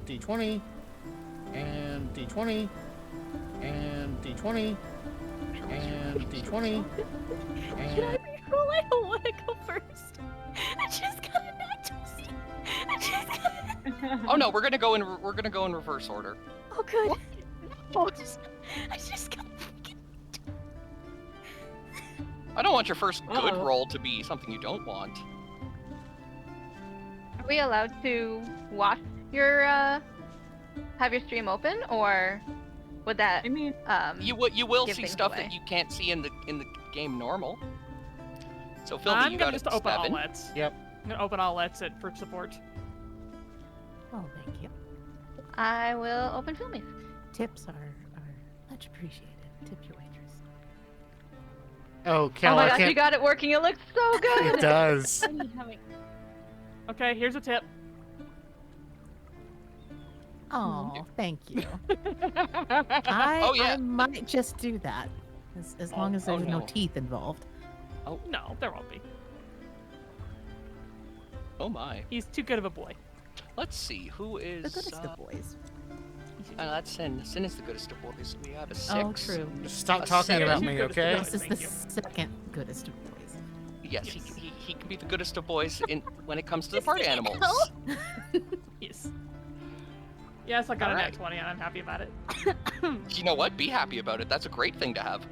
D20, and D20, and D20, and D20, Can I and reroll? I don't want to go first. I just got a nat 20. I just got. Oh no, we're gonna go in reverse order. Oh good. I just got. I don't want your first good Uh-oh. roll to be something you don't want. Are we allowed to watch your have your stream open, or would that I mean, You will give see things stuff away. that you can't see in the game normal. So Phil, I'm you gonna got just a open 7. all lets. Yep. I'm gonna open all lets for support. Oh, thank you. I will open Filmies. Tips are much appreciated. Tip your waitress. oh, Cal, Oh my I gosh, you can't. got it working. It looks so good. It does. I need having. Okay, here's a tip. Oh, thank you. Oh, yeah. I might just do that, as long as oh, there's no no. teeth involved. No, there won't be. Oh my. He's too good of a boy. Let's see who The is. goodest of boys. That's Sin. Sin is the goodest of boys. We have a 6. Oh, true. Stop A talking 7. about Too me, good at okay? the This is Thank the you. second goodest of boys. Yes, Yes. he can be the goodest of boys when it comes to the party animals. Yes. Yes, I got a Alright. nat 20 and I'm happy about it. You know what? Be happy about it. That's a great thing to have.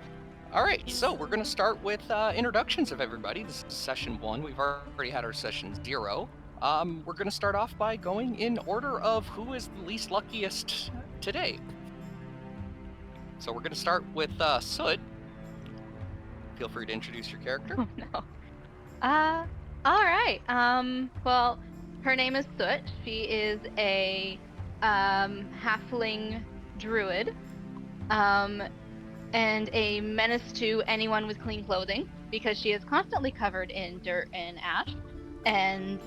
All right, so we're going to start with introductions of everybody. This is session 1. We've already had our session 0. We're going to start off by going in order of who is the least luckiest today. So we're going to start with Soot. Feel free to introduce your character. Oh no. All right. Well, her name is Soot. She is a halfling druid. And a menace to anyone with clean clothing because she is constantly covered in dirt and ash. And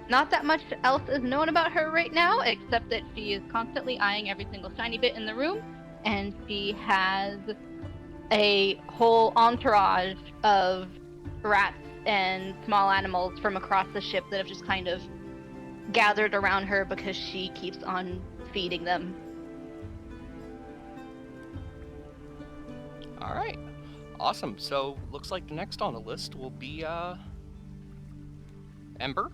not that much else is known about her right now, except that she is constantly eyeing every single shiny bit in the room, and she has a whole entourage of rats and small animals from across the ship that have just kind of gathered around her because she keeps on feeding them. All right. Awesome. So looks like the next on the list will be Ember.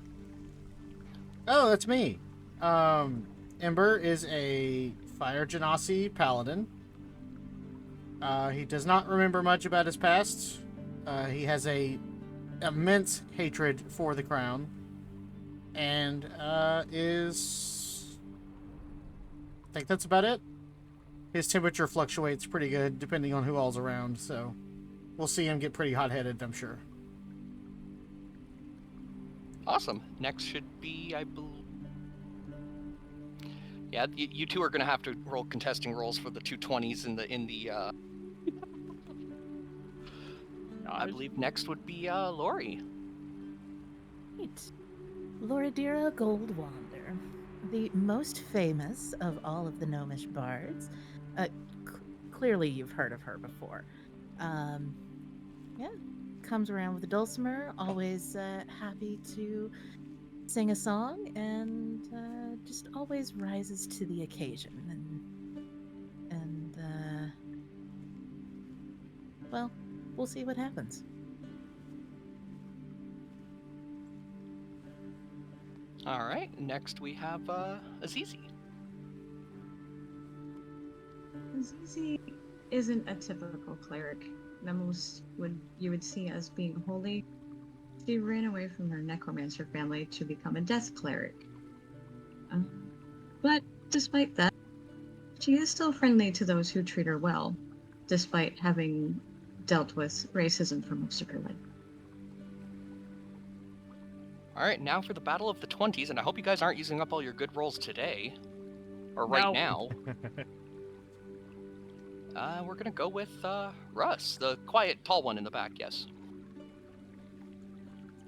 Oh, that's me. Ember is a Fire Genasi paladin. He does not remember much about his past. He has a immense hatred for the crown, and is. I think that's about it. His temperature fluctuates pretty good depending on who all's around, so we'll see him get pretty hot-headed, I'm sure. Awesome. Next should be, I believe. Yeah, you two are gonna have to roll contesting rolls for the 220s in the. I believe next would be Lori. Right. Loradira Goldwander, the most famous of all of the gnomish bards. Clearly you've heard of her before. Yeah, comes around with a dulcimer, always happy to sing a song, and just always rises to the occasion. And well, we'll see what happens. All right. Next we have Azizi. Azizi isn't a typical cleric. The most you would see as being holy. She ran away from her necromancer family to become a death cleric. But despite that, she is still friendly to those who treat her well, despite having dealt with racism for most of her life. All right. Now for the battle of the 20s, and I hope you guys aren't using up all your good rolls today, or right No. now. We're gonna go with Russ, the quiet, tall one in the back. Yes.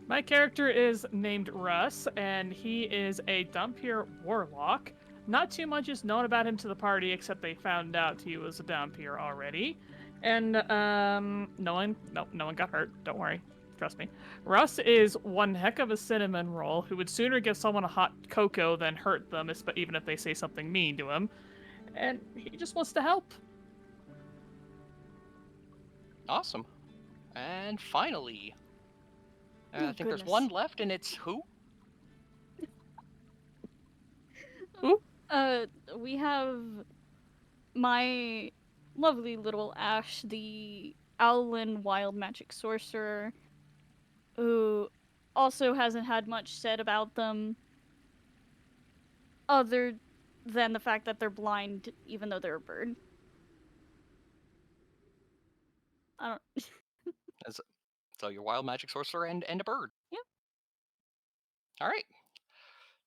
My character is named Russ, and he is a Dhampir warlock. Not too much is known about him to the party, except they found out he was a Dhampir already. And no one got hurt. Don't worry. trust me. Russ is one heck of a cinnamon roll who would sooner give someone a hot cocoa than hurt them, even if they say something mean to him. And he just wants to help. Awesome. And finally, I Oh, think there's goodness. one left, and it's who? We have my lovely little Ash, the Owlin wild magic sorcerer, who also hasn't had much said about them, other than the fact that they're blind, even though they're a bird. I don't. So your wild magic sorcerer and a bird. Yep. All right.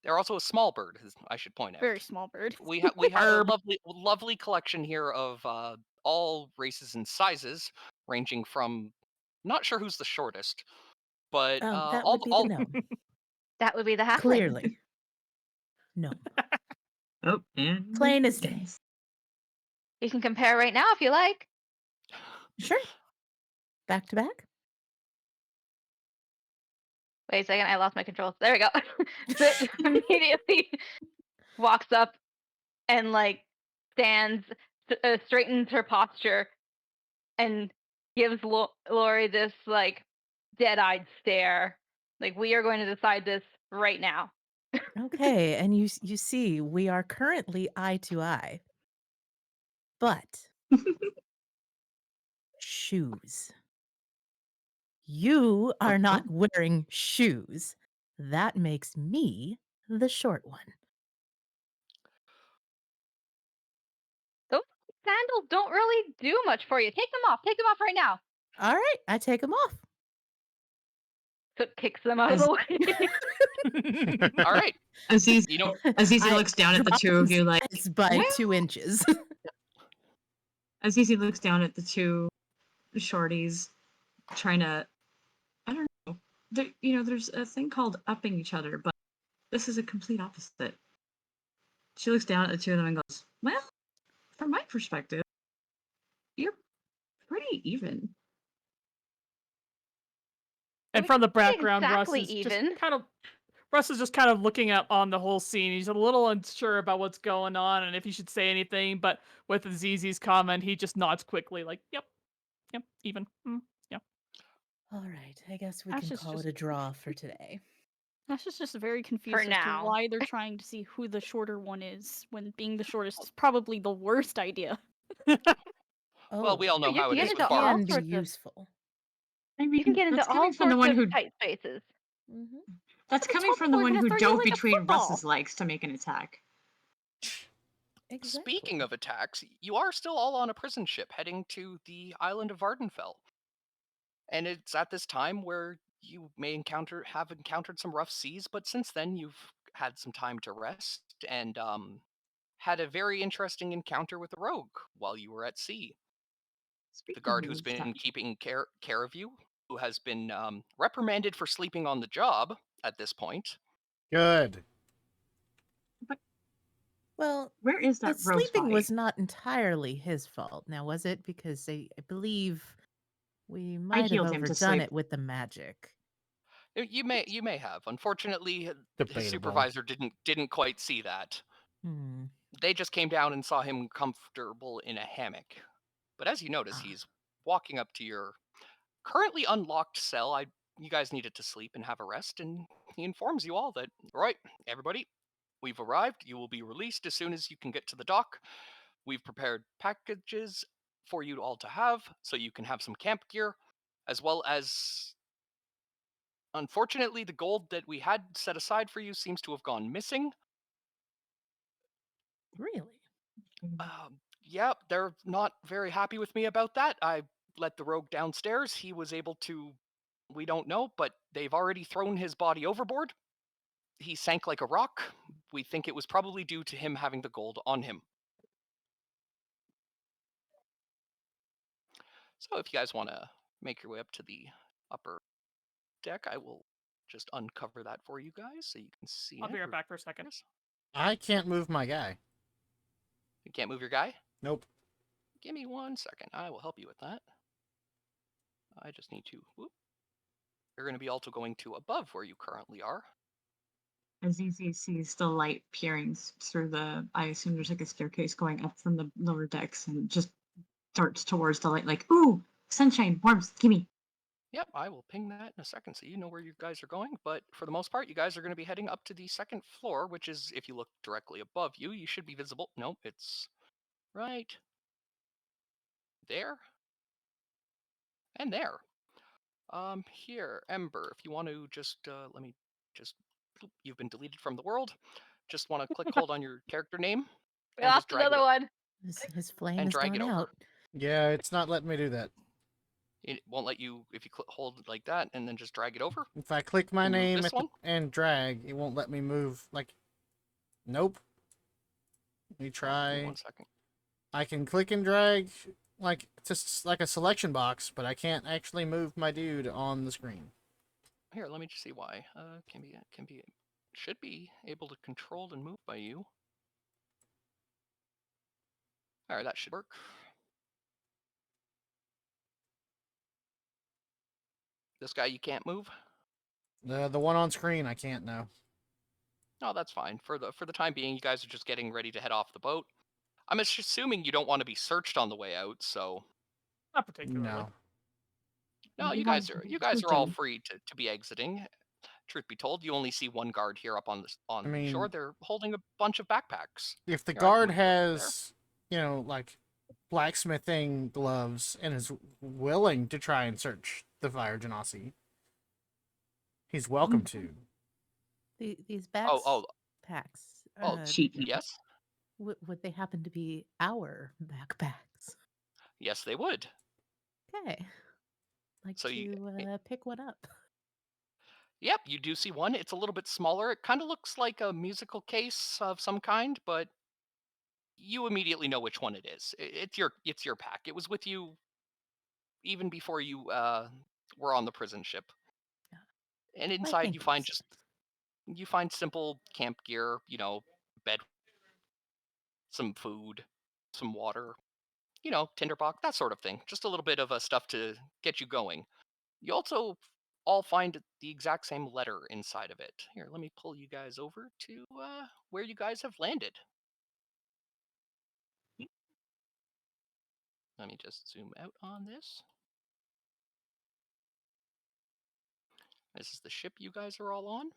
They're also a small bird, as I should point out. Very small bird. We have a lovely collection here of all races and sizes, ranging from not sure who's the shortest, but That all would be all the gnome. That would be the halfling. Clearly. No. Oh, and Plain as day. You can compare right now if you like. Sure. Back to back? Wait a second, I lost my controls. There we go. Zit immediately walks up and like stands, straightens her posture, and gives Lori this like dead-eyed stare. Like, we are going to decide this right now. Okay, and you see, we are currently eye to eye. But shoes. You are not wearing shoes. That makes me the short one. Those sandals don't really do much for you. Take them off. Take them off right now. All right, I take them off. So it kicks them out of the way. All right. Aziz, You know, Azizi I looks down at the drop two of in you like. size by "What?" 2 inches. Azizi looks down at the two shorties, trying to. I don't know. There's a thing called upping each other, but this is a complete opposite. She looks down at the two of them and goes, "Well, from my perspective, you're pretty even." And from the background, exactly even. Russ is just kind of looking up on the whole scene. He's a little unsure about what's going on and if he should say anything, but with Azizi's comment, he just nods quickly, like, yep, even. Yeah. All right, I guess we Ash can is call just- it a draw for today. Ash is just very confused as now. to why they're trying to see who the shorter one is, when being the shortest is probably the worst idea. well, we all know You how can it get is into with all bars. Can be sorts of- useful. I mean, You can get into that's all coming from the sorts one of who tight spaces. Mm-hmm. that's But coming it's from the hopefully one gonna who throw you dove like a between football. Russ's legs to make an attack. Exactly. Speaking of attacks, you are still all on a prison ship heading to the island of Vardenfell. And it's at this time where you may have encountered some rough seas, but since then you've had some time to rest and had a very interesting encounter with a rogue while you were at sea. The guard who's been keeping care of you, who has been reprimanded for sleeping on the job at this point. Good. Well, Where is the that rogue's sleeping body? was not entirely his fault, now was it? Because I believe we might have healed him to overdone sleep. it with the magic. You may have. Unfortunately, his Debatable. supervisor didn't quite see that. Hmm. They just came down and saw him comfortable in a hammock. But as you notice, Ah. he's walking up to your currently unlocked cell. You guys needed to sleep and have a rest, and he informs you all that, right, everybody, we've arrived. You will be released as soon as you can get to the dock. We've prepared packages for you all to have, so you can have some camp gear, as well as, unfortunately, the gold that we had set aside for you seems to have gone missing. Really? Yeah, they're not very happy with me about that. I let the rogue downstairs. He was able to, we don't know, but they've already thrown his body overboard. He sank like a rock. We think it was probably due to him having the gold on him. So if you guys want to make your way up to the upper deck, I will just uncover that for you guys so you can see I'll it. be right back for a second. Yes. I can't move my guy. You can't move your guy? Nope. Give me 1 second. I will help you with that. I just need to... Whoop. You're going to be also going to above where you currently are. Azizi sees the light peering through the. I assume there's like a staircase going up from the lower decks, and just darts towards the light, like, "Ooh, sunshine, warmth, gimme!" Yep, I will ping that in a second so you know where you guys are going. But for the most part, you guys are going to be heading up to the second floor, which is, if you look directly above you, you should be visible. Nope, it's right there and there. Here, Ember, if you want to just, let me just, you've been deleted from the world. Just want to click hold on your character name We and just lost drag another it one. His flame and has drag gone it over. out. Yeah, it's not letting me do that. It won't let you if you hold it like that and then just drag it over. If I click my Move name this at the, one? and drag, it won't let me move. Like, nope. Let me Give me try. 1 second. I can click and drag like just like a selection box, but I can't actually move my dude on the screen. Here, let me just see why. Should be able to control and move by you. All right, that should work. This guy you can't move. The one on screen I can't now. No, that's fine. For the time being, you guys are just getting ready to head off the boat. I'm assuming you don't want to be searched on the way out, so Not particularly. no, We you want guys are to you be guys are all shooting. free to be exiting. Truth be told, you only see one guard here up on I the mean, shore. They're holding a bunch of backpacks. if the Here, I can guard move you over there. has, like blacksmithing gloves and is willing to try and search the fire genasi, he's welcome to. These Oh, backpacks. Cheating. yes, Would they happen to be our backpacks? yes, they would. Okay. Like So you, to pick one up. yep, you do see one. It's a little bit smaller. It kind of looks like a musical case of some kind, but you immediately know which one it is. It's your pack. It was with you even before you were on the prison ship. Yeah. And I inside think you find simple camp gear, bed, some food, some water, tinderbox, that sort of thing. Just a little bit of stuff to get you going. You also all find the exact same letter inside of it. Here, let me pull you guys over to where you guys have landed. Let me just zoom out on this. This is the ship you guys are all on.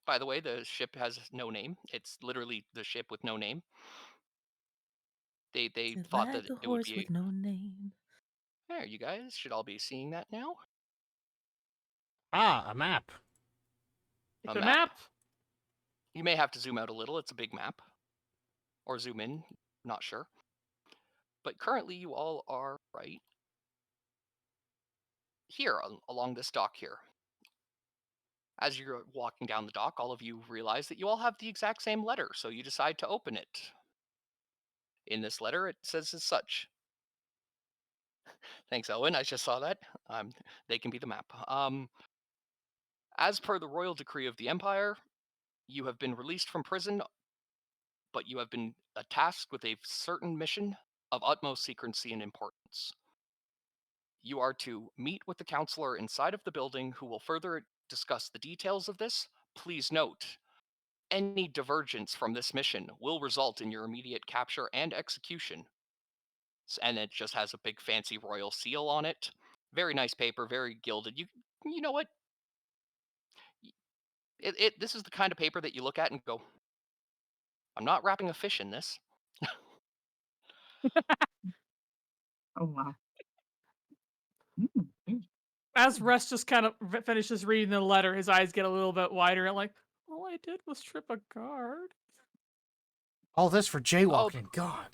By the way, the ship has no name. It's literally the ship with no name. They it's thought like that a it would horse be. with no name. There, you guys should all be seeing that now. Ah, a map. It's A a map. map. You may have to zoom out a little. It's a big map. Or zoom in, not sure. But currently you all are right here along this dock here. As you're walking down the dock, all of you realize that you all have the exact same letter, so you decide to open it. In this letter, it says as such. Thanks, Owen. I just saw that. They can be the map. As per the royal decree of the Empire, you have been released from prison, but you have been tasked with a certain mission of utmost secrecy and importance. You are to meet with the counselor inside of the building who will further discuss the details of this. Please note, any divergence from this mission will result in your immediate capture and execution. And it just has a big fancy royal seal on it. Very nice paper, very gilded. You know what? This is the kind of paper that you look at and go, I'm not wrapping a fish in this. Oh wow. As Russ just kind of finishes reading the letter, his eyes get a little bit wider and like, all I did was trip a guard. All this for jaywalking. God.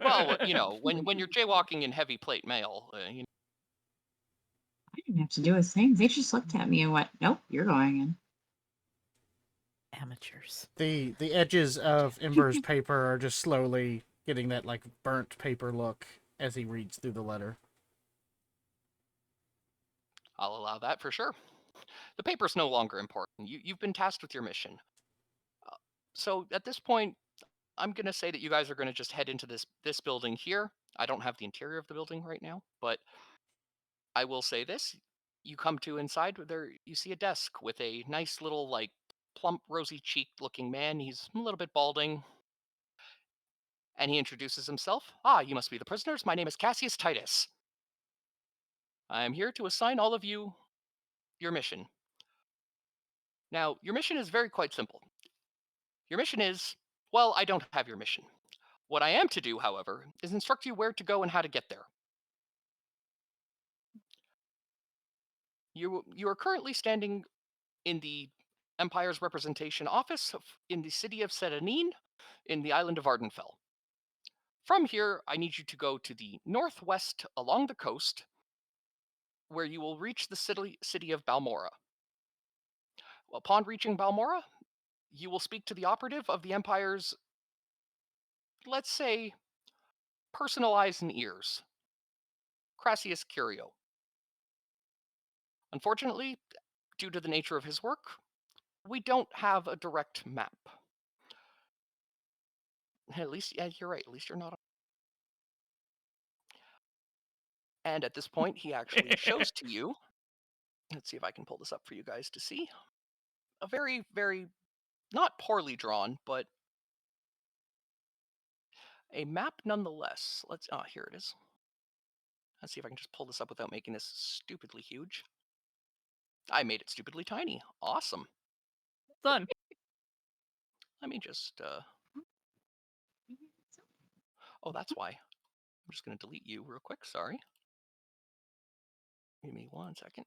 Well, when you're jaywalking in heavy plate mail, I didn't have to do a thing. They just looked at me and went, "Nope, you're going in." Amateurs. The edges of Ember's paper are just slowly getting that like burnt paper look as he reads through the letter. I'll allow that for sure. The paper's no longer important. You've been tasked with your mission. So at this point, I'm going to say that you guys are going to just head into this building here. I don't have the interior of the building right now, but I will say this. you come to inside. There, you see a desk with a nice little, like, plump, rosy-cheeked looking man. He's a little bit balding, and he introduces himself. Ah, you must be the prisoners. My name is Cassius Titus. I am here to assign all of you your mission. Now, your mission is very quite simple. Your mission is, well, I don't have your mission. What I am to do, however, is instruct you where to go and how to get there. You are currently standing in the Empire's representation office in the city of Sedanin in the island of Ardenfell. From here, I need you to go to the northwest along the coast, where you will reach the city of Balmora. Upon reaching Balmora, you will speak to the operative of the Empire's, let's say, personal eyes and ears, Crassius Curio. Unfortunately, due to the nature of his work, we don't have a direct map. At least, yeah, you're right. At least you're not. And at this point, he actually shows to you. Let's see if I can pull this up for you guys to see. A very, very, not poorly drawn, but a map nonetheless. Here it is. Let's see if I can just pull this up without making this stupidly huge. I made it stupidly tiny. Awesome. Done. Let me just, oh, that's why. I'm just going to delete you real quick. Sorry. Give me 1 second.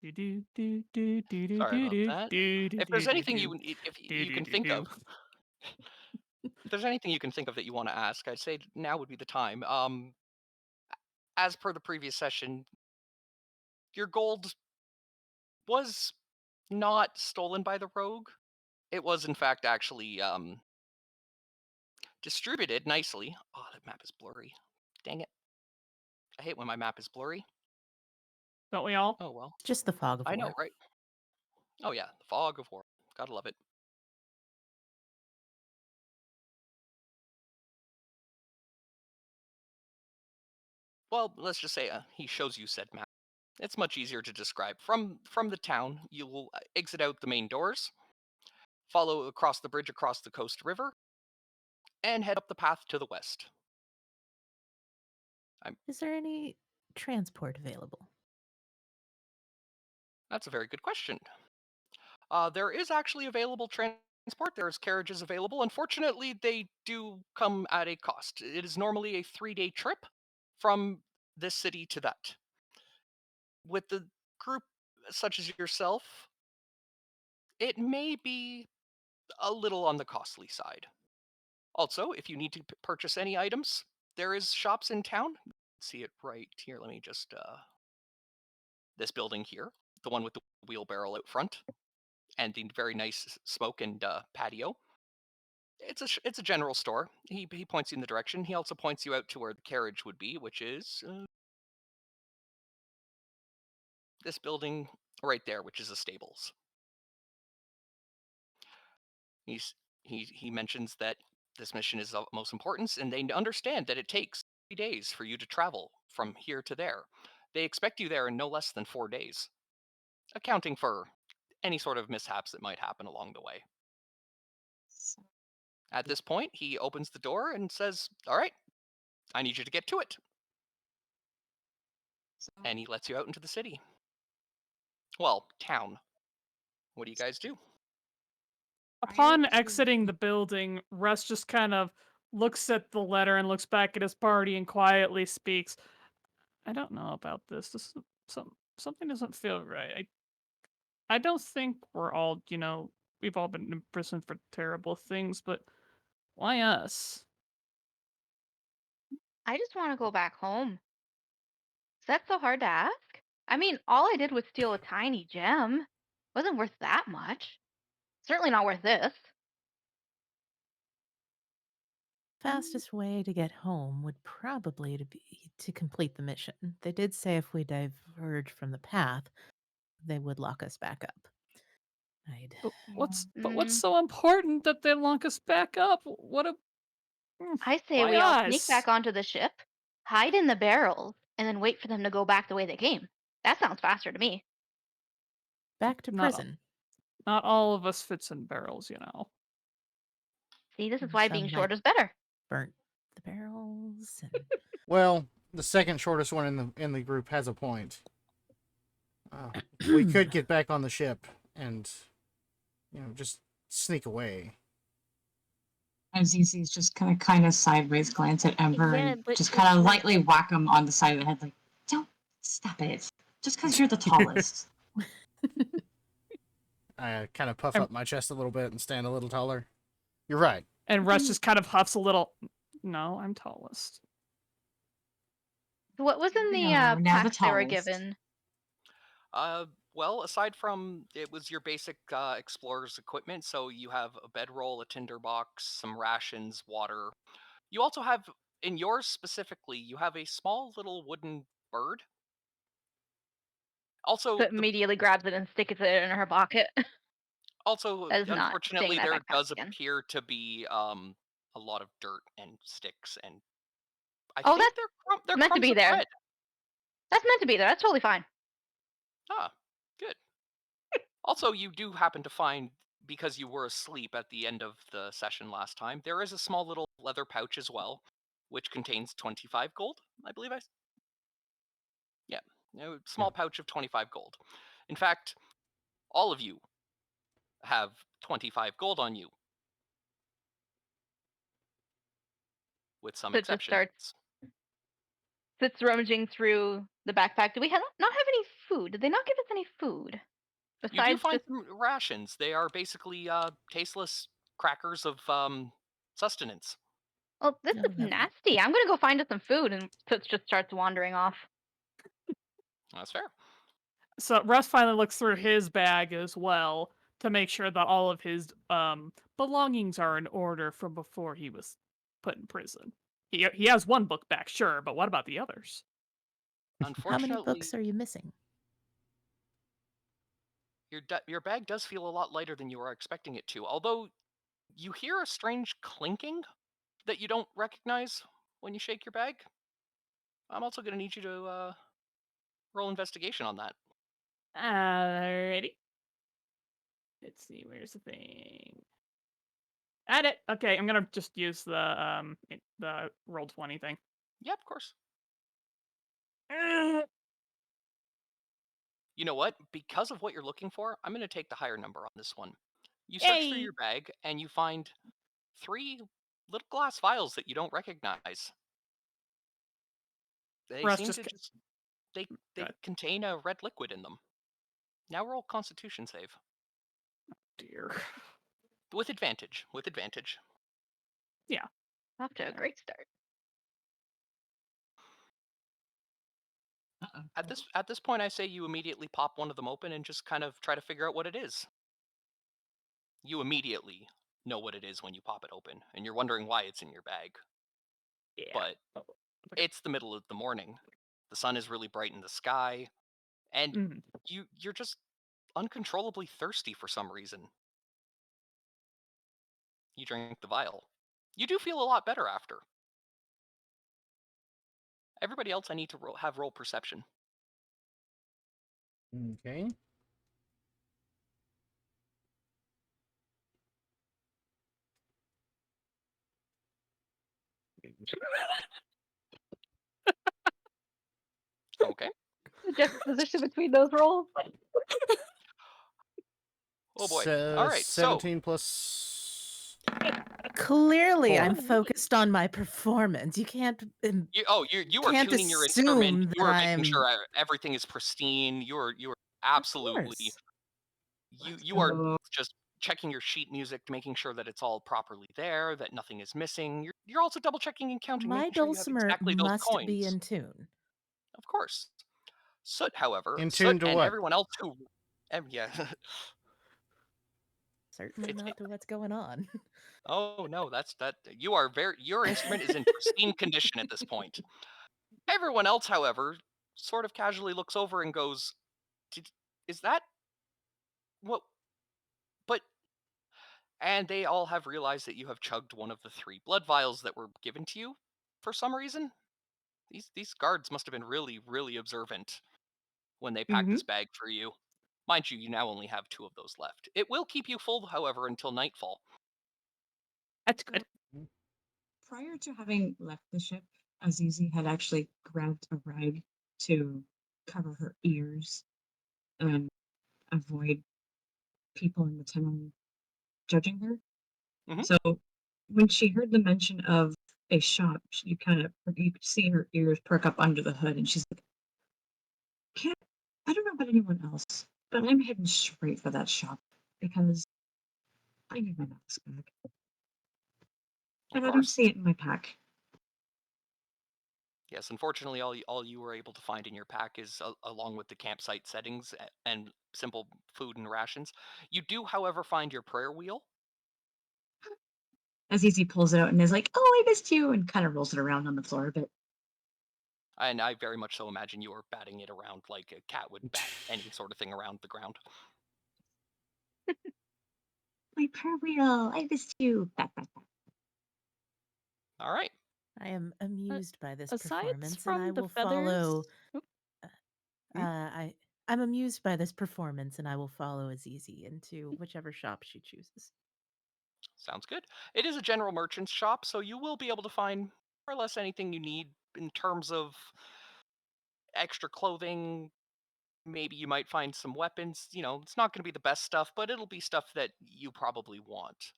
Sorry about that. If there's anything you can think of, if there's anything you can think of that you want to ask, I'd say now would be the time. As per the previous session, your gold was not stolen by the rogue. It was, in fact, actually distributed nicely. Oh, that map is blurry. Dang it. I hate when my map is blurry. Don't we all? Oh, well. Just the fog of war. I know, right? Oh, yeah. The fog of war. Gotta love it. Well, let's just say he shows you said map. It's much easier to describe. From the town, you will exit out the main doors, follow across the bridge across the Coast River, and head up the path to the west. Is there any transport available? That's a very good question. There is actually available transport. There's carriages available. Unfortunately, they do come at a cost. It is normally a 3-day trip from this city to that. With the group such as yourself, it may be a little on the costly side. Also, if you need to purchase any items, there is shops in town. See it right here. Let me just this building here, the one with the wheelbarrow out front, and the very nice smoke and patio. It's a general store. He points you in the direction. He also points you out to where the carriage would be, which is this building right there, which is the stables. He mentions that this mission is of most importance, and they understand that it takes 3 days for you to travel from here to there. They expect you there in no less than 4 days, accounting for any sort of mishaps that might happen along the way. At this point, he opens the door and says, "All right, I need you to get to it." And he lets you out into the city. Well, town. What do you guys do? Upon Prior to- exiting the building, Russ just kind of looks at the letter and looks back at his party and quietly speaks. I don't know about this. This something doesn't feel right. I don't think we're all, we've all been imprisoned for terrible things, but why us? I just want to go back home. Is that so hard to ask? I mean, all I did was steal a tiny gem. Wasn't worth that much. Certainly not worth this. Fastest way to get home would probably be to complete the mission. They did say if we diverge from the path, they would lock us back up. I'd What's Mm, so important that they lock us back up? What a I say why we all sneak us? back onto the ship, hide in the barrels, and then wait for them to go back the way they came. That sounds faster to me. back to Not prison. not all of us fits in barrels, you know. See, this is why being Some short might is better. burnt the barrels. And Well, the second shortest one in the group has a point. We could get back on the ship and, just sneak away. And Zizi's just gonna kind of sideways glance at Ember Yeah, and but just it's kind of really- lightly whack him on the side of the head, like, "Don't stop it! Just because you're the tallest." I kind of puff I'm- up my chest a little bit and stand a little taller. You're right. And Russ just kind of huffs a little. No, I'm tallest. What was in the No, now the packs they were tallest. given? Well, aside from it was your basic explorer's equipment, so you have a bedroll, a tinderbox, some rations, water. You also have, in yours specifically, you have a small little wooden bird. Also, So immediately grabs it and sticks it in her pocket. also, That is not unfortunately, staying in that there backpack does again. appear to be a lot of dirt and sticks, and I Oh, think that's they're meant to crumbs be of there. bread. That's meant to be there. That's totally fine. Ah, good. Also, you do happen to find, because you were asleep at the end of the session last time, there is a small little leather pouch as well, which contains 25 gold, I believe. Yeah, a small pouch of 25 gold. In fact, all of you have 25 gold on you, with some So it just exceptions. sits rummaging through the backpack. Do we not have any food? Did they not give us any food? You do Besides find just some rations. They are basically tasteless crackers of sustenance. oh, this Oh, is lovely. nasty. I'm gonna go find us some food, and Toots just starts wandering off. That's fair. So Russ finally looks through his bag as well to make sure that all of his belongings are in order from before he was put in prison. He has one book back, sure, but what about the others? How many Unfortunately, books are you missing? your bag does feel a lot lighter than you were expecting it to, although you hear a strange clinking that you don't recognize when you shake your bag. I'm also going to need you to roll investigation on that. Alrighty. Let's see, where's the thing? Add it. Okay, I'm gonna just use the roll 20 thing. Yeah, of course. You know what? Because of what you're looking for, I'm going to take the higher number on this one. You search through Yay! your bag and you find 3 little glass vials that you don't recognize. They Russ seem just to ca- just they Good. contain a red liquid in them. Now roll Constitution save Dear. with advantage. With advantage. Off to a great start. Uh-oh. At this point, I say you immediately pop one of them open and just kind of try to figure out what it is. You immediately know what it is when you pop it open, and you're wondering why it's in your bag. Yeah. But Oh, okay. it's the middle of the morning. The sun is really bright in the sky, and Mhm. you're just uncontrollably thirsty for some reason. You drink the vial. You do feel a lot better after. Everybody else, I need to roll perception. Okay. Okay. The juxtaposition between those rolls. Oh boy. So, All right. 17 plus. Clearly, I'm Four. focused on my performance. You can't. You are Can't tuning your assume instrument. You that are making I'm- sure everything is pristine. You are Of absolutely. course. You are just checking your sheet music, making sure that it's all properly there, that nothing is missing. You're also double checking and counting, My making sure you have dulcimer exactly those must coins. be in tune. Of course. Soot, however, In Soot tune to and what? everyone else who, yeah. Certainly It's- not to what's going on. Oh no, that's that. Your instrument is in pristine condition at this point. Everyone else, however, sort of casually looks over and goes, "Is that what and they all have realized that you have chugged one of the 3 blood vials that were given to you for some reason. These guards must have been really, really observant when they packed Mm-hmm. this bag for you. Mind you, you now only have 2 of those left. It will keep you full, however, until nightfall. That's good. Prior to having left the ship, Azizi had actually grabbed a rag to cover her ears and avoid people in the tunnel judging her. Mhm. So when she heard the mention of a shop, you could see her ears perk up under the hood, and she's like, "Can't I don't know about anyone else, but I'm heading straight for that shop because I need my mask back, Of and I don't course. see it in my pack." Yes, unfortunately, all you were able to find in your pack is along with the campsite settings and simple food and rations. You do, however, find your prayer wheel. Azizi pulls it out and is like, "Oh, I missed you," and kind of rolls it around on the floor a bit. And I very much so imagine you are batting it around like a cat would bat any sort of thing around the ground. My prayer wheel, I missed you. Bat, bat, bat. All right. I am amused by this Aside performance, and I from the will feathers, follow. Oop. I'm amused by this performance, and I will follow Azizi into whichever shop she chooses. Sounds good. It is a general merchant's shop, so you will be able to find more or less anything you need in terms of extra clothing. Maybe you might find some weapons. You know, it's not going to be the best stuff, but it'll be stuff that you probably want.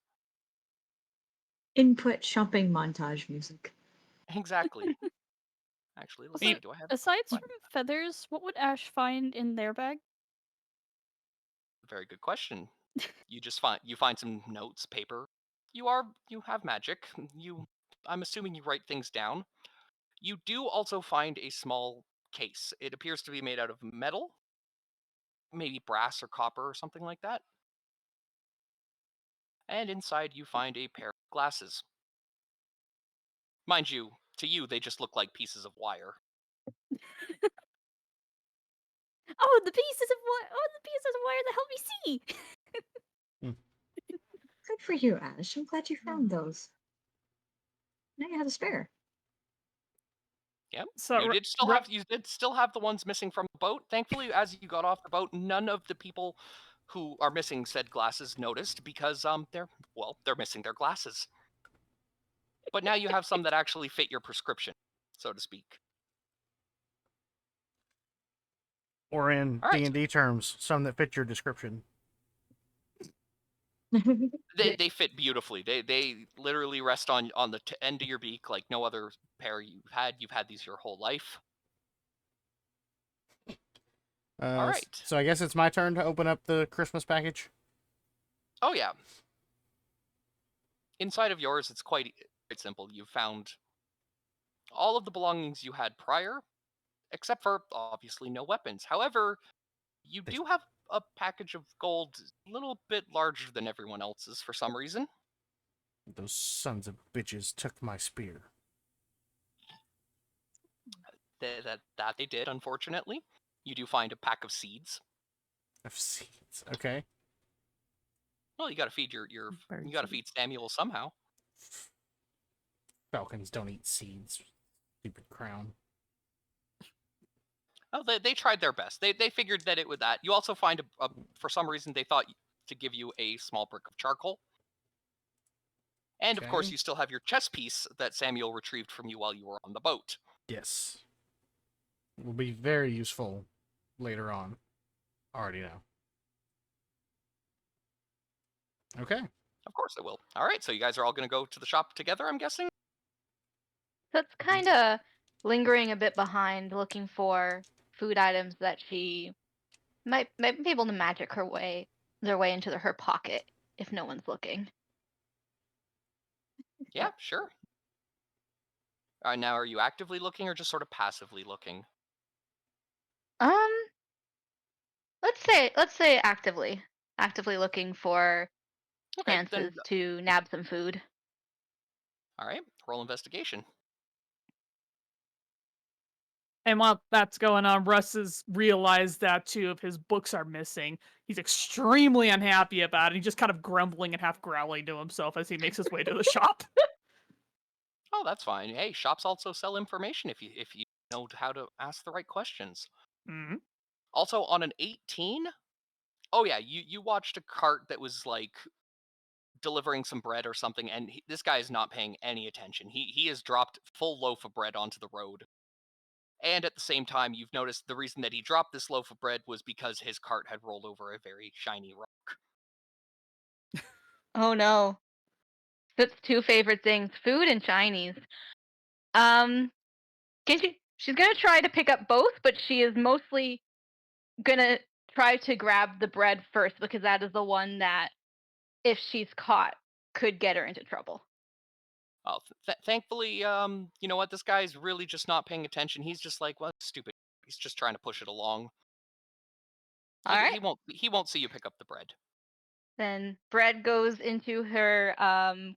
Input shopping montage music. Exactly. Actually, let's Wait, see. Do I have? aside do I- from feathers, what would Ash find in their bag? Very good question. You find some notes, paper. You have magic. I'm assuming you write things down. You do also find a small case. It appears to be made out of metal, maybe brass or copper or something like that. And inside you find a pair of glasses. Mind you, to you they just look like pieces of wire. Oh, the pieces of wire! Oh, the pieces of wire that help me see. Good for you, Ash. I'm glad you found those. Now you have a spare. Yep. So You did still have the ones missing from the boat. Thankfully, as you got off the boat, none of the people who are missing said glasses noticed because they're missing their glasses. But now you have some that actually fit your prescription, so to speak. Or in All right. D&D terms, some that fit your description. They fit beautifully. They literally rest on the end of your beak like no other pair you've had. You've had these your whole life. All right. So I guess it's my turn to open up the Christmas package. Oh yeah. Inside of yours, it's quite simple. You've found all of the belongings you had prior, except for obviously no weapons. However, you do have a package of gold a little bit larger than everyone else's for some reason. Those sons of bitches took my spear. That they did, unfortunately. You do find a pack of seeds. Of seeds. Okay. Well, you got to feed you got to feed Samuel somehow. Falcons don't eat seeds. Stupid crown. Oh, they tried their best. They figured that it would that. You also find for some reason they thought to give you a small brick of charcoal. And of course, Okay. you still have your chess piece that Samuel retrieved from you while you were on the boat. Yes. Will be very useful later on. Already know. Okay. Of course it will. All right, so you guys are all going to go to the shop together, I'm guessing? So it's kind of lingering a bit behind, looking for food items that she might be able to magic their way into her pocket if no one's looking. Yeah, sure. Now, are you actively looking or just sort of passively looking? Um, let's say actively looking for Okay, then, chances to nab some food. all right, roll investigation. And while that's going on, Russ has realized that two of his books are missing. He's extremely unhappy about it. He's just kind of grumbling and half growling to himself as he makes his way to the shop. Oh, that's fine. Hey, shops also sell information if you know how to ask the right questions. Mhm. Also, on an 18, oh yeah, you watched a cart that was like delivering some bread or something, and this guy is not paying any attention. He has dropped full loaf of bread onto the road. And at the same time, you've noticed the reason that he dropped this loaf of bread was because his cart had rolled over a very shiny rock. Oh no. That's two favorite things, food and shinies. Um, she's gonna try to pick up both, but she is mostly gonna try to grab the bread first because that is the one that, if she's caught, could get her into trouble. Well, thankfully, you know what? This guy's really just not paying attention. He's just like, well, stupid. He's just trying to push it along. All right. He won't see you pick up the bread. Then bread goes into her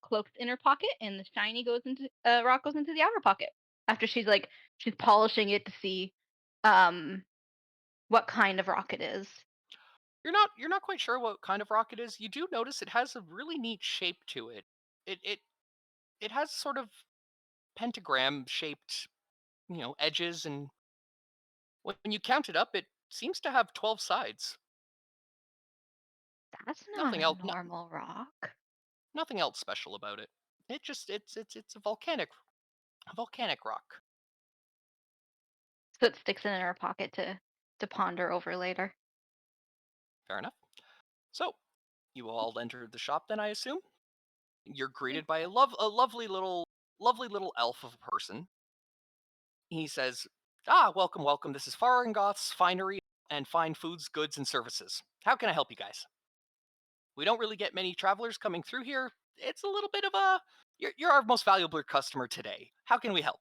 cloak's inner pocket, and the shiny goes into rock goes into the outer pocket. After she's polishing it to see what kind of rock it is. You're not quite sure what kind of rock it is. You do notice it has a really neat shape to it. It it it has sort of pentagram shaped, edges, and when you count it up, it seems to have 12 sides. That's not Nothing a else, normal rock. nothing else special about it. It just it's a volcanic rock. So it sticks in her pocket to ponder over later. Fair enough. So, you all entered the shop then, I assume? You're greeted by a lovely little elf of a person. He says, "Ah, welcome, welcome. This is Farengoth's Finery and Fine Foods, Goods, and Services. How can I help you guys? We don't really get many travelers coming through here. It's a little bit of a you're our most valuable customer today. How can we help?"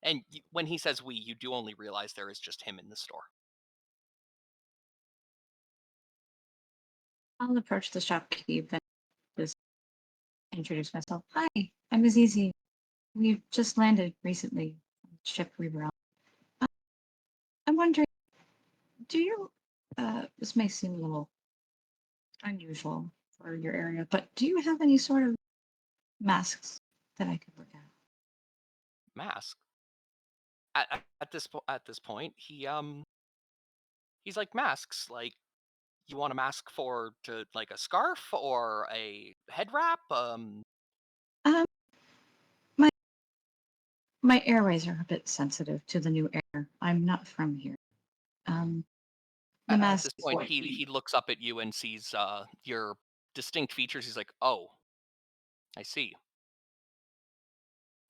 And when he says we, you do only realize there is just him in the store. I'll approach the shopkeep and just introduce myself. Hi, I'm Azizi. We've just landed recently on the ship we were on. Uh, I'm wondering, do you, this may seem a little unusual for your area, but do you have any sort of masks that I could look at? Mask. At this point, he's like, masks. Like, you want a mask for to like a scarf or a head wrap? Um, my my airways are a bit sensitive to the new air. I'm not from here. Um, the At mask this is point, what he looks up at you and sees your distinct features. He's like, "Oh, I see.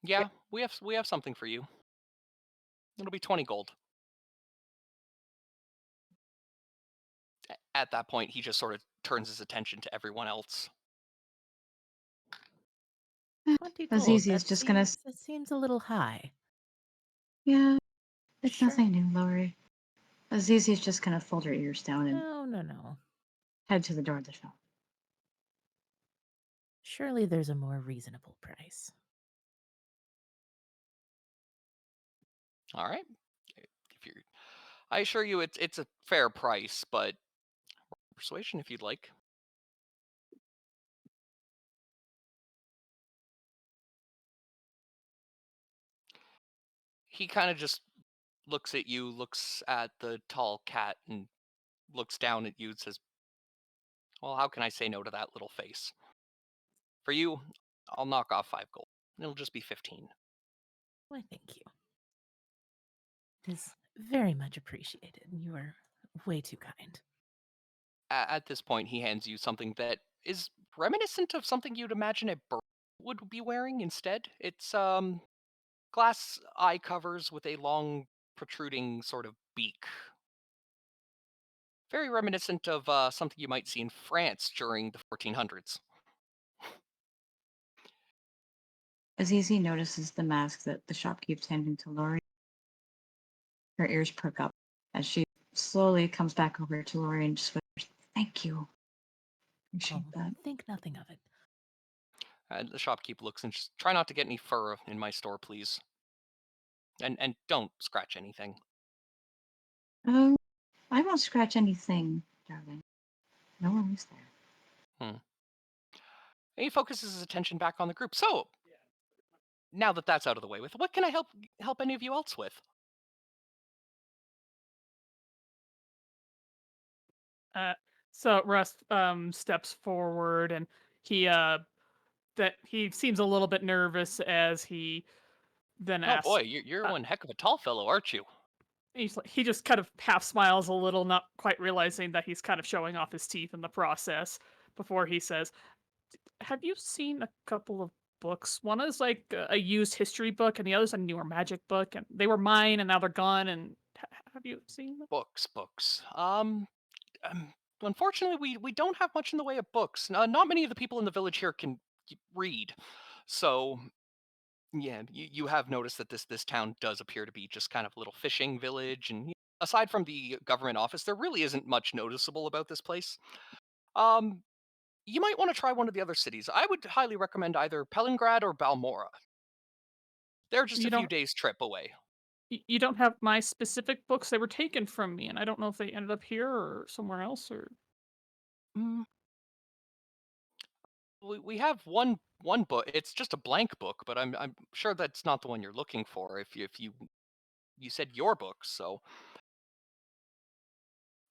Yeah, we have something for you. It'll be 20 gold." At that point, he just sort of turns his attention to everyone else. 20 gold. Azizi is just gonna. That seems a little high. Yeah, it's Sure. nothing new, Lowry. Azizi's just gonna fold her ears down and No. head to the door of the shop. Surely there's a more reasonable price. All right. If you're, I assure you, it's a fair price, but persuasion if you'd like. He kind of just looks at you, looks at the tall cat, and looks down at you and says, "Well, how can I say no to that little face? For you, I'll knock off 5 gold. It'll just be 15. Why, thank you. It is very much appreciated. You are way too kind. At this point, he hands you something that is reminiscent of something you'd imagine a bird would be wearing instead. It's glass eye covers with a long protruding sort of beak. Very reminiscent of something you might see in France during the 1400s. Azizi notices the mask that the shopkeep's handing to Lori. Her ears perk up as she slowly comes back over to Lori and just whispers, "Thank you. Appreciate that." Think nothing of it. And the shopkeep looks and just, "Try not to get any fur in my store, please." And don't scratch anything. Oh, I won't scratch anything, darling. No worries there. And he focuses his attention back on the group. So, now that that's out of the way with, what can I help any of you else with? So Russ steps forward, and he he seems a little bit nervous as he then Oh boy, asks. you're uh, one heck of a tall fellow, aren't you? he just kind of half smiles a little, not quite realizing that he's kind of showing off his teeth in the process. Before he says, "Have you seen a couple of books? One is like a used history book, and the other's a newer magic book, and they were mine, and now they're gone. And have you seen them?" Books. Unfortunately, we don't have much in the way of books. Not many of the people in the village here can read, so yeah, you have noticed that this town does appear to be just kind of a little fishing village, and aside from the government office, there really isn't much noticeable about this place. Um, you might want to try one of the other cities. I would highly recommend either Pelingrad or Balmora. They're just You a few don't. days' trip away. You don't have my specific books. They were taken from me, and I don't know if they ended up here or somewhere else. Or Mm, we have one book. It's just a blank book, but I'm sure that's not the one you're looking for. If you said your books, so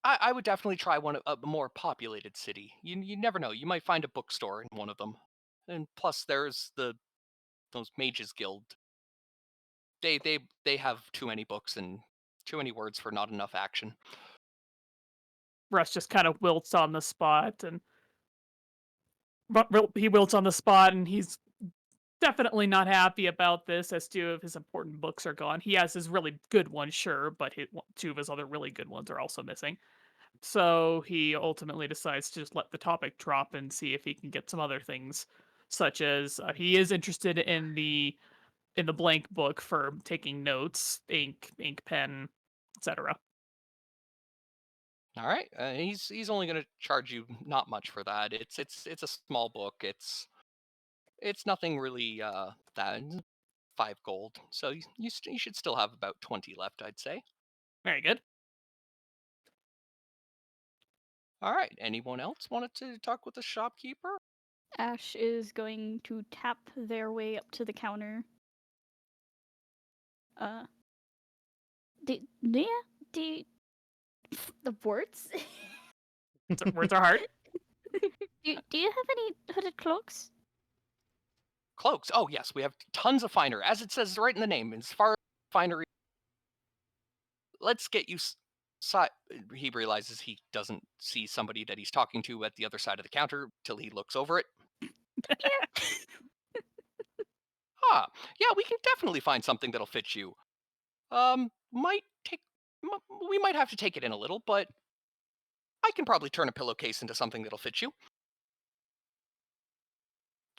I would definitely try a more populated city. You never know. You might find a bookstore in one of them, and plus there's those Mages Guild. They have too many books and too many words for not enough action. Russ just kind of wilts on the spot, and he wilts on the spot, and he's definitely not happy about this, as two of his important books are gone. He has his really good one, sure, but two of his other really good ones are also missing. So he ultimately decides to just let the topic drop and see if he can get some other things, such as he is interested in the blank book for taking notes, ink pen, etc. All right, he's only going to charge you not much for that. It's a small book. It's nothing really that 5 gold. So you should still have about 20 left, I'd say. Very good. All right. Anyone else wanted to talk with the shopkeeper? Ash is going to tap their way up to the counter. Yeah, the words. Words are hard. Do you have any hooded cloaks? Cloaks. Oh yes, we have tons of finery, as it says right in the name. As far as finery, let's get you. He realizes he doesn't see somebody that he's talking to at the other side of the counter till he looks over it. Ah, yeah, we can definitely find something that'll fit you. Might take. We might have to take it in a little, but I can probably turn a pillowcase into something that'll fit you.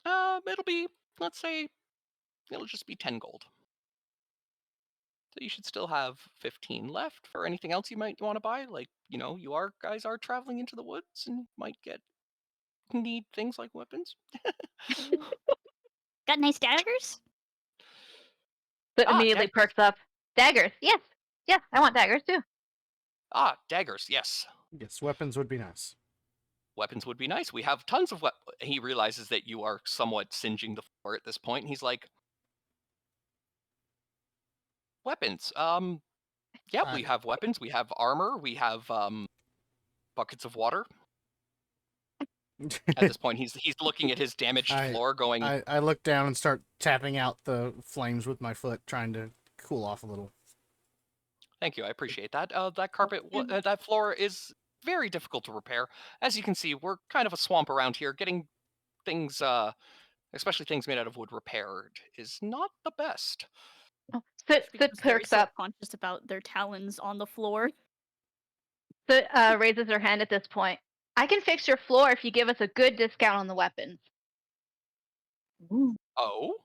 It'll be, let's say, it'll just be 10 gold. So you should still have 15 left for anything else you might want to buy. Like, guys are traveling into the woods and might need things like weapons. Got nice daggers? But immediately daggers. perks up. Daggers. Yes. Yeah, I want daggers too. Daggers, yes. Yes, weapons would be nice. Weapons would be nice. We have tons of He realizes that you are somewhat singeing the floor at this point, and he's like, weapons. Yeah, we have weapons. We have armor. We have buckets of water. At this point, he's looking at his damaged floor, going. I look down and start tapping out the flames with my foot, trying to cool off a little. Thank you, I appreciate that. That carpet, that floor is very difficult to repair. As you can see, we're kind of a swamp around here. Getting things, especially things made out of wood, repaired is not the best. Soot Becomes very perks up. self-conscious about their talons on the floor. Soot raises her hand at this point. I can fix your floor if you give us a good discount on the weapons. Ooh. Oh,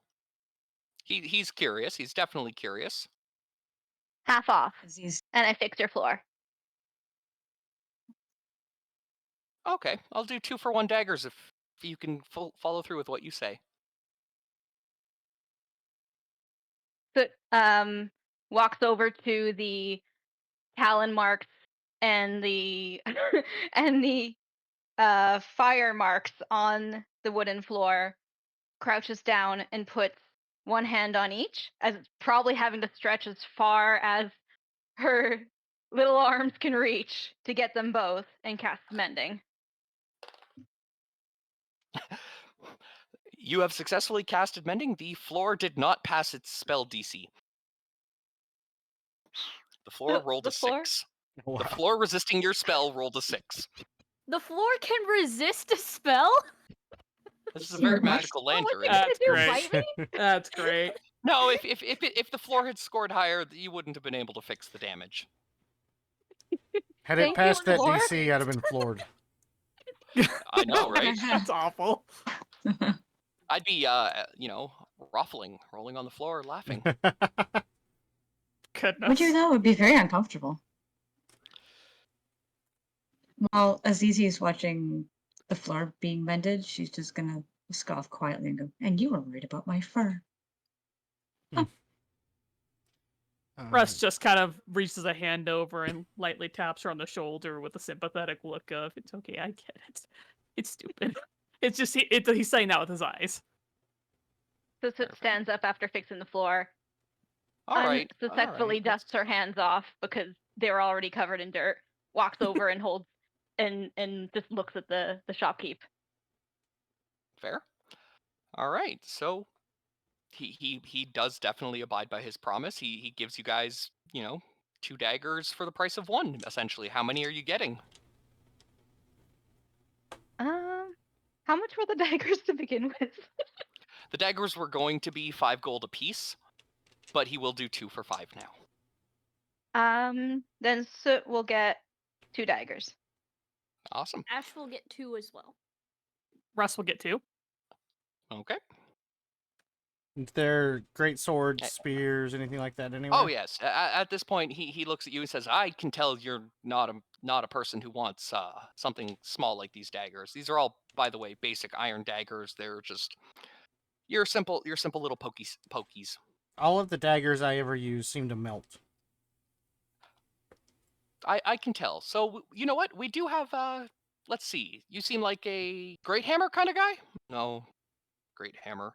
he's curious. He's definitely curious. Half off, He's and I fix your floor. Okay, I'll do 2-for-1 daggers if you can follow through with what you say. Soot walks over to the talon marks and the and the fire marks on the wooden floor, crouches down and puts one hand on each, as probably having to stretch as far as her little arms can reach to get them both, and casts mending. You have successfully casted Mending. The floor did not pass its spell DC. The floor rolled The a floor? 6. Wow. The floor resisting your spell rolled a 6. The floor can resist a spell? This is a Yeah, very what? magical land What's you're it in. gonna That's do? great. Bite me? That's great. No, if the floor had scored higher, you wouldn't have been able to fix the damage. Had it Thank you, passed that Lord. DC, I'd have been floored. I know, right? That's awful. I'd be, ruffling, rolling on the floor, laughing. Goodness. Would you though? It would be very uncomfortable. While Azizi is watching the floor being mended, she's just gonna scoff quietly and go, "And you were right about my fur." Russ just kind of reaches a hand over and lightly taps her on the shoulder with a sympathetic look of, "It's okay, I get it. It's stupid." It's just he's saying that with his eyes. So Soot stands up after fixing the floor, All right. unsuccessfully dusts her hands off because they were already covered in dirt, walks over and holds and just looks at the shopkeep. Fair. All right. So he does definitely abide by his promise. He gives you guys, 2 daggers for the price of 1, essentially. How many are you getting? How much were the daggers to begin with? The daggers were going to be 5 gold apiece, but he will do 2 for 5 now. Then Soot will get 2 daggers. Awesome. Ash will get 2 as well. Russ will get 2. Okay. They're great swords, spears, anything like that anyway? Oh yes. At this point, he looks at you and says, "I can tell you're not a person who wants something small like these daggers. These are all, by the way, basic iron daggers. They're just your simple little pokies. All of the daggers I ever use seem to melt. I can tell. So you know what? We do have let's see. You seem like a great hammer kind of guy? No. Great hammer.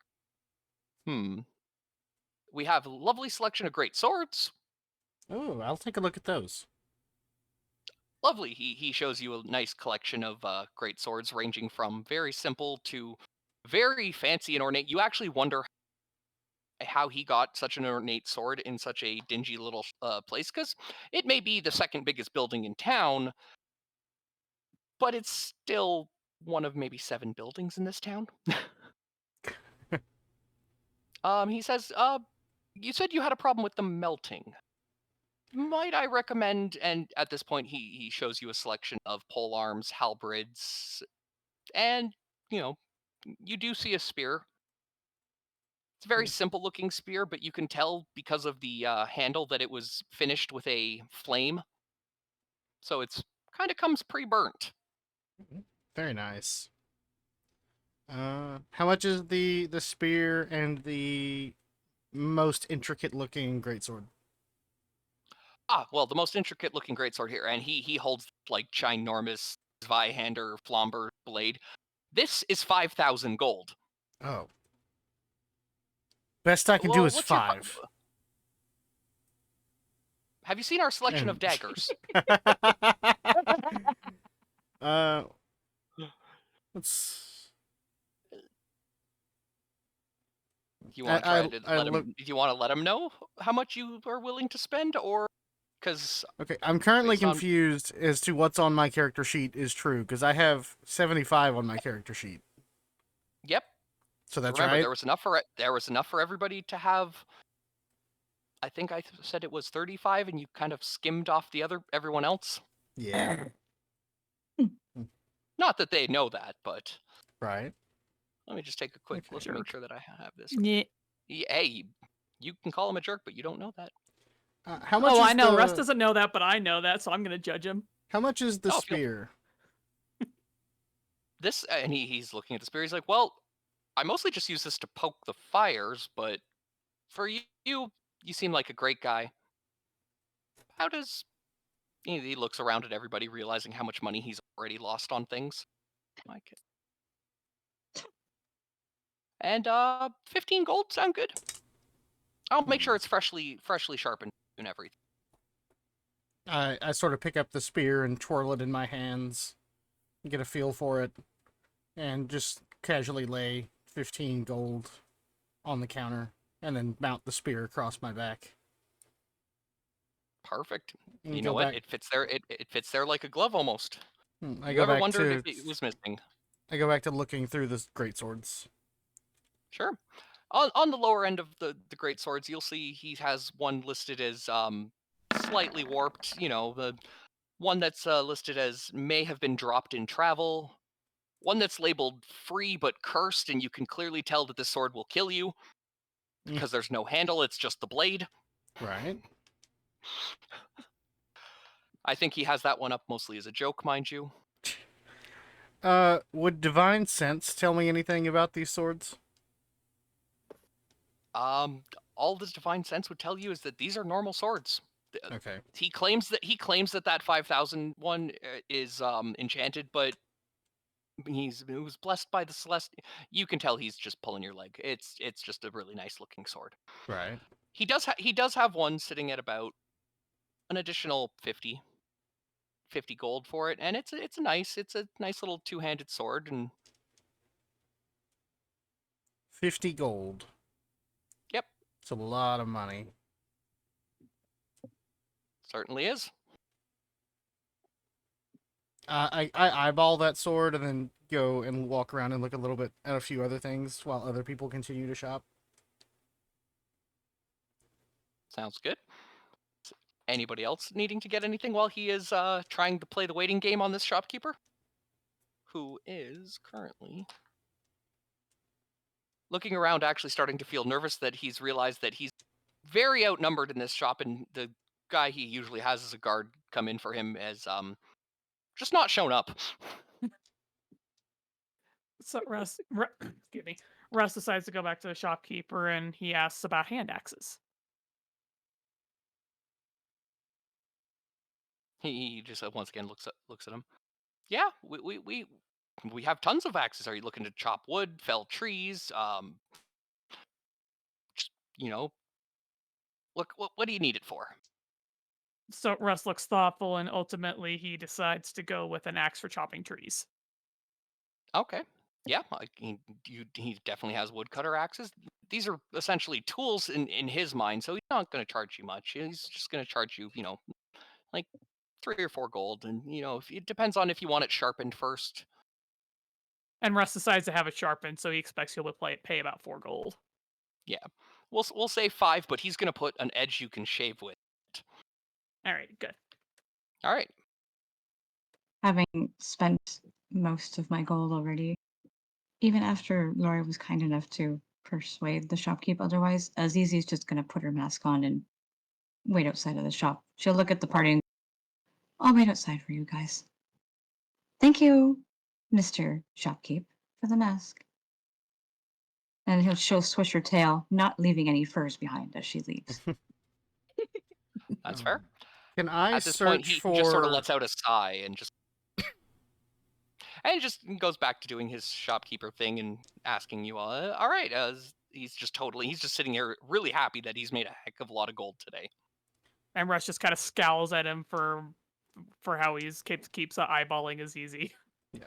We have a lovely selection of great swords. Oh, I'll take a look at those. Lovely. He shows you a nice collection of great swords, ranging from very simple to very fancy and ornate. You actually wonder how he got such an ornate sword in such a dingy little place, because it may be the second biggest building in town, but it's still one of maybe 7 buildings in this town. He says, you said you had a problem with them melting. Might I recommend, and at this point he shows you a selection of pole arms, halberds, and, you do see a spear. It's a very simple looking spear, but you can tell because of the handle that it was finished with a flame. So it's kind of comes pre-burnt. Very nice. How much is the spear and the most intricate looking greatsword? Well, the most intricate looking greatsword here, and he holds like ginormous Zweihander Flamber blade. This is 5,000 gold. Oh. Best I can do is what's your 5. Have you seen our selection of daggers? Let's. Do you want to try to let him? Do you want to let him know how much you are willing to spend, or because? Okay, I'm currently based on- confused as to what's on my character sheet is true, because I have 75 on my character sheet. Yep. So that's Remember, right. there was enough for everybody to have. I think I said it was 35, and you kind of skimmed off everyone else. Yeah. Not that they know that, but Right. let me just take a quick Okay, look to make sure that I have this. Yeah. Hey, you can call him a jerk, but you don't know that. How much? Oh, is I know. The... Russ doesn't know that, but I know that, so I'm gonna judge him. How much is the Oh, spear? This, and he's looking at the spear. He's like, well, I mostly just use this to poke the fires, but for you seem like a great guy. how does... He looks around at everybody, realizing how much money he's already lost on things. Like it. And 15 gold sound good. I'll make sure it's freshly sharpened and everything. I sort of pick up the spear and twirl it in my hands, get a feel for it, and just casually lay 15 gold on the counter, and then mount the spear across my back. Perfect. And You go know what? back- It fits there. It fits there like a glove almost. I You go ever back wondered to if it was missing? I go back to looking through the great swords. Sure. On the lower end of the great swords, you'll see he has one listed as slightly warped. You know, the one that's listed as may have been dropped in travel. One that's labeled free but cursed, and you can clearly tell that this sword will kill you because there's no handle, it's just the blade. Right. I think he has that one up mostly as a joke, mind you. Would Divine Sense tell me anything about these swords? All the Divine Sense would tell you is that these are normal swords. Okay. He claims that 5,000 one is enchanted, but it was blessed by the Celeste. You can tell he's just pulling your leg. It's just a really nice looking sword. Right. He does have one sitting at about an additional 50 gold for it, and it's a nice little two-handed sword. And 50 gold. yep, It's a lot of money. certainly is. I eyeball that sword and then go and walk around and look a little bit at a few other things while other people continue to shop. Sounds good. Anybody else needing to get anything while he is trying to play the waiting game on this shopkeeper, who is currently looking around, actually starting to feel nervous that he's realized that he's very outnumbered in this shop, and the guy he usually has as a guard come in for him as just not shown up. So excuse me. Russ decides to go back to the shopkeeper and he asks about hand axes. He just once again looks at him. Yeah, we have tons of axes. Are you looking to chop wood, fell trees? Just, you know, look, what do you need it for? So Russ looks thoughtful and ultimately he decides to go with an axe for chopping trees. Okay. Yeah, he definitely has woodcutter axes. These are essentially tools in his mind, so he's not going to charge you much. He's just going to charge you, like 3 or 4 gold, and it depends on if you want it sharpened first. And Russ decides to have it sharpened, so he expects he'll pay about 4 gold. Yeah, we'll say 5, but he's going to put an edge you can shave with. All right, good. All right. Having spent most of my gold already, even after Laura was kind enough to persuade the shopkeep otherwise, Azizi's just going to put her mask on and wait outside of the shop. She'll look at the party and I'll wait outside for you guys. Thank you, Mr. Shopkeep, for the mask. And she'll swish her tail, not leaving any furs behind as she leaves. That's fair. Can I At this search point, he for... just sort of lets out a sigh and just goes back to doing his shopkeeper thing and asking you all right, he's just sitting here really happy that he's made a heck of a lot of gold today. And Russ just kind of scowls at him for how he keeps eyeballing Azizi. Yeah.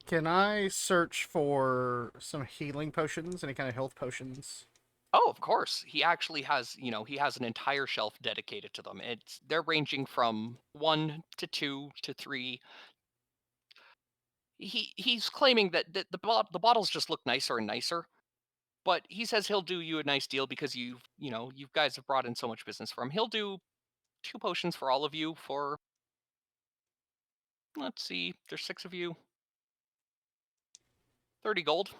Can I search for some healing potions, any kind of health potions? Oh, of course. He actually has, he has an entire shelf dedicated to them. They're ranging from 1 to 2 to 3. He's claiming that the bottles just look nicer and nicer, but he says he'll do you a nice deal because you guys have brought in so much business for him. He'll do 2 potions for all of you for, let's see, there's 6 of you, 30 gold.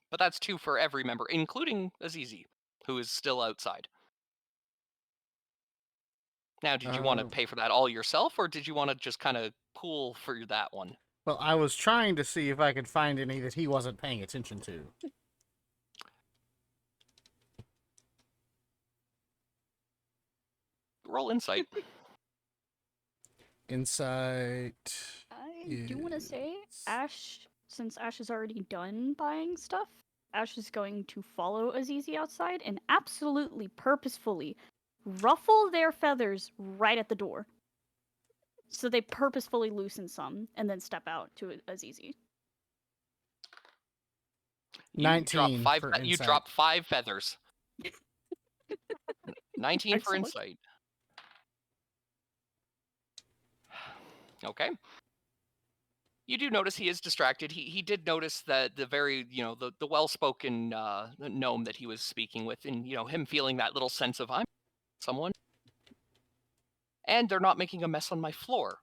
But that's 2 for every member, including Azizi, who is still outside. Now, did you want to pay for that all yourself, or did you want to just kind of pool for that one? Well, I was trying to see if I could find any that he wasn't paying attention to. roll insight. Insight. I do want to say, is- Ash, since Ash is already done buying stuff, Ash is going to follow Azizi outside and absolutely purposefully ruffle their feathers right at the door. So they purposefully loosen some and then step out to Azizi. You 19 drop for you insight. drop 5 feathers. 19 for Excellent. insight. Okay. You do notice he is distracted. He did notice that the very, the well-spoken gnome that he was speaking with, and, him feeling that little sense of, I'm someone, and they're not making a mess on my floor.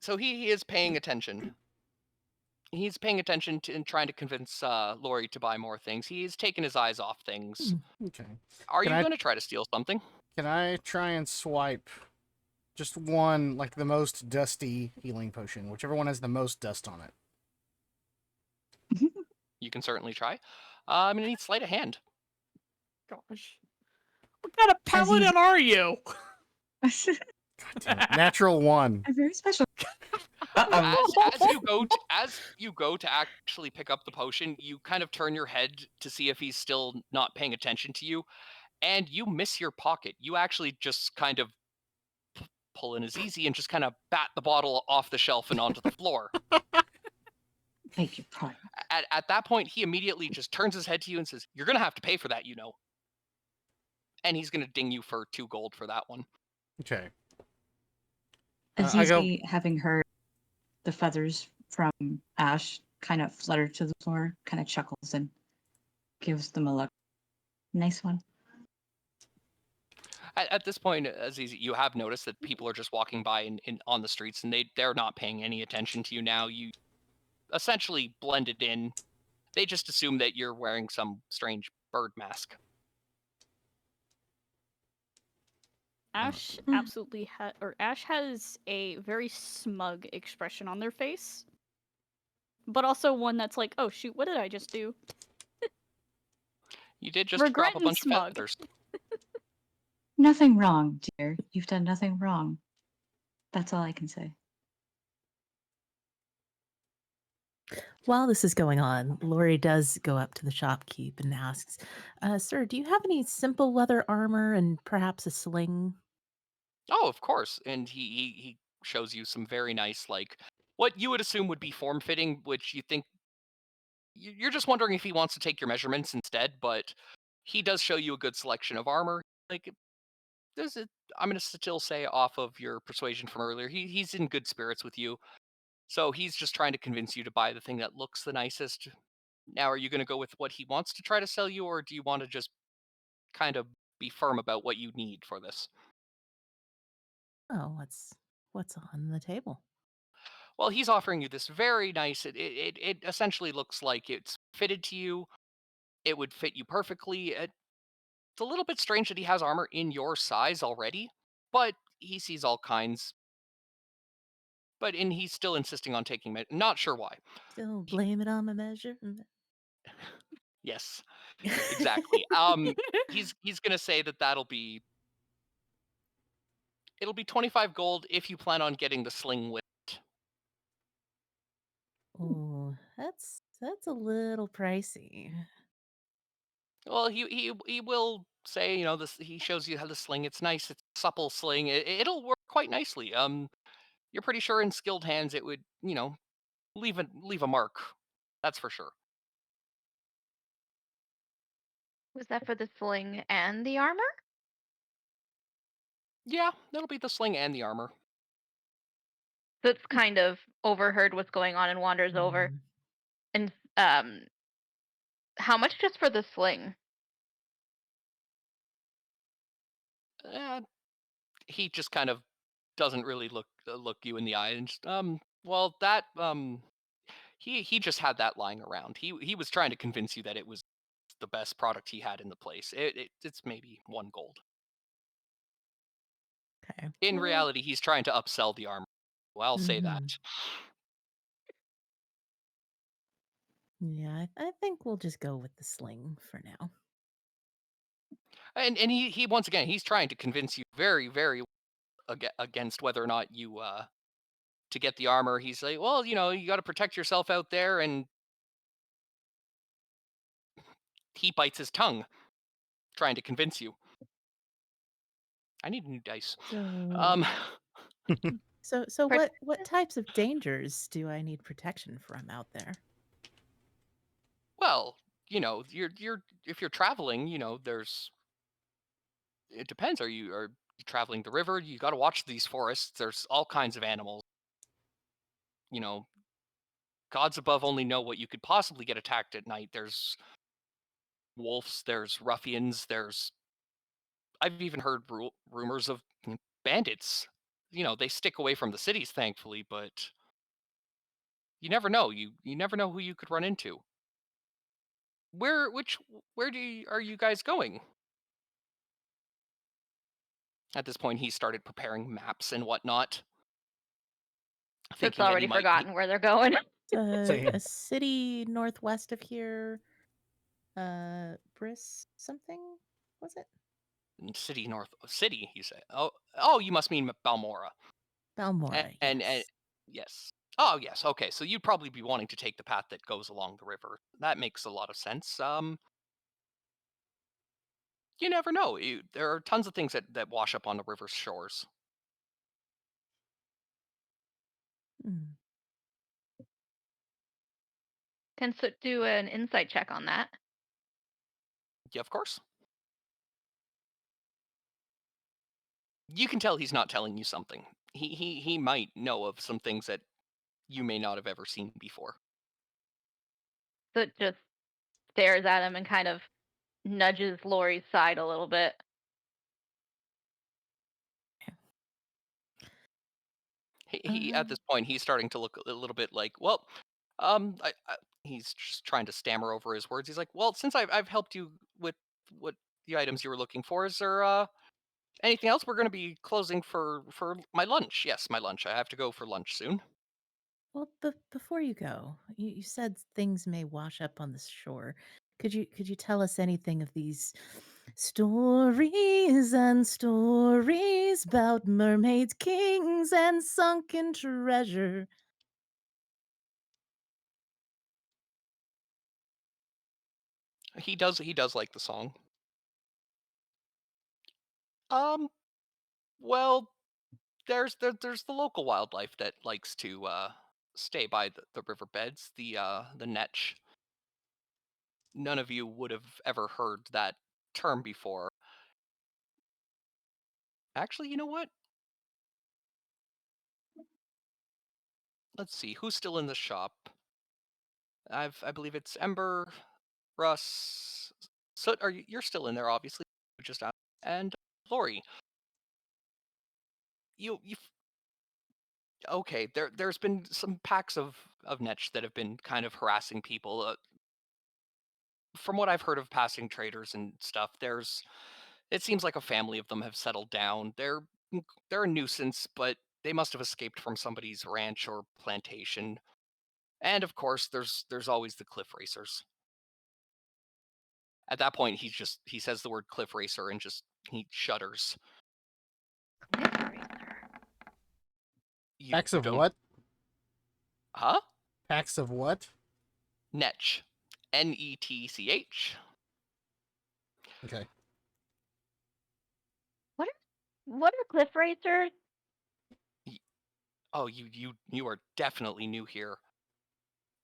So he is paying attention. He's paying attention to and trying to convince Lori to buy more things. He's taken his eyes off things. Okay. Are Can you I- going to try to steal something? Can I try and swipe just one, like the most dusty healing potion, whichever one has the most dust on it? You can certainly try. I'm going to need sleight of hand. Gosh. What kind of paladin are you? God damn it. Natural 1. I'm very special. As you go to actually pick up the potion, you kind of turn your head to see if he's still not paying attention to you, and you miss your pocket. You actually just kind of pull in Azizi and just kind of bat the bottle off the shelf and onto the floor. Beg your pardon. At that point, he immediately just turns his head to you and says, "You're gonna have to pay for that, and he's gonna ding you for 2 gold for that one. Okay. Azizi, having heard the feathers from Ash kind of flutter to the floor, kind of chuckles and gives them a look. Nice one. At this point, Azizi, you have noticed that people are just walking by on the streets, and they're not paying any attention to you now. You essentially blended in. They just assume that you're wearing some strange bird mask. Ash absolutely Ash has a very smug expression on their face, but also one that's like, "Oh shoot, what did I just do?" You did just Regret drop a and bunch of smug. feathers. Nothing wrong, dear. You've done nothing wrong. That's all I can say. While this is going on, Lori does go up to the shopkeep and asks, Sir, do you have any simple leather armor and perhaps a sling? Oh, of course. And he shows you some very nice, like, what you would assume would be form-fitting, which you think you're just wondering if he wants to take your measurements instead, but he does show you a good selection of armor. Like, I'm going to still say off of your persuasion from earlier, he's in good spirits with you. So he's just trying to convince you to buy the thing that looks the nicest. Now, are you going to go with what he wants to try to sell you, or do you want to just kind of be firm about what you need for this? Oh, what's on the table? Well, he's offering you this very nice. It essentially looks like it's fitted to you. It would fit you perfectly. It's a little bit strange that he has armor in your size already, but he sees all kinds. And he's still insisting on taking it. Not sure why. Still blame it on my measurement. Yes, exactly. He's gonna say that it'll be 25 gold if you plan on getting the sling with it. Oh, that's a little pricey. Well, he will say, this. He shows you how the sling. It's nice. It's a supple sling. It'll work quite nicely. You're pretty sure in skilled hands it would, leave a mark. That's for sure. Was that for the sling and the armor? Yeah, that'll be the sling and the armor. That's kind of overheard what's going on and wanders over. Mm. And how much just for the sling? He just kind of doesn't really look you in the eye and just, well, that he just had that lying around. He was trying to convince you that it was the best product he had in the place. It's maybe 1 gold. Okay. In reality, he's trying to upsell the armor. Well, I'll say that. Yeah, I think we'll just go with the sling for now. And he once again, he's trying to convince you very, very against whether or not you to get the armor. He's like, well, you know, you got to protect yourself out there, and he bites his tongue trying to convince you. I need new dice. So, Um, so Protect- what types of dangers do I need protection from out there? well, you know, if you're traveling, you know, it depends. Are you traveling the river? You got to watch these forests. There's all kinds of animals. You know, gods above only know what you could possibly get attacked at night. There's wolves, there's ruffians, I've even heard rumors of bandits. You know, they stick away from the cities, thankfully, but you never know. You never know who you could run into. Where are you guys going? At this point, he started preparing maps and whatnot. It's Thinking that already he might forgotten where they're going. It's Same. a city northwest of here. Briss something was it? city. You say? Oh, you must mean Balmora. Balmora. And Yes. yes. Oh yes. Okay. So you'd probably be wanting to take the path that goes along the river. That makes a lot of sense. You never know. There are tons of things that wash up on the river's shores. Hmm. Can Soot do an insight check on that? Yeah, of course. You can tell he's not telling you something. He might know of some things that you may not have ever seen before. Soot just stares at him and kind of nudges Lori's side a little bit. He at this point he's starting to look a little bit like, well, he's just trying to stammer over his words. He's like, well, since I've helped you with what the items you were looking for, is there anything else? We're going to be closing for my lunch. Yes, my lunch. I have to go for lunch soon. Well, before you go, you said things may wash up on the shore. Could you tell us anything of these stories and stories about mermaid kings and sunken treasure? He does like the song. Well, there's the local wildlife that likes to stay by the riverbeds, the netch. None of you would have ever heard that term before. Actually, you know what? Let's see, who's still in the shop? I believe it's Ember, Russ, Soot. You're still in there, obviously. Just out, and Lori. You okay? There's been some packs of netch that have been kind of harassing people. From what I've heard of passing traders and stuff, it seems like a family of them have settled down. They're a nuisance, but they must have escaped from somebody's ranch or plantation. And of course, there's always the cliff racers. At that point, he says the word cliff racer and he shudders. You Packs of don't- what? Huh? Packs of what? Netch. Netch. Okay. What are cliff racers? Oh, you are definitely new here.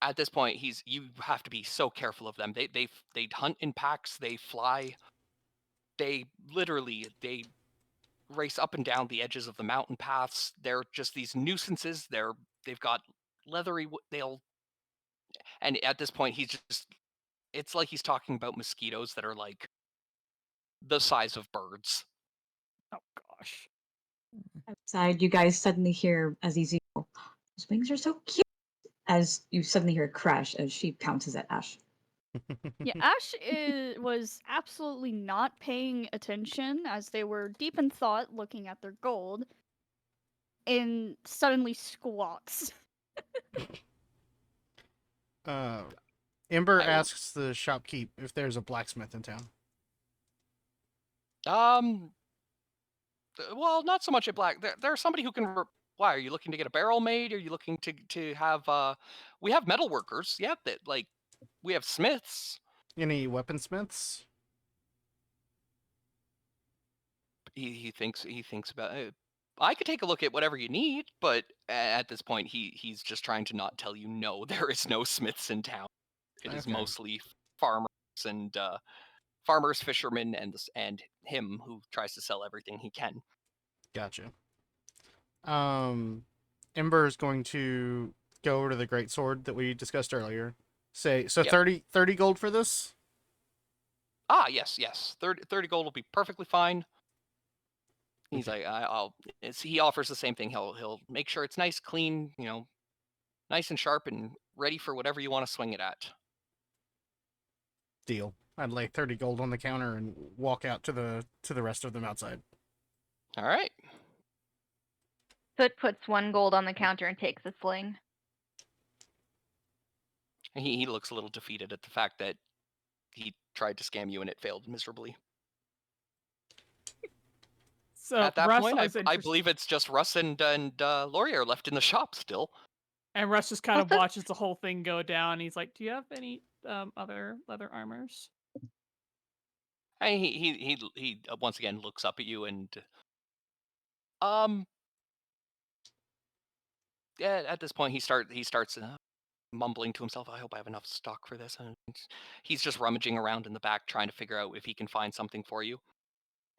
At this point, you have to be so careful of them. They hunt in packs. They fly. They race up and down the edges of the mountain paths. They're just these nuisances. They've got leathery. And at this point, it's like he's talking about mosquitoes that are like the size of birds. Oh gosh. Outside, you guys suddenly hear Azizi go, "Those wings are so cute," as you suddenly hear a crash as she pounces at Ash. Yeah, Ash was absolutely not paying attention as they were deep in thought looking at their gold and suddenly squawks. Ember I will- asks the shopkeep if there's a blacksmith in town. Well, not so much at black. There's somebody who can. Why are you looking to get a barrel made? Are you looking to have? We have metal workers. Yeah, that like we have smiths. Any weaponsmiths? He thinks about it. I could take a look at whatever you need, but at this point, he's just trying to not tell you no. There is no smiths in town. It is Okay. mostly farmers and farmers, fishermen, and him who tries to sell everything he can. Gotcha. Ember is going to go over to the great sword that we discussed earlier. Say, so Yep. 30 gold for this? Ah, yes. 30 gold will be perfectly fine. He's Okay. like, he offers the same thing. He'll make sure it's nice, clean, nice and sharp, and ready for whatever you want to swing it at. Deal. I'd lay 30 gold on the counter and walk out to the rest of them outside. All right. Soot puts 1 gold on the counter and takes a sling. And he looks a little defeated at the fact that he tried to scam you and it failed miserably. So At that Russ point, was I interest- believe it's just Russ and Laurie are left in the shop still. and Russ just kind of What's up? watches the whole thing go down. He's like, "Do you have any other leather armors?" And he once again looks up at you and yeah. At this point, he starts mumbling to himself, "I hope I have enough stock for this." And he's just rummaging around in the back trying to figure out if he can find something for you.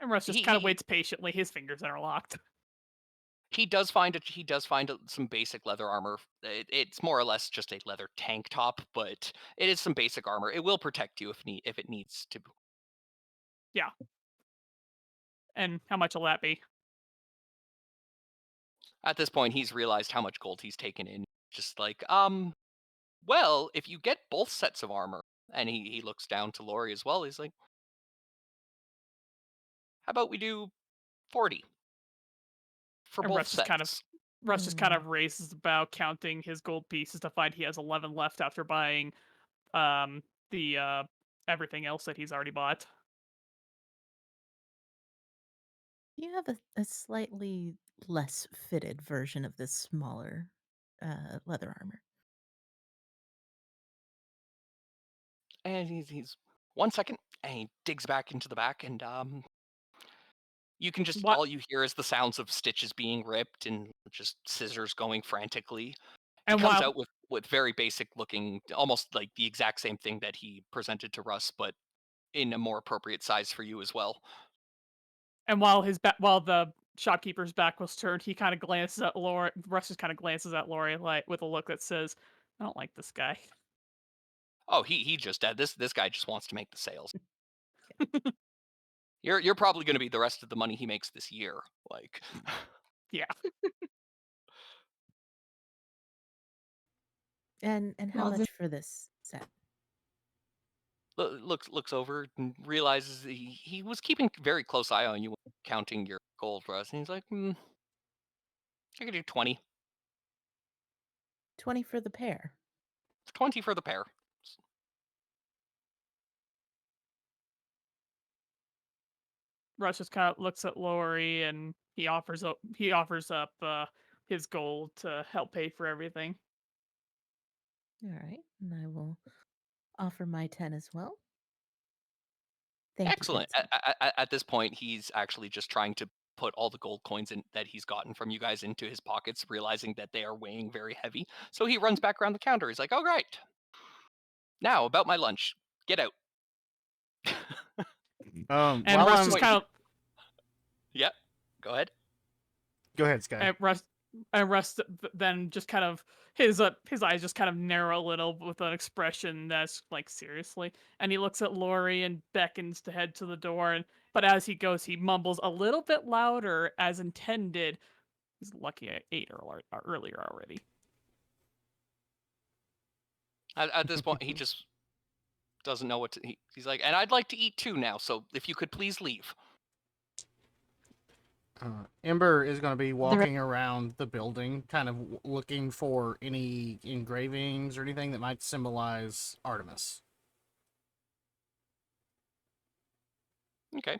And Russ just He- kind of he- waits patiently. His fingers are locked. He does find some basic leather armor. It's more or less just a leather tank top, but it is some basic armor. It will protect you if it needs to. And how much will that be? At this point, he's realized how much gold he's taken in. Just like, well, if you get both sets of armor, and he looks down to Laurie as well. He's like, how about we do 40 for And both Russ sets? just kind of raises the bow, counting his gold pieces to find he has 11 left after buying the everything else that he's already bought. You have a slightly less fitted version of this smaller leather armor. And he's 1 second, and he digs back into the back, and you can just What? all you hear is the sounds of stitches being ripped and just scissors going frantically. He And comes while out with very basic looking, almost like the exact same thing that he presented to Russ, but in a more appropriate size for you as well. while the shopkeeper's back was turned, he kind of glances at Laurie. Russ just kind of glances at Laurie like with a look that says, "I don't like this guy." Oh, he just this guy just wants to make the sales. You're probably going to be the rest of the money he makes this year. Like, Yeah. And how Well, much for this set? looks over and realizes that he was keeping very close eye on you, counting your gold, Russ. And he's like, I could do 20. 20 for the pair. 20 for the pair. Russ just kind of looks at Laurie and he offers up his gold to help pay for everything. All right. And I will offer my 10 as well. Thank Excellent. you. Good sir. At this point, he's actually just trying to put all the gold coins that he's gotten from you guys into his pockets, realizing that they are weighing very heavy. So he runs back around the counter. He's like, "Oh, right. Now about my lunch. Get out." And While Russ I'm, just kind of Yeah. Go ahead. go ahead, Sky. and Russ then just kind of his eyes just kind of narrow a little with an expression that's like seriously, and he looks at Laurie and beckons to head to the door, but as he goes, he mumbles a little bit louder as intended. He's lucky I ate earlier already. At this point, he just doesn't know what to. He's like, and I'd like to eat too now. So if you could please leave. Ember is going to be walking around the building, kind of looking for any engravings or anything that might symbolize Artemis. Okay.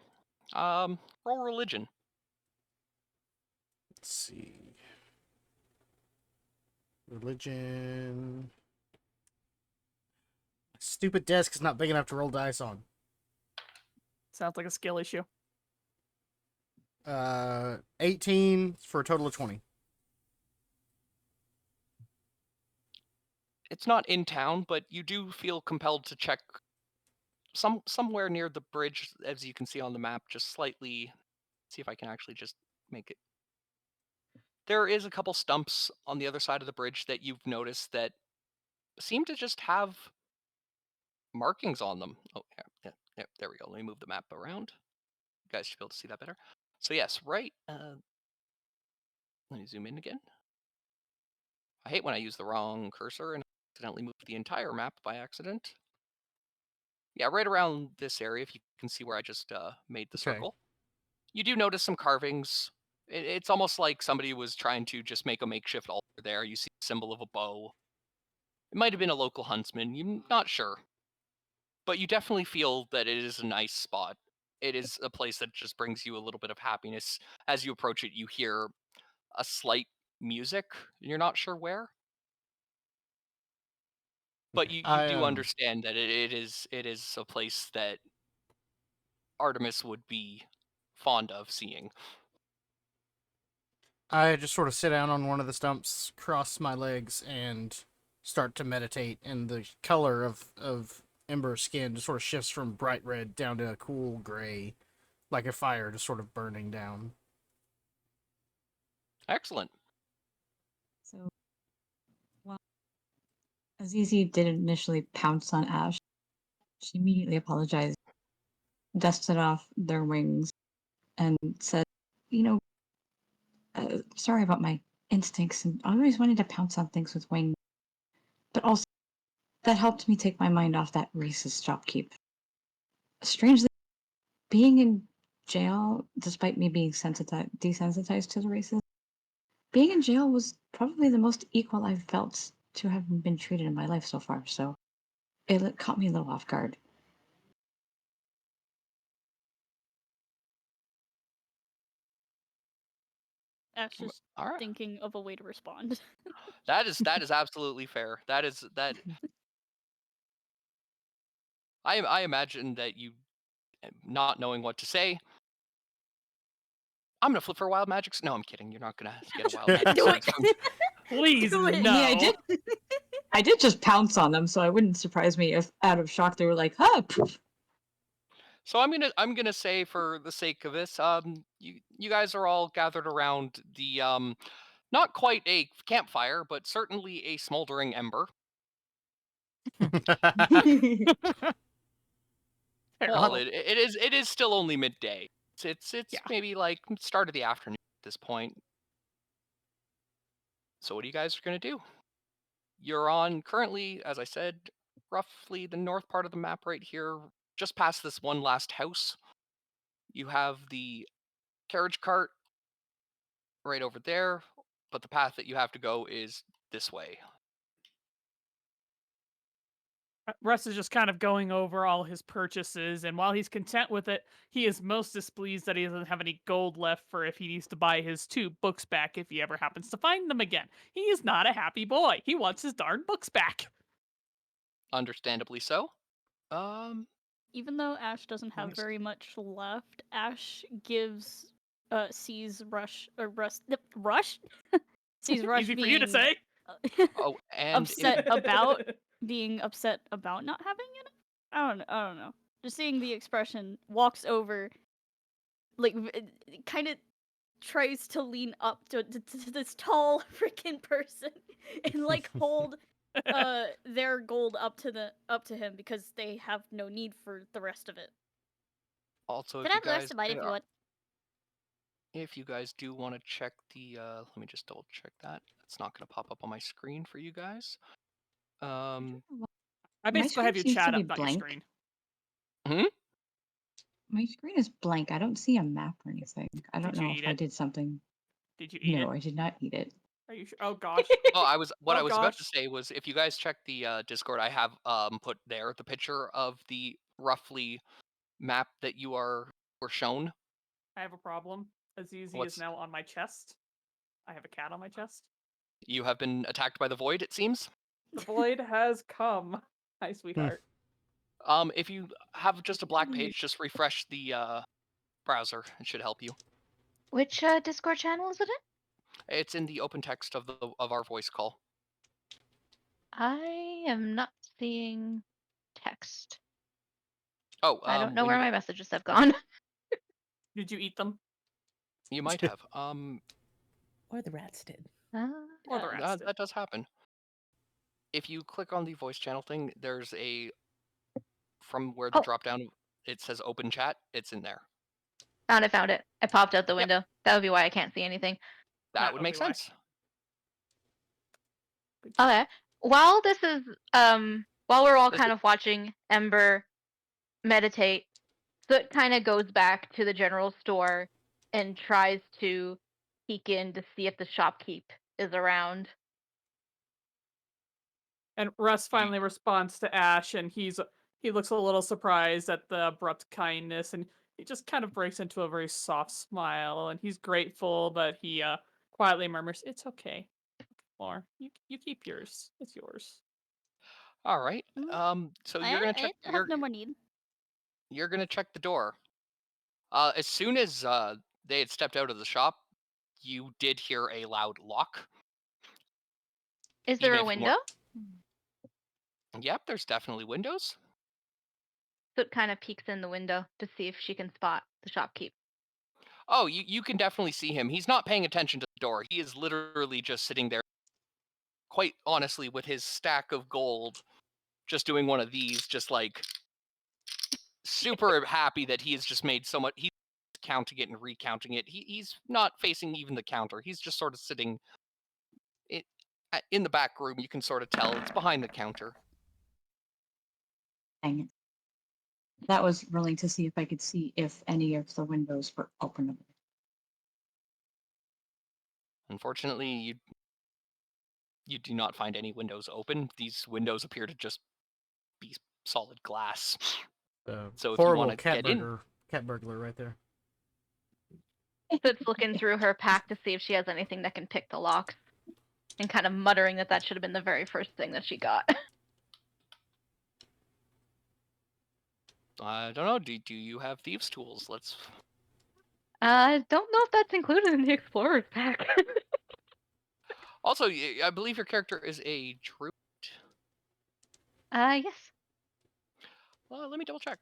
Roll religion. Let's see. Religion. Stupid desk is not big enough to roll dice on. Sounds like a skill issue. 18 for a total of 20. It's not in town, but you do feel compelled to check somewhere near the bridge, as you can see on the map, just slightly. See if I can actually just make it. There is a couple stumps on the other side of the bridge that you've noticed that seem to just have markings on them. Oh, yeah, there we go. Let me move the map around. You guys should be able to see that better. So yes, right. Let me zoom in again. I hate when I use the wrong cursor and accidentally move the entire map by accident. Yeah, right around this area, if you can see where I just made the Okay. circle. You do notice some carvings. It's almost like somebody was trying to just make a makeshift altar there. You see a symbol of a bow. It might have been a local huntsman. You're not sure. But you definitely feel that it is a nice spot. It is a place that just brings you a little bit of happiness. As you approach it, you hear a slight music. You're not sure where. But you do understand that it is a place that Artemis would be fond of seeing. I just sort of sit down on one of the stumps, cross my legs, and start to meditate. And the color of Ember's skin just sort of shifts from bright red down to a cool gray, like a fire just sort of burning down. Excellent. So, well, Azizi did initially pounce on Ash. She immediately apologized, dusted off their wings, and said, sorry about my instincts, and I always wanted to pounce on things with wings. But also, that helped me take my mind off that racist shopkeep. Strangely, being in jail, despite me being desensitized to the racism, being in jail was probably the most equal I've felt to have been treated in my life so far, so it caught me a little off guard. Ash just All right. thinking of a way to respond. That is absolutely fair. That. I imagine that you, not knowing what to say. I'm gonna flip for wild magic. No, I'm kidding. You're not gonna get a wild magic. Do it. From... Please, Do it. no. I mean, I did just pounce on them, so it wouldn't surprise me if out of shock they were like, huh, poof. So I'm gonna say, for the sake of this, you guys are all gathered around the not quite a campfire, but certainly a smoldering ember. Well, it is still only midday. It's Yeah. maybe like start of the afternoon at this point. So what are you guys gonna do? You're on currently, as I said, roughly the north part of the map right here, just past this one last house. You have the carriage cart right over there, but the path that you have to go is this way. Russ is just kind of going over all his purchases, and while he's content with it, he is most displeased that he doesn't have any gold left for if he needs to buy his 2 books back if he ever happens to find them again. He is not a happy boy. He wants his darn books back. Understandably so. Even though Ash doesn't have very much left, Ash gives sees Rush sees Rush Easy for being you to say. Oh, and upset about being upset about not having it. I don't know. Just seeing the expression, walks over, like kind of tries to lean up to this tall freaking person and like hold their gold up to him because they have no need for the rest of it. Also, But I have the rest to bite if you want. If you guys do want to check the, let me just double check that. It's not going to pop up on my screen for you guys. I basically have you screen seems to chat be up, not your blank. screen. My screen is blank. I don't see a map or anything. I don't Did you know eat if I it? did something. Did you eat it? No, I did not eat it. Are you sure? Oh gosh. Oh, I was Oh, about to gosh. say was, if you guys check the Discord, I have put there the picture of the roughly map that were shown I have a problem. Azizi What's- is now on my chest. I have a cat on my chest. You have been attacked by the void, it seems. The void has come. Hi, sweetheart. If you have just a black page, just refresh the browser. It should help you. Which Discord channel is it in? It's in the open text of our voice call. I am not seeing text. Oh, I don't know when where you- my messages have gone. Did you eat them? You might have. Or the rats did. Or the Yeah, rats did. that does happen. If you click on the voice channel thing, there's from where the Oh. drop down, it says open chat. It's in there. Found it. I popped out the Yep. window. That would be why I can't see anything. That would make be why. sense. Good job. Okay. While this is while we're all This kind of watching Ember meditate, Soot kind of goes back to the general store and tries to peek in to see if the shopkeep is around. And Russ finally responds to Ash, and he looks a little surprised at the abrupt kindness, and he just kind of breaks into a very soft smile, and he's grateful, but he quietly murmurs, "It's okay, Floor. You keep yours. It's yours." All right. Mm, So you're gonna check. I have no more need. You're gonna check the door. As soon as they had stepped out of the shop, you did hear a loud lock. Is there Even a if you window? Yep, there's definitely windows. Soot kind of peeks in the window to see if she can spot the shopkeep. Oh, you can definitely see him. He's not paying attention to the door. He is literally just sitting there, quite honestly, with his stack of gold, just doing one of these, just like super happy that he has just made so much. He's counting it and recounting it. He's not facing even the counter. He's just sort of sitting in the back room. You can sort of tell it's behind the counter. Dang it. That was rolling to see if I could see if any of the windows were open. Unfortunately, you do not find any windows open. These windows appear to just be solid glass. So if you Horrible want to get in, cat burglar right there. Soot's looking through her pack to see if she has anything that can pick the locks, and kind of muttering that should have been the very first thing that she got. I don't know. Do you have thieves' tools? Let's. I don't know if that's included in the explorer's pack. Also, I believe your character is a druid. Yes. Let me double check.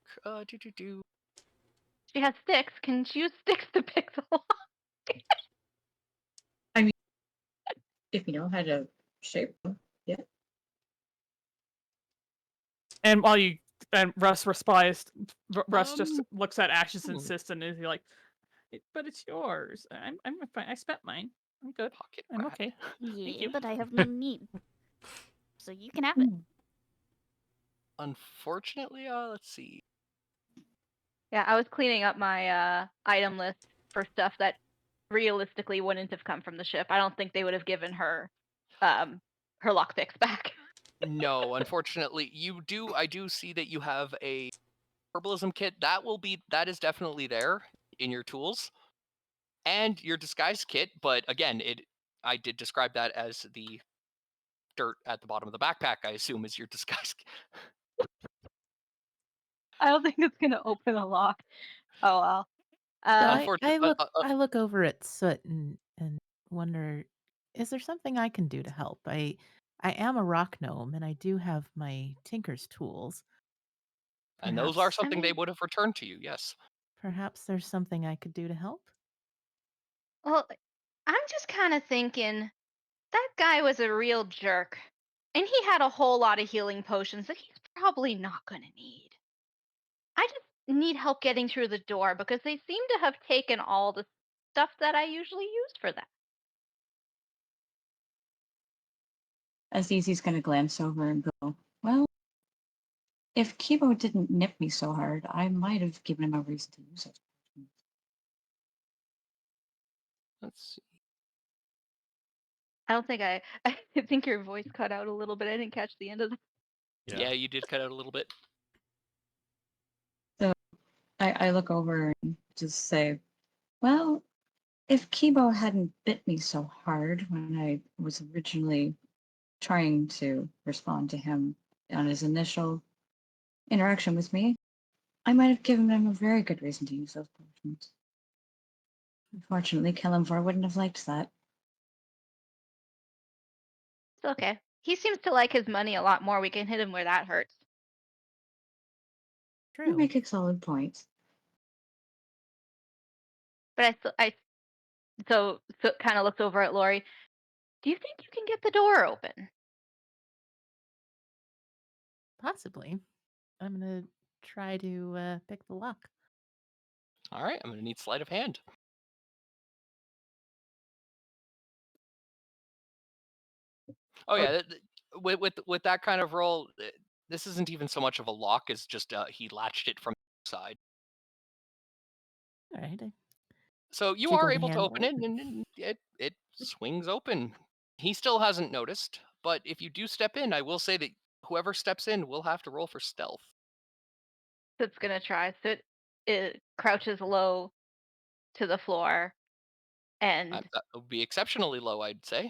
She has sticks. Can she use sticks to pick the lock? If you know how to shape them. And Russ Russ just looks at Ash's insistent, and he's like, "But it's yours. I'm fine. I spent mine. I'm good. Pocket I'm rat. okay." Yeah, you. but I have no need. So you can have it. Unfortunately, let's see. Yeah, I was cleaning up my item list for stuff that realistically wouldn't have come from the ship. I don't think they would have given her her lockpicks back. No, unfortunately, I do see that you have a herbalism kit. That is definitely there in your tools, and your disguise kit. But again, I did describe that as the dirt at the bottom of the backpack. I assume is your disguise. I don't think it's gonna open a lock. Oh well. So I Unfortunately, I look over at Soot and wonder, is there something I can do to help? I am a rock gnome and I do have my tinker's tools. and those are Perhaps- something they mean- would have returned to you. Yes. Perhaps there's something I could do to help. Well, I'm just kind of thinking that guy was a real jerk, and he had a whole lot of healing potions that he's probably not gonna need. I just need help getting through the door because they seem to have taken all the stuff that I usually use for that. Azizi's gonna glance over and go, well, if Kibo didn't nip me so hard, I might have given him a reason to use it. Let's see. I don't think I think your voice cut out a little bit. I didn't catch the end of that. Yeah, you did cut out a little bit. I look over and just say, Well, if Kibo hadn't bit me so hard when I was originally trying to respond to him on his initial interaction with me, I might have given him a very good reason to use those potions. Unfortunately, Kellamvar wouldn't have liked that. It's okay. He seems to like his money a lot more. We can hit him where that hurts. You True. make a solid point. But so kind of looks over at Lori. Do you think you can get the door open? Possibly. I'm gonna try to pick the lock. All right, I'm gonna need sleight of hand. Oh yeah, with that kind of roll, this isn't even so much of a lock as just he latched it from the side. All right. So you Jiggle are the able to open handle. it, and it swings open. He still hasn't noticed, but if you do step in, I will say that whoever steps in will have to roll for stealth. So it's gonna try. So it crouches low to the floor, and That would be exceptionally low, I'd say.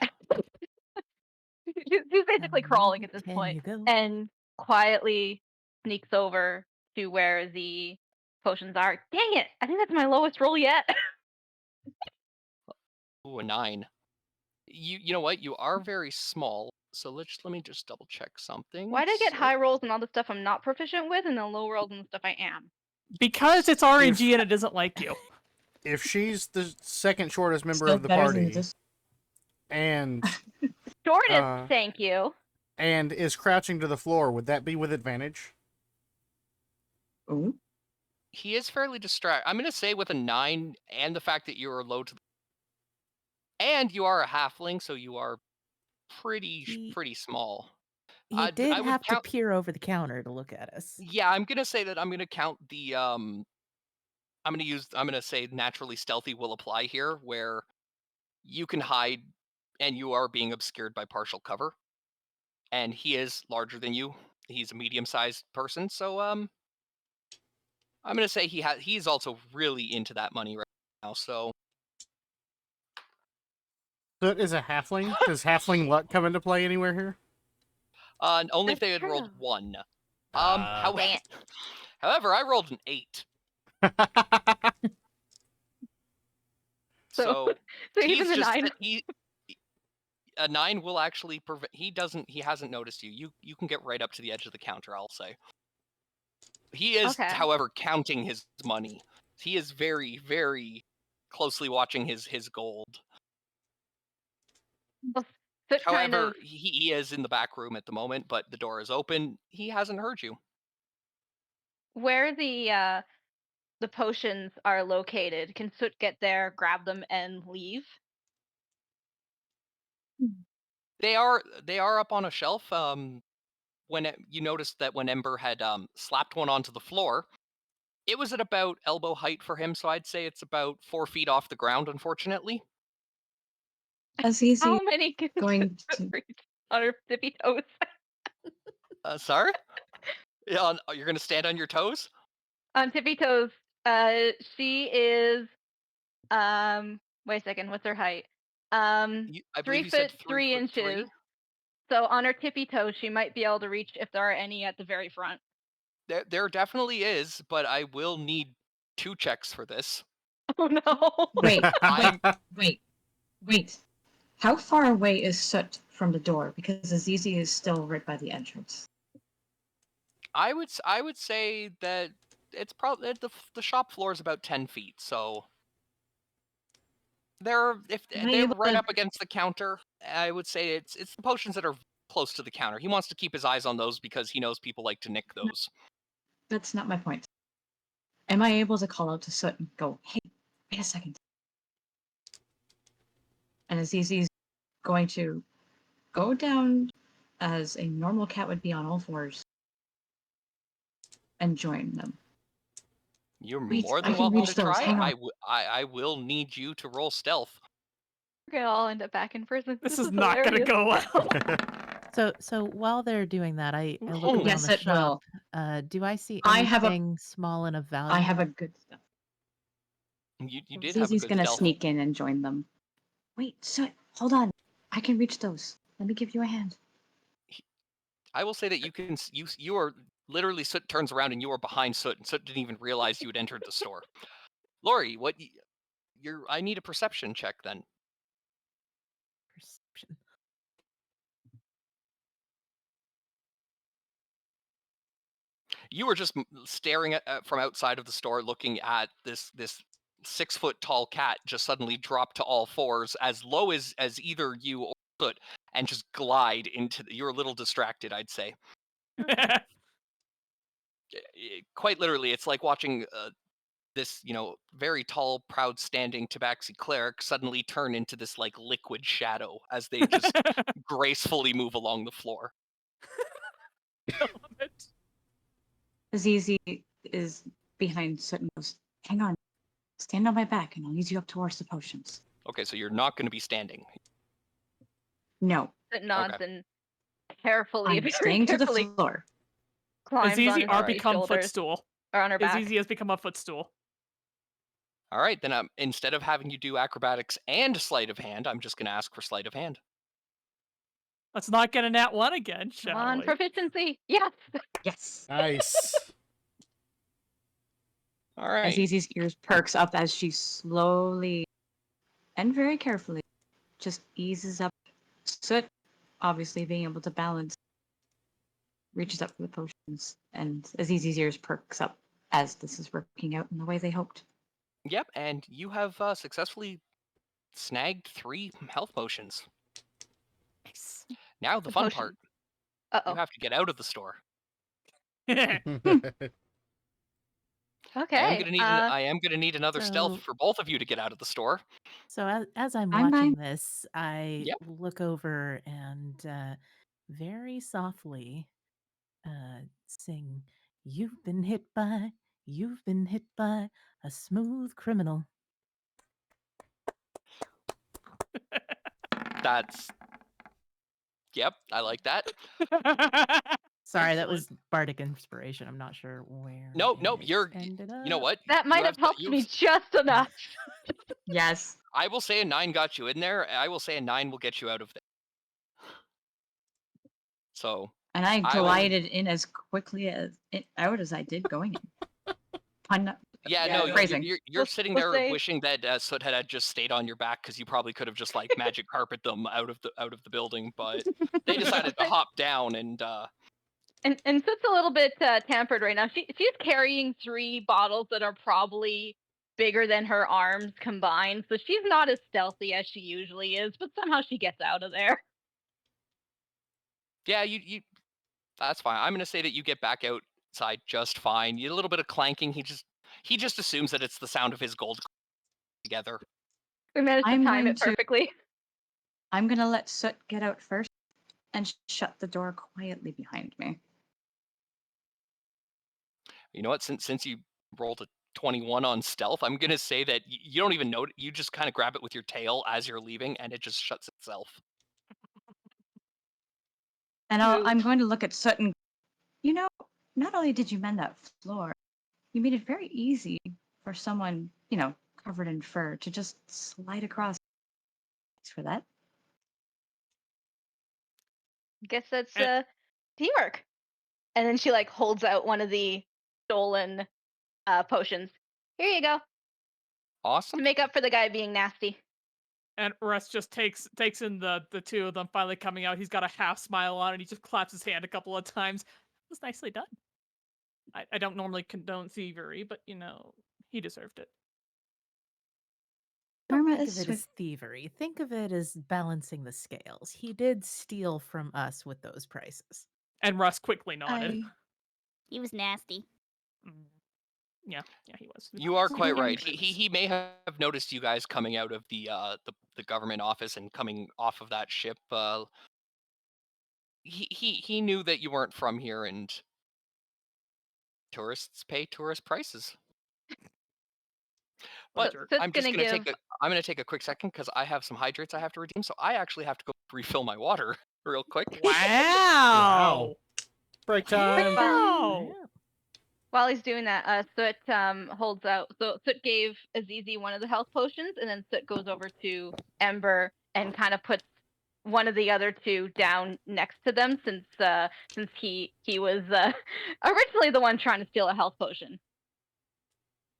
he's basically How crawling low at this can point, you go? and quietly sneaks over to where the potions are. Dang it! I think that's my lowest roll yet. Ooh, a 9. You know what? You are very small, so let me just double check something. Why do I get So- high rolls on all the stuff I'm not proficient with, and then low rolls on the stuff I am? Because it's RNG and it doesn't like you. If she's the second shortest member Still of the better than party this. and Shortest, thank you. and is crouching to the floor, would that be with advantage? Ooh. He is fairly distracted. I'm going to say with a 9 and the fact that you are low to the... And you are a halfling, so you are pretty small. He did I would have count... to peer over the counter to look at us. Yeah, I'm going to say that I'm going to count the... I'm going to say naturally stealthy will apply here, where you can hide and you are being obscured by partial cover. And he is larger than you. He's a medium-sized person, so I'm going to say he's also really into that money right now, so... Soot is a halfling. Does halfling luck come into play anywhere here? Only if That's they had rolled true. 1. Ah. Dang it. However, I rolled an 8. So So he's even the just 9. a 9 will actually prevent. He hasn't noticed you. You can get right up to the edge of the counter, I'll say. He is, Okay. however, counting his money. He is very, very closely watching his gold. Well, Soot kind However, of he is in the back room at the moment, but the door is open. He hasn't heard you. where the potions are located. Can Soot get there, grab them, and leave? They are up on a shelf. You noticed that when Ember had slapped one onto the floor, it was at about elbow height for him, so I'd say it's about 4 feet off the ground, unfortunately. As easy How many can going Soot to reach on her tippy toes? Sorry? Yeah, you're going to stand on your toes? On tippy toes, she is wait a second, what's her height? I 3 believe you said foot 3 3 foot 3? inches. So on her tippy toes, she might be able to reach if there are any at the very front. There definitely is, but I will need 2 checks for this. Oh no! wait, I'm- wait. How far away is Soot from the door? Because Azizi is still right by the entrance. I would say that it's probably the shop floor is about 10 feet, so they're Am I they're able right to- up against the counter. I would say it's the potions that are close to the counter. He wants to keep his eyes on those because he knows people like to nick those. That's not my point. Am I able to call out to Soot and go, hey, wait a second? And Azizi's going to go down as a normal cat would be on all fours and join them. You're Wait, more I than can welcome reach to those, try. hang on. I will need you to roll stealth. We're gonna all end up back in prison. This is not gonna hilarious. go well. So while they're doing that, I look Oh. around Yes, the it shop. will. Do I see I have a- anything small and of value? I have a good stuff. You did have a Zizi's good gonna stealth. sneak in and join them. Wait, Soot, hold on. I can reach those. Let me give you a hand. I will say that you can. You are literally Soot turns around and you are behind Soot, and Soot didn't even realize you had entered the store. Lori, what? I need a perception check then. Perception. You were just staring at from outside of the store, looking at this 6 foot tall cat just suddenly drop to all fours, as low as either you or Soot, and just glide into. You're a little distracted, I'd say. Quite literally, it's like watching this, very tall, proud standing tabaxi cleric suddenly turn into this like liquid shadow as they just gracefully move along the floor. I love it. Zizi is behind Soot and goes, hang on. Stand on my back and I'll ease you up towards the potions. Okay, so you're not going to be standing. No, It nods Okay. and carefully, I'm very staying to the carefully floor. climbs on Azizi his are right become shoulders footstool. or on her back. Azizi has become a footstool. All right, then instead of having you do acrobatics and sleight of hand, I'm just going to ask for sleight of hand. Let's not get a nat 1 again, Come shall on, we? proficiency. Yes. Yes. Nice. All right. Zizi's ears perks up as she slowly and very carefully just eases up. Soot, obviously being able to balance, reaches up for the potions, and Zizi's ears perks up as this is working out in the way they hoped. Yep, and you have successfully snagged 3 health potions. Nice. Now the The fun potion. part. Uh-oh. You have to get out of the store. Okay. I am gonna need another stealth So- for both of you to get out of the store. So as I'm I'm watching fine. this, I Yep. look over and very softly sing, you've been hit by a smooth criminal. That's. Yep, I like that. Sorry, that Excellent. was bardic inspiration. I'm not sure where. Nope, it you're. ended You know up. what? That You might have helped you- me just enough. Yes. I will say a 9 got you in there. I will say a 9 will get you out of there. So And I I will- glided in as quickly out as I did going in. yeah, Yeah, no, phrasing. you're Let's- sitting let's there say- wishing that Soot had just stayed on your back, because you probably could have just like magic carpet them out of the building, but they decided to hop down and And Soot's a little bit tampered right now. She's carrying 3 bottles that are probably bigger than her arms combined, so she's not as stealthy as she usually is, but somehow she gets out of there. yeah, you that's fine. I'm gonna say that you get back outside just fine. You get a little bit of clanking. He just assumes that it's the sound of his gold together. We managed to I'm time going it to- perfectly. I'm going to let Soot get out first and shut the door quietly behind me. You know what? Since you rolled a 21 on stealth, I'm gonna say that you don't even know it. You just kind of grab it with your tail as you're leaving, and it just shuts itself. And Smooth. I'm going to look at Soot and, not only did you mend that floor, you made it very easy for someone, covered in fur to just slide across. Thanks for that. Guess that's Eh. teamwork. And then she like holds out one of the stolen potions. Here you go, to Awesome. make up for the guy being nasty. And Russ just takes in the 2 of them finally coming out. He's got a half smile on it. He just claps his hand a couple of times. It was nicely done. I don't normally condone thievery, but he deserved it. Don't Karma think is of it as thievery. Think of it as balancing the scales. He did steal from us with those prices. And Russ quickly nodded. He was nasty. Mm. Yeah, he was. You are quite Yeah. right. He may have noticed you guys coming out of the government office and coming off of that ship. He knew that you weren't from here, and tourists pay tourist prices. But Jerk. Soot's I'm just gonna gonna give. I'm gonna take a quick second because I have some hydrates I have to redeem, so I actually have to go refill my water real quick. Wow. Break time. Wow. Yeah. While he's doing that, Soot holds out. So Soot gave Azizi one of the health potions, and then Soot goes over to Ember and kind of puts one of the other two down next to them, since he was originally the one trying to steal a health potion.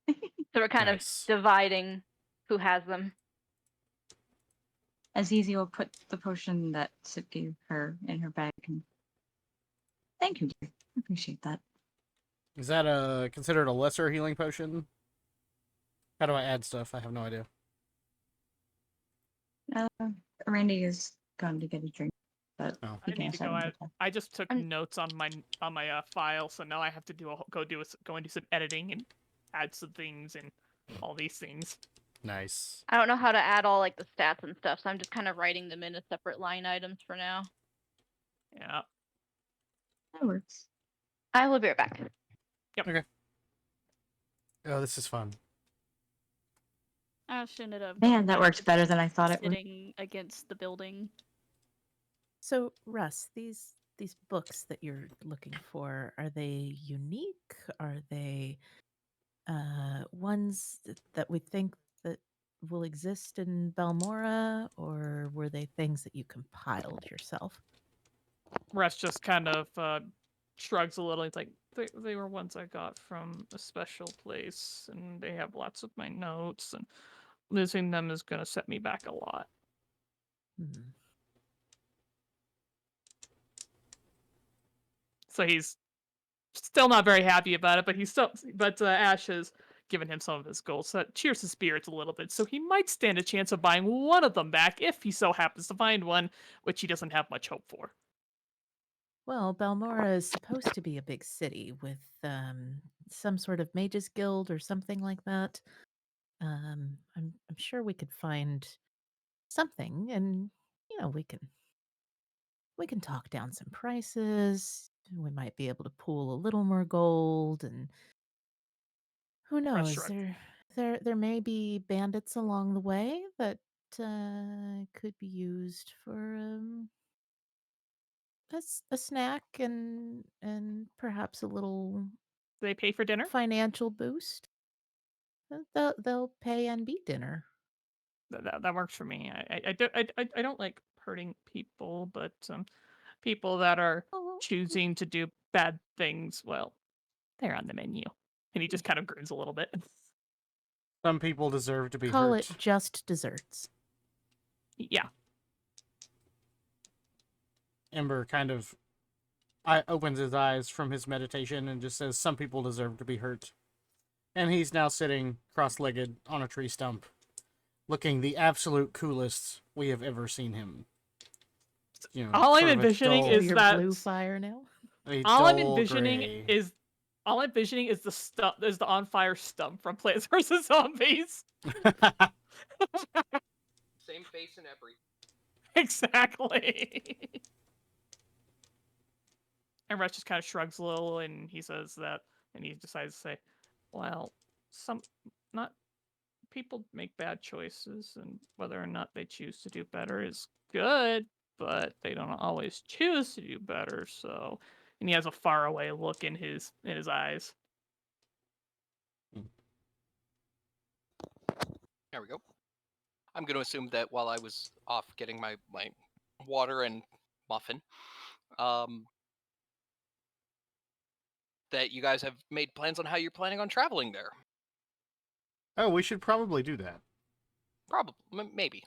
So we're kind of Nice. dividing who has them. Azizi will put the potion that Sip gave her in her bag. And... Thank you, dear. I appreciate that. Is that considered a lesser healing potion? How do I add stuff? I have no idea. Randy is going to get a drink, but Oh. he I can need to also go have out. it. I just took I'm- notes on my file, so now I have to go and do some editing and add some things and all these things. Nice. I don't know how to add all like the stats and stuff, so I'm just kind of writing them in as separate line items for now. Yeah. That works. I will be right back. Oh, this is fun. Ash ended up Man, that works better than I thought it would. sitting against the building. So, Russ, these books that you're looking for, are they unique? Are they ones that we think that will exist in Balmora, or were they things that you compiled yourself? Russ just kind of shrugs a little. He's like, they were ones I got from a special place, and they have lots of my notes, and losing them is going to set me back a lot. Hmm. So he's still not very happy about it, but Ash has given him some of his gold, so that cheers his spirits a little bit. So he might stand a chance of buying one of them back if he so happens to find one, which he doesn't have much hope for. Well, Balmora is supposed to be a big city with some sort of mages guild or something like that. I'm sure we could find something, and we can talk down some prices. We might be able to pool a little more gold, and who knows? shrugs. There may be bandits along the way that could be used for a snack and perhaps a little Do they pay for dinner? financial boost. They'll pay and be dinner. That works for me. I don't like hurting people, but people that are Oh, choosing to do bad things, well, they're on the menu. And he just kind of grins a little bit. Some people deserve to be call hurt. it just desserts. Yeah. Ember kind of opens his eyes from his meditation and just says, some people deserve to be hurt. And he's now sitting cross-legged on a tree stump, looking the absolute coolest we have ever seen him. All I'm sort of a envisioning dull- Oh, is you're that blue fire now. a all I'm dull envisioning gray. is the on fire stump from Plants vs Zombies. Same face in every. Exactly. And Rush just kind of shrugs a little, and he says that, and he decides to say, "Well, not people make bad choices, and whether or not they choose to do better is good, but they don't always choose to do better." So, and he has a faraway look in his eyes. There we go. I'm going to assume that while I was off getting my water and muffin, that you guys have made plans on how you're planning on traveling there. Oh, we should probably do that. Probably, maybe.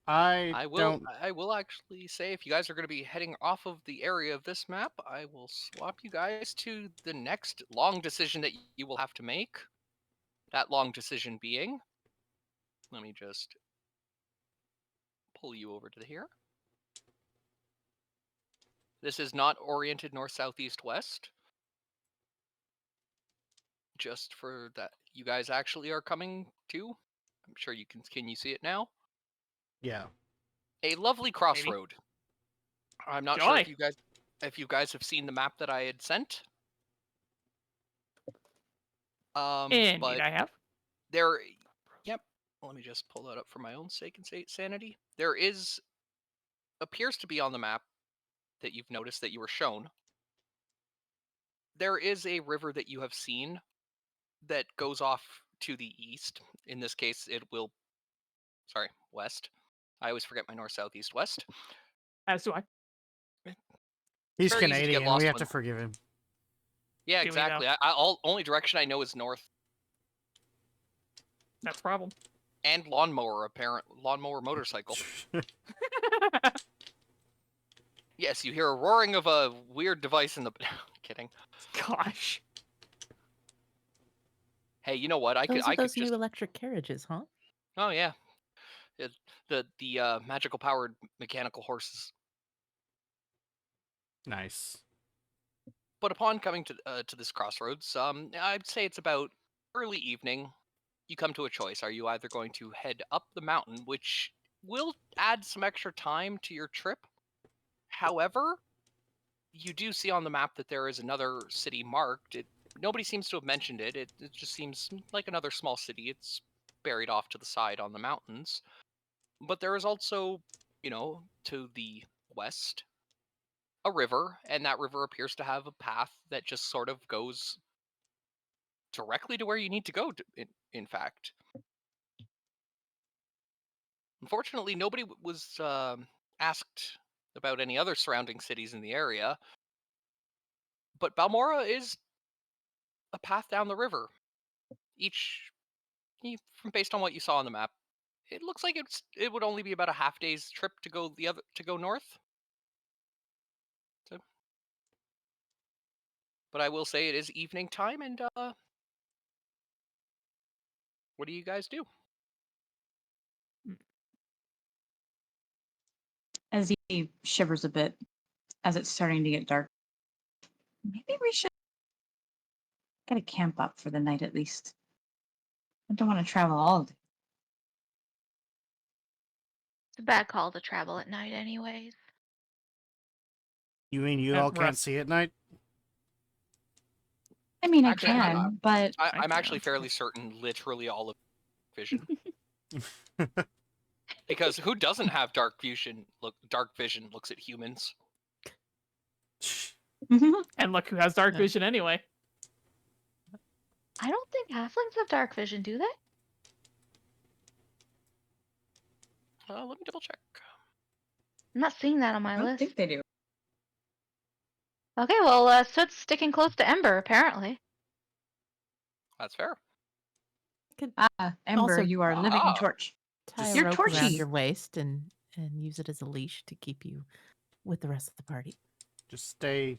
I will actually say, if you guys are going to be heading off of the area of this map, I will swap you guys to the next long decision that you will have to make. That long decision being, let me just pull you over to here. This is not oriented north, south, east, west. Just for that, you guys actually are coming to. I'm sure you can you see it now? Yeah. A lovely crossroad. I'm not sure if you guys have seen the map that I had sent. Indeed, But I have. there, yep. Let me just pull that up for my own sake and sanity. There appears to be on the map that you've noticed that you were shown. there is a river that you have seen that goes off to the east. In this case, it will. Sorry, west. I always forget my north, south, east, west. As do I. He's very easy to get Canadian. lost We have when- to forgive him. Yeah, Here we go. exactly. Only direction I know is north. That's a problem. And lawnmower motorcycle. Yes, you hear a roaring of a weird device in the. Kidding. Gosh. Hey, you know what? I Those could are those just. new electric carriages, huh? Oh yeah, the magical powered mechanical horses. Nice. But upon coming to this crossroads, I'd say it's about early evening. You come to a choice. Are you either going to head up the mountain, which will add some extra time to your trip? However, you do see on the map that there is another city marked. Nobody seems to have mentioned it. It just seems like another small city. It's buried off to the side on the mountains. But there is also, to the west, a river, and that river appears to have a path that just sort of goes directly to where you need to go, in fact. Unfortunately, nobody was asked about any other surrounding cities in the area, but Balmora is a path down the river. Based on what you saw on the map, it looks like it would only be about a half day's trip to go north. So, but I will say it is evening time, and what do you guys do? As he shivers a bit as it's starting to get dark. Maybe we should get a camp up for the night at least. I don't want to travel all day. It's a bad call to travel at night, anyways. You mean you Yeah, all can't Russ. see at night? I mean, Actually, I can, but I'm actually can't. fairly certain literally all of vision. Because who doesn't have dark vision? Dark vision looks at humans. And look who has dark Yeah. vision anyway. I don't think halflings have dark vision, do they? Let me double check. I'm not seeing that on my I don't list. think they do. Okay, well, Soot's sticking close to Ember, apparently. That's fair. Ember, Also- you are living Ah. torch. Tie You're a rope around torchy. your waist and use it as a leash to keep you with the rest of the party. Just stay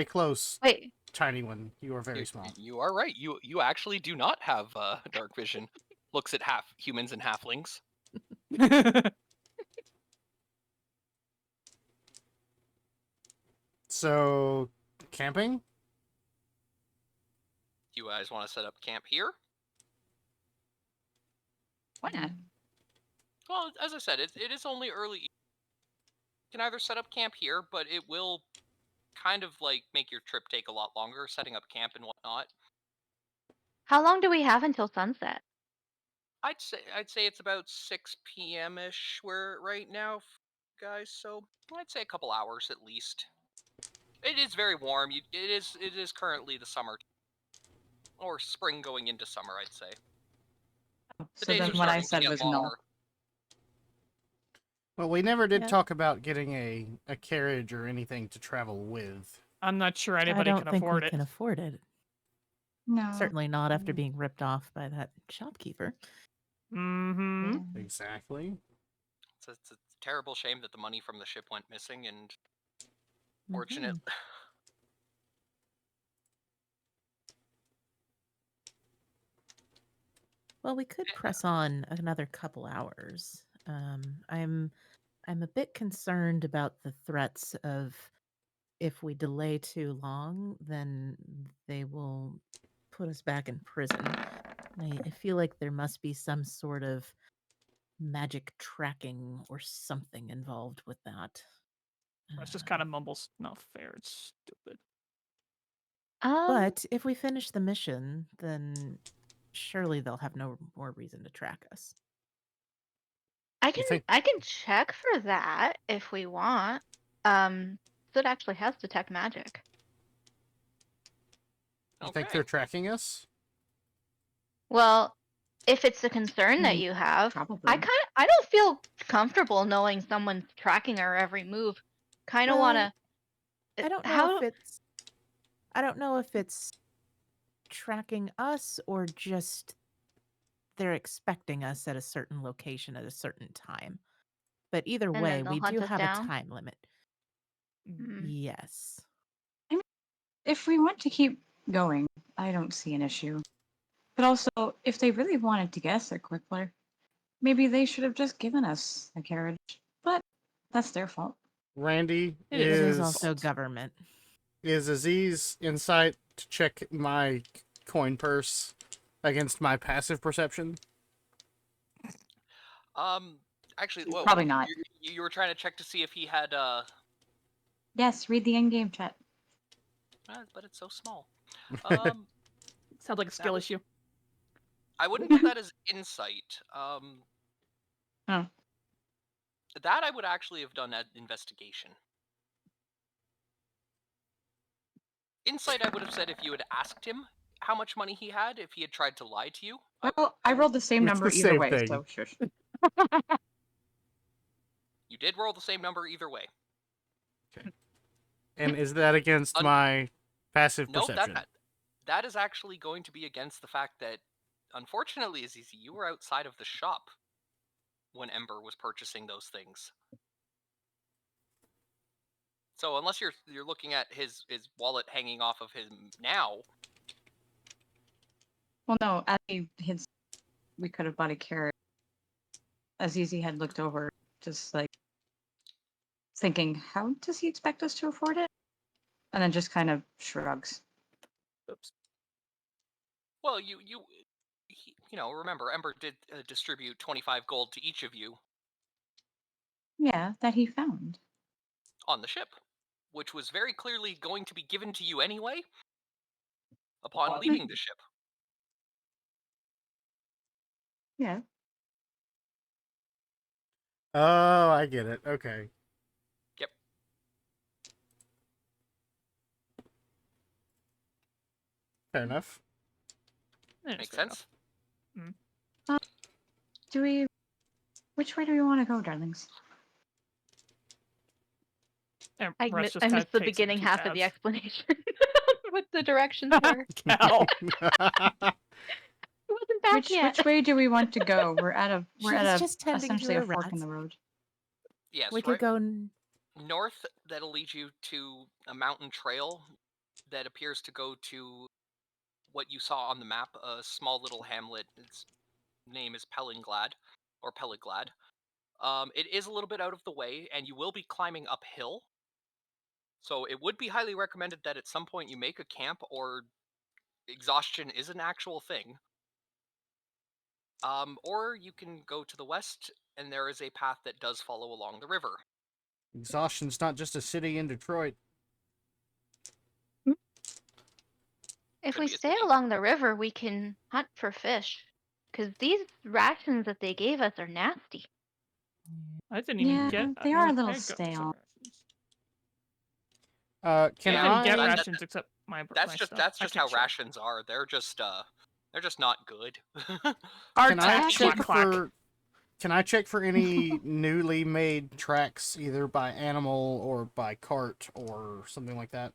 close, Wait, tiny one. You are very small. You are right. You actually do not have dark vision. Looks at half humans and halflings. So, camping? You guys want to set up camp here? Why not? Well, as I said, it is only early. You can either set up camp here, but it will kind of like make your trip take a lot longer, setting up camp and whatnot. how long do we have until sunset? I'd say it's about 6 p.m. ish where right now, guys. So I'd say a couple hours at least. It is very warm. It is currently the summer, or spring going into summer. I'd say. The So days then are what I starting to said get was no. longer. Well, we never did Yeah. talk about getting a carriage or anything to travel with. I'm not sure I anybody don't can think afford we it. can afford it. No. Certainly not after being ripped off by that shopkeeper. Mm-hmm. Yeah. Exactly. It's a terrible shame that the money from the ship went missing, and Mm-hmm. fortunate. Well, we could press on another couple hours. I'm a bit concerned about the threats of if we delay too long, then they will put us back in prison. I feel like there must be some sort of magic tracking or something involved with that. That's just kind of mumbles. Not fair. It's stupid. But if we finish the mission, then surely they'll have no more reason to track us. I You think- can check for that if we want. Soot actually has detect magic. You think Okay. they're tracking us? Well, if it's a concern that Mm, you have, probably. I don't feel comfortable knowing someone's tracking our every move. Kind of Well, want to. I don't know How? if it's I don't know if it's tracking us or just they're expecting us at a certain location at a certain time. But either And way, then they'll we hunt do us have a down? time limit. Mm. Yes. If we want to keep going, I don't see an issue. But also, if they really wanted to guess at Quickler, maybe they should have just given us a carriage. But that's their fault. Randy, It It is is their also fault. government. is Aziz insight to check my coin purse against my passive perception? Actually, whoa, Probably not. You were trying to check to see if he had Yes, read the in-game chat. but it's so small. Um, Sounds like a skill was- issue. I wouldn't put that as insight. Oh. That I would actually have done at investigation. Insight, I would have said if you had asked him how much money he had, if he had tried to lie to you. Well, I rolled the same It's number the either same way, thing. so shush. You did roll the same number either way. And is that against my passive No, perception? that is actually going to be against the fact that, unfortunately, Azizi, you were outside of the shop when Ember was purchasing those things. So unless you're looking at his wallet hanging off of him now, Well, no, as he hits, we could have bought a carrot. Azizi had looked over, just like thinking, how does he expect us to afford it? And then just kind of shrugs. Oops. well, remember Ember did distribute 25 gold to each of you Yeah, that he found. on the ship, which was very clearly going to be given to you anyway upon leaving the ship. Yeah. Oh, I get it. Okay. Yep. Fair enough. That is Makes fair sense? Which way do we want to go, darlings? enough. I Russ just I kinda missed the takes beginning two half of the tabs. explanation. What the directions were. Ow. It wasn't back yet. Which way do we want to go? We're at She was a just tending to essentially her a fork in rats. the road. Yes, We right. could go. North, that'll lead you to a mountain trail that appears to go to what you saw on the map, a small little hamlet. Its name is Pellinglad, or Pelliglad. It is a little bit out of the way, and you will be climbing uphill. So it would be highly recommended that at some point you make a camp, or exhaustion is an actual thing. Or you can go to the west, and there is a path that does follow along the river. Exhaustion's not just a city in Detroit. If Could we be a stay city. along the river, we can hunt for fish. Because these rations that they gave us are nasty. I didn't even Yeah, get. they are a I little got some stale. rations. Can I Yeah, didn't get I? rations except my. That's my just stuff. that's I just can't how share. rations are. They're just not good. Our Can I tax check clack clack. for? Can I check for any newly made tracks, either by animal or by cart or something like that?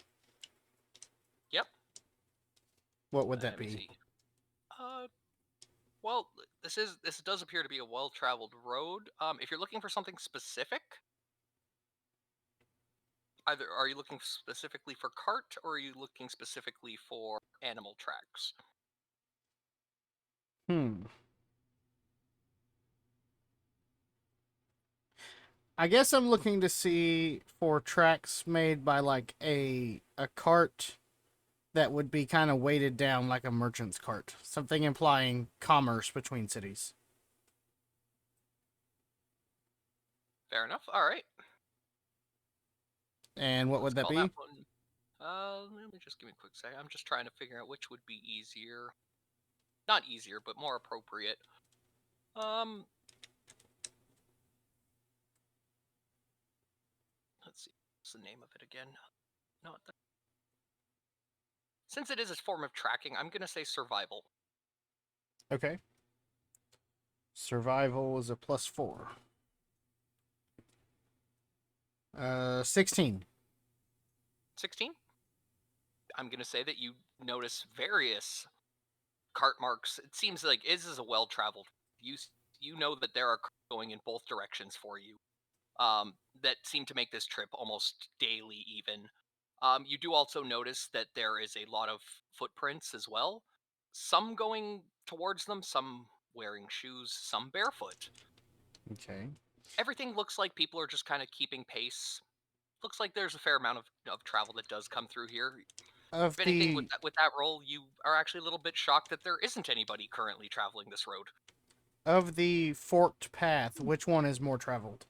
Yep. What would that Let me be? see. Well, this does appear to be a well-traveled road. If you're looking for something specific, either are you looking specifically for cart, or are you looking specifically for animal tracks? I guess I'm looking to see for tracks made by like a cart that would be kind of weighted down like a merchant's cart, something implying commerce between cities. Fair enough. All right. And what would Let's that call be? that one. Let me just give me a quick second. I'm just trying to figure out which would be easier. Not easier, but more appropriate. Let's see. What's the name of it again? Not that. Since it is a form of tracking, I'm gonna say survival. Okay. Survival is a +4. 16. 16. I'm gonna say that you notice various cart marks. It seems like this is a well-traveled. You know that there are carts going in both directions for you. That seem to make this trip almost daily even. You do also notice that there is a lot of footprints as well. Some going towards them, some wearing shoes, some barefoot. Okay. Everything looks like people are just kind of keeping pace. Looks like there's a fair amount of travel that does come through here. Of If anything, the with that roll, you are actually a little bit shocked that there isn't anybody currently traveling this road. of the forked path, which one is more traveled?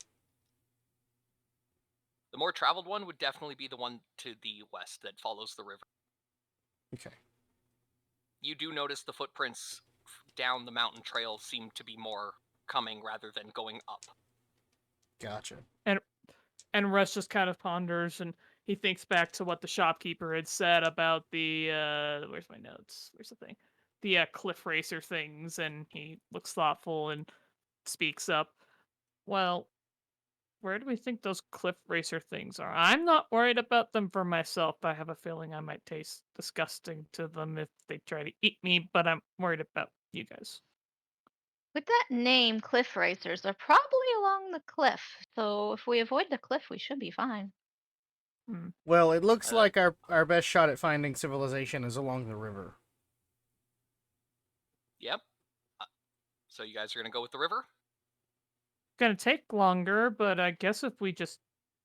The more traveled one would definitely be the one to the west that follows the river. Okay. You do notice the footprints down the mountain trail seem to be more coming rather than going up. Gotcha. And Russ just kind of ponders and he thinks back to what the shopkeeper had said about the where's my notes? Where's the thing? The cliff racer things, and he looks thoughtful and speaks up. Well, where do we think those cliff racer things are? I'm not worried about them for myself. I have a feeling I might taste disgusting to them if they try to eat me, but I'm worried about you guys. With that name, cliff racers, they're probably along the cliff. So if we avoid the cliff, we should be fine. Well, it looks Uh, like our best shot at finding civilization is along the river. Yep. So you guys are going to go with the river? Gonna take longer, but I guess if we just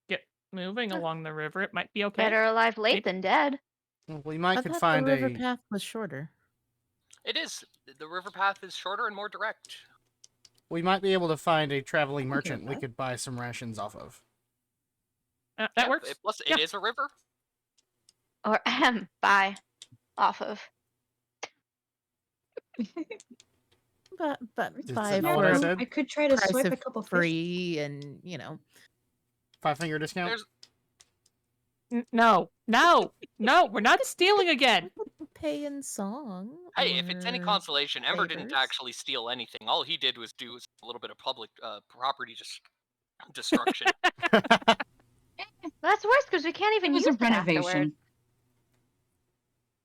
get moving along the river, it might be okay. Better alive late Maybe- than dead. We might I could thought find the river a. path was shorter. It is. The river path is shorter and more direct. We might be able to find a traveling I'm okay with merchant we that. could buy some rations off of. that Yep, works. Plus, Yeah. it is a river. Or buy off of. But Is buy that not what I for said? I could try to price swipe of a couple fish. free and 5-finger discount. There's No, we're not stealing again. pay in song. Hey, if it's any or consolation, Ember didn't favors. actually steal anything. All he did was do a little bit of public property destruction. That's worse because we can't It even was use a it afterwards. renovation.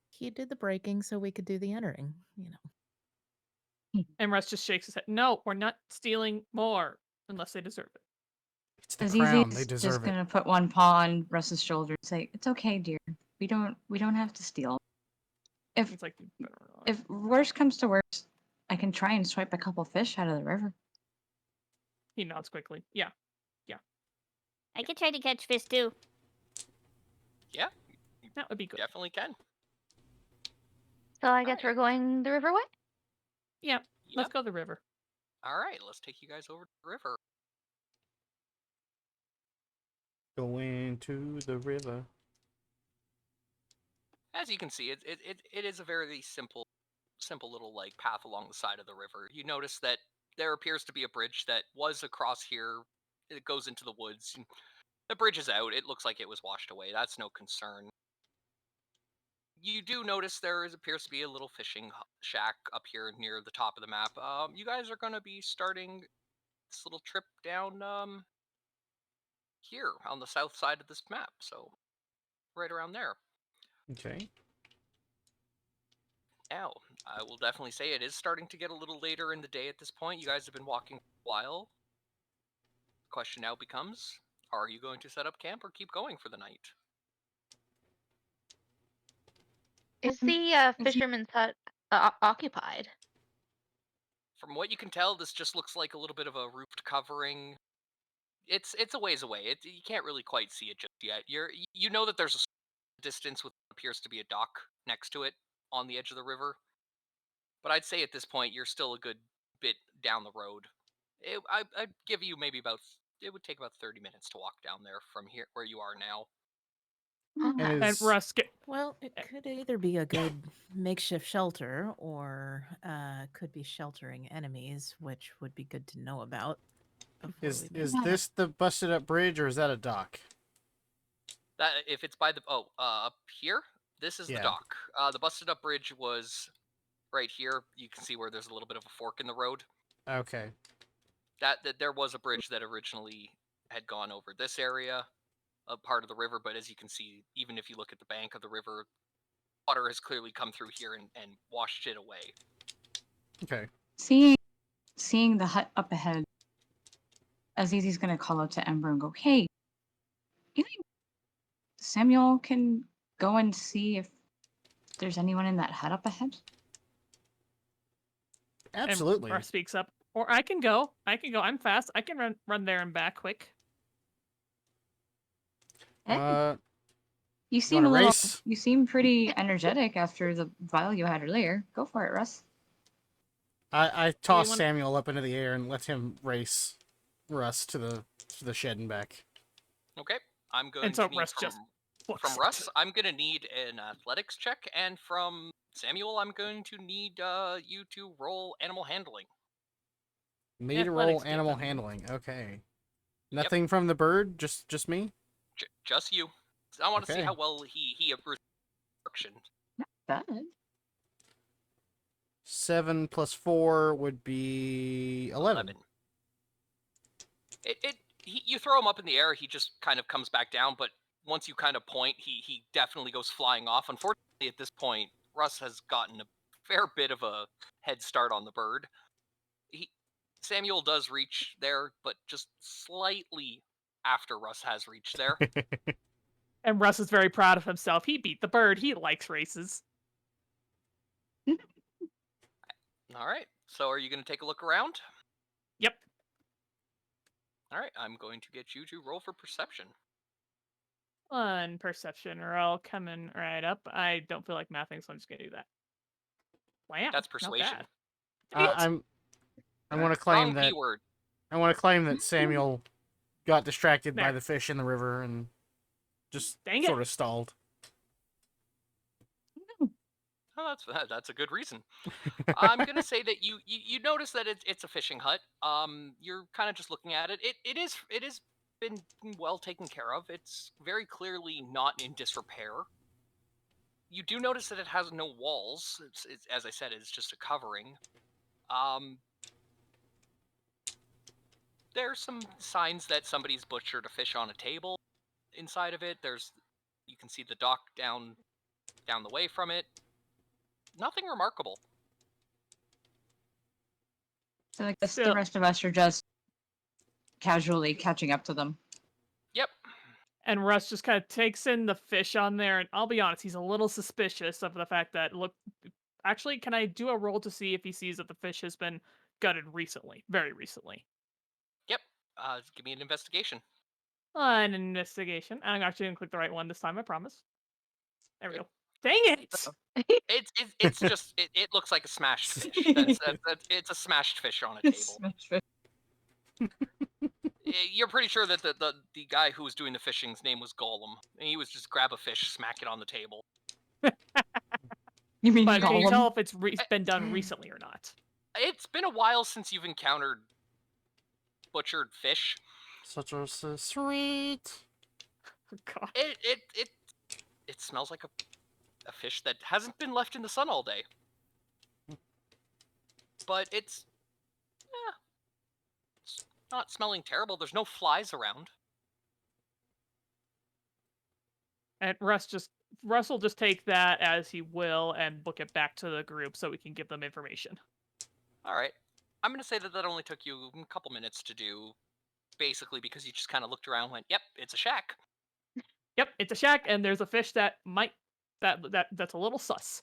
He did the breaking so we could do the entering. And Russ just shakes his head. No, we're not stealing more unless they deserve it. It's the Azizi's crown. They just deserve it. gonna put one paw on Russ's shoulder and say, "It's okay, dear. We don't have to steal. If It's like if worse comes to worse, I can try and swipe a couple fish out of the river." he nods quickly. Yeah, I could try to catch fish too. Yeah, that would be good. definitely can. So I guess we're going the river way? Yeah, let's Yep. go to the river. All right, let's take you guys over to the river. Going to the river. As you can see, it is a very simple little like path along the side of the river. You notice that there appears to be a bridge that was across here. It goes into the woods. The bridge is out. It looks like it was washed away. That's no concern. You do notice appears to be a little fishing shack up here near the top of the map. You guys are going to be starting this little trip down here on the south side of this map. So right around there. Okay. Now, I will definitely say it is starting to get a little later in the day at this point. You guys have been walking for a while. The question now becomes, are you going to set up camp or keep going for the night? Is the Is he- fisherman's hut occupied? From what you can tell, this just looks like a little bit of a roofed covering. It's a ways away. You can't really quite see it just yet. You know that there's a distance with what appears to be a dock next to it on the edge of the river. But I'd say at this point you're still a good bit down the road. I'd give you maybe it would take about 30 minutes to walk down there from here where you are now. And And is, Russ, Well, it could either be a good makeshift shelter or could be sheltering enemies, which would be good to know about. before is we is move. this the busted up bridge or is that a dock? That if it's by the up here, this is Yeah. the dock. The busted up bridge was right here. You can see where there's a little bit of a fork in the road. Okay. That there was a bridge that originally had gone over this area, a part of the river, but as you can see, even if you look at the bank of the river, water has clearly come through here and washed it away. Okay. Seeing the hut up ahead, Azizi's gonna call up to Ember and go, "Hey, you think Samuel can go and see if there's anyone in that hut up ahead?" Absolutely. And Russ speaks up. Or I can go. I'm fast. I can run there and back quick. Hey, you You seem wanna a little. race? You seem pretty energetic after the vial you had earlier. Go for it, Russ. I toss wanna- Samuel up into the air and let him race Russ to the shed and back. Okay, I'm going And so to need Russ just from books Russ, it. I'm gonna need an athletics check, and from Samuel, I'm going to need you to roll animal handling. Me to roll Athletics gave animal them. handling. Okay. Nothing from the bird. Just me. Just you. I want to see Okay. how well he approves instruction. Not bad. 7 plus 4 would be 11. You throw him up in the air, he just kind of comes back down, but once you kind of point, he definitely goes flying off. Unfortunately, at this point, Russ has gotten a fair bit of a head start on the bird. Samuel does reach there, but just slightly after Russ has reached there. And Russ is very proud of himself. He beat the bird. He likes races. All right, so are you going to take a look around? Yep. All right, I'm going to get you to roll for perception. One perception roll coming right up. I don't feel like mathing, so I'm just gonna do that. Wow. That's not persuasion. bad. I want to claim Wrong that P word. I want to claim that Samuel got distracted by There. the fish in the river and just Dang it. sort of stalled. Oh, that's a good reason. I'm gonna say that you notice that it's a fishing hut. You're kind of just looking at it. It is been well taken care of. It's very clearly not in disrepair. You do notice that it has no walls. It's as I said, it's just a covering. There's some signs that somebody's butchered a fish on a table inside of it. You can see the dock down the way from it. Nothing remarkable. So I guess the Still- rest of us are just casually catching up to them. Yep. And Russ just kind of takes in the fish on there, and I'll be honest, he's a little suspicious of the fact that actually, can I do a roll to see if he sees that the fish has been gutted recently, very recently? Yep. Give me an investigation. An investigation. I'm actually gonna click the right one this time. I promise. There we go. Dang it! It's just it looks like a smashed fish. It's a smashed fish on a table. Smash fish. You're pretty sure that the guy who was doing the fishing's name was Golem, and he was just grab a fish, smack it on the table. You mean But can you Gollum? tell if it's been done recently or not? It's been a while since you've encountered butchered fish. Such a sweet. Oh, God. It smells like a fish that hasn't been left in the sun all day. But it's not smelling terrible. There's no flies around. And Russ will just take that as he will and book it back to the group so we can give them information. All right. I'm going to say that only took you a couple minutes to do, basically because you just kind of looked around and went, yep, it's a shack. Yep, it's a shack, and there's a fish that's a little sus.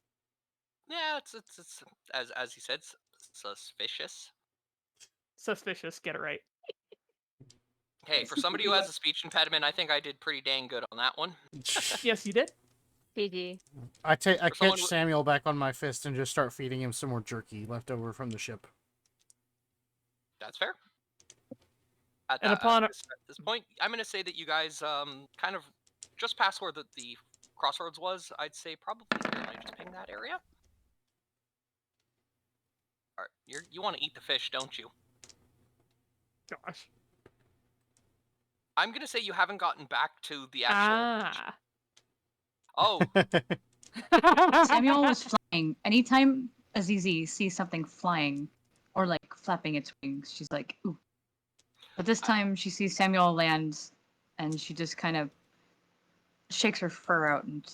Yeah, it's as he said, suspicious. Suspicious, get it right. Hey, for somebody who has a speech impediment, I think I did pretty dang good on that one. Yes, you did. GG. I someone catch who- Samuel back on my fist and just start feeding him some more jerky left over from the ship. That's fair. And upon at this point, I'm going to say that you guys kind of just past where the crossroads was. I'd say probably I just ping that area. All right, you want to eat the fish, don't you? Gosh. I'm going to say you haven't gotten back to the actual. Oh, Samuel was flying. Anytime Azizi sees something flying or like flapping its wings, she's like, ooh. But this time she sees Samuel land and she just kind of shakes her fur out and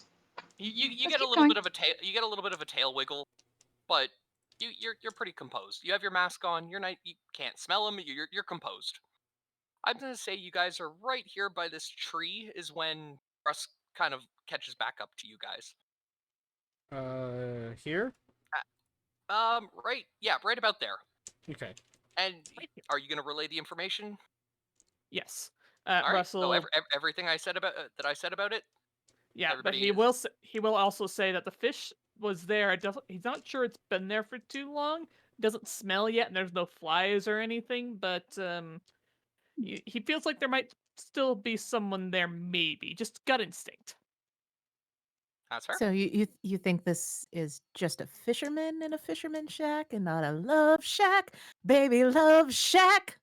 You Let's get a keep little going. bit of a tail. You get a little bit of a tail wiggle, but you're pretty composed. You have your mask on. You're not. You can't smell them. You're composed. I'm gonna say you guys are right here by this tree. Is when Russ kind of catches back up to you guys. Here? Right. Yeah, right about there. Okay. And are you gonna relay the information? Yes. All right. Russell. So everything I said about that I said about it. Yeah, but everybody he is- will. He will also say that the fish was there. He's not sure it's been there for too long. Doesn't smell yet, and there's no flies or anything. But he feels like there might still be someone there. Maybe just gut instinct. That's fair. So you think this is just a fisherman in a fisherman shack and not a love shack, baby love shack?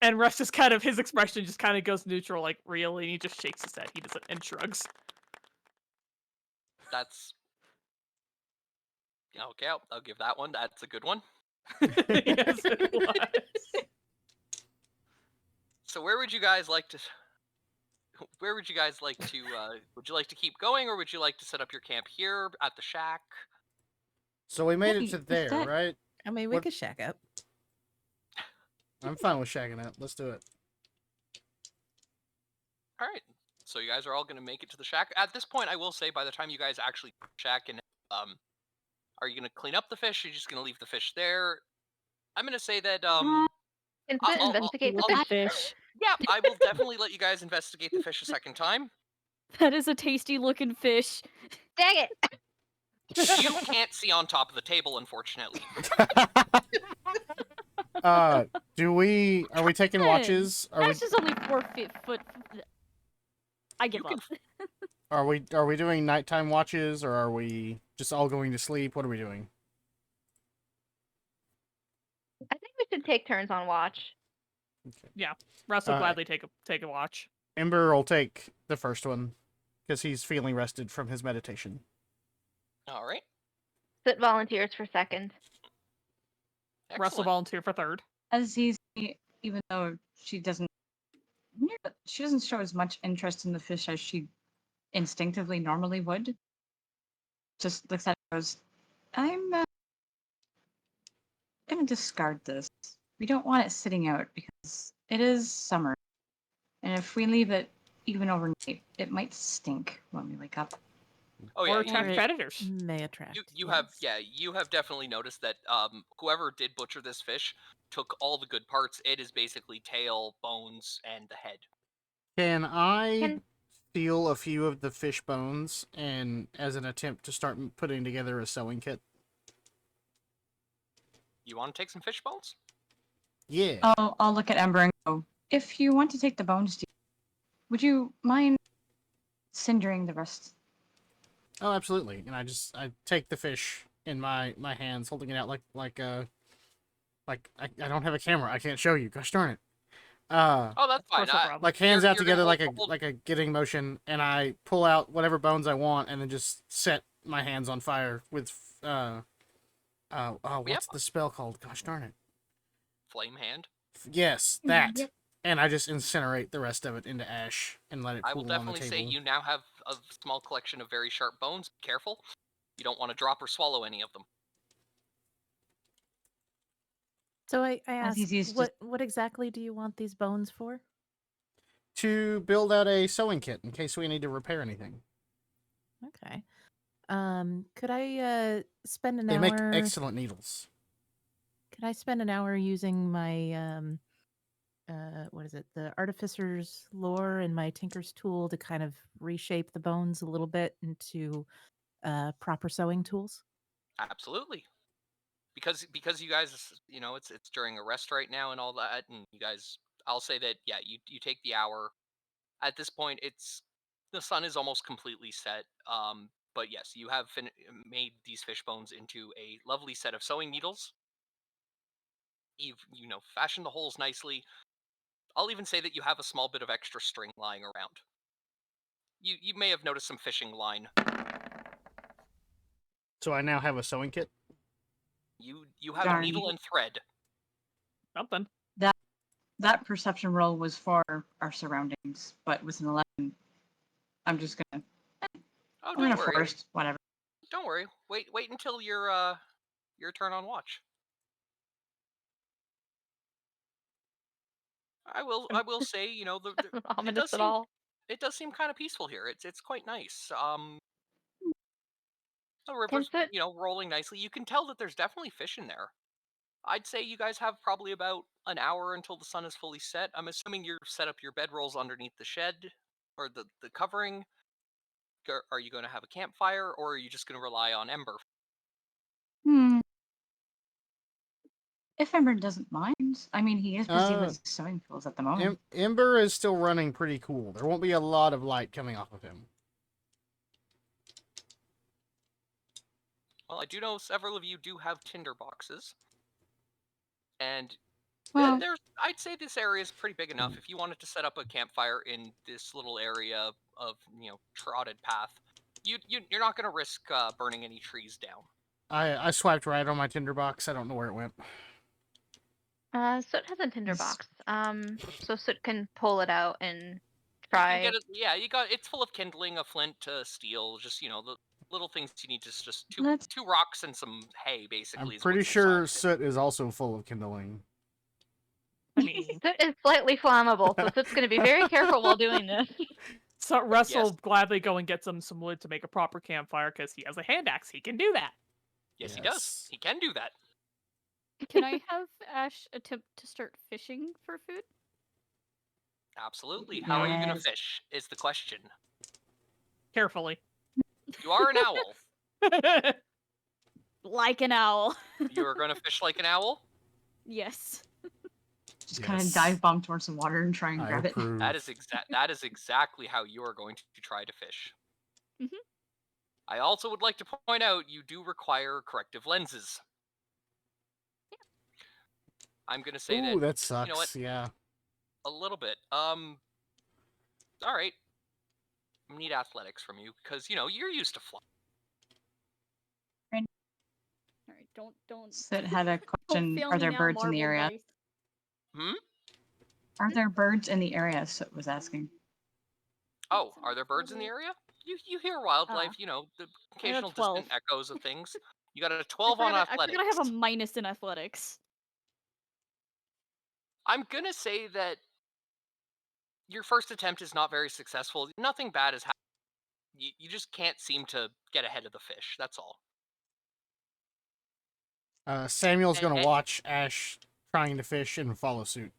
And Russ just kind of his expression just kind of goes neutral, like really. And he just shakes his head. He doesn't and shrugs. That's okay. I'll give that one. That's a good one. Yes, it was. So where would you guys like to? Where would you guys like to? Would you like to keep going, or would you like to set up your camp here at the shack? So we made it Wait, to is there, that- right? I mean, we What- could shack up. I'm fine with shacking up. Let's do it. All right. So you guys are all gonna make it to the shack. At this point, I will say, by the time you guys actually shack and are you gonna clean up the fish? Or are you just gonna leave the fish there? I'm gonna say that Can I'll- Sit I'll- investigate the Look fish? at fish. yeah, I will definitely let you guys investigate the fish a second time. That is a tasty looking fish. Dang it! You can't see on top of the table, unfortunately. Are we taking Hey, watches? That's just only 4 foot. I give can up. Are we doing nighttime watches, or are we just all going to sleep? What are we doing? I think we should take turns on watch. Russ will Uh, gladly take a watch. Ember will take the first one because he's feeling rested from his meditation. All right. Sit volunteers for second. Russ will Excellent. volunteer for third. Azizi, even though she doesn't show as much interest in the fish as she instinctively normally would, just looks at it and goes, I'm gonna discard this. We don't want it sitting out because it is summer. And if we leave it even overnight, it might stink when we wake up. Oh Or yeah, attract Or it- predators. May attract. you have yes. you have definitely noticed that whoever did butcher this fish took all the good parts. It is basically tail, bones, and the head. Can I Can- steal a few of the fish bones and as an attempt to start putting together a sewing kit? You want to take some fish bones? Yeah. I'll look at Ember and go, if you want to take the bones, would you mind cindering the rest? Oh, absolutely. And I take the fish in my hands, holding it out like I don't have a camera. I can't show you. Gosh darn it. Oh, that's fine. course, no problem. Like hands You're- out you're together gonna like a hold- getting motion, and I pull out whatever bones I want, and then just set my hands on fire with what's the spell called? Gosh darn it. flame hand. Yes, that. Yep. And I just incinerate the rest of it into ash and let it I cool will on the definitely say table. you now have a small collection of very sharp bones. Be careful. You don't want to drop or swallow any of them. So I asked, Azizi's what exactly do you want these bones for? To build out a sewing kit in case we need to repair anything. Okay. Could I spend an They hour? make excellent needles. Could I spend an hour using my what is it? The artificer's lore and my tinker's tool to kind of reshape the bones a little bit into proper sewing tools? Absolutely. Because you guys, it's during a rest right now and all that, and you guys, I'll say that you take the hour. At this point, the sun is almost completely set. But yes, you have made these fish bones into a lovely set of sewing needles. You've fashioned the holes nicely. I'll even say that you have a small bit of extra string lying around. You may have noticed some fishing line So I now have a sewing kit. You have Darn. needle and thread. You have Darn. needle and thread. Something. That perception roll was for our surroundings, but with an 11, I'm just gonna. Oh, I'm don't gonna worry. forest whatever. Don't worry. Wait until your turn on watch. I will say, you know, Not it ominous does at seem all. it does seem kind of peaceful here. It's quite nice. The Can river's, Soot you know, rolling nicely. You can tell that there's definitely fish in there. I'd say you guys have probably about an hour until the sun is fully set. I'm assuming you're set up your bedrolls underneath the shed or the covering. Are you going to have a campfire, or are you just going to rely on Ember? If Ember doesn't mind. I mean, he is busy Uh, with sewing tools at the moment. Ember is still running pretty cool. There won't be a lot of light coming off of him. Well, I do know several of you do have tinder boxes, and Well, I'd say this area is pretty big enough. If you wanted to set up a campfire in this little area of, you know, trotted path, you're not going to risk burning any trees down. I swiped right on my tinderbox. I don't know where it went. Soot has a Yes. tinderbox. So Soot can pull it out and You try. can get it. Yeah, it's full of kindling, a flint, steel, just, you know, the little things you need. Just Let's- two rocks and some hay, basically. I'm is pretty what's sure inside of it. soot is also full of kindling. I mean, Soot is slightly flammable, so Soot's going to be very careful while doing this. so Russ will Yes. gladly go and get some wood to make a proper campfire because he has a hand axe. He can do that. Yes, he does. He can do that. Can I have Ash attempt to start fishing for food? Absolutely. How are you going to Yes. fish? Is the question. Carefully. You are an owl. Like an owl. You are going to fish like an owl. Yes. Just kind of Yes. dive bomb towards some water and try and I grab it. approve. That is exactly how you are going to try to fish. Mhm. I also would like to point out you do require corrective lenses. I'm gonna say Ooh, that that sucks. know what? Yeah. a little bit. All right. I need athletics from you because you know you're used to flying. All right. Don't. Sid had a Don't question. fail Are me there now, birds in the Marvel area? Dice. Hmm. Are there birds in the area? Sid was asking. Oh, are there birds in the area? You hear wildlife. Ah. You know the occasional 12. distant echoes of things. You got a 12 on I athletics. forgot I have a minus in athletics. I'm gonna say that your first attempt is not very successful. Nothing bad has happened. You just can't seem to get ahead of the fish. That's all. Samuel's Eh, gonna eh. watch Ash trying to fish and follow suit.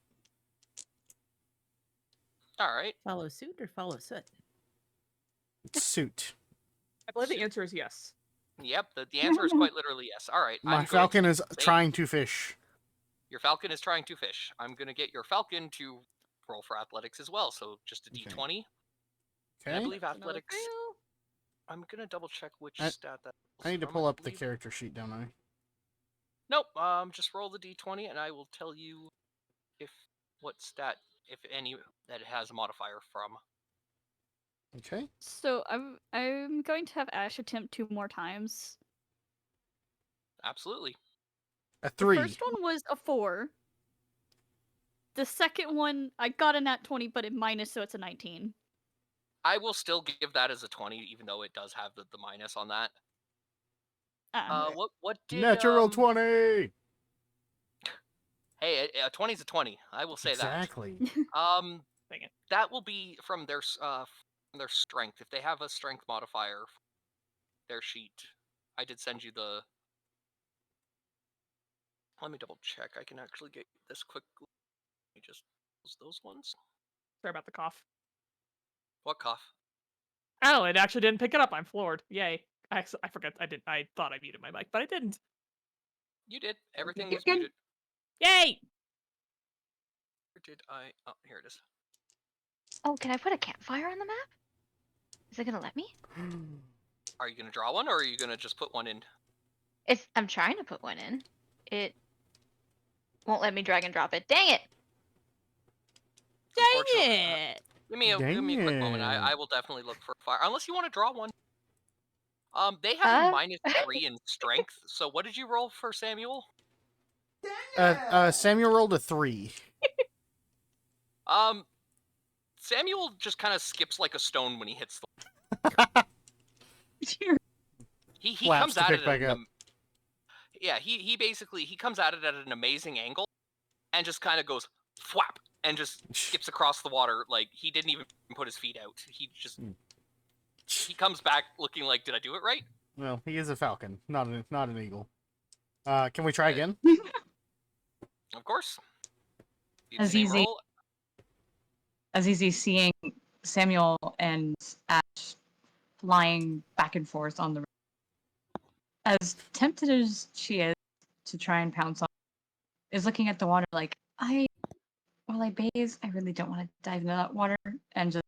All right. Follow suit or follow soot? It's suit. I believe the answer is yes. Yep. The answer is quite literally yes. All right. My I'm going falcon to is say trying to fish. Your falcon is trying to fish. I'm gonna get your falcon to roll for athletics as well. So just a Okay. d20. And I Okay. believe Another athletics. fail. I'm gonna double check which I- stat that. I need to from, pull up the believe. character sheet, don't I? Nope. Just roll the d20, and I will tell you what stat, if any, that it has a modifier from. Okay. So I'm going to have Ash attempt 2 more times. Absolutely. A The 3. first one was a 4. The second one I got a nat 20, but it minus, so it's a 19. I will still give that as a 20, even though it does have the minus on that. Ah. What did Natural 20. Hey, a 20 is a 20. I will say Exactly. that. Dang it. That will be from their strength. If they have a strength modifier, their sheet. I did send you the. Let me double check. I can actually get this quickly. Let me just close those ones. Sorry about the cough. What cough? Oh, it actually didn't pick it up. I'm floored. Yay. I forgot. I thought I muted my mic, but I didn't. You did. Everything You're was good. muted. Yay! Where did I? Oh, here it is. Oh, can I put a campfire on the map? Is it gonna let me? Are you gonna draw one, or are you gonna just put one in? I'm trying to put one in. It won't let me drag and drop it. Dang it! Dang Unfortunately, it! Give me a quick moment. Dang I will definitely look for a fire, unless you want to draw one. They have Uh? -3 in strength. So what did you roll for Samuel? Samuel rolled a 3. Samuel just kind of skips like a stone when he hits the. He Flaps comes to at pick it back at up. yeah, he basically he comes at it at an amazing angle, and just kind of goes flap and just skips across the water like he didn't even put his feet out. He comes back looking like, did I do it right? Well, he is a falcon, not an eagle. Can we try again? Of course. Azizi. Azizi seeing Samuel and Ash flying back and forth on the. As tempted as she is to try and pounce on, is looking at the water like, while I bathe, I really don't want to dive into that water, and just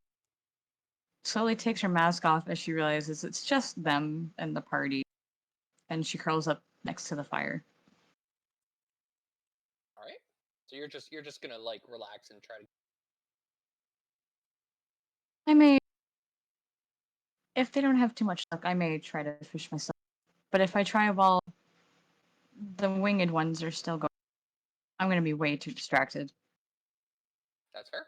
slowly takes her mask off as she realizes it's just them and the party, and she curls up next to the fire. All right. So you're just gonna like relax and try to. I may, if they don't have too much luck, I may try to fish myself. But if I try while the winged ones are still going, I'm going to be way too distracted. That's fair.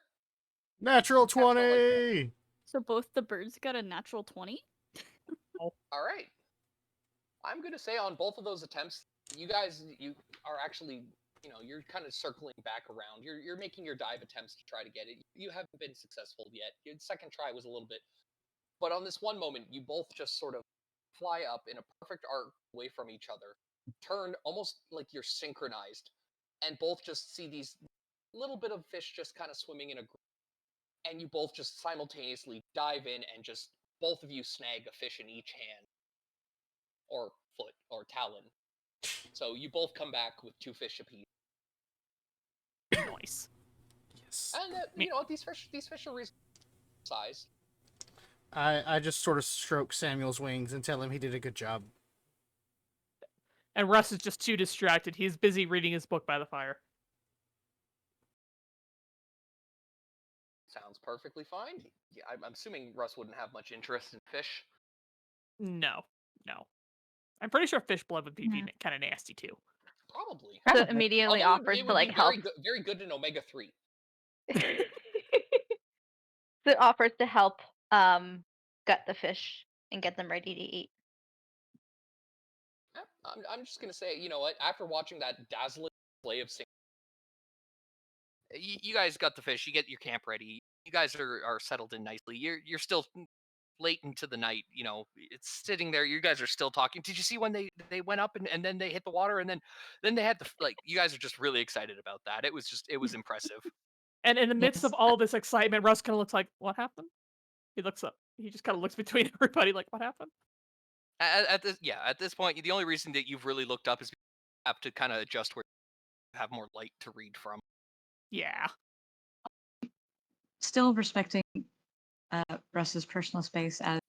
Natural Have fun like that. 20. So both the birds got a natural 20? All right. I'm gonna say on both of those attempts, you are actually, you're kind of circling back around. You're making your dive attempts to try to get it. You haven't been successful yet. Your second try was a little bit, but on this one moment, you both just sort of fly up in a perfect arc away from each other, turn almost like you're synchronized, and both just see these little bit of fish just kind of swimming in a group, and you both just simultaneously dive in and just both of you snag a fish in each hand or foot or talon. So you both come back with 2 fish apiece. Nice. Yes. And these fish are reasonable size. I just sort of stroke Samuel's wings and tell him he did a good job. And Russ is just too distracted. He's busy reading his book by the fire. Sounds perfectly fine. Yeah, I'm assuming Russ wouldn't have much interest in fish. No. I'm pretty sure fish blood would be Yeah. kind of nasty too. Probably. So Probably. immediately Although offers it to would like be help. very good in omega-3. So it offers to help gut the fish and get them ready to eat. I'm just gonna say, you know what? After watching that dazzling display of you guys got the fish. You get your camp ready. You guys are settled in nicely. You're still late into the night. It's sitting there. You guys are still talking. Did you see when they went up and then they hit the water and then they had you guys are just really excited about that. It was impressive. And in the midst Yes. of all this excitement, Russ kind of looks like, what happened? He looks up. He just kind of looks between everybody like, what happened? At this point, the only reason that you've really looked up is you have to kind of adjust where you have more light to read from. Yeah. Still respecting Russ's personal space, as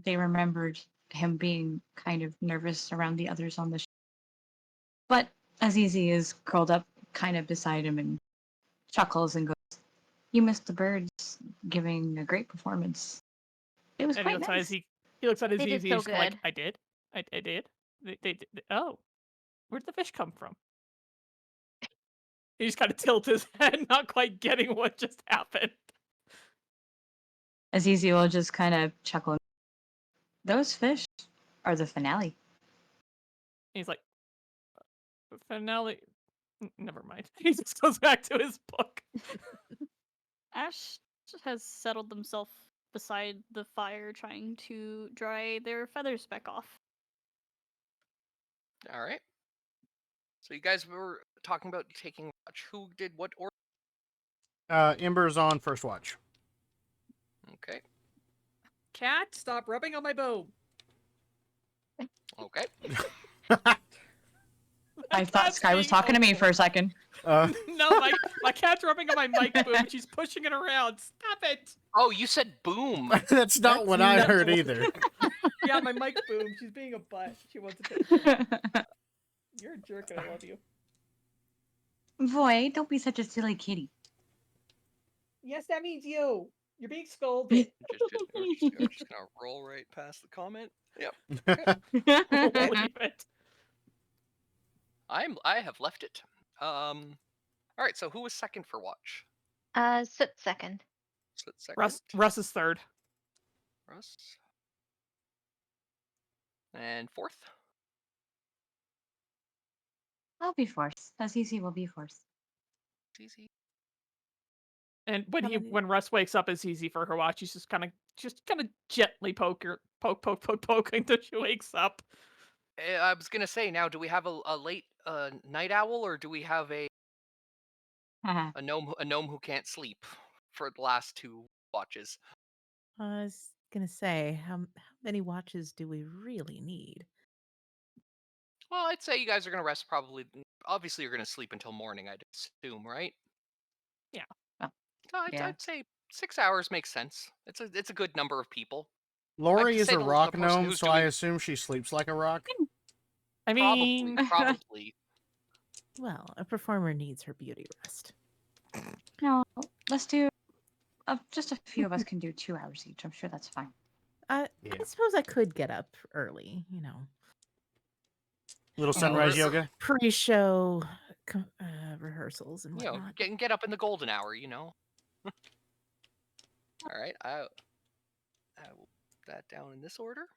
they remembered him being kind of nervous around the others on the ship. But Azizi is curled up kind of beside him and chuckles and goes, "You missed the birds giving a great performance. It was And he quite looks at nice." he looks at his They did easy. so He's like, good. I did. I did. Oh, where'd the fish come from? He just kind of tilts his head, not quite getting what just happened. Azizi will just kind of chuckle. Those fish are the finale. He's like, finale. Never mind. He just goes back to his book. Ash has settled himself beside the fire, trying to dry their feathers back off. All right. So you guys were talking about taking watch. Who did what order? Ember's on first watch. Okay. Cat, stop rubbing on my boob. Okay. I thought Sky was talking to me for a second. Uh, No, my cat's rubbing on my mic boom and she's pushing it around. Stop it. Oh, you said boom. that's not That's what I not heard what- either. Yeah, my mic boom. She's being a butt. She wants to. You're a jerk and I love you. Boy, don't be such a silly kitty. Yes, that means you. You're being scolded. We're just gonna roll right past the comment. Yep. We'll leave it. I have left it. All right. So who was second for watch? Soot second. So second. Russ is third. Russ. And fourth. I'll be forced. Azizi will be forced. Easy. And How many- when Russ wakes up, it's easy for her watch. He's just kind of gently poke until she wakes up. I was gonna say now. Do we have a late night owl, or do we have a gnome who can't sleep for the last 2 watches? I was gonna say, how many watches do we really need? Well, I'd say you guys are gonna rest probably. Obviously, you're gonna sleep until morning. I'd assume, right? Yeah. So I'd say 6 hours makes sense. It's a good number of people. Lori I'd is say a the rock person gnome, who's so I doing- assume she sleeps like a rock. I mean, Probably. Well, a performer needs her beauty rest. No, let's do. Just a few of us can do 2 hours each. I'm sure that's fine. I Yeah. suppose I could get up early, Little sunrise Or- yoga. pre-show rehearsals and You know, whatnot. get up in the golden hour. All right. I will put that down in this order.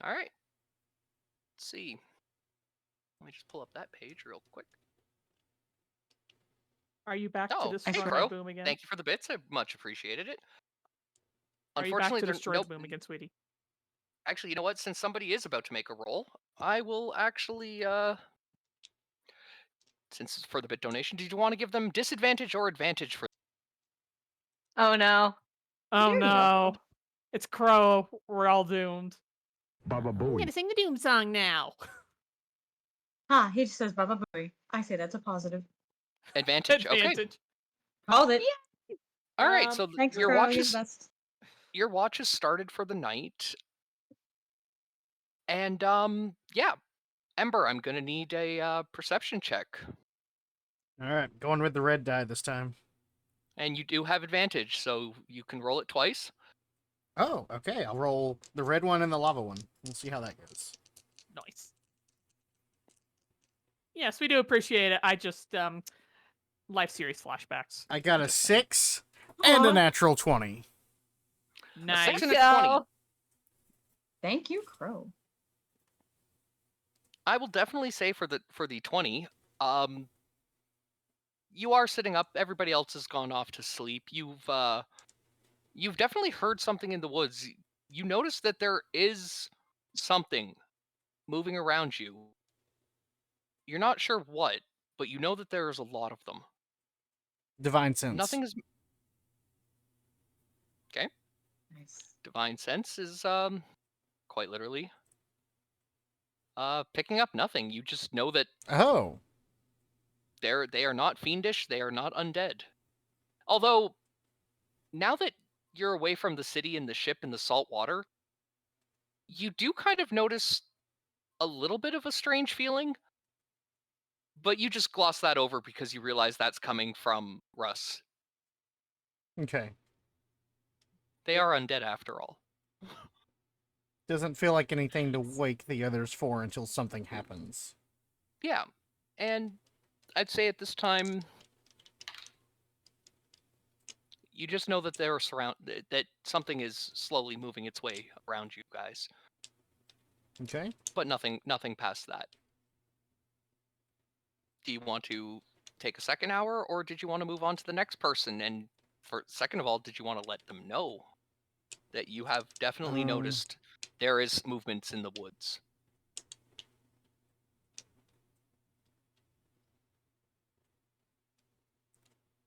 All right. Let's see. Let me just pull up that page real quick. are you back Oh, to destroy hey, the Crow. boom again? Thank you for the bits. I much appreciated it. Are you back Unfortunately, to there's destroy no. the boom again, sweetie? Actually, you know what? Since somebody is about to make a roll, I will actually. Since it's for the bit donation, did you want to give them disadvantage or advantage for? Oh no. Oh There you go. no, it's Crow. We're all doomed. Baba I'm Booey. gonna sing the Doom song now. He just says Baba Booey. I say that's a positive. Advantage. Okay. Advantage. Called it. All right. So Thanks, your Crow. watch You're is the best. your watch is started for the night. And yeah, Ember, I'm gonna need a perception check, All right, going with the red die this time. and you do have advantage, so you can roll it twice. Oh, okay. I'll roll the red one and the lava one. We'll see how that goes. Nice. Yes, we do appreciate it. I just life series flashbacks. I got a 6 and a Aw. natural 20. A Nice. 6 and a 20. Thank you, Crow. I will definitely say for the 20, you are sitting up. Everybody else has gone off to sleep. You've definitely heard something in the woods. You notice that there is something moving around you. You're not sure what, but you know that there's a lot of them. Divine sense. Nothing is Nice. divine sense is quite literally picking up nothing. You just know that Oh. they are not fiendish, they are not undead. Although now that you're away from the city and the ship and the salt water, you do kind of notice a little bit of a strange feeling, but you just gloss that over because you realize that's coming from Russ. Okay. They are undead after all. Doesn't feel like anything to wake the others for until something happens. Yeah, and I'd say at this time, you just know that they're that something is slowly moving its way around you guys, Okay. but nothing past that. Do you want to take a second hour, or did you want to move on to the next person? And for second of all, did you want to let them know that you have definitely noticed there is movements in the woods?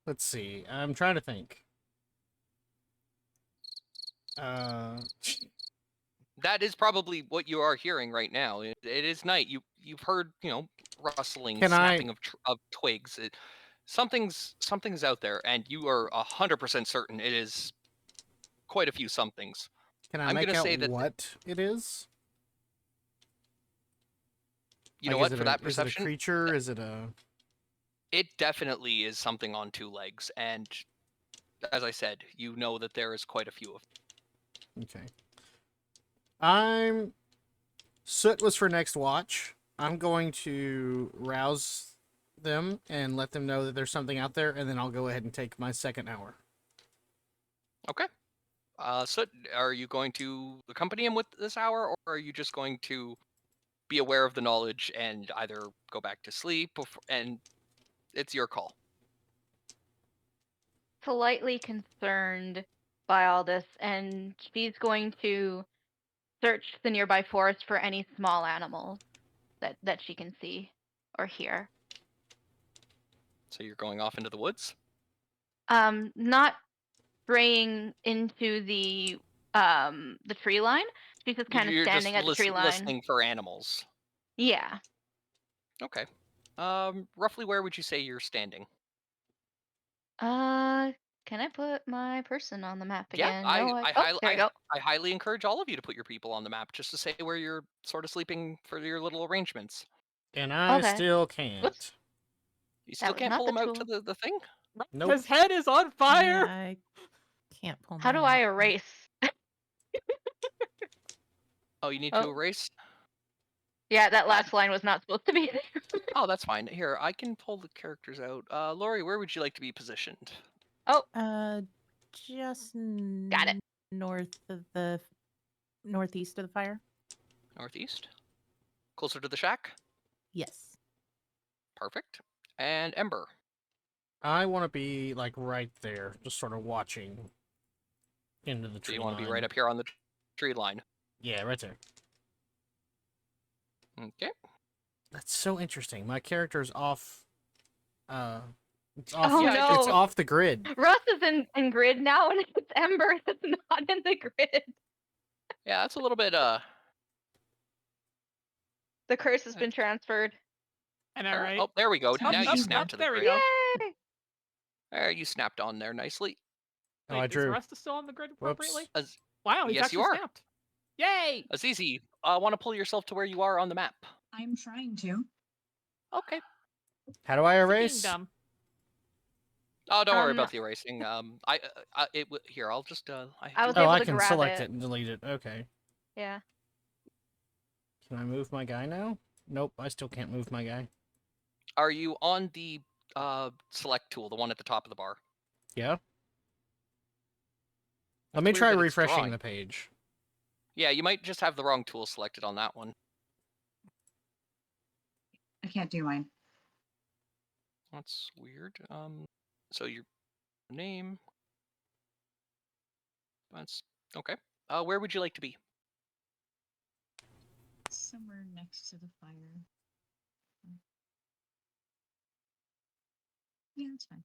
Let's see. I'm trying to think. That is probably what you are hearing right now. It is night. You've heard rustling, Can I- snapping of twigs. Something's out there, and you are 100% certain it is quite a few somethings. Can I I'm make gonna out say that what it is? You know Like, what? is it For that Is it a perception, creature? Is it a... it definitely is something on 2 legs, and as I said, you know that there is quite a few of them. Okay. Soot was for next watch. I'm going to rouse them and let them know that there's something out there, and then I'll go ahead and take my second hour. Okay. So, are you going to accompany him with this hour, or are you just going to be aware of the knowledge and either go back to sleep, and it's your call? Slightly concerned by all this, and she's going to search the nearby forest for any small animals that she can see or hear. So you're going off into the woods? Not straying into the tree line. She's just kind of You're just standing at the tree line. listening for animals. Yeah. Okay. Roughly where would you say you're standing? Can I put my person on the map Yeah, again? I No, there we I go. highly encourage all of you to put your people on the map just to say where you're sort of sleeping for your little arrangements. And I Okay. still can't. Whoops. You still was can't not pull the them out to tool. the thing? Nope. His head is on fire. Yeah, I can't pull. How do mine I out. erase? Oh, you need to Oh. erase? Yeah, that last line was not supposed to be there. Oh, that's fine. Here, I can pull the characters out. Lori, where would you like to be positioned? Just Got it. northeast of the fire. Northeast? Closer to the shack? Yes. Perfect. And Ember? I want to be like right there, just sort of watching into the So tree you want to be line. right up here on the tree line? Yeah, right there. Okay. That's so interesting. My character's off. It's Oh, Yeah, no. It's off the grid. Russ is in grid now, and it's Ember that's not in the grid. Yeah, that's a little bit, The curse has been transferred. I know, right? Oh, there we go. How Now did you you snapped to the there we grid. go. Yay! There, you snapped on there nicely. Oh, Wait, I is the drew. rest still on the grid appropriately? Whoops. Wow, he's Yes, actually you are. snapped. Yay! Azizi, want to pull yourself to where you are on the map? I'm trying to. Okay. How do I It's a erase? kingdom. Oh, don't worry Um, about the erasing. Here, I'll just, I was Oh, able I to can grab select it. it and delete it. Okay. Yeah. Can I move my guy now? Nope, I still can't move my guy. Are you on the select tool, the one at the top of the bar? Yeah. Let That's me weird try that it's refreshing drawing. the page. Yeah, you might just have the wrong tool selected on that one. I can't do mine. That's weird. So your name. That's okay. Where would you like to be? Somewhere next to the fire. Yeah, that's fine.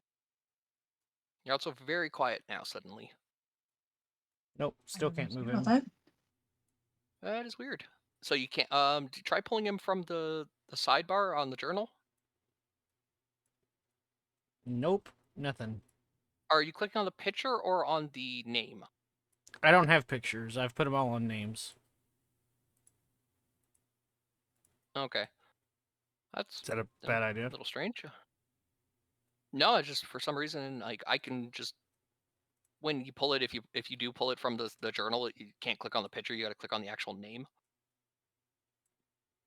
You're also very quiet now. Suddenly, Nope, still can't move him. About that. that is weird. So you can't. Try pulling him from the sidebar on the journal. Nope, nothing. Are you clicking on the picture or on the name? I don't have pictures. I've put them all on names. Okay. That's Is that a bad a idea? little strange. No, it's just for some reason, like I can just when you pull it, if you do pull it from the journal, you can't click on the picture. You got to click on the actual name.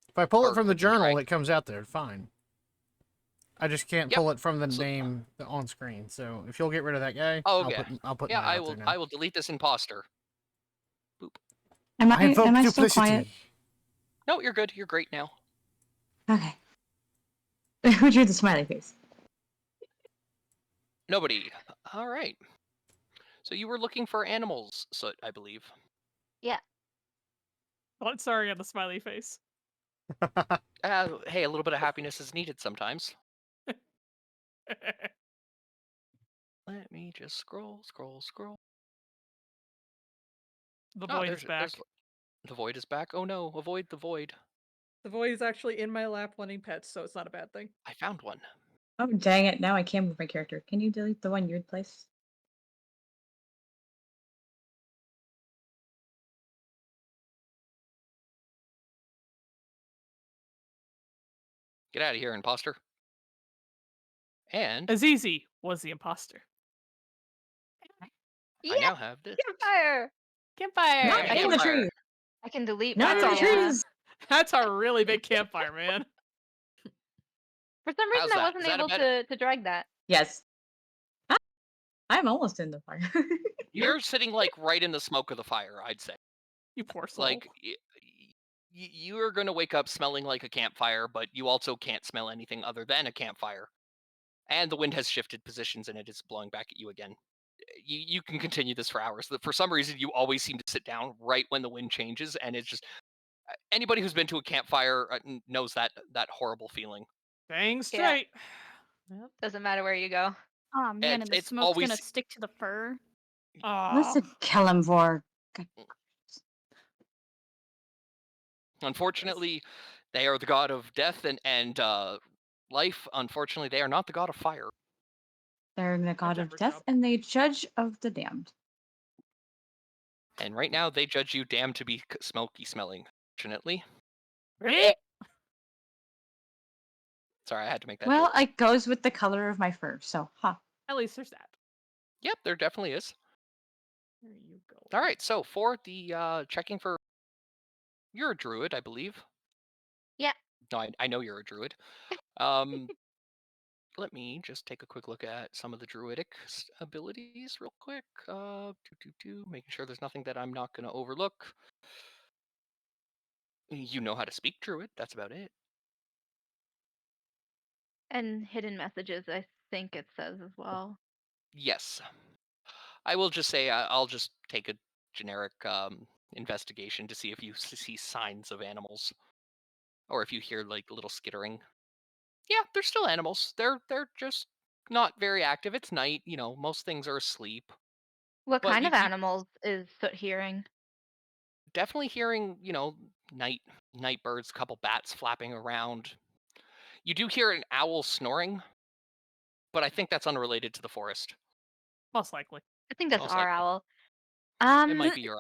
If I pull Or it from the click and journal, drag. it comes out there. Fine. I just can't Yep. pull it from the So- name on screen. So if you'll get rid of that guy, Oh, I'll yeah. put Yeah, mine I out will. there now. I will delete this imposter. Am I invoke am I still duplicity. quiet? No, you're good. You're great now. Okay. Who drew the smiley face? Nobody. All right. So you were looking for animals, so I believe. Oh, sorry on the smiley face. Hey, a little bit of happiness is needed sometimes. Let me just scroll. The Oh, void is back. The void is back. Oh no, avoid the void. The void is actually in my lap wanting pets, so it's not a bad thing. I found one. Oh, dang it. Now I can't move my character. Can you delete the one you'd placed? Get out of here, imposter. And Azizi was the imposter. I Yeah, now have this. campfire. Campfire. Not Yeah, in the campfire. trees. I can delete Not That's in my. the trees. That's a really big campfire, man. For some reason, How's I that? wasn't Is that a able better? to drag that. Yes. I'm almost in the fire. You're sitting like right in the smoke of the fire, I'd say. You poor soul. Like you are going to wake up smelling like a campfire, but you also can't smell anything other than a campfire. And the wind has shifted positions and it is blowing back at you again. You can continue this for hours. For some reason, you always seem to sit down right when the wind changes, and it's just anybody who's been to a campfire knows that horrible feeling. Dang Yeah. straight. Doesn't matter where you go. Oh man, and the It's smoke's gonna always stick to the fur. Aw. Listen, Kellamvor. unfortunately they are the god of death and life. Unfortunately, they are not the god of fire. They're the god of Whichever death job. and the judge of the damned. And right now, they judge you damned to be smoky smelling. Fortunately, sorry, I had to make that Well, joke. it goes with the color of my fur, so At least there's that. Yep, there definitely is. There you go. All right, so for the checking for, you're a druid, I believe. Yeah. No, I know you're a druid. Let me just take a quick look at some of the druidic abilities real quick. Making sure there's nothing that I'm not going to overlook. You know how to speak druid. That's about it. And hidden messages, I think it says as well. Yes. I will just say I'll just take a generic investigation to see if you see signs of animals, or if you hear like little skittering. Yeah, they're still animals. They're just not very active. It's night. Most things are asleep. What But kind you of animals is Soot hearing? definitely hearing, night birds, a couple bats flapping around. You do hear an owl snoring, but I think that's unrelated to the forest. Most likely. I think that's Most our likely. owl. It might be your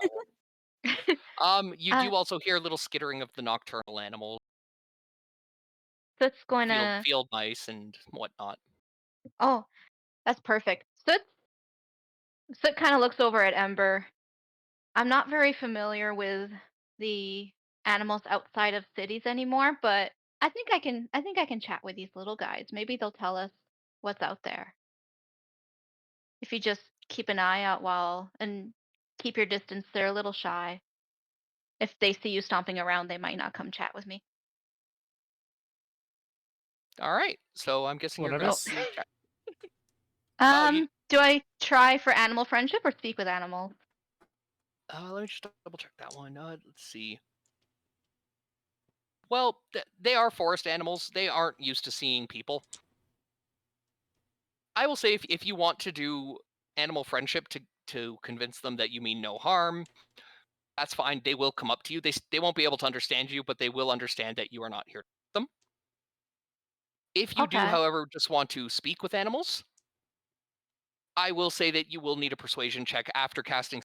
owl. You Uh, do also hear little skittering of the nocturnal animals, Soot's going to. field mice and whatnot. Oh, that's perfect. Soot kind of looks over at Ember. I'm not very familiar with the animals outside of cities anymore, but I think I can chat with these little guys. Maybe they'll tell us what's out there. If you just keep an eye out and keep your distance, they're a little shy. If they see you stomping around, they might not come chat with me. All right, so I'm guessing you're Whatever. going to Oh, you- Do I try for animal friendship or speak with animals? let me just double check that one. Let's see. Well, they are forest animals. They aren't used to seeing people. I will say if you want to do animal friendship to convince them that you mean no harm, that's fine. They will come up to you. They won't be able to understand you, but they will understand that you are not here to hurt them. If you do, Okay. however, just want to speak with animals, I will say that you will need a persuasion check after casting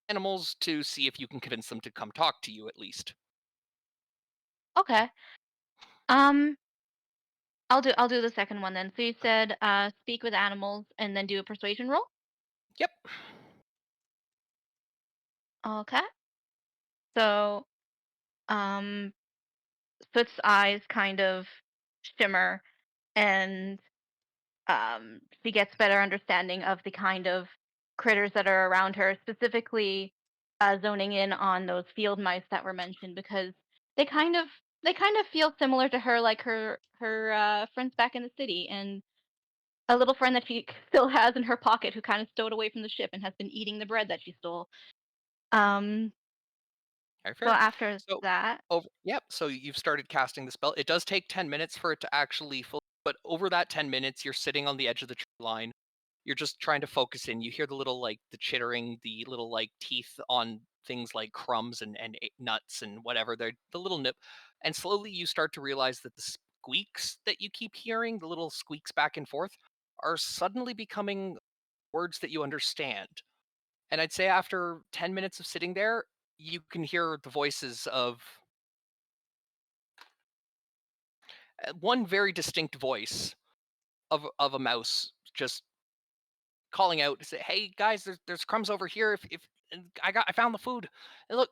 animals to see if you can convince them to come talk to you at least. Okay. I'll do the second one then. So you said speak with animals and then do a persuasion roll? Yep. Okay. So Soot's eyes kind of shimmer and she gets better understanding of the kind of critters that are around her, specifically zoning in on those field mice that were mentioned because they kind of feel similar to her, like her friends back in the city, and a little friend that she still has in her pocket who kind of stowed away from the ship and has been eating the bread that she stole. Very So fair. after So that, yep. So you've started casting the spell. It does take 10 minutes for it to actually full, but over that 10 minutes, you're sitting on the edge of the tree line. You're just trying to focus in. You hear the little the chittering, the little teeth on things like crumbs and nuts and whatever. They're the little nip, and slowly you start to realize that the squeaks that you keep hearing, the little squeaks back and forth, are suddenly becoming words that you understand. And I'd say after 10 minutes of sitting there, you can hear the voices of one very distinct voice of a mouse just calling out to say, "Hey guys, there's crumbs over here. If and I found the food. And look,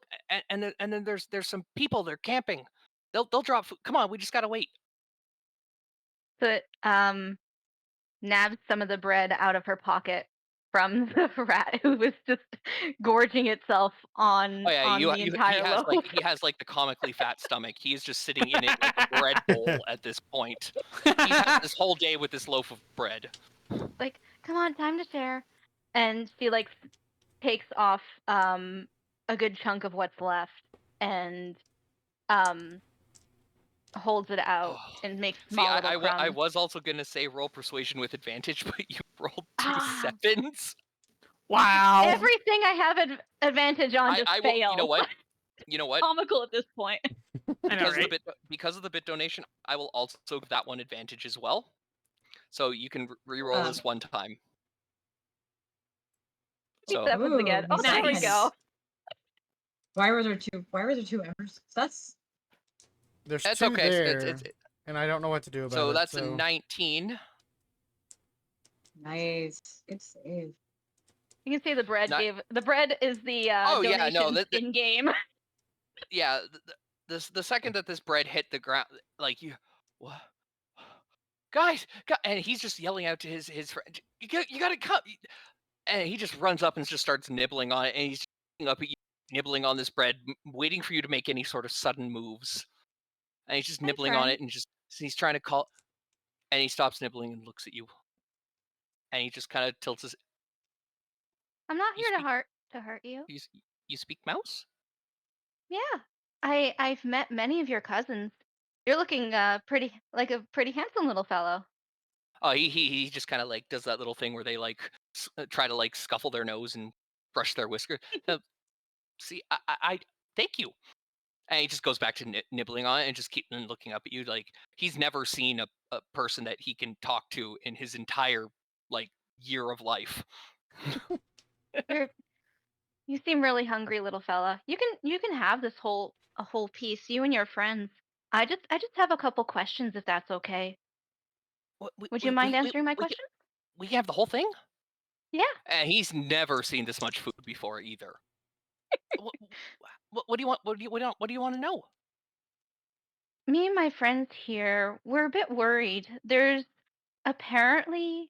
and then there's some people. They're camping. They'll drop food. Come on, we just gotta wait." So nabs some of the bread out of her pocket from the rat who was just gorging itself on Oh yeah, the entire loaf. he has like the comically fat stomach. He is just sitting in it like a bread bowl at this point. He's had this whole day with this loaf of bread. Like, come on, time to share. And she like takes off a good chunk of what's left and holds it out and makes See, small little I crumbs. was also gonna say roll persuasion with advantage, but you rolled 2 Ah. 7s. Wow. Everything I have advantage on just I will. fails. You know what? You know what? Comical at this point. I know, right? Because of the bit donation, I will also give that one advantage as well. So you can re-roll this one time. Keep So that once again. Ooh, Oh, there we nice. go. Why were there two embers? There's that's two okay. there, and I don't know what to do about So it. that's a 19. Nice. Good save. You can see the bread Not- gave. The bread is the Oh, yeah, donation no, in game. Yeah, the second that this bread hit the ground, like you, what? Guys, and he's just yelling out to his friend, you gotta come, and he just runs up and just starts nibbling on it, and he's looking up at you, nibbling on this bread, waiting for you to make any sort of sudden moves, and he's just Hi, nibbling on friend. it, and he's trying to call, and he stops nibbling and looks at you, and he just kind of tilts his. I'm not You here speak- to hurt you. You speak mouse? Yeah, I've met many of your cousins. You're looking pretty like a pretty handsome little fellow. Oh, he just kind of like does that little thing where they like try to like scuffle their nose and brush their whisker. See, I thank you. And he just goes back to nibbling on it and just keep looking up at you. Like he's never seen a person that he can talk to in his entire like year of life. You seem really hungry, little fella. You can have a whole piece. You and your friends. I just have a couple questions if that's okay. Would you mind answering my question? We can have the whole thing. Yeah. And he's never seen this much food before either. What do you want? What do you want to know? Me and my friends here, we're a bit worried. There's apparently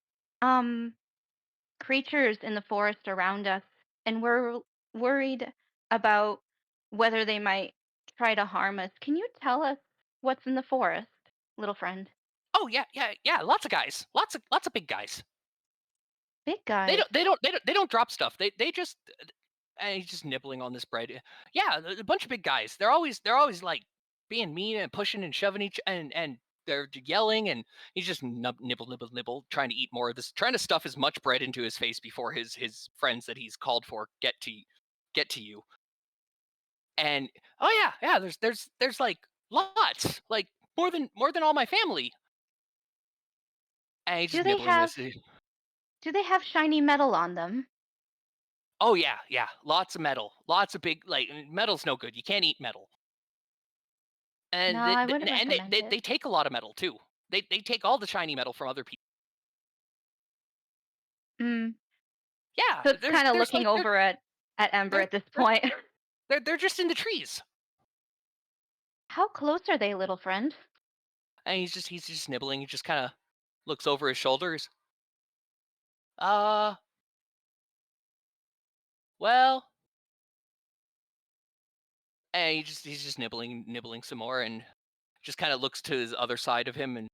creatures in the forest around us, and we're worried about whether they might try to harm us. Can you tell us what's in the forest, little friend? Oh yeah. Lots of guys. Lots of big guys. Big guy. They don't drop stuff. They just and he's just nibbling on this bread. Yeah, a bunch of big guys. They're always like being mean and pushing and shoving and they're yelling and he's just nibble, trying to eat more of this, trying to stuff as much bread into his face before his friends that he's called for get to you. And oh yeah, there's like lots, like more than all my family. And he's just nibbling this. Do they have shiny metal on them? Oh yeah, lots of metal, lots of big like metal's no good. You can't eat metal. And No, I wouldn't recommend they it. take a lot of metal too. They take all the shiny metal from other people. Mm. Yeah, So it's there's- kind of there's, looking like, over at Ember there- at this point. They're just in the trees, How close are they, little friend? and he's just nibbling. He just kind of looks over his shoulders. Well, and he's just nibbling some more, and just kind of looks to his other side of him, and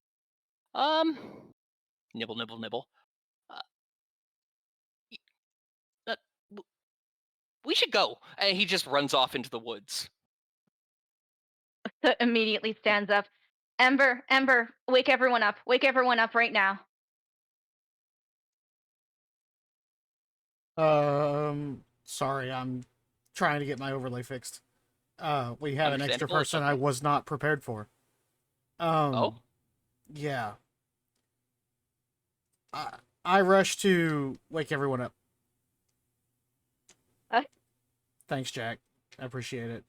nibble. Y- we should go. And he just runs off into the woods. So immediately stands up. Ember, wake everyone up. Wake everyone up right now. Sorry, I'm trying to get my overlay fixed. We have an extra Understandable, it's person I okay. was not prepared for. Oh? Yeah. I rush to wake everyone up. Thanks, Jack. I appreciate it.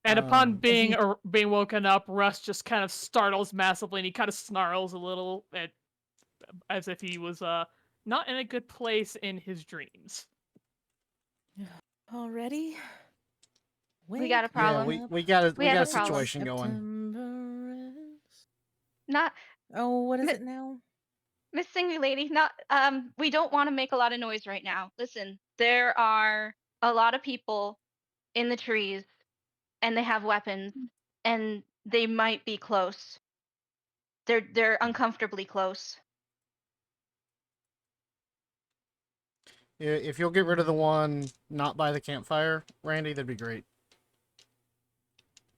And upon Um, being being woken up, Russ just kind of startles massively, and he kind of snarls a little. And as if he was not in a good place in his dreams. Already? We got a Wake Yeah, problem. up, we got a We we have got a a problem. situation going. September is- Not Oh, what is Mi- it now? Miss Singer Lady, not we don't want to make a lot of noise right now. Listen, there are a lot of people in the trees and they have weapons and they might be close. They're uncomfortably close. If you'll get rid of the one not by the campfire, Randy, that'd be great.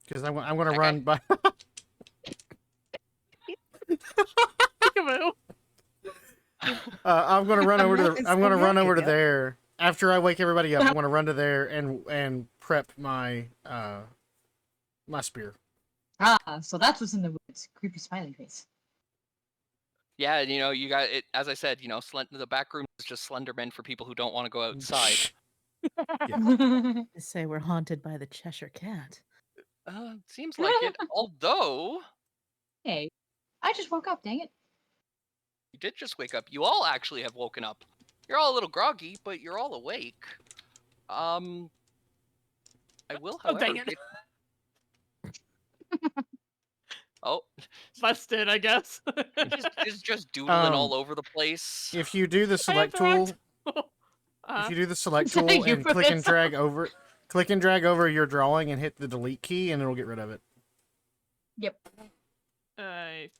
Because I'm going to Okay. run by. Peekaboo. I'm going to run over to It's I'm going to so run happy, over to yeah. there after I wake everybody up. I'm going to run to there and prep my my spear. So that's what's in the woods. Creepy smiley face. Yeah, you know, you got it. As I said, you know, the back room is just Slenderman for people who don't want to go outside. They say we're haunted by the Cheshire Cat. Seems like it. Although Hey, I just woke up, dang it. you did just wake up. You all actually have woken up. You're all a little groggy, but you're all awake. I will, Oh, however. dang it. Oh, Busted, I guess. he's just doodling all Um, over the place. If you do the select interact. tool, Uh, if you do the select Thank tool you, and click and Professor. drag over your drawing and hit the delete key, and it'll get rid of it. Yep. hit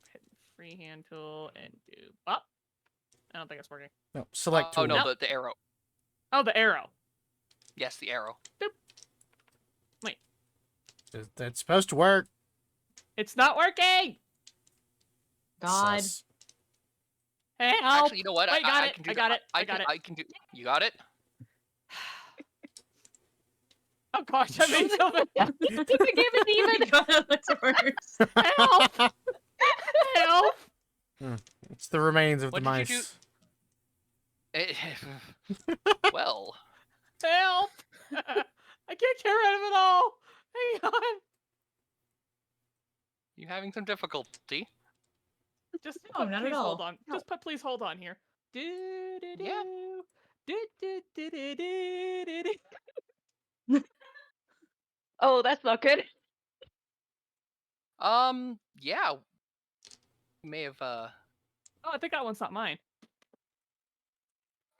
freehand tool and do up. I don't think it's working. No, select tool. Oh no, Nope. the arrow. Oh, the arrow. Yes, the arrow. That's supposed to work. It's not working. God. Sus. Hey, help. Actually, you know what? I got it. can do I got that. it. I got it. I can do. You got it. Oh gosh, I made something. Give it even. God, that's worse. Help! Help! It's the remains of What the did you mice. Well, Help! I can't get rid of it all. Hang on. you having some difficulty? Just No, not at please hold all. on. No. Just please hold on here. Do do do. Yeah. Do do do do do do. Oh, that's not good. Yeah. You may have Oh, I think that one's not mine.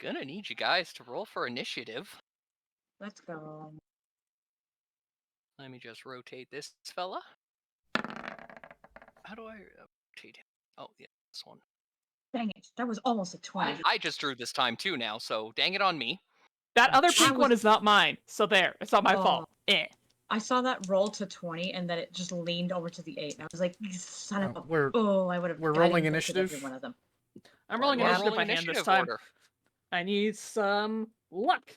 gonna need you guys to roll for initiative. Let's go. Let me just rotate this fella. How do I rotate him? Oh, yeah, this one. Dang it. That was almost a 20. I just drew this time too now, so dang it on me. That other That pink one was- is not mine. So there, it's not my fault. I saw that roll to 20 and then it just leaned over to the 8. And I was like, you son of a. We're Oh, I would have. we're died rolling and looked at every initiative? one of them. I'm rolling We're initiative rolling by hand this initiative time. order. I need some luck.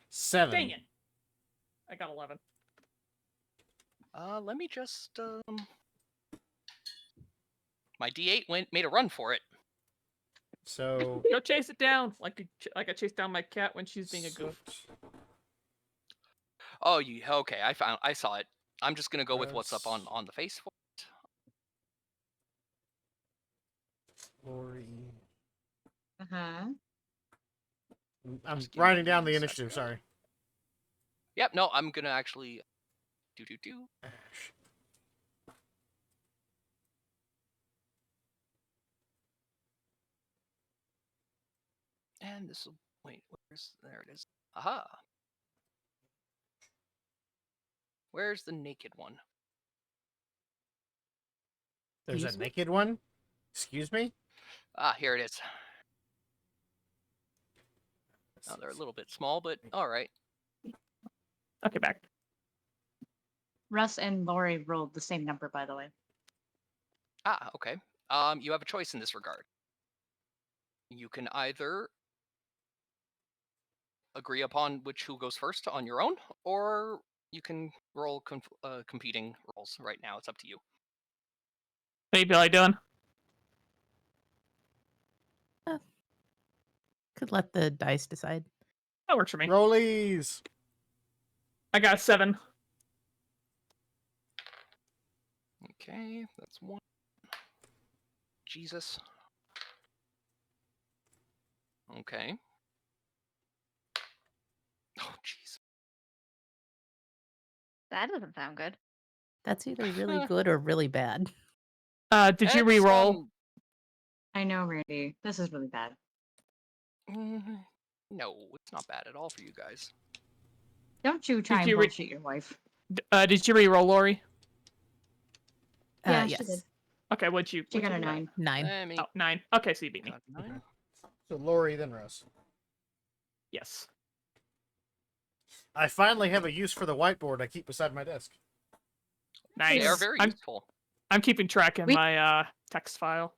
7. Dang it. I got 11. Let me just my D8 made a run for it. So Go chase it down, like I chased down my cat when she's being a goof. Oh, you okay? I saw it. I'm just gonna go with what's up Yes. on the face for it. Lori. Uh-huh. I'm Just give me writing down the one initiative. second. Sorry. Yep. No, I'm gonna actually do. Ash. And this will wait. There it is. Aha. Where's the naked one? There's a Excuse me? naked one. Excuse me. Ah, here it is. Oh, they're a little bit small, but all right. Okay, back. Russ and Lori rolled the same number, by the way. Ah, okay. You have a choice in this regard. You can either agree upon who goes first on your own, or you can roll competing rolls right now. It's up to you. What are you Billy doing? Could let the dice decide. That works for me. Rollies. I got a 7. Okay, that's one. Jesus. Okay. Oh, jeez. That doesn't sound good. That's either really good or really bad. Did you It's, re-roll? I know, Randy. This is really bad. No, it's not bad at all for you guys. Don't you try Did and you re- bullshit your wife. Did you re-roll, Lori? Yeah, she Yes. did. Okay, what'd you? She what'd got you a get? 9. 9. I mean, Oh, 9. Okay, so you beat me. got a 9. So Lori, then Russ. Yes. I finally have a use for the whiteboard I keep beside my desk. Nice. They are very useful. I'm keeping track in We- my text file.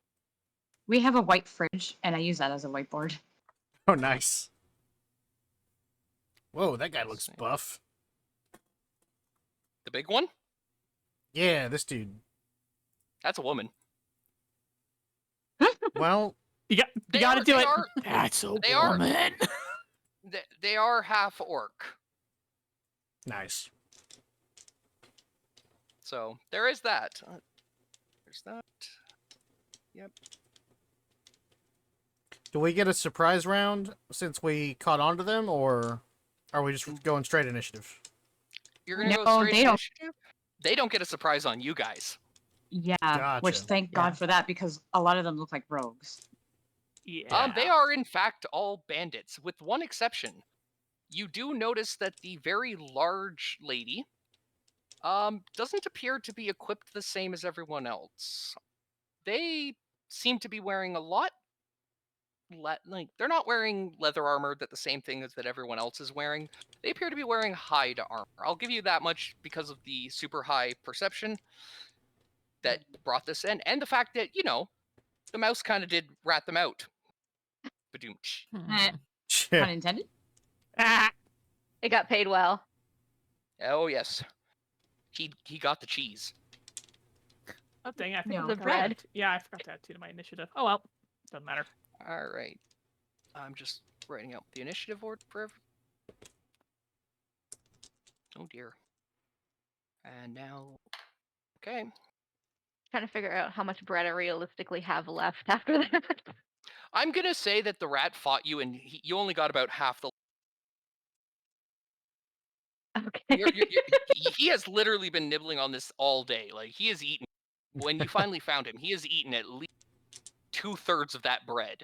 We have a white fridge, and I use that as a whiteboard. Oh, nice. Whoa, that guy looks See. buff. The big one? Yeah, this dude. That's a woman. Well, You They gotta are- do they it. are- That's a they are- woman. They are half orc. nice. So there is that. There's that. Yep. Do we get a surprise round since we caught on to them, or are we just going straight initiative? You're gonna No, go straight they don't. initiative? They don't get a surprise on you guys. Yeah, which Gotcha. thank Yeah. God for that, because a lot of them look like rogues. Yeah. They are in fact all bandits, with one exception. You do notice that the very large lady doesn't appear to be equipped the same as everyone else. They seem to be wearing a lot like they're not wearing leather armor that the same thing as that everyone else is wearing. They appear to be wearing hide armor. I'll give you that much because of the super high perception that brought this in, and the fact that, you know, the mouse kind of did rat them out. Badoom-tsh. Eh, Yeah. pun intended. Ah, It got paid well. Oh yes, he got the cheese. oh dang! I think No. I The forgot bread. to- Yeah, I forgot to add 2 to my initiative. Oh well, doesn't matter. All right, I'm just writing out the initiative order for every... Oh dear. And now, okay. Trying to figure out how much bread I realistically have left after that. I'm gonna say that the rat fought you, and you only got about half the. Okay. He has literally been nibbling on this all day. Like, he has eaten. When you finally found him, he has eaten at least 2/3 of that bread.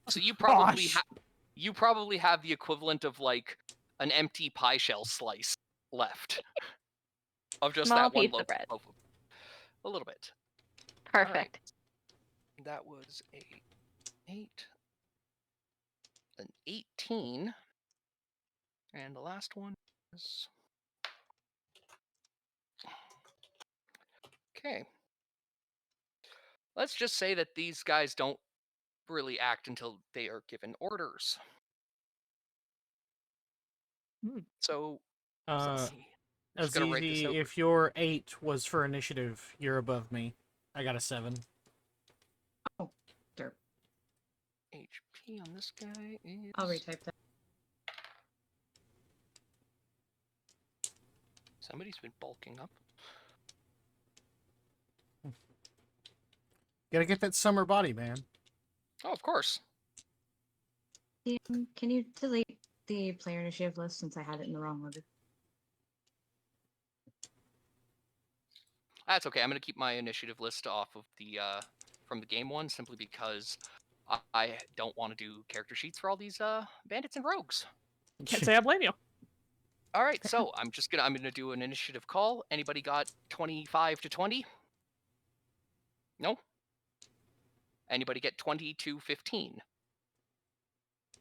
So you probably Gosh. you probably have the equivalent of like an empty pie shell slice left of just Small that one piece of loaf. bread. A little bit. Perfect. That was a 8, an 18, and the last one is okay. Let's just say that these guys don't really act until they are given orders. Hmm. So let's see. I'm just gonna write this Azizi, out. if your 8 was for initiative, you're above me. I got a 7. Derp. HP on this guy is. I'll retype that. Somebody's been bulking up. Gotta get that summer body, man. Oh, of course. Can you delete the player initiative list since I had it in the wrong order? That's okay. I'm gonna keep my initiative list off of the from the game one simply because I don't want to do character sheets for all these bandits and rogues. Can't say I blame you. All right, so I'm gonna do an initiative call. Anybody got 25 to 20? No. Anybody get 20 to 15?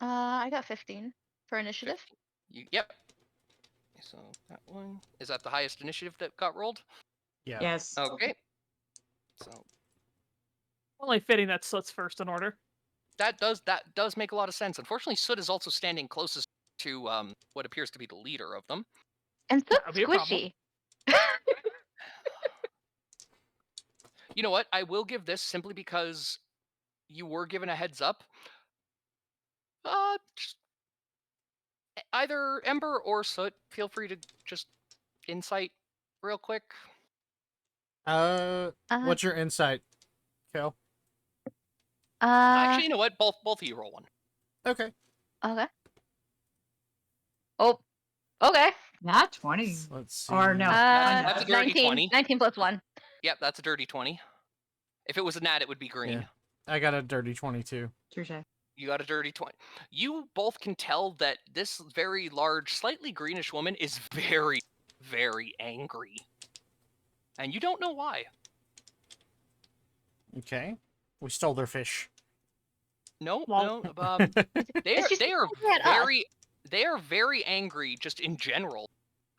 I got 15 for initiative. 15. Yep. So that one is that the highest initiative that got rolled? Yeah. Yes. Okay. So Only fitting that Soot's first in order. that does make a lot of sense. Unfortunately, Soot is also standing closest to what appears to be the leader of them. And so That'll be a problem. squishy. You know what? I will give this simply because you were given a heads up. Just either Ember or Soot, feel free to just insight real quick. What's your insight, Kel? Actually, you know what? Both of you roll one. Okay. Okay. Oh, okay. Not 20. Let's see. Or no. That's a dirty 19, 20. 19 plus 1. Yep, that's a dirty 20. If it was a nat, it would be green. Yeah. I got a dirty 22. Touche. You got a dirty 20. You both can tell that this very large, slightly greenish woman is very, very angry. And you don't know why. Okay. We stole their fish. No, Well- no. They It's just are angry at us. very angry just in general.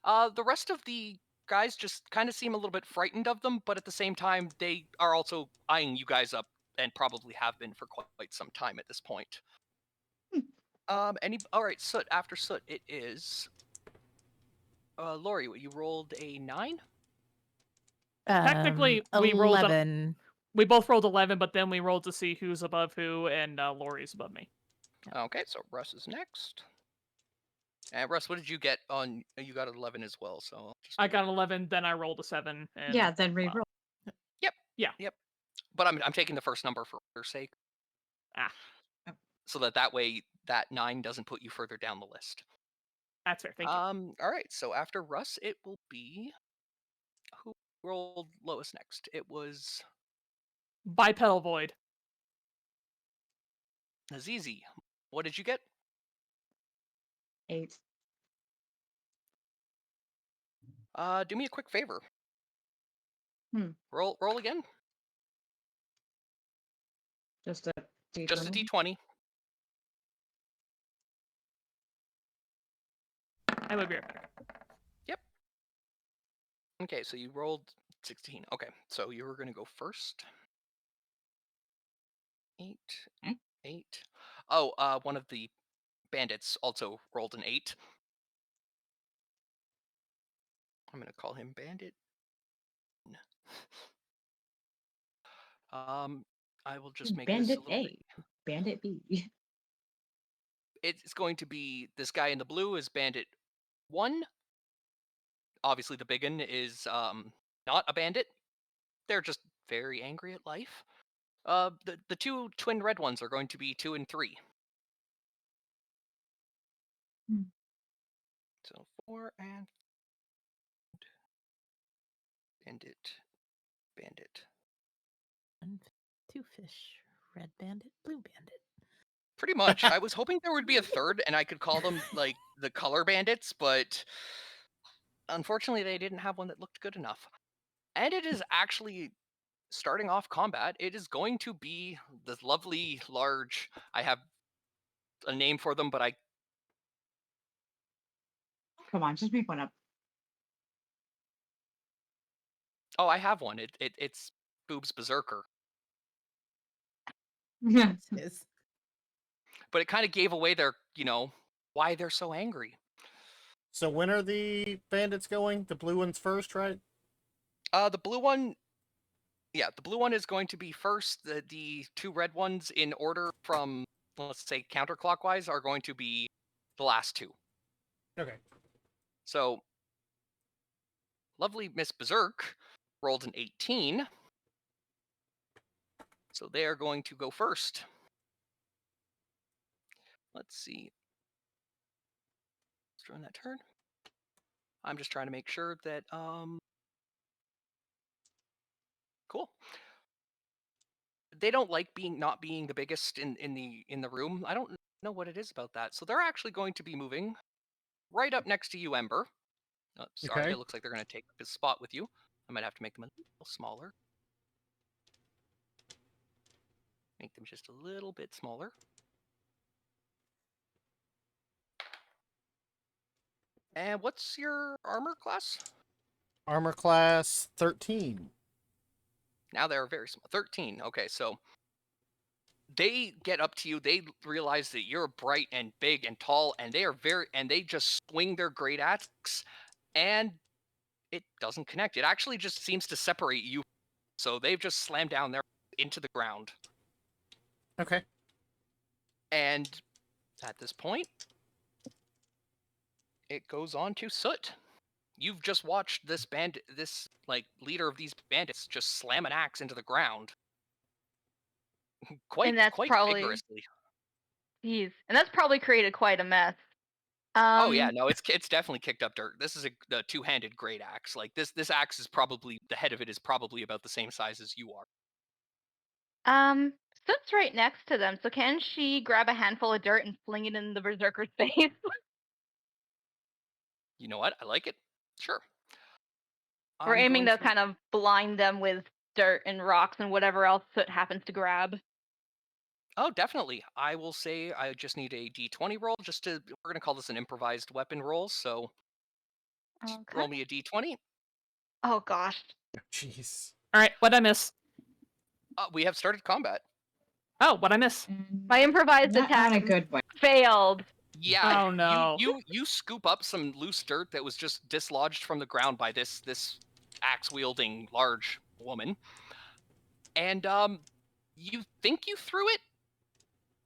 The rest of the guys just kind of seem a little bit frightened of them, but at the same time, they are also eyeing you guys up and probably have been for quite some time at this point. All right, Soot. After Soot, it is Lori. You rolled a 9. Technically, we rolled up- 11. We both rolled 11, but then we rolled to see who's above who, and Lori's above me. Okay, so Russ is next. And Russ, what did you get on? You got an 11 as well, so I'll just I got an 11, then I rolled a 7. And, Yeah, then re-roll. But I'm taking the first number for your sake. Ah. So that way that 9 doesn't put you further down the list. That's fair. Thank you. All right. So after Russ, it will be who rolled lowest next. It was Bipedal Void. Azizi. What did you get? 8. Do me a quick favor. Hmm. Roll again. Just a D20. Just a D20. I will be right back. Okay, so you rolled 16. Okay, so you were going to go first. 8. Hmm? 8. Oh, one of the bandits also rolled an 8. I'm going to call him Bandit. I will just make this Bandit a little bit. A. Bandit B. It's going to be this guy in the blue is Bandit 1. Obviously, the big one is not a bandit. They're just very angry at life. The two twin red ones are going to be 2 and 3. Hmm. So 4 and Bandit. 2 fish. Red bandit, blue bandit. Pretty much. I was hoping there would be a third and I could call them like the color bandits, but unfortunately they didn't have one that looked good enough. And it is actually starting off combat. It is going to be this lovely large. I have a name for them, but I Come on, just make one up. have one. It's Boobs Berserker. That's his. But it kind of gave away their, why they're so angry. So when are the bandits going? The blue one's first, right? The blue one, the blue one is going to be first. The 2 red ones in order from, let's say, counterclockwise are going to be the last 2. Okay. So, lovely Miss Berserk rolled an 18. So they are going to go first. Let's see. Let's run that turn. I'm just trying to make sure that cool. They don't like not being the biggest in the room. I don't know what it is about that. So they're actually going to be moving right up next to you, Ember. Oh, sorry, Okay. it looks like they're going to take up his spot with you. I might have to make them a little smaller. Make them just a little bit smaller. And what's your armor class? Armor class 13. Now they're very small. 13. Okay, so they get up to you. They realize that you're bright and big and tall, and they just swing their great axe, and it doesn't connect. It actually just seems to separate you. So they've just slammed down there into the ground. Okay. And at this point, it goes on to Soot. You've just watched this leader of these bandits just slam an axe into the ground. Quite And that's probably- vigorously. Jeez, and that's probably created quite a mess. Oh yeah, no, it's definitely kicked up dirt. This is a two-handed great axe. Like this axe is probably the head of it is probably about the same size as you are. Sits right next to them, so can she grab a handful of dirt and fling it in the berserker's face? You know what? I like it. Sure. We're I'm aiming going to kind of blind them with dirt and rocks and whatever else Soot happens to grab. Oh, definitely. I will say I just need a d20 roll. We're gonna call this an improvised weapon roll. So Okay. roll me a d20. Oh gosh. Jeez. All right, what'd I miss? We have started combat. Oh, what'd I miss? My improvised Not attack a good way. failed. Yeah. Oh, no. You scoop up some loose dirt that was just dislodged from the ground by this axe wielding large woman, and you think you threw it,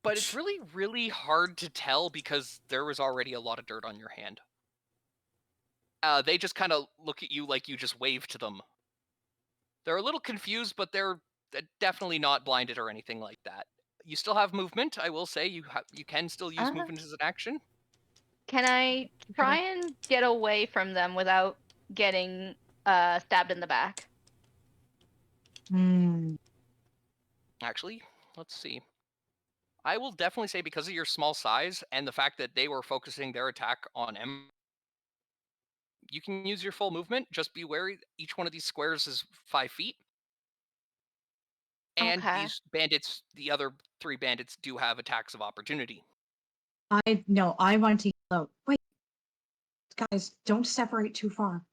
but it's really hard to tell because there was already a lot of dirt on your hand. They just kind of look at you like you just waved to them. They're a little confused, but they're definitely not blinded or anything like that. You still have movement. I will say you can still use movement as an action. Can I try and get away from them without getting stabbed in the back? Actually, let's see. I will definitely say because of your small size and the fact that they were focusing their attack on Ember, you can use your full movement. Just be wary. Each one of these squares is 5 feet. And Okay. these bandits, the other 3 bandits, do have attacks of opportunity. I want to yell out. Wait, guys, don't separate too far.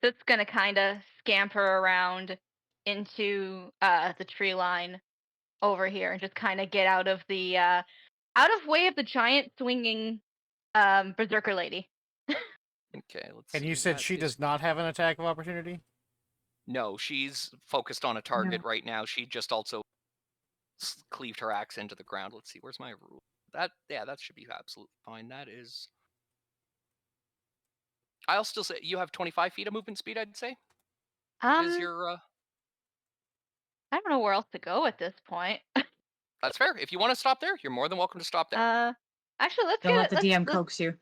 Soot's gonna kind of scamper around into the tree line over here and just kind of get out of way of the giant swinging berserker lady. Okay, let's And see. you said that she is- does not have an attack of opportunity? No, she's focused on a target right now. She just also cleaved her axe into the ground. Let's see, where's my rule? That should be absolutely fine. That is. I'll still say you have 25 feet of movement speed. I'd say. Is your I don't know where else to go at this point. That's fair. If you want to stop there, you're more than welcome to stop there. Actually, let's Don't get let the let's, DM let's, coax you.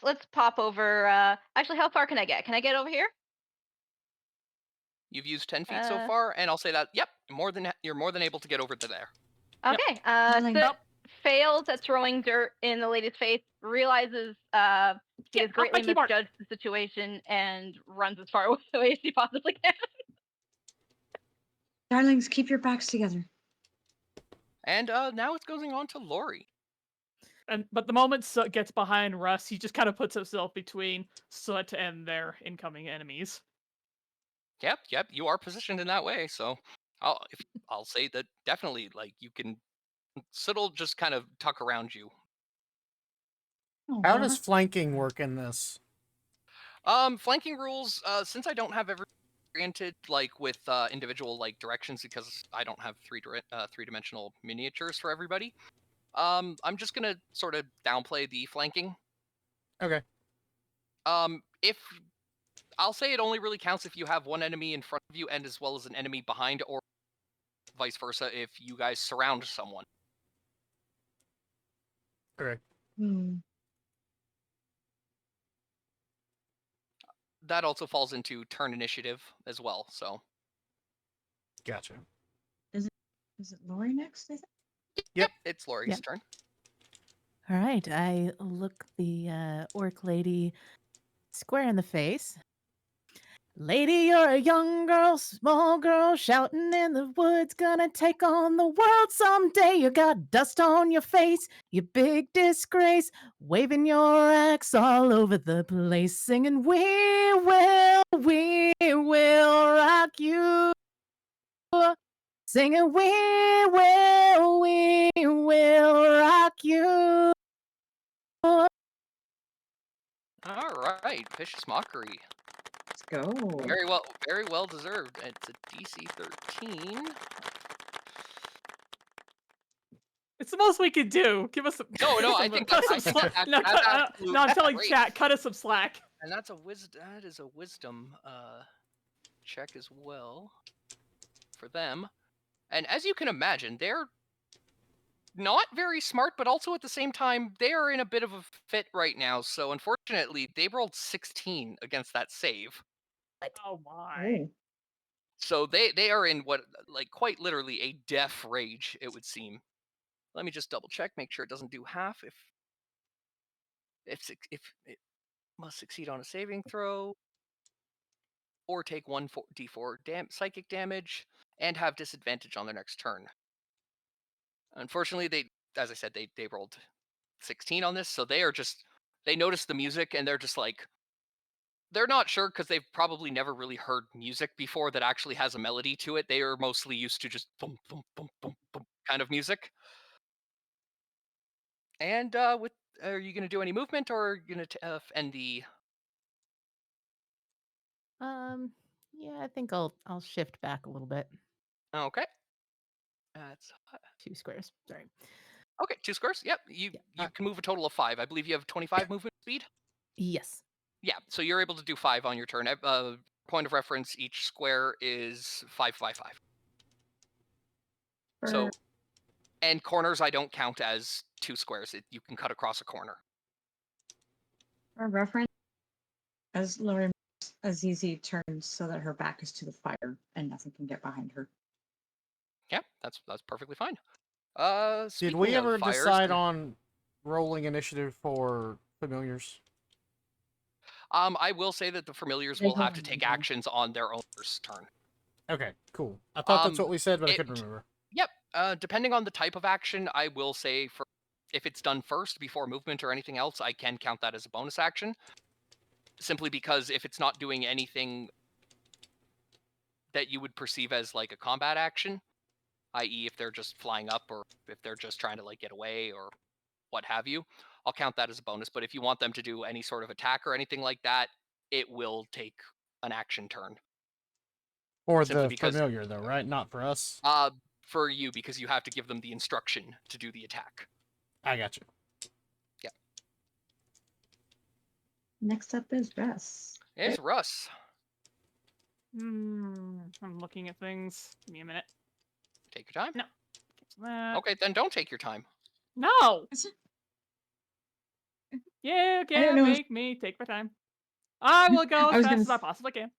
let's pop over. Actually, how far can I get? Can I get over here? You've used 10 feet so far, and I'll say that. Yep, you're more than able to get over to there. Okay. Darling. Soot fails at throwing dirt in the lady's face. Realizes he has greatly misjudged the situation and runs as far away as he possibly can. Darlings, keep your backs together. And now it's going on to Lori. But the moment Soot gets behind Russ, he just kind of puts himself between Soot and their incoming enemies. Yep, you are positioned in that way. So I'll say that definitely, like you can. Soot'll just kind of tuck around you. How does flanking work in this? Flanking rules. Since I don't have every oriented like with individual like directions because I don't have three-dimensional miniatures for everybody. I'm just gonna sort of downplay the flanking. Okay. If I'll say it only really counts if you have one enemy in front of you and as well as an enemy behind, or vice versa if you guys surround someone. Correct. That also falls into turn initiative as well. So. Gotcha. Is it Lori next? I think? Yep, it's Lori's turn. All right, I look the orc lady square in the face. Lady, you're a young girl, small girl, shouting in the woods, gonna take on the world someday. You got dust on your face, you big disgrace, waving your axe all over the place, singing, we will rock you. Singing, we will rock you. All right, Vicious Mockery. Let's go. Very well deserved. It's a DC 13. It's the most we could do. Give us some. No, I think that's I'm telling great. chat, cut us some slack. And that's that is a wisdom check as well for them. And as you can imagine, they're not very smart, but also at the same time, they are in a bit of a fit right now. So unfortunately, they rolled 16 against that save. Oh my. Oh. So they are in what, like, quite literally a death rage, it would seem. Let me just double check, make sure it doesn't do half. If it must succeed on a saving throw, or take 1d4 psychic damage, and have disadvantage on their next turn. Unfortunately, as I said, they rolled 16 on this, so they notice the music and they're just like, they're not sure because they've probably never really heard music before that actually has a melody to it. They are mostly used to just boom, boom, boom, boom, boom kind of music. And are you going to do any movement, or are you going to end the? Yeah, I think I'll shift back a little bit. Okay. That's 2 squares. Sorry. okay. 2 squares. Yep. You can move a total of 5. I believe you have 25 movement speed. Yes. Yeah. So you're able to do 5 on your turn. Point of reference: each square is 5 by 5. So, and corners I don't count as 2 squares. You can cut across a corner. For reference, as Laura Azizi turns so that her back is to the fire and nothing can get behind her. Yeah, that's perfectly fine. Did we ever fires, decide on rolling initiative for familiars? I will say that the familiars They will have go to on take their own. actions on their own first turn. Okay, cool. I thought that's Um, what we said, but I couldn't remember. Yep. Depending on the type of action, I will say if it's done first before movement or anything else, I can count that as a bonus action. Simply because if it's not doing anything that you would perceive as like a combat action, i.e. if they're just flying up or if they're just trying to like get away or what have you, I'll count that as a bonus. But if you want them to do any sort of attack or anything like that, it will take an action turn. For Simply the because familiar, though, right? Not for us. for you, because you have to give them the instruction to do the attack. I got you. Yeah. Next up is Russ. It's Russ. I'm looking at things. Give me a minute. Take your time. No. Get to that. Okay, then don't take your time. No. Is it- You don't can't know. make me take my time. I will go I as was fast gonna as I s- possibly can.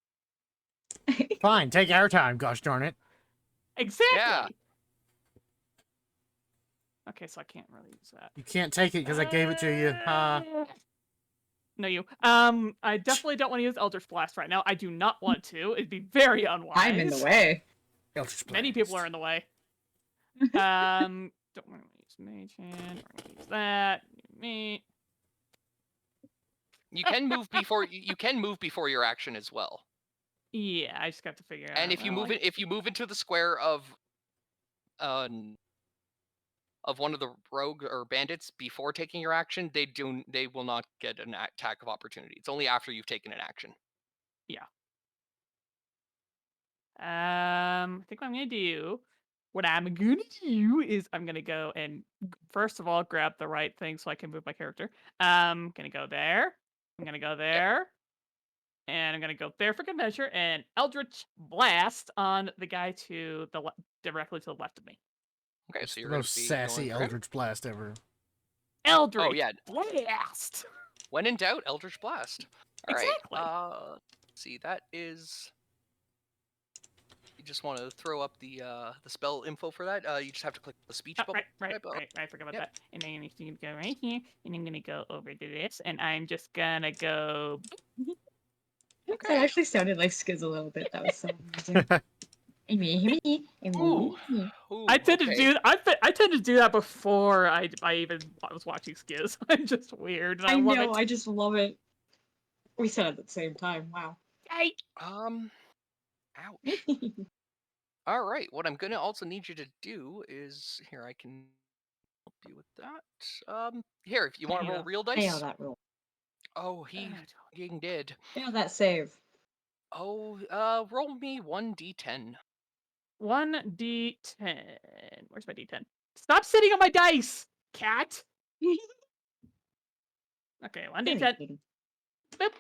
Fine, take our time, gosh darn it. Exactly. Yeah. Okay, so I can't really use that. You can't take it because I gave it to you. No, you. I definitely don't want to use Eldritch Blast right now. I do not want to. It'd be very unwise. I'm in the way. Eldritch Many Blast. people are in the way. Don't want to use Mage Hand. We're gonna use that. Me. You can move before you can move before your action as well. Yeah, I just got to figure out. And if you move it, if you move into the square of one of the rogue or bandits before taking your action, they will not get an attack of opportunity. It's only after you've taken an action. I think what I'm gonna do. What I'm gonna do is I'm gonna go and first of all grab the right thing so I can move my character. Gonna go there. I'm gonna go there. And I'm gonna go there for good measure and Eldritch Blast on the guy to the directly to the left of me. Okay, so The you're going most to be sassy going for him. Eldritch Blast ever. Eldritch Oh yeah. Blast. When in doubt, Eldritch Blast. All right. Exactly. Let's see, that is. You just want to throw up the spell info for that. You just have to click the speech bubble. Right. I forgot about Yep. that. And then you need to go right here, and I'm gonna go over to this, and I'm just gonna go. That actually sounded like Skiz a little bit. That was so amazing. Ooh. I tend okay. to do. I tend to do that before I even was watching Skiz. I'm just weird. And I love know. it. I just love it. We said it at the same time. Wow. Ouch. All right. What I'm gonna also need you to do is here. I can help you with that. Here, if you want to roll real dice. Fail that roll. Oh, he did. Fail that save. Oh, roll me 1d10. 1d10. Where's my d10? Stop sitting on my dice, cat. Okay, 1d10. Boop.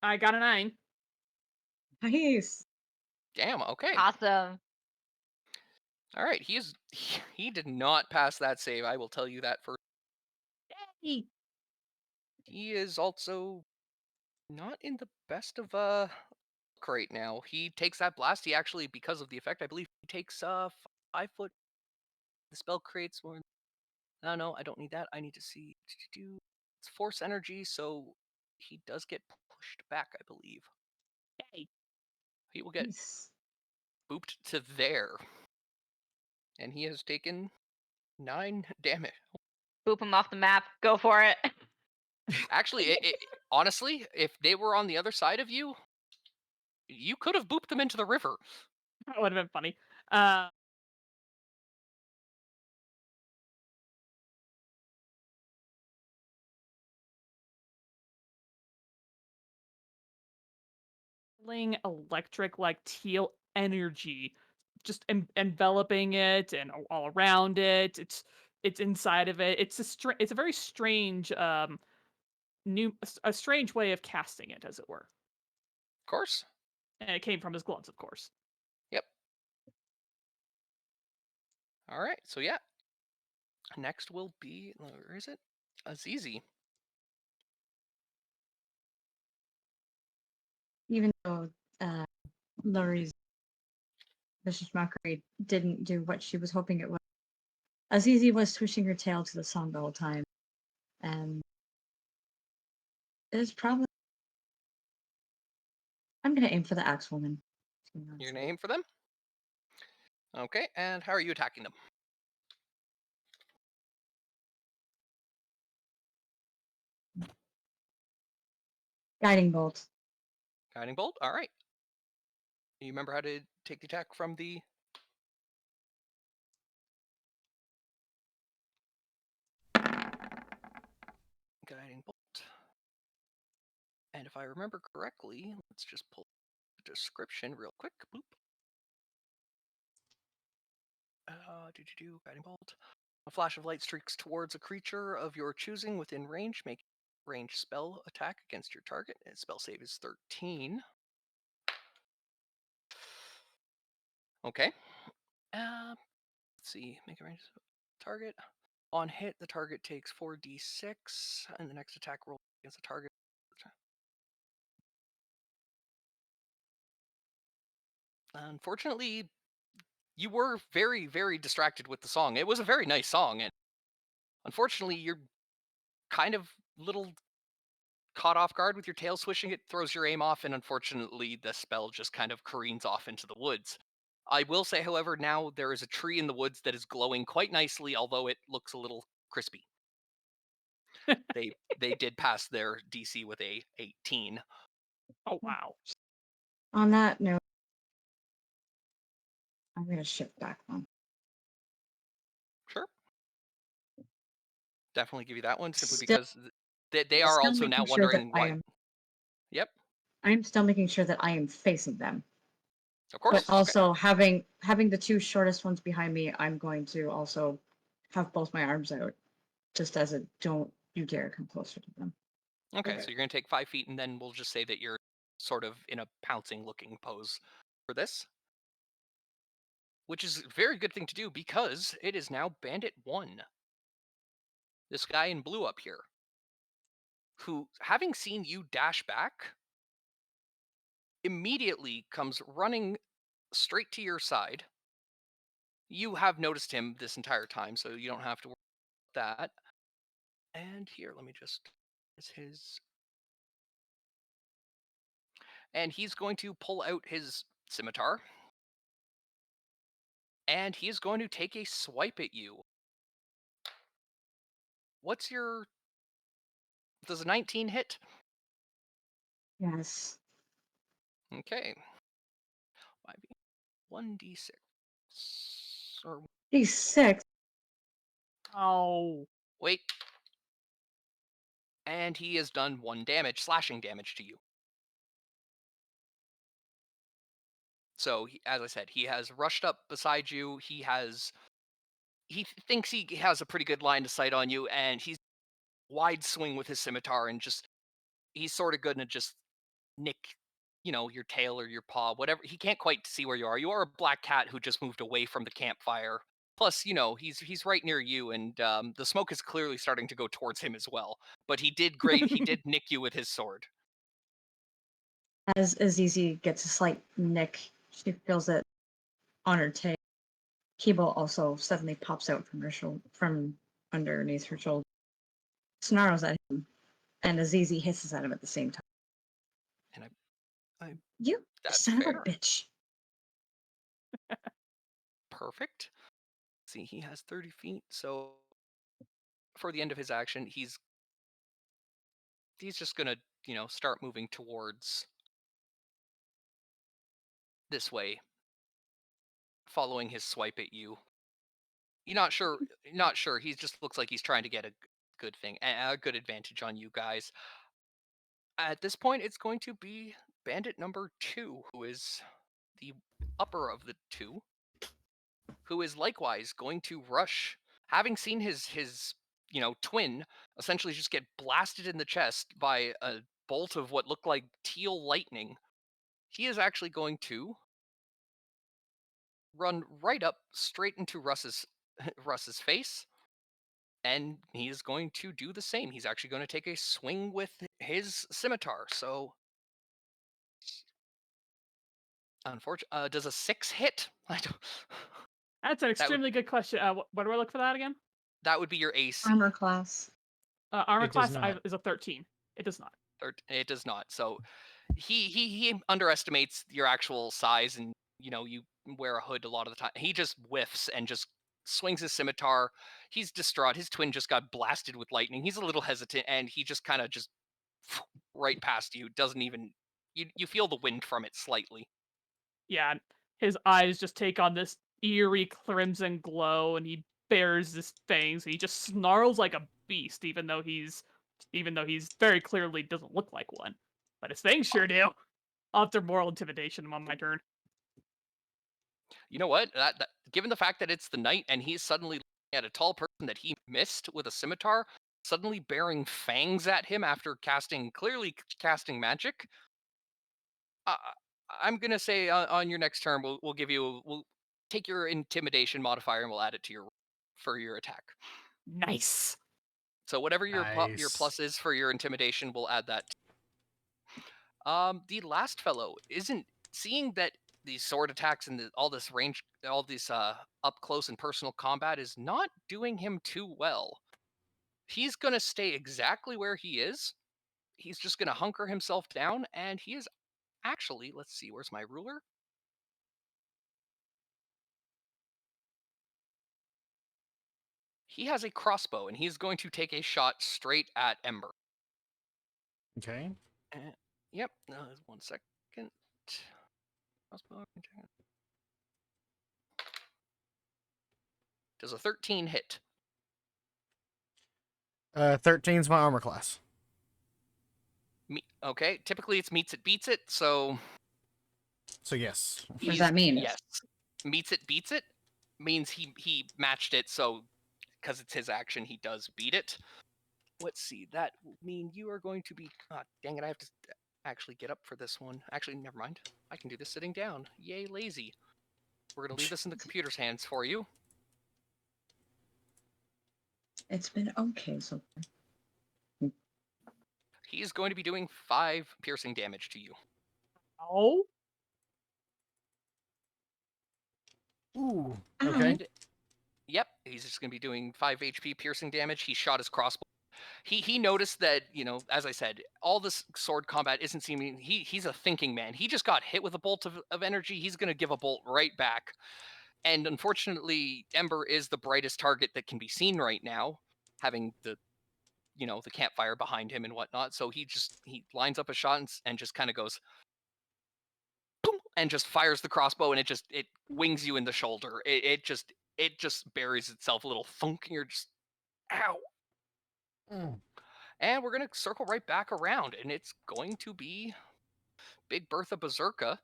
I got a 9. Nice. Damn. Okay. Awesome. All right, he did not pass that save. I will tell you that for. Yay! He is also not in the best of luck right now. He takes that blast. He actually, because of the effect, I believe he takes 5 foot. The spell creates more. No, I don't need that. I need to see. It's force energy, so he does get pushed back, I believe. Yay! He will get Nice. booped to there. And he has taken 9 damage. Boop him off the map. Go for it. Actually, honestly, if they were on the other side of you, you could have booped them into the river. That would have been funny. Electric, like teal energy, just enveloping it and all around it. It's inside of it. It's a very strange a strange way of casting it, as it were. Of course. And it came from his gloves, of course. Yep. All right. So yeah. Next will be, where is it? Azizi. Even though Lori's vicious mockery didn't do what she was hoping it would, Azizi was twitching her tail to the song the whole time, and is probably. I'm gonna aim for the axe woman. Your name for them? Okay, and how are you attacking them? Guiding bolt. Guiding bolt. All right. You remember how to take the attack from the? Guiding bolt. And if I remember correctly, let's just pull the description real quick. Boop. Guiding bolt. A flash of light streaks towards a creature of your choosing within range. Make range spell attack against your target. Its spell save is 13. Okay. Let's see. Make a range target. On hit, the target takes 4d6, and the next attack roll against the target. Unfortunately, you were very, very distracted with the song. It was a very nice song, and unfortunately, you're kind of little caught off guard with your tail swishing. It throws your aim off, and unfortunately, the spell just kind of careens off into the woods. I will say, however, now there is a tree in the woods that is glowing quite nicely, although it looks a little crispy. They did pass their DC with a 18. Oh wow! On that note, I'm gonna shift back one. Sure. Definitely give you that one simply Still- because they are still also now making sure that wondering I why. am- Yep, I'm still making sure that I am facing them, of course. but also having the two shortest ones behind me. I'm going to also have both my arms out, just as a don't you dare come closer to them. Okay, Okay. so you're going to take 5 feet, and then we'll just say that you're sort of in a pouncing-looking pose for this. Which is a very good thing to do because it is now Bandit 1. This guy in blue up here. Who, having seen you dash back, immediately comes running straight to your side. You have noticed him this entire time, so you don't have to worry about that. And here, let me just... is his... And he's going to pull out his scimitar. And he's going to take a swipe at you. What's your... Does a 19 hit? Yes. Okay. 1d6. Or D6. Oh, wait. And he has done 1 damage, slashing damage to you. So, as I said, he has rushed up beside you. He thinks he has a pretty good line of sight on you, and he's wide swing with his scimitar, and just he's sort of going to just nick your tail or your paw, whatever. He can't quite see where you are. You are a black cat who just moved away from the campfire. Plus, he's right near you, and the smoke is clearly starting to go towards him as well. But he did great. He did nick you with his sword. As Azizi gets a slight nick, she feels it on her tail. Kibo also suddenly pops out from underneath her shoulder, snarls at him, and Azizi hisses at him at the same time. And You that's son fair. of a bitch. Perfect. See, he has 30 feet, so for the end of his action, he's just gonna, start moving towards this way, following his swipe at you. You're not sure. He just looks like he's trying to get a good thing, a good advantage on you guys. At this point, it's going to be bandit number 2, who is the upper of the two, who is likewise going to rush, having seen his twin essentially just get blasted in the chest by a bolt of what looked like teal lightning. He is actually going to run right up straight into Russ's face, and he is going to do the same. He's actually going to take a swing with his scimitar. So, unfortunately, does a 6 hit? I don't. That's an extremely good question. What do I look for that again? That would be your ace. Armor class. Armor It does class not. is a 13. It does not. It does not. So he underestimates your actual size, and you wear a hood a lot of the time. He just whiffs and just swings his scimitar. He's distraught. His twin just got blasted with lightning. He's a little hesitant, and he just kind of just right past you. Doesn't even you feel the wind from it slightly. Yeah, his eyes just take on this eerie crimson glow, and he bares his fangs, and he just snarls like a beast, even though he's very clearly doesn't look like one. But his fangs sure do. I'll have to moral intimidation him on my turn. You know what? That given the fact that it's the night and he's suddenly looking at a tall person that he missed with a scimitar, suddenly bearing fangs at him after clearly casting magic. I'm gonna say on your next turn, we'll take your intimidation modifier and we'll add it to for your attack. Nice. So whatever your Nice. plus is for your intimidation, we'll add that. The last fellow isn't seeing that these sword attacks and all this range, all this up close and personal combat is not doing him too well. He's gonna stay exactly where he is. He's just gonna hunker himself down, and he is actually, let's see, where's my ruler? He has a crossbow, and he's going to take a shot straight at Ember. Okay. Yep. 1 second. Crossbow. Does a 13 hit? 13's my armor class. Okay. Typically, it's meets it, beats it. So yes. What does that mean? Yes. Meets it, beats it means he matched it. So because it's his action, he does beat it. Let's see. That will mean you are going to be. Dang it! I have to actually get up for this one. Actually, never mind. I can do this sitting down. Yay, lazy. We're gonna leave this in the computer's hands for you. It's been okay so far. He is going to be doing 5 piercing damage to you. Oh. Ooh. Ow. Okay. And, yep, he's just going to be doing 5 HP piercing damage. He shot his crossbow. He noticed that, as I said, all this sword combat isn't seeming... He's a thinking man. He just got hit with a bolt of energy. He's going to give a bolt right back. And unfortunately, Ember is the brightest target that can be seen right now, having the campfire behind him and whatnot. So he lines up a shot and just kind of goes... boom, and just fires the crossbow, and it wings you in the shoulder. It just buries itself a little thunk, and you're just, ow. And we're gonna circle right back around, and it's going to be Big Bertha Berserka.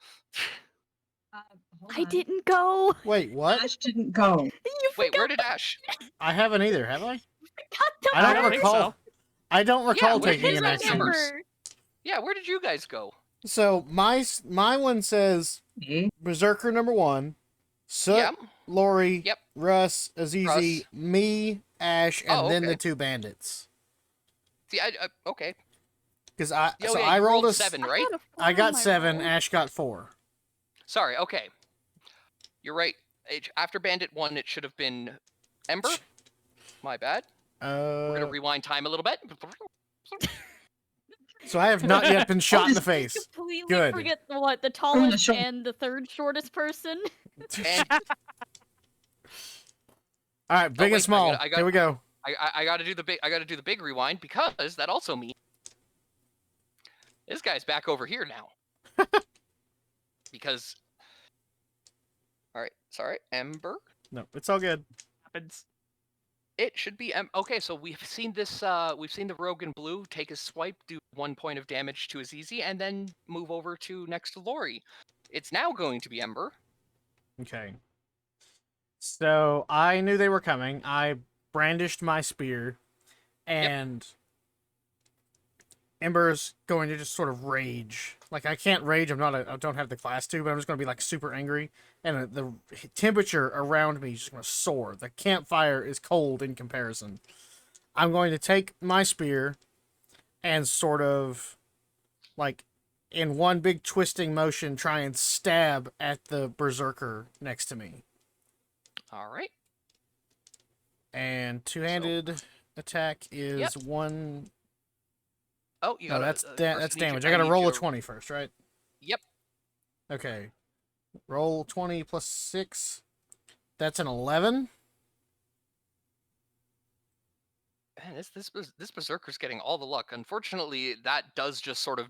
I didn't go. Wait, what? Ash didn't go. You Wait, forgot. where did Ash? I haven't either, have I? Got to I don't don't think recall. so. I don't recall where taking did an I action. remember? Yeah, where did you guys go? So my one says Me? Berserker number 1, Soot, Yep. Lori, Yep. Russ, Azizi, Russ. me, Ash, and Oh, then the okay. 2 bandits. See, okay. Because Yeah, so yeah, I you rolled a 7, I right? got a 4 I on got my 7. roll. Ash got 4. Sorry, okay. You're right. After Bandit 1, it should have been Ember. My bad. We're gonna rewind time a little bit. So I have not yet been shot in the I face. completely Good. forget the tallest sure. and the third shortest person. And All right, big wait, and small. I Here we go. I gotta do the big. I gotta do the big rewind because that also means this guy's back over here now. Because, all right, sorry, Ember. No, it's all good. Happens. It should be okay. So we've seen this. We've seen the Rogue in blue take a swipe, do 1 point of damage to Azizi, and then move over to next to Lori. It's now going to be Ember. Okay. So I knew they were coming. I brandished my spear, and Ember's going to just sort of rage. Like, I can't rage. I don't have the class to, but I'm just going to be like super angry. And the temperature around me is just going to soar. The campfire is cold in comparison. I'm going to take my spear and sort of, like, in one big twisting motion, try and stab at the berserker next to me. All right. And two-handed attack is 1. Oh, you No, got that's first that's need you- damage. I got to need roll you a 20 first, right? Yep. Okay. Roll 20 plus 6. That's an 11. Man, this berserker's getting all the luck. Unfortunately, that does just sort of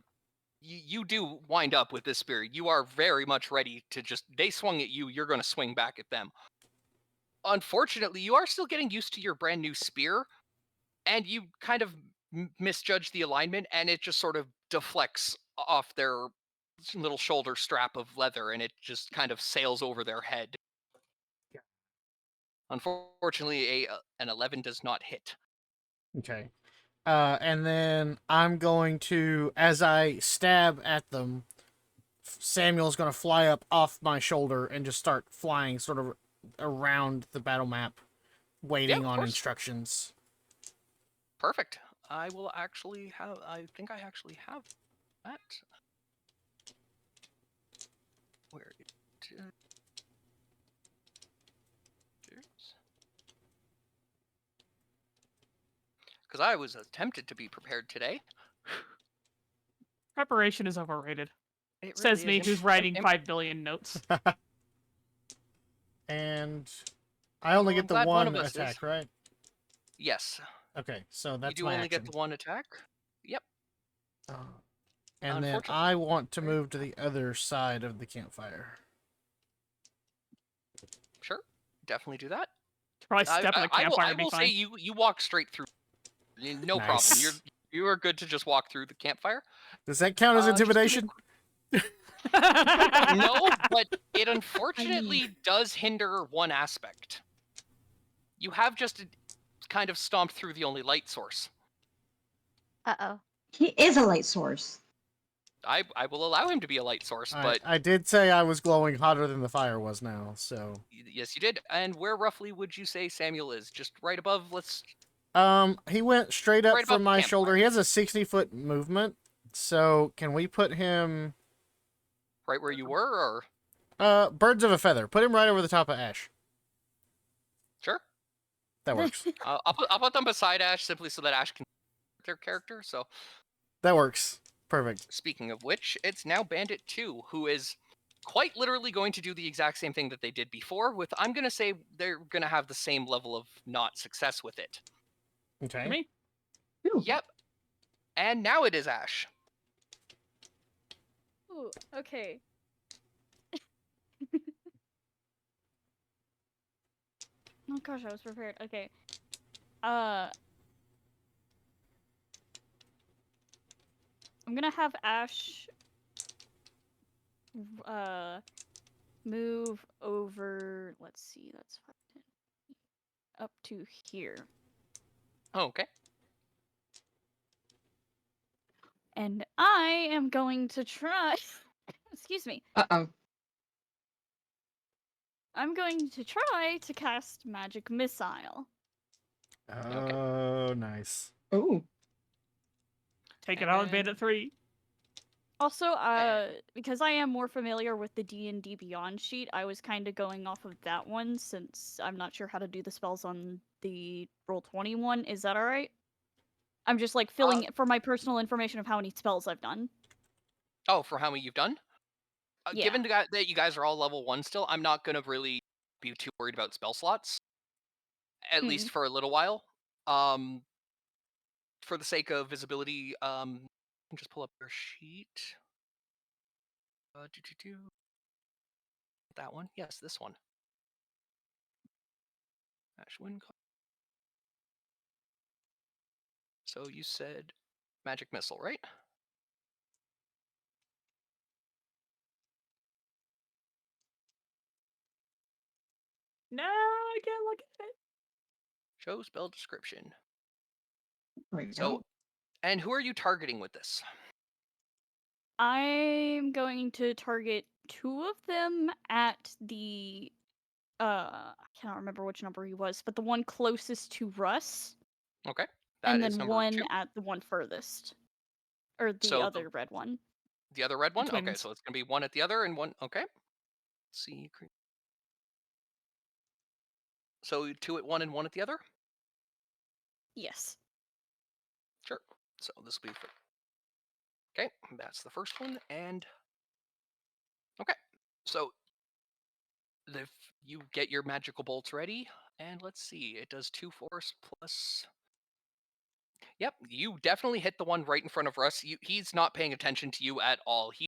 you do wind up with this spear. You are very much ready to just they swung at you, you're going to swing back at them. Unfortunately, you are still getting used to your brand new spear, and you kind of misjudge the alignment, and it just sort of deflects off their little shoulder strap of leather, and it just kind of sails over their head. Unfortunately, an 11 does not hit. Okay. And then I'm going to, as I stab at them, Samuel's going to fly up off my shoulder and just start flying sort of around the battle map, waiting of on course. instructions. Perfect. I will actually have. I think I actually have that. Where it is. Because I was tempted to be prepared today. Preparation is overrated. It Says really me, is. who's writing 5 billion notes. And I only Well, get I'm the glad one one of us attack, is. right? Yes. Okay, so that's You do my only action. get the one attack. Yep. And then Unfortunately. I want to move to the other side of the campfire. Sure. Definitely do that. Probably step in the campfire I and be will say fine. you walk straight through. No problem. Nice. You are good to just walk through the campfire. Does that count as Just give me a intimidation? No, but it unfortunately does hinder one aspect. You have just kind of stomped through the only light source. Uh-oh. He is a light source. I will allow him to be a light source, but I did say I was glowing hotter than the fire was now, so... yes, you did. And where roughly would you say Samuel is? Just right above, He went straight up Right above from the my campfire. shoulder. He has a 60-foot movement, so can we put him... right where you were, or? Birds of a feather. Put him right over the top of Ash. Sure. That works. I'll put them beside Ash simply so that Ash can their character, so... That works. Perfect. Speaking of which, it's now Bandit 2, who is quite literally going to do the exact same thing that they did before, with, I'm going to say, they're going to have the same level of not success with it. Okay. Me? Ooh. Yep. And now it is Ash. Ooh, okay. Oh gosh, I was prepared. Okay. I'm gonna have Ash move over, let's see, that's 5, 10, up to here. Oh, okay. And I am going to try. Excuse me. Uh-oh. I'm going to try to cast Magic Missile. Oh, nice. Ooh. Take it out, And- Bandit 3. Also, because I am more familiar with the D&D Beyond sheet, I was kind of going off of that one since I'm not sure how to do the spells on the Roll20 one. Is that alright? I'm just like filling it for my personal information of how many spells I've done. Oh, for how many you've done? Yeah. Given that you guys are all level 1 still, I'm not going to really be too worried about spell slots. At least for a little while. For the sake of visibility, just pull up your sheet. That one? Yes, this one. Ashwin. So you said Magic Missile, right? No, I can't look at it. Show spell description. There we So, go. and who are you targeting with this? I'm going to target 2 of them at the I cannot remember which number he was, but the one closest to Russ, Okay. and That is then number one 2. at the one furthest. Or the So other red one. The other red one? Okay, twins. so it's going to be one at the other and one. Okay. Let's see. So 2 at one and 1 at the other? Yes. Sure. So this will be. Okay, that's the first one. And. Okay. So you get your magical bolts ready. And let's see. It does 2 force plus. Yep, you definitely hit the one right in front of Russ. He's not paying attention to you at all. He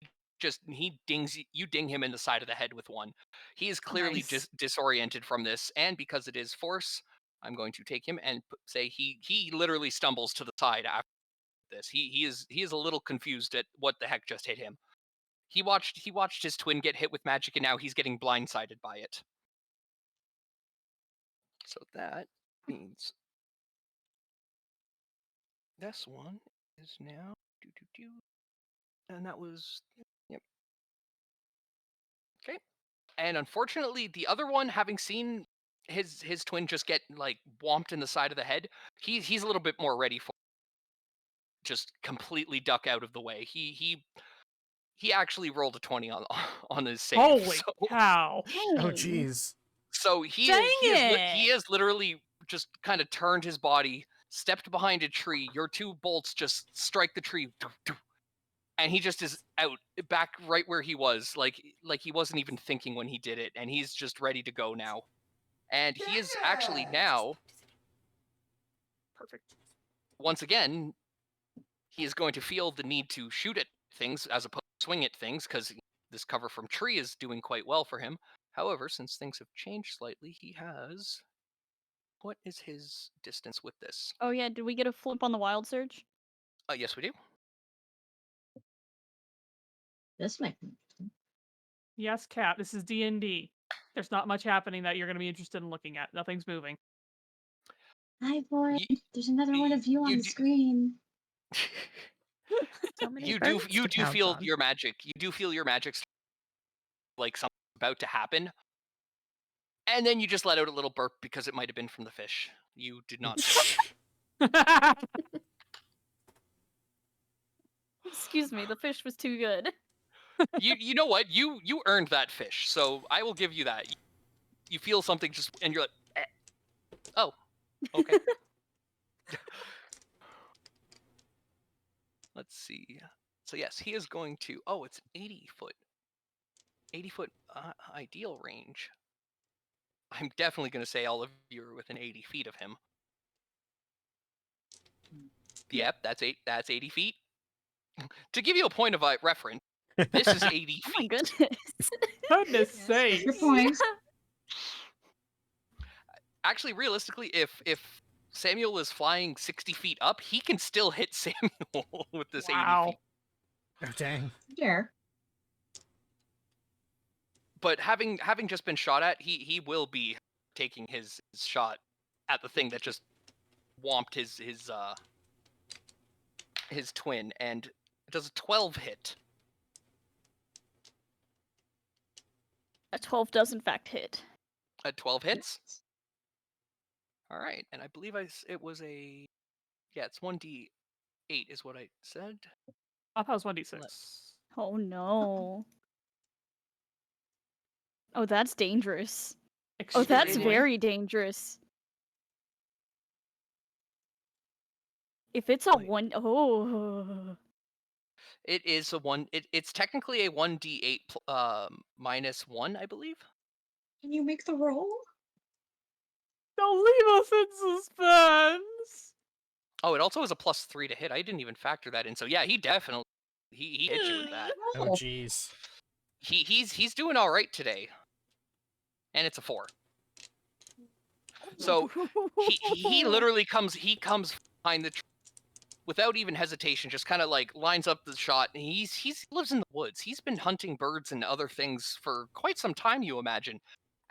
dings you, ding him in the side of the head with 1. He is clearly Nice. just disoriented from this, and because it is force, I'm going to take him and say he literally stumbles to the side after this. He is a little confused at what the heck just hit him. He watched his twin get hit with magic, and now he's getting blindsided by it. So that means this one is now and that was yep. Okay. And unfortunately, the other one, having seen his twin just get like whomped in the side of the head, he's a little bit more ready for just completely duck out of the way. He actually rolled a 20 on his save. Holy so, cow. Oh, jeez. so he is literally just kind of turned his body, stepped behind a tree. Your 2 bolts just strike the tree, and he just is out back right where he was, like he wasn't even thinking when he did it, and he's just ready to go now. And he is actually now, Perfect. once again, he is going to feel the need to shoot at things as opposed to swing at things, because this cover from tree is doing quite well for him. However, since things have changed slightly, he has... What is his distance with this? Oh yeah, did we get a flip on the Wild Surge? Yes, we do. This might be interesting. Yes, Cap, this is D&D. There's not much happening that you're going to be interested in looking at. Nothing's moving. Hi, boy. Ye- There's another one of you on you the do- screen. So many you do birds to count feel on. your magic. You do feel your magic like something's about to happen. And then you just let out a little burp because it might have been from the fish. You did not. Excuse me, the fish was too good. You know what? You earned that fish, so I will give you that. You feel something just, and you're like, eh. Oh, okay. Let's see. So yes, he is going to. Oh, it's 80 foot. 80 foot ideal range. I'm definitely going to say all of you are within 80 feet of him. Yep, that's 80 feet. To give you a point of reference, this is 80 Oh my feet. goodness. Goodness Yes, sake. Your point. Actually, realistically, if Samuel is flying 60 feet up, he can still hit Samuel with this 80 Wow. feet. Oh, dang. Fair. But having just been shot at, he will be taking his shot at the thing that just whomped his twin, and Does a 12 hit? A 12 does in fact hit. A 12 hits? All right, and I believe it was a... Yeah, it's 1d8 is what I said. I thought it was 1d6. Oh no. Oh, that's dangerous. Oh, that's Extremely. very dangerous. If it's a Like- one, oh, It is a one. It's technically a 1d8 minus 1, I believe. Can you make the roll? Don't leave us in suspense. Oh, it also has a +3 to hit. I didn't even factor that in. So yeah, he definitely he hit you with that. Oh, jeez. He's doing all right today. And it's a 4. So he literally comes behind the tree without even hesitation, just kind of like lines up the shot. And he lives in the woods. He's been hunting birds and other things for quite some time, you imagine.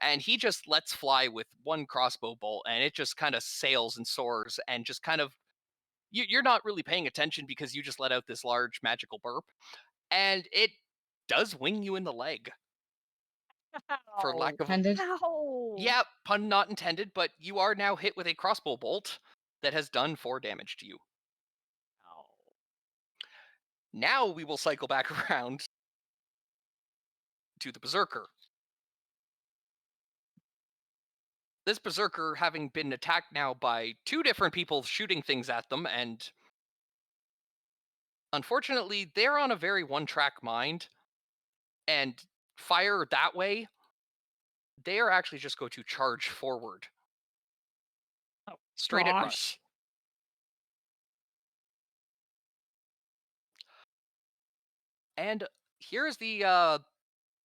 And he just lets fly with one crossbow bolt, and it just kind of sails and soars, and just kind of you're not really paying attention because you just let out this large magical burp, and it does wing you in the leg. For lack of Ended. Ow! Yeah, pun not intended, but you are now hit with a crossbow bolt that has done 4 damage to you. Now we will cycle back around to the Berserker. This Berserker, having been attacked now by 2 different people shooting things at them, and unfortunately, they're on a very one-track mind, and fire that way, they are actually just going to charge forward. Oh, Straight at gosh. Russ. And here's the,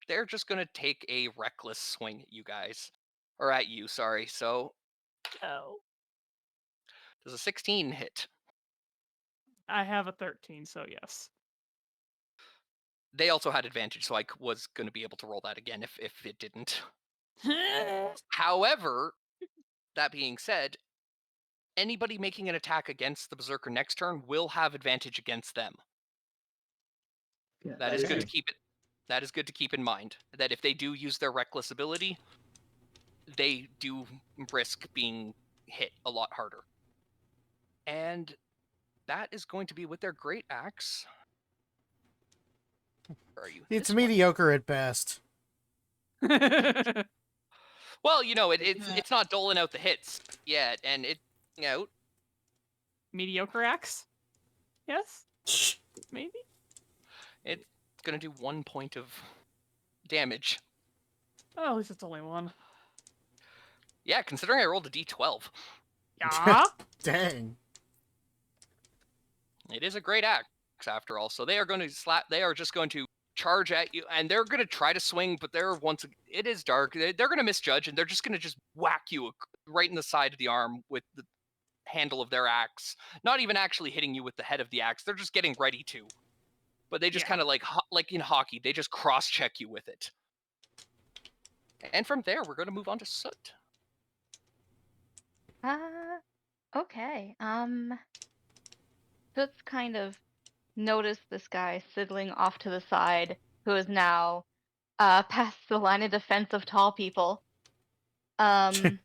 they're just gonna take a reckless swing at you guys. Or at you, sorry. So, Oh. does a 16 hit? I have a 13, so yes. They also had advantage, so I was gonna be able to roll that again if it didn't. However, that being said, anybody making an attack against the Berserker next turn will have advantage against them. That is good to keep it. That is good to keep in mind. That if they do use their reckless ability, they do risk being hit a lot harder. And that is going to be with their great axe. Where are you? It's This one. mediocre at best. Well, you know, it's not doling out the hits yet, and out. Mediocre axe? Yes? Maybe? It's gonna do 1 point of damage. Oh, at least it's only one. Yeah, considering I rolled a d12. Yeah? Dang. It is a great axe, after all. So they are going to they are just going to charge at you, and they're going to try to swing, but it is dark. They're going to misjudge, and they're just going to just whack you right in the side of the arm with the handle of their axe. Not even actually hitting you with the head of the axe. They're just getting ready to. But they just Yeah. kind of like in hockey, they just cross-check you with it. And from there, we're going to move on to Soot. Okay. Let's kind of notice this guy sidling off to the side, who is now past the line of defense of tall people. Can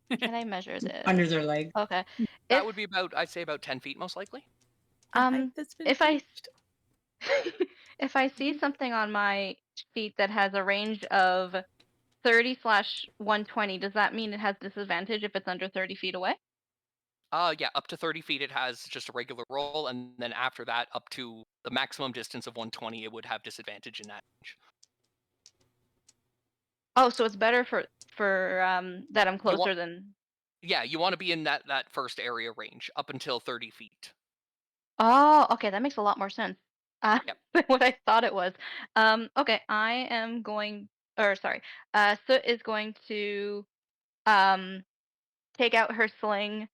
I measure this? Under their leg. Okay. That If- would be I'd say about 10 feet, most likely. That's been if I reached. if I see something on my sheet that has a range of 30/120, does that mean it has disadvantage if it's under 30 feet away? Yeah, up to 30 feet, it has just a regular roll, and then after that, up to the maximum distance of 120, it would have disadvantage in that range. Oh, so it's better for that I'm closer want- than. Yeah, you want to be in that first area range up until 30 feet. Oh, okay, that makes a lot more sense. Yep. Than what I thought it was. Okay, I am going, or sorry, Soot is going to take out her sling,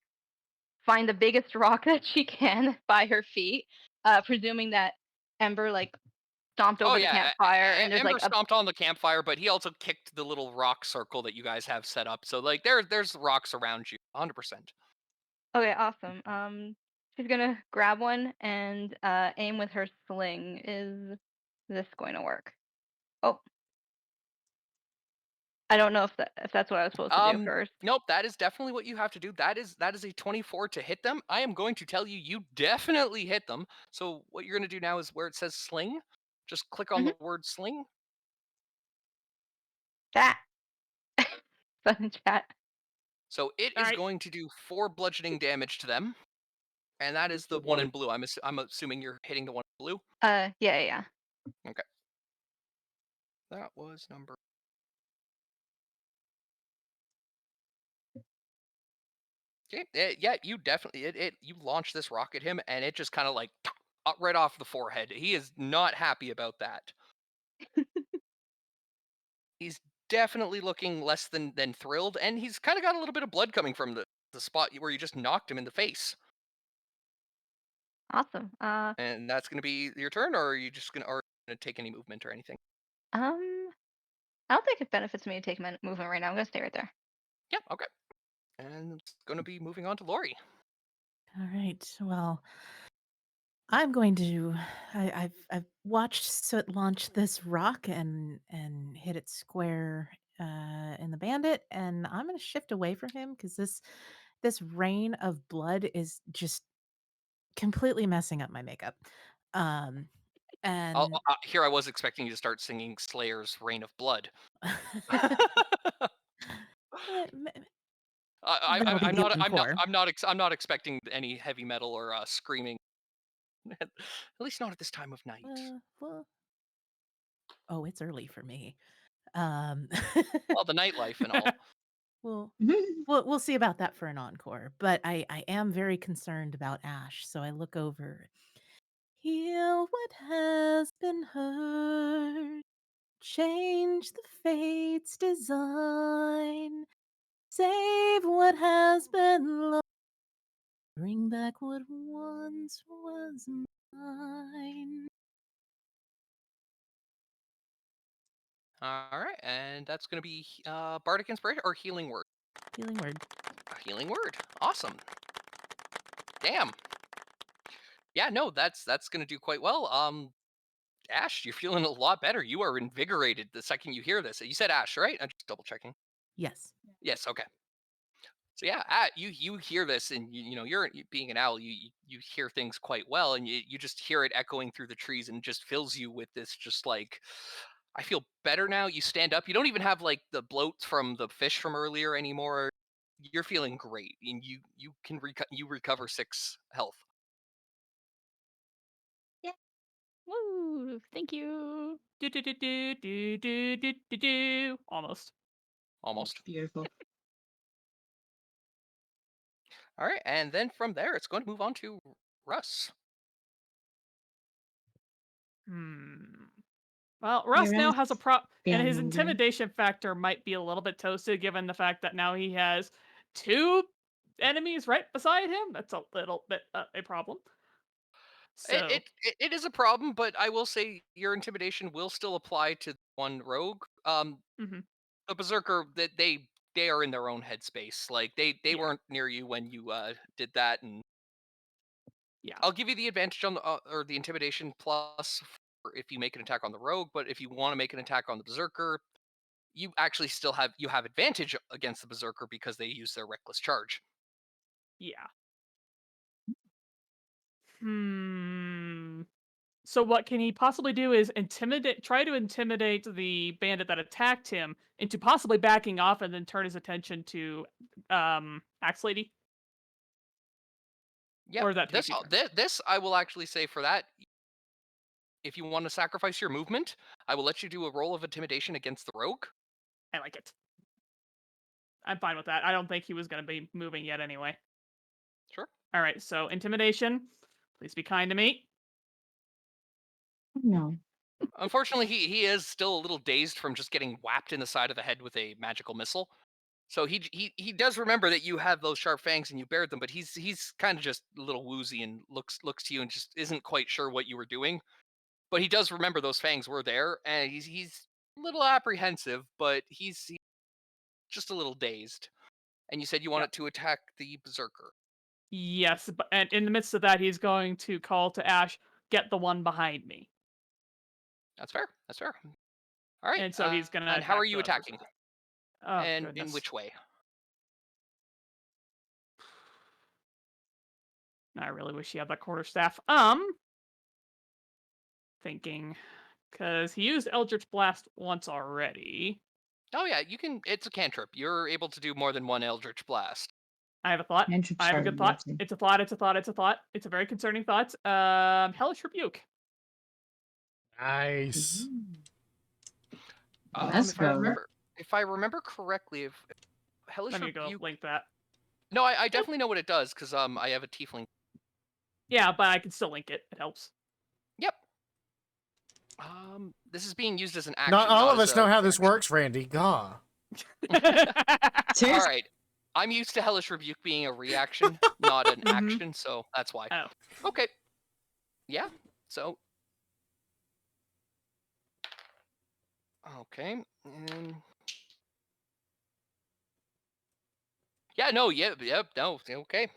find the biggest rock that she can by her feet, presuming that Ember stomped over the campfire and there's Ember stomped on the campfire, but he also kicked the little rock circle that you guys have set up. So there's rocks around you, 100%. Okay, awesome. She's gonna grab one and aim with her sling. Is this going to work? Oh, I don't know if that's what I was supposed to do first. Nope, that is definitely what you have to do. That is a 24 to hit them. I am going to tell you, you definitely hit them. So what you're going to do now is where it says sling, just click on the word sling. Chat. Fun chat. So it is Alright. going to do 4 bludgeoning damage to them, and that is the one in blue. I'm assuming you're hitting the one in blue. Yeah. Okay. That was number. Okay, yeah, you definitely you launch this rock at him, and it just kind of like right off the forehead. He is not happy about that. He's definitely looking less than thrilled, and he's kind of got a little bit of blood coming from the spot where you just knocked him in the face. Awesome. And that's going to be your turn, or are you just going to take any movement or anything? I don't think it benefits me to take movement right now. I'm gonna stay right there. Yeah, okay. And it's going to be moving on to Lori. All right. Well, I'm going to. I've watched Soot launch this rock and hit it square in the bandit, and I'm going to shift away from him because this rain of blood is just completely messing up my makeup. And Here I was expecting you to start singing Slayer's "Rain of Blood." That'll be the encore. I'm not expecting any heavy metal or screaming. At least not at this time of night. Well, oh, it's early for me. Well, the nightlife and all. Well, we'll see about that for an encore. But I am very concerned about Ash, so I look over. Heal what has been hurt. Change the fate's design. Save what has been lost. Bring back what once was mine. All right, and that's going to be Bardic Inspiration or Healing Word. Healing word. Healing Word. Awesome. Damn. Yeah, no, that's going to do quite well. Ash, you're feeling a lot better. You are invigorated the second you hear this. You said Ash, right? I'm just double checking. Yes. Yes. Okay. So yeah, you hear this, and you're being an owl. You hear things quite well, and you just hear it echoing through the trees, and it just fills you with this just like, I feel better now. You stand up. You don't even have like the bloat from the fish from earlier anymore. You're feeling great, and you can recover 6 health. Woo! Thank you. Do. Almost. Almost. Beautiful. All right, and then from there, it's going to move on to Russ. Well, Russ now has a and his wondering. intimidation factor might be a little bit toasted given the fact that now he has 2 enemies right beside him. That's a little bit a problem. So, It is a problem, but I will say your intimidation will still apply to one rogue. mhm. The berserker, that they are in their own headspace. Like they Yeah. weren't near you when you did that, and Yeah. I'll give you the advantage on the or the intimidation plus for if you make an attack on the rogue. But if you want to make an attack on the berserker, you actually still have advantage against the berserker because they use their reckless charge. Yeah. So what can he possibly do is try to intimidate the bandit that attacked him into possibly backing off and then turn his attention to Axe Lady? Yeah, Or is that this takes your turn? this I will actually say for that. If you want to sacrifice your movement, I will let you do a roll of intimidation against the rogue. I like it. I'm fine with that. I don't think he was going to be moving yet anyway. Sure. All right, so intimidation. Please be kind to me. No. Unfortunately, he is still a little dazed from just getting whapped in the side of the head with a magical missile. So he does remember that you have those sharp fangs and you bared them, but he's kind of just a little woozy and looks to you and just isn't quite sure what you were doing. But he does remember those fangs were there, and he's a little apprehensive, but he's just a little dazed. And you said you wanted to attack the berserker. Yes, but and in the midst of that, he's going to call to Ash, "Get the one behind me," That's fair. That's fair. All right. and so he's gonna and how are attack you the person. attacking? Oh And in goodness! which way? I really wish he had that quarterstaff. Thinking, because he used Eldritch Blast once already. Oh yeah, you can. It's a cantrip. You're able to do more than one Eldritch Blast. I have a thought. Cantrips I have a are good thought. lovely. It's a thought. It's a thought. It's a thought. It's a very concerning thought. Hellish Rebuke. Nice. Let's go. If I remember correctly, if Hellish Let me go Rebuke. link that. No, I definitely know what it does because I have a tiefling. Yeah, but I can still link it. It helps. Yep. This is being used as an action. Not all of as us a know how this reaction. works, Randy. Gah. All Seriously? right. I'm used to Hellish Rebuke being a reaction, not an Mhm. action, so that's why. Oh. Okay. Yeah. So. Okay. And. Yeah. No. Yep. No. Okay.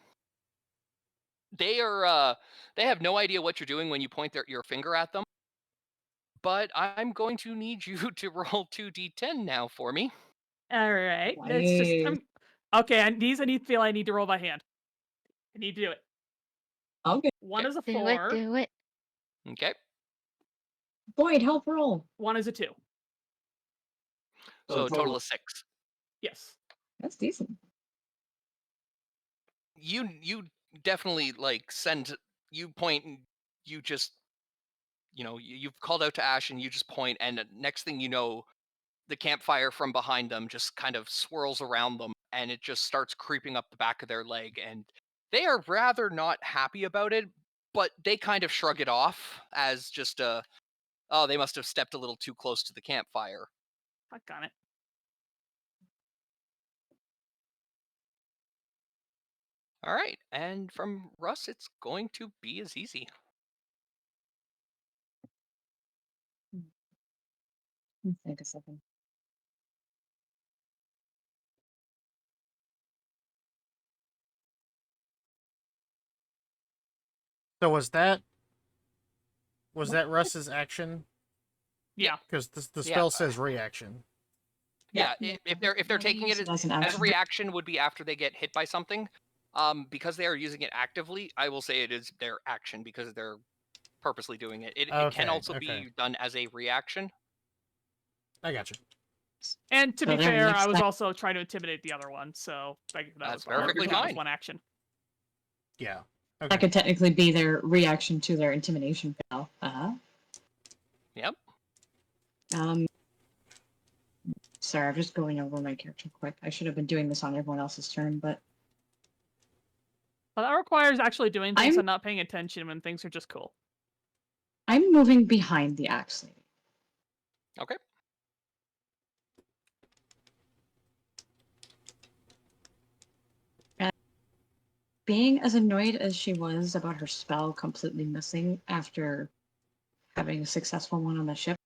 They are. They have no idea what you're doing when you point your finger at them. But I'm going to need you to roll 2d10 now for me. All right. It's just Nice. okay. And these I need to roll by hand. I need to do it. Okay. One Okay. is a Do 4. it, do it. Okay. Boyd, help roll. One is a 2. So a total of 6. Yes. That's decent. You definitely like you point and you just you've called out to Ash and you just point, and next thing you know, the campfire from behind them just kind of swirls around them and it just starts creeping up the back of their leg, and they are rather not happy about it, but they kind of shrug it off as just oh, they must have stepped a little too close to the campfire. Fuck on it. All right, and from Russ, it's going to be as easy. Think a second. So was that Russ's action? Yeah. Because the Yeah. spell says reaction. Yeah, if they're taking it as an as a action. reaction would be after they get hit by something. Because they are using it actively, I will say it is their action because they're purposely doing it. It can Okay, also okay. be done as a reaction. I got you. And to So be their fair, next I was ac- also trying to intimidate the other one, so that That's was perfectly that was fine. one action. Yeah. That Okay. could technically be their reaction to their intimidation spell. Yep. Sorry, I'm just going over my character quick. I should have been doing this on everyone else's turn, but Well, that requires actually doing things I'm- and not paying attention when things are just cool. I'm moving behind the axe lady. Okay. Being as annoyed as she was about her spell completely missing after having a successful one on the ship,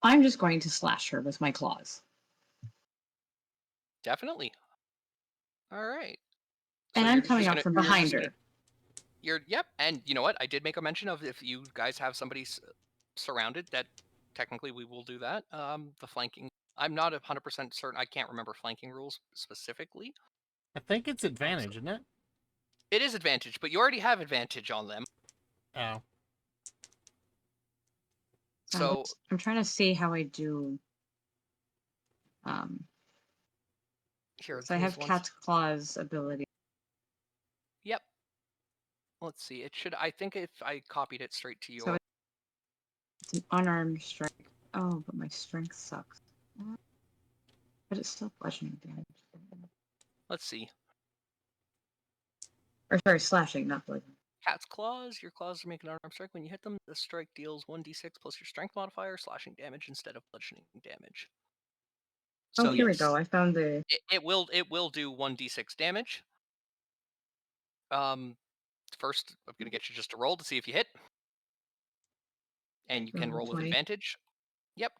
I'm just going to slash her with my claws. Definitely. All right. And So I'm you're just coming up gonna- from you're just behind gonna- her. Yep, and you know what? I did make a mention of if you guys have somebody surrounded, that technically we will do that. The flanking. I'm not 100% certain. I can't remember flanking rules specifically. I think it's advantage, isn't it? It is advantage, but you already have advantage on them. Oh. So I'm trying to see how I do. here, So I have Cat's Claws ability. Yep. Let's see. It should. I think if I copied it straight to you. So it's an unarmed strike. Oh, but my strength sucks. But it's still bludgeoning damage. Let's see. Or sorry, slashing, not bludgeoning. Cat's claws. Your claws make an unarmed strike. When you hit them, the strike deals 1d6 plus your strength modifier, slashing damage instead of bludgeoning damage. Oh, here we yes, go. I found the. It will do 1d6 damage. First, I'm gonna get you just a roll to see if you hit, and you can roll with 20. advantage. Yep.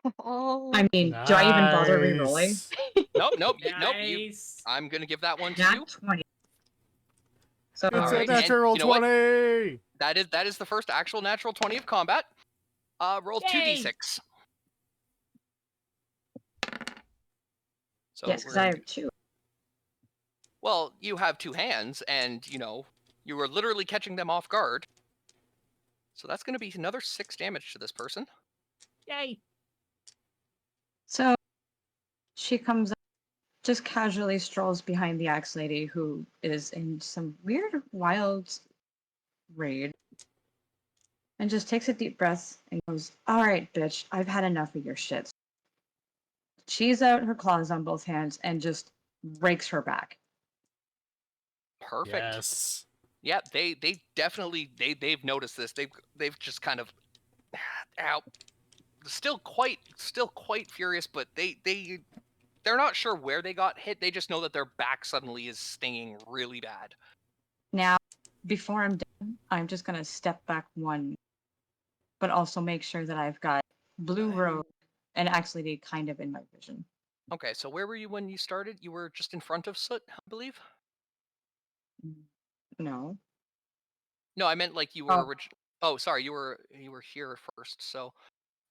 I mean, do I even bother re-rolling? Nice. Nope, nope, nope. Nice. I'm gonna give that one to Nat you. 20. So It's Alright, a and natural you know what? 20. That is the first actual natural 20 of combat. Roll Yay! 2d6. So yes, because I have 2. well, you have 2 hands, and you were literally catching them off guard. So that's going to be another 6 damage to this person. Yay. So she comes up, just casually strolls behind the axe lady, who is in some weird, wild raid, and just takes a deep breath and goes, "All right, bitch, I've had enough of your shit." She's out her claws on both hands and just rakes her back. Perfect. Yes. Yeah, they definitely they've noticed this. They've just kind of out still quite furious, but they're not sure where they got hit. They just know that their back suddenly is stinging really bad. Now, before I'm done, I'm just gonna step back 1, but also make sure that I've got Blue Rogue and Axe Lady kind of in my vision. Okay, so where were you when you started? You were just in front of Soot, I believe? No. No, I meant like you were Oh, sorry, you were here first. So,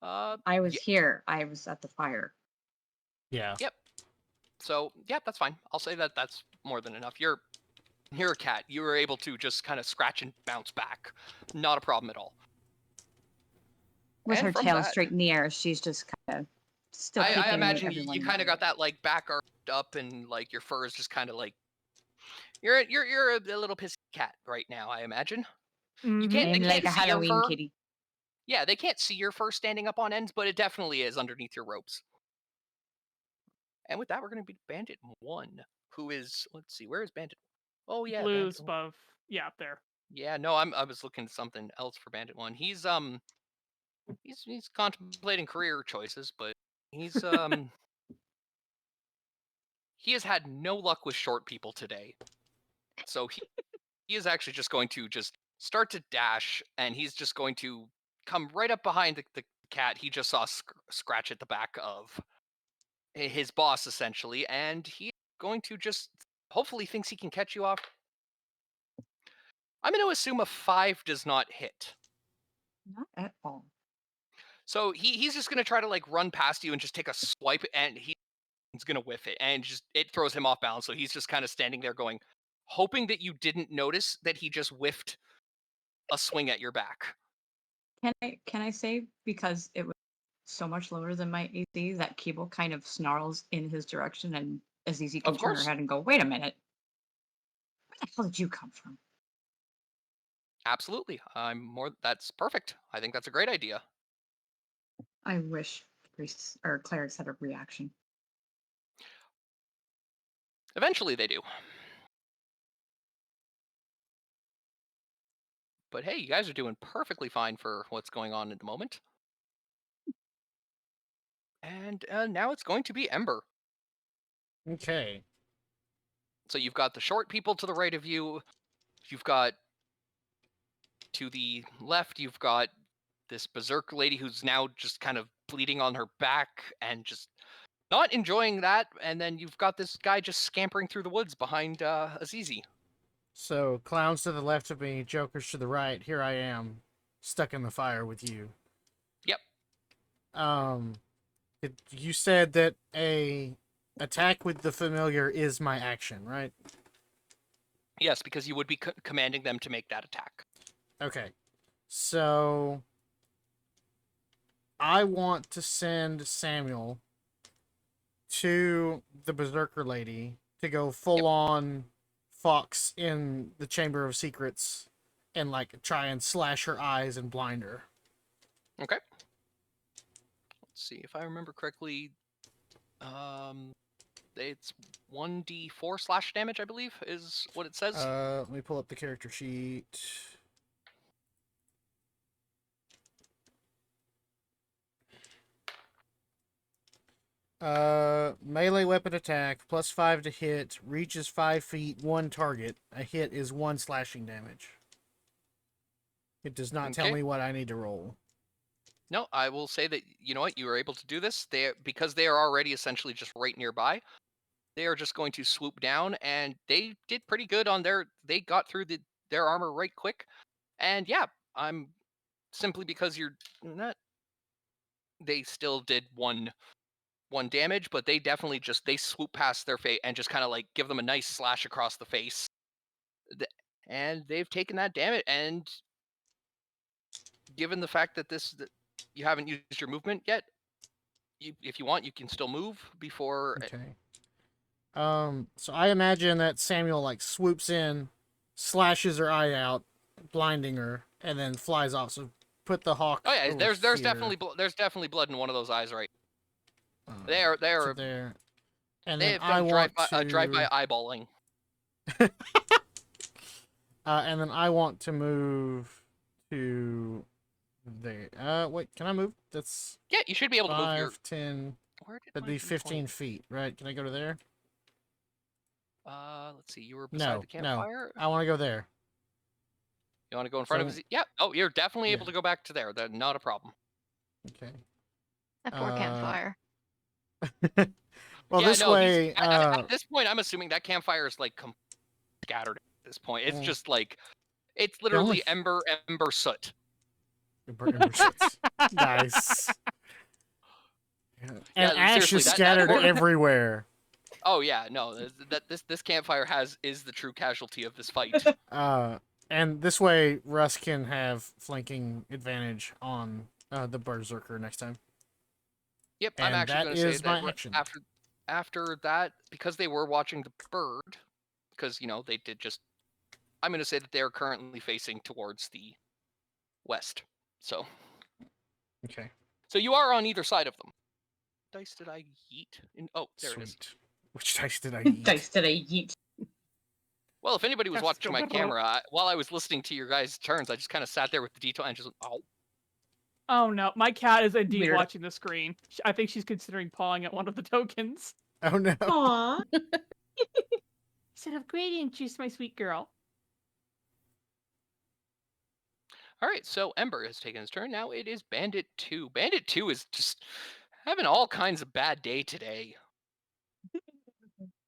I was here. I was at the fire. Yeah. yep. So, yeah, that's fine. I'll say that that's more than enough. You're a cat. You were able to just kind of scratch and bounce back. Not a problem at all. With And her from tail that- straight in the air, she's just kind of still I peeking imagine at everyone. you kind of got that like back arched up, and like your fur is just kind of like you're a little pissy cat right now. I imagine you Mhm. can't. They I'm like can't a see your Halloween fur. kitty. Yeah, they can't see your fur standing up on ends, but it definitely is underneath your ropes. And with that, we're going to be Bandit 1, who is, let's see, where is Bandit? Oh yeah, Blue's Bandit 1. above. Yeah, up there. Yeah, no, I was looking at something else for Bandit 1. He's contemplating career choices, but he's he has had no luck with short people today. So he is actually just going to just start to dash, and he's just going to come right up behind the cat he just saw scratch at the back of his boss, essentially, and he's going to just hopefully thinks he can catch you off. I'm going to assume a 5 does not hit. Not at all. So he's just going to try to like run past you and just take a swipe, and he's going to whiff it, and just it throws him off balance. So he's just kind of standing there going, hoping that you didn't notice that he just whiffed a swing at your back. Can I say, because it was so much lower than my AC, that Keeble kind of snarls in his direction, and Azizi can Of turn her course. head and go, "Wait a minute, where the hell did you come from?" Absolutely. That's perfect. I think that's a great idea. I wish priests or clerics had a reaction. Eventually they do. But hey, you guys are doing perfectly fine for what's going on at the moment. And now it's going to be Ember. Okay. So you've got the short people to the right of you. You've got to the left, you've got this berserk lady who's now just kind of bleeding on her back and just not enjoying that. And then you've got this guy just scampering through the woods behind Azizi. So, clowns to the left of me, jokers to the right. Here I am, stuck in the fire with you. Yep. You said that a attack with the familiar is my action, right? Yes, because you would be commanding them to make that attack. Okay. So, I want to send Samuel to the berserker lady to go full on Fox in the Chamber of Secrets and like try and slash her eyes and blind her. Okay. Let's see if I remember correctly. It's 1d4 slash damage, I believe, is what it says. Let me pull up the character sheet. Melee weapon attack, +5 to hit, reaches 5 feet, 1 target. A hit is 1 slashing damage. It does not tell Okay. me what I need to roll. No, I will say that you know what, you were able to do this. Because they are already essentially just right nearby. They are just going to swoop down, and they did pretty good on they got through their armor right quick. And yeah, I'm simply because you're not. They still did one damage, but they definitely they swoop past their face and just kind of like give them a nice slash across the face. And they've taken that damage. And given the fact that you haven't used your movement yet, if you want, you can still move before. Okay. So I imagine that Samuel like swoops in, slashes her eye out, blinding her, and then flies off. So put the hawk. Oh yeah, over there's here. definitely blood in one of those eyes, right? Uh, They're so there. And they then have I done want drive-by to. eyeballing. And then I want to move to there. Wait, can I move? That's Yeah, you should be able to move your. 5, 10. Where did That'd my be 15 viewpoint- feet, right? Can I go to there? Let's see. You were beside No, the campfire. I want to go there. You want to go in front of So- his? Yeah. Oh, you're definitely able Yeah. to go back to there. That's not a problem. Okay. That poor campfire. Well, Yeah, this no, way. at this point, I'm assuming that campfire is like scattered. At this point, it's Well, just like it's literally only- ember soot. Nice. And Yeah, ash seriously, is that scattered horn- everywhere. Oh yeah, no, this campfire is the true casualty of this fight. And this way, Russ can have flanking advantage on the berserker next time. Yep, I'm And actually that going to say is that my action. after that, because they were watching the bird, because they did just. I'm going to say that they are currently facing towards the west. So Okay. you are on either side of them. Dice did I yeet? Oh, there it is. Sweet. Which dice did I eat? Dice did I yeet? Well, if anybody was That's watching my still- camera, while I was listening to your guys' turns, I just kind of sat there with the detail and just oh. Oh no, my cat is indeed Weird. watching the screen. I think she's considering pawing at one of the tokens. Oh no. Aww. Instead of gradient juice, my sweet girl. All right, so Ember has taken his turn. Now it is Bandit 2. Bandit 2 is just having all kinds of bad day today.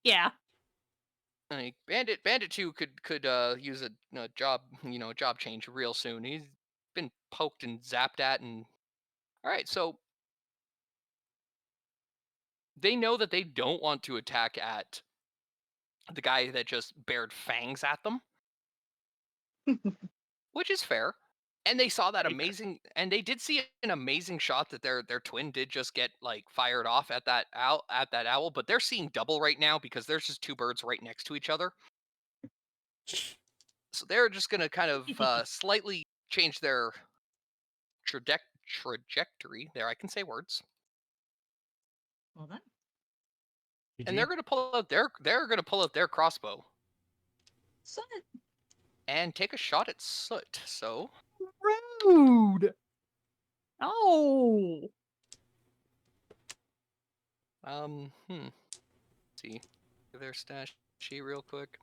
Yeah. Like Bandit 2 could use a job job change real soon. He's been poked and zapped at, and all right, so they know that they don't want to attack at the guy that just bared fangs at them, which is fair. And they saw that amazing, and they did see an amazing shot that their twin did just get like fired off at that owl, but they're seeing double right now because there's just two birds right next to each other. So they're just gonna kind of slightly change their trajectory. There, I can say words. Well then. And they're gonna pull out their crossbow Son. and take a shot at Soot. So Rude. Oh. see their stash sheet real quick.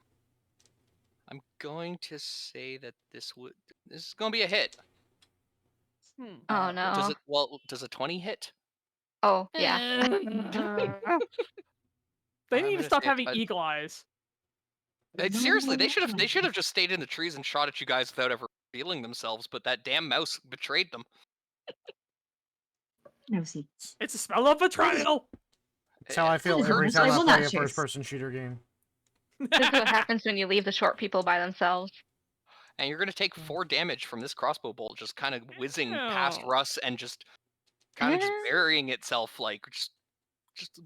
I'm going to say that this is gonna be a hit. Oh no. Does a 20 hit? Oh yeah. They I'm need to gonna stop say having it's eagle eyes. Seriously, they should have just stayed in the trees and shot at you guys without ever revealing themselves, but that damn mouse betrayed them. No, see. It's a smell of betrayal. That's how I feel Curtain every I time I will play not a chase. first-person shooter game. This is what happens when you leave the short people by themselves. And you're gonna take 4 damage from this crossbow bolt just kind of whizzing past Ew. Russ and just kind of just burying itself like just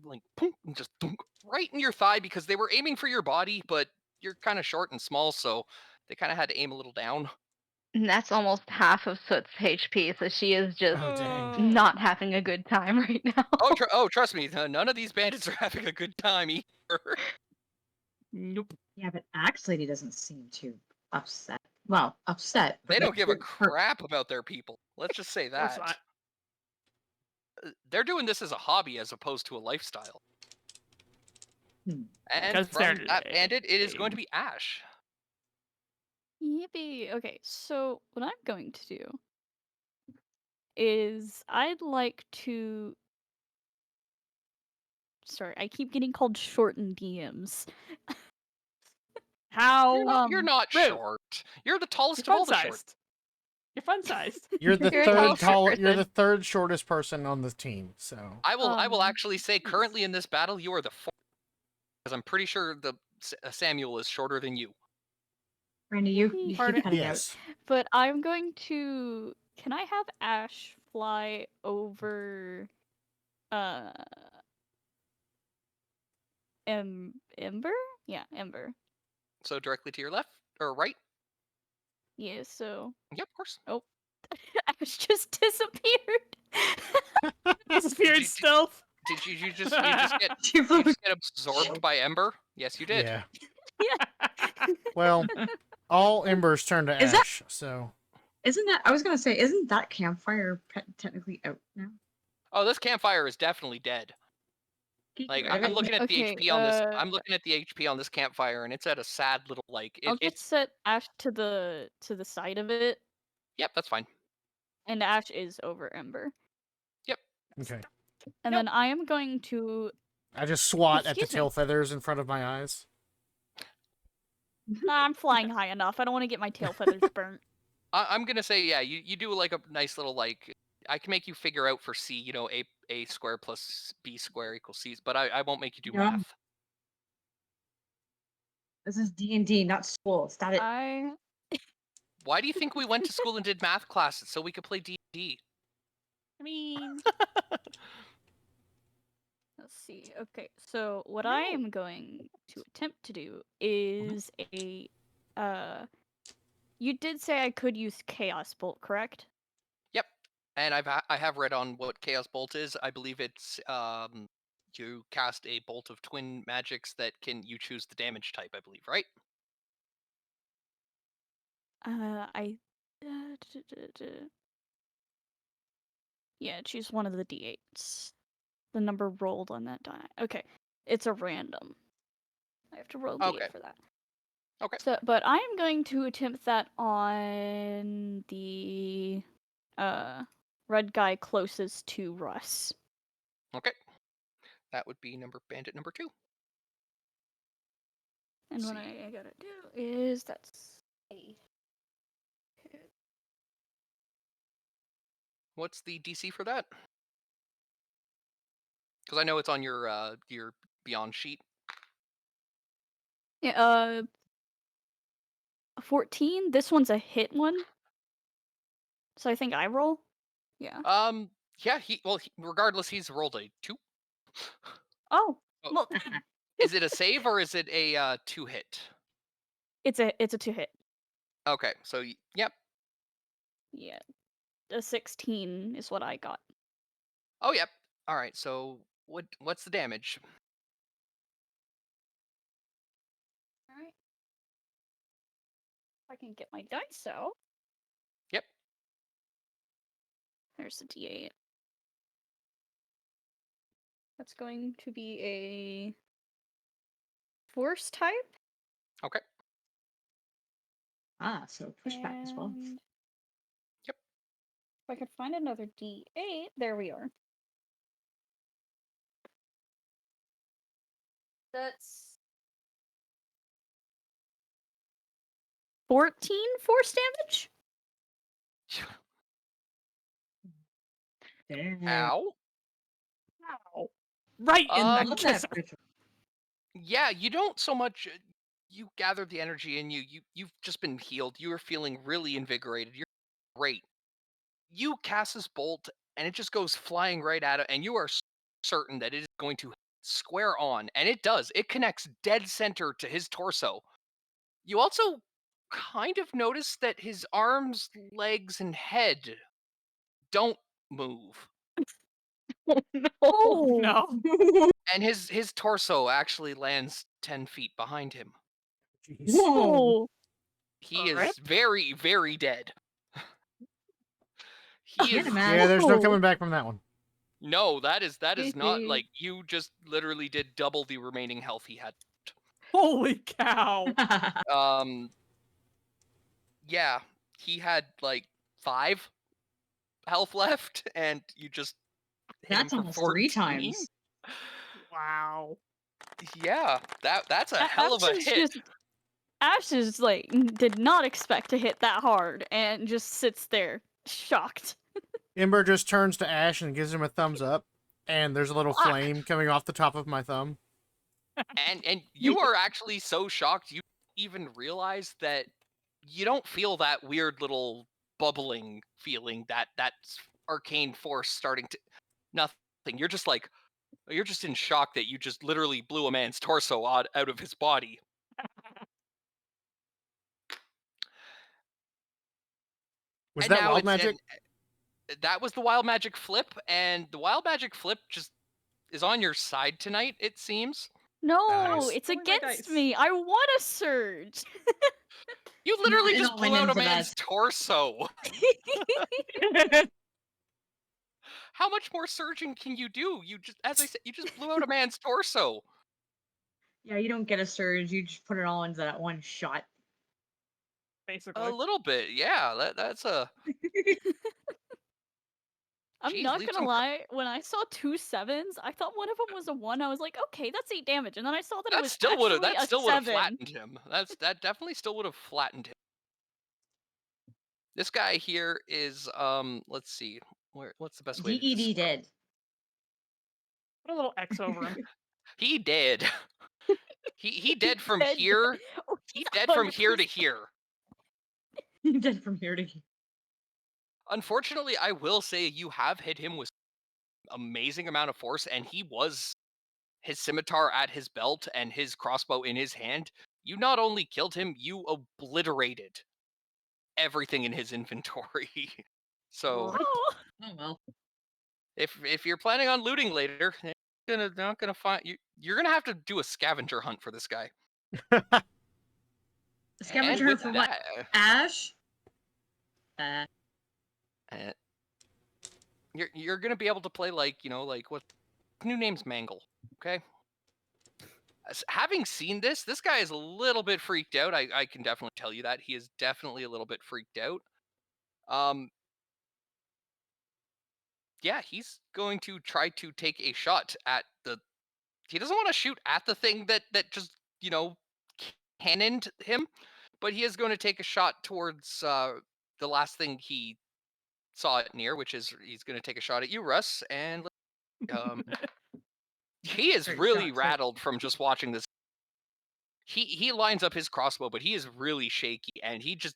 like boom, and just thunk, right in your thigh because they were aiming for your body, but you're kind of short and small, so they kind of had to aim a little down. And that's almost half of Soot's HP, so she is just Oh dang. not having a good time right now. Trust me, none of these bandits are having a good time either. Nope. Yeah, but Axe Lady doesn't seem too upset. Well, upset. They but don't give a her- crap about their people. Let's just say course that. They're doing this as a hobby as opposed to a lifestyle. Hmm. And Because from they're that bandit, it is going to be Ash. Yippee. Okay, so what I'm going to do is I'd like to. Sorry, I keep getting called short in DMs. How You're not rude. short. You're the tallest You're of all fun the short. sized. You're fun sized. You're the You're a tall third You're person. the third shortest person on the team. So I will Um, actually say currently in this battle you are the fourth, because I'm pretty sure the Samuel is shorter than you. Randy, you Pardon? keep cutting out. yes, but I'm going to. Can I have Ash fly over? Ember? Yeah, Ember. So directly to your left or right? Yeah. So Yep, of course. Ash just disappeared. Disappeared you- stealth. Did you just get She you flew- just get absorbed by Ember? Yes, you did. yeah. Yeah. Well, all embers turn to Is that- ash. So Isn't that? I was gonna say, isn't that campfire technically out now? Oh, this campfire is definitely dead. Like I'm looking at the Okay, HP on this. I'm looking at the HP on this campfire, and it's at a sad little like. I'll It's just set Ash to the side of it, yep, that's fine. and Ash is over Ember. okay, And then I am going to. I just swat at the Excuse me. tail feathers in front of my eyes. Nah, I'm flying high enough. I don't want to get my tail feathers burnt. I'm gonna say yeah. You do like a nice little like. I can make you figure out for C. You know, a square plus b square equals c. But I won't make you do Yeah. math. This is D&D, not school. Stop it. I. Why do you think we went to school and did math classes so we could play D&D? I mean. Let's see. Okay, so what I am going to attempt to do is a. You did say I could use Chaos Bolt, correct? Yep. And I have read on what Chaos Bolt is. I believe it's you cast a bolt of twin magics that you choose the damage type, I believe, right? I. Yeah, choose one of the d8s. The number rolled on that die. Okay, it's a random. I have to roll d8 Okay. for that. Okay. So, but I am going to attempt that on the red guy closest to Russ. Okay. That would be bandit number 2. And what I gotta do is that's a hit. What's the DC for that? Because I know it's on your Beyond sheet. Yeah, 14. This one's a hit one. So I think I roll. Yeah. Yeah. Regardless, he's rolled a 2. Oh. Oh. Well, Is it a save or is it a 2 hit? it's a 2 hit. Okay. So yep. Yeah. A 16 is what I got. Oh yep. All right. So what's the damage? All right. If I can get my dice out. Yep. There's the d8. That's going to be a force type. Okay. Ah, so pushback as well. and Yep. If I could find another d8, there we are. That's 14 force damage. Damn. Ow. Ow. Right in Um, the Love kiss. that picture. Yeah, you don't so much. You gathered the energy in you. You've just been healed. You are feeling really invigorated. You're great. You cast this bolt, and it just goes flying right at it, and you are certain that it is going to square on, and it does. It connects dead center to his torso. You also kind of notice that his arms, legs, and head don't move, Oh no. and his torso actually lands 10 feet behind him. Jeez. Oh, He is Rip. very, very dead. He Get is him, man. Yeah, there's no Oh. coming back from that one. no, that is not Mhm. like you just literally did double the remaining health he had. Holy cow. Yeah, he had like 5. health left, and you just hit That's him for almost 14. 3 times. Wow. Yeah, that's a A- hell of a Ash is hit. just Ash is like did not expect to hit that hard and just sits there shocked. Ember just turns to Ash and gives him a thumbs up, and there's a little Fuck. flame coming off the top of my thumb. And you are actually so shocked you even realize that you don't feel that weird little bubbling feeling, that's arcane force starting to nothing. You're just like you're just in shock that you just literally blew a man's torso out of his body. Was And that now wild it's- magic? and that was the wild magic flip, and the wild magic flip just is on your side tonight, it seems. No, Nice. it's Rolling my against dice. me. I want a surge. You literally it'll just win blew out a into that. man's torso. How much more surging can you do? You just, as I said, you just blew out a man's torso. Yeah, you don't get a surge. You just put it all into that one shot. Basically. A little bit, yeah. That's a. I'm Jeez, not leave gonna some lie. When I saw 2 7s, I thought one of them was a 1. I was like, okay, that's 8 damage, and then I saw that it That was still would have. actually That a still would have 7. flattened him. That definitely still would have flattened him. This guy here is let's see. What's the best way to DED describe- dead. Put a little X over him. He dead. he dead from Dead. here. Oh, He's dead from here to 100%. here. Dead from here to here. Unfortunately, I will say you have hit him with amazing amount of force, and he was his scimitar at his belt and his crossbow in his hand. You not only killed him, you obliterated everything in his inventory. So Oh, Oh well. if you're planning on looting later, you're not gonna find you're gonna have to do a scavenger hunt for this guy. The And scavenger with for what? that, Ash? uh, you're gonna be able to play like what new name's Mangle, okay? Having seen this guy is a little bit freaked out. I can definitely tell you that he is definitely a little bit freaked out. Yeah, he's going to try to take a shot at the. He doesn't want to shoot at the thing that just cannoned him, but he is going to take a shot towards the last thing he saw it near, which is he's going to take a shot at you, Russ, and he is Great really shot, sir. rattled from just watching this. He lines up his crossbow, but he is really shaky, and he just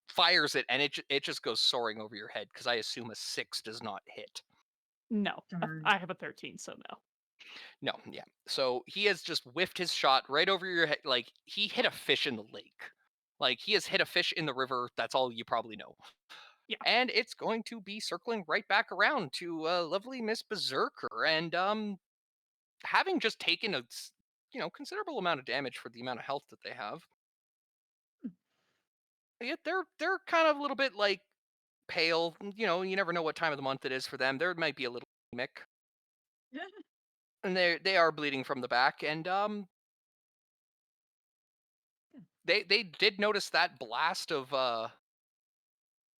fires it, and it just goes soaring over your head because I assume a 6 does not hit. No. Darn. I have a 13, so no. No, yeah. So he has just whiffed his shot right over your head. Like he hit a fish in the lake. Like he has hit a fish in the river. That's all you probably know. Yeah. And it's going to be circling right back around to lovely Miss Berserker, and having just taken a considerable amount of damage for the amount of health that they have. Yeah, they're kind of a little bit like pale. You never know what time of the month it is for them. There might be a little mick. And they are bleeding from the back, and they did notice that blast of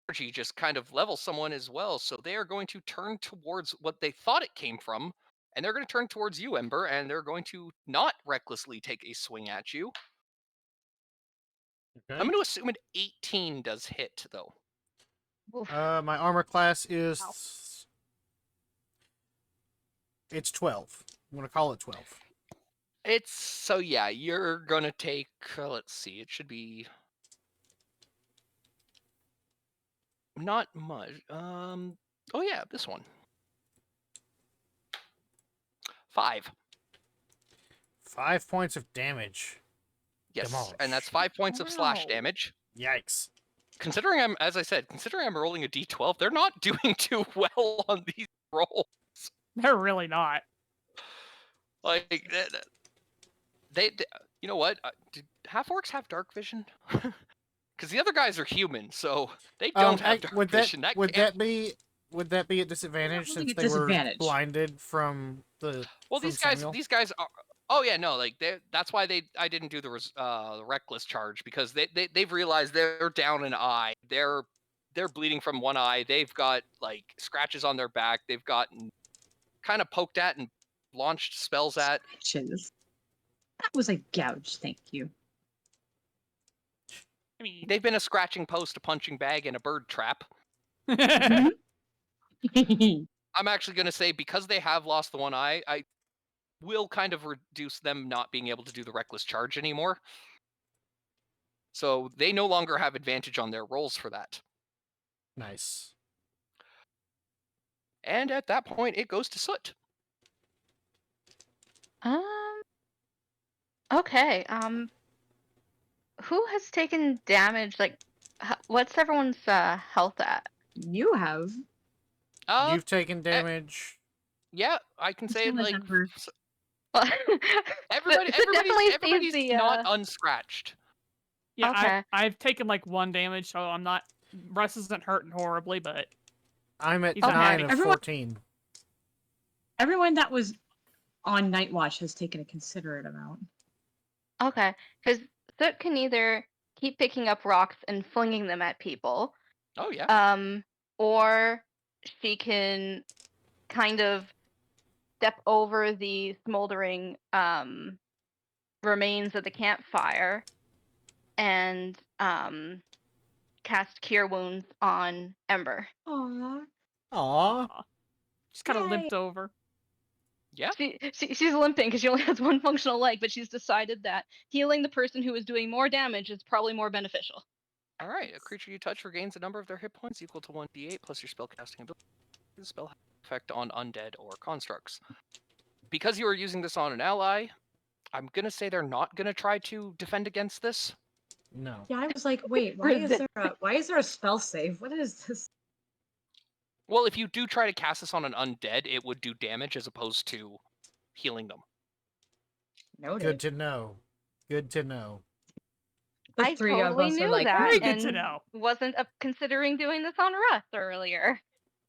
energy just kind of level someone as well. So they are going to turn towards what they thought it came from, and they're going to turn towards you, Ember, and they're going to not recklessly take a swing at you. Okay. I'm going to assume an 18 does hit, though. Oof. My armor class is. Ow. It's 12. I'm gonna call it 12. It's so yeah. You're gonna take. Let's see. It should be not much. Oh yeah, this one. 5. 5 points of damage. Yes, Demolish. and that's 5 points of slash Wow. damage. Yikes. Considering I'm rolling a d12, they're not doing too well on these rolls. They're really not. Like they you know what? Do half orcs have dark vision? Because the other guys are human, so they don't have dark would vision. would can't- that be at disadvantage I don't think since it's they were disadvantage. blinded from the? Well, from these Samuel? guys are. Oh yeah, no, like that's why I didn't do the reckless charge, because they've realized they're down an eye. They're they're bleeding from one eye. They've got like scratches on their back. They've gotten kind of poked at and launched spells at. Scratches. That was a gouge, thank you. I mean, They've been a scratching post, a punching bag, and a bird trap. Mhm. I'm actually going to say because they have lost the one eye, I will kind of reduce them not being able to do the reckless charge anymore. So they no longer have advantage on their rolls for that. Nice. And at that point, it goes to Soot. Okay. Who has taken damage? Like, what's everyone's health at? You have. You've taken damage. Yeah, I can say Same as like Ember. Well, everybody's not unscratched. yeah, Okay. I've taken like 1 damage, so I'm not. Russ isn't hurting horribly, but I'm at He's 9 okay. of Everyone- 14. Everyone that was on Night Watch has taken a considerate amount. Okay, because Soot can either keep picking up rocks and flinging them at people, Oh yeah. or she can kind of step over the smoldering remains of the campfire and cast Cure Wounds on Ember. Aww. Aw. just kind of Yay. limped over. Yeah. She's limping because she only has 1 functional leg, but she's decided that healing the person who is doing more damage is probably more beneficial. All right. A creature you touch regains a number of their hit points equal to 1d8 plus your spellcasting ability. The spell has effect on undead or constructs. Because you are using this on an ally, I'm gonna say they're not gonna try to defend against this. No. Yeah, I was like, wait, why is there a spell save? What is this? Well, if you do try to cast this on an undead, it would do damage as opposed to healing them. Noted. Good to know. Good to know. The I three of totally us are knew like, that Very good and to know. wasn't considering doing this on Russ earlier.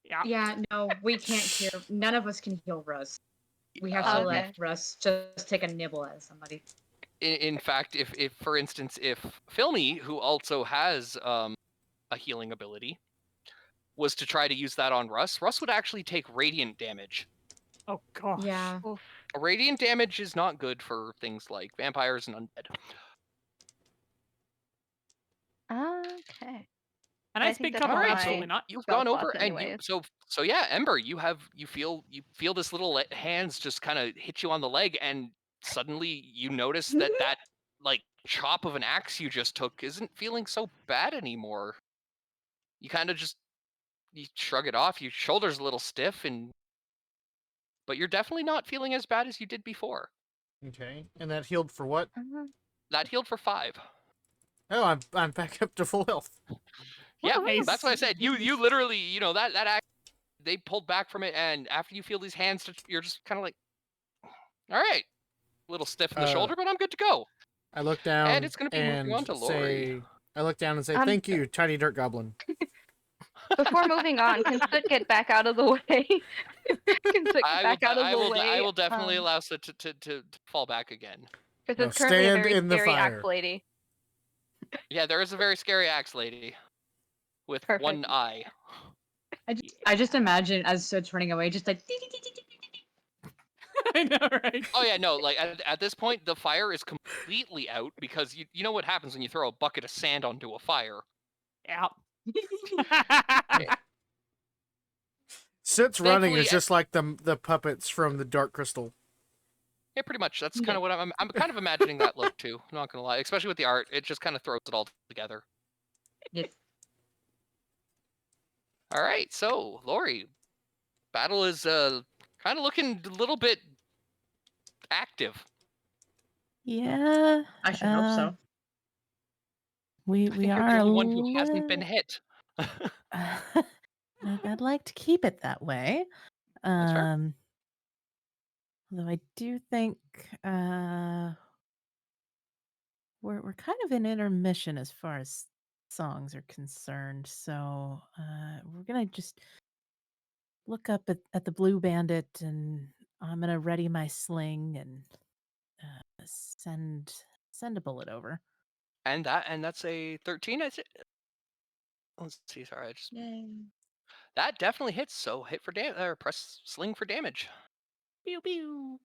Yeah. yeah, no, we can't cure. None of us can heal Russ. We have to Okay. let Russ just take a nibble at somebody. In fact, if for instance, if Filmy, who also has a healing ability, was to try to use that on Russ, Russ would actually take radiant damage. Oh gosh. Yeah. Radiant damage is not good for things like vampires and undead. Okay. And I I think speak that's cover, all right, absolutely so not. You've spell gone over slots and anyways. so yeah, Ember, you feel this little hands just kind of hit you on the leg, and suddenly you notice that like chop of an axe you just took isn't feeling so bad anymore. You kind of just you shrug it off. Your shoulders a little stiff, but you're definitely not feeling as bad as you did before. Okay. And that healed for what? That healed for 5. Oh, I'm back up to full health. Yeah, Nice. that's what I said. You literally, that act, they pulled back from it, and after you feel these hands, you're just kind of like, all right, a little stiff in the shoulder, but I'm good to go. I look down And it's gonna be moving on to Lori. I look down and say, "Thank you, tiny dirt goblin." Before moving on, can Soot get back out of the way? Can Soot get back out of the way? I will definitely allow Soot to fall back again. Because No, it's currently a stand very in the scary fire. axe lady. Yeah, there is a very scary axe lady with Perfect. one eye. I just imagine as Soot's running away, just like. I know, right? Oh yeah, no, like at this point the fire is completely out because you know what happens when you throw a bucket of sand onto a fire. Yeah. Soot's running Thankfully, is just like the puppets from the Dark Crystal. Yeah, pretty much. That's kind of what I'm kind of imagining that look too. I'm not gonna lie, especially with the art, it just kind of throws it all together. Yes. All right, so Lori, battle is kind of looking a little bit active. Yeah. I should hope uh, so. We I think we you're are the a only one who hasn't been hit. I'd like to keep it that way. That's fair. Although I do think we're kind of in intermission as far as songs are concerned. So we're gonna just look up at the blue bandit, and I'm gonna ready my sling and send a bullet over. And that's a 13. Let's see. Sorry, I just Yay. that definitely hits. So hit for or press sling for damage. Pew pew.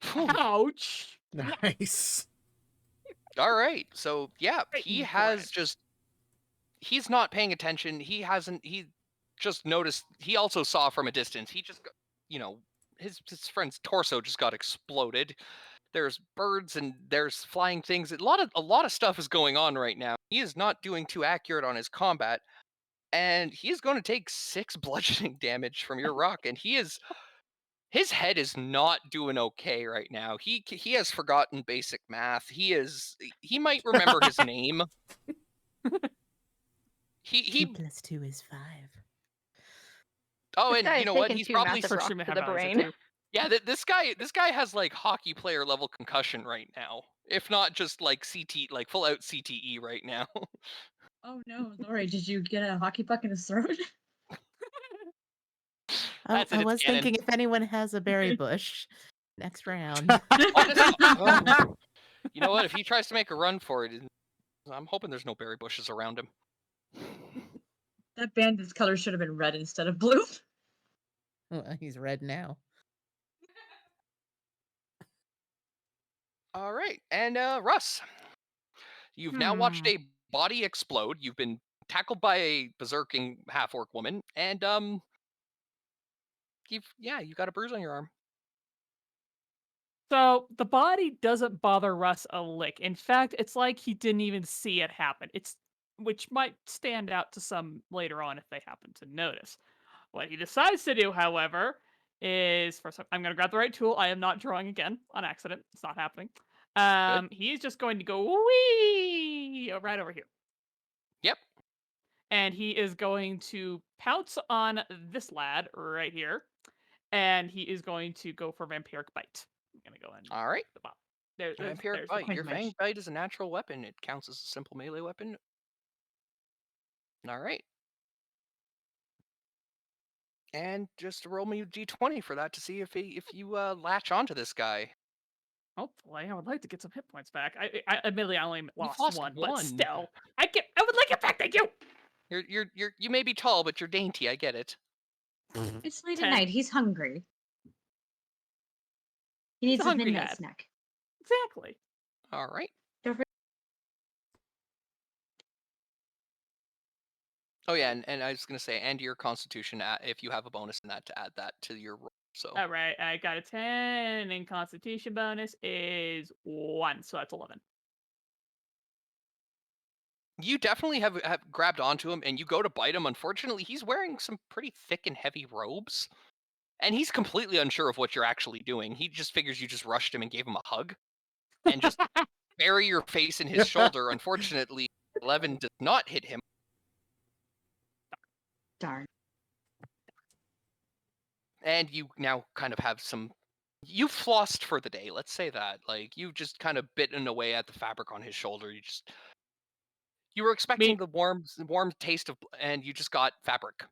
Phew. Ouch. Nice. All right. So yeah, Right in he the has breast. just he's not paying attention. He just noticed. He also saw from a distance. He just got, his friend's torso just got exploded. There's birds and there's flying things. A lot of stuff is going on right now. He is not doing too accurate on his combat, and he is going to take 6 bludgeoning damage from your rock. And his head is not doing okay right now. He has forgotten basic math. He might remember his name. He 2 + 2 is 5. Oh, This and guy you is know what? taking He's 2 probably massive For rocks sure, to the brain. yeah. This guy has like hockey player level concussion right now, if not just like like full out CTE right now. Oh no, Lori, did you get a hockey puck in his throat? That's it. I It's was canon. thinking if anyone has a berry bush, next round. Oh, you know what? If he tries to make a run for it, I'm hoping there's no berry bushes around him. That bandit's color should have been red instead of blue. Well, he's red now. All right, and Russ, you've now watched a body explode. You've been tackled by a berserking half-orc woman, and you got a bruise on your arm. So the body doesn't bother Russ a lick. In fact, it's like he didn't even see it happen. Which might stand out to some later on if they happen to notice. What he decides to do, however, is first I'm going to grab the right tool. I am not drawing again on accident. It's not happening. He's just going to go wee right over here, Yep. and he is going to pounce on this lad right here, and he is going to go for vampiric bite. I'm gonna go in. All right. The bottom. There's Vampiric the bite. Your Pretty much. fang bite is a natural weapon. It counts as a simple melee weapon. All right. And just roll me a d20 for that to see if you latch onto this guy. Hopefully, I would like to get some hit points back. I admittedly I only lost lost one, one. but still, I would like it back. Thank you. You may be tall, but you're dainty. I get it. It's late 10. at night. He's hungry. He He's needs a his hungry midnight lad. snack. Exactly. All right. Don't forget. Oh yeah, and I was gonna say, and your Constitution, if you have a bonus in that, to add that to your roll. So All right, I got a 10, and Constitution bonus is 1, so that's 11. you definitely have grabbed onto him, and you go to bite him. Unfortunately, he's wearing some pretty thick and heavy robes, and he's completely unsure of what you're actually doing. He just figures you just rushed him and gave him a hug, and just bury your face in his shoulder. Unfortunately, 11 does not hit him. Darn. And you now kind of have you flossed for the day, let's say that. Like, you just kind of bitten away at the fabric on his shoulder. You were expecting the warm taste of, and you just got fabric.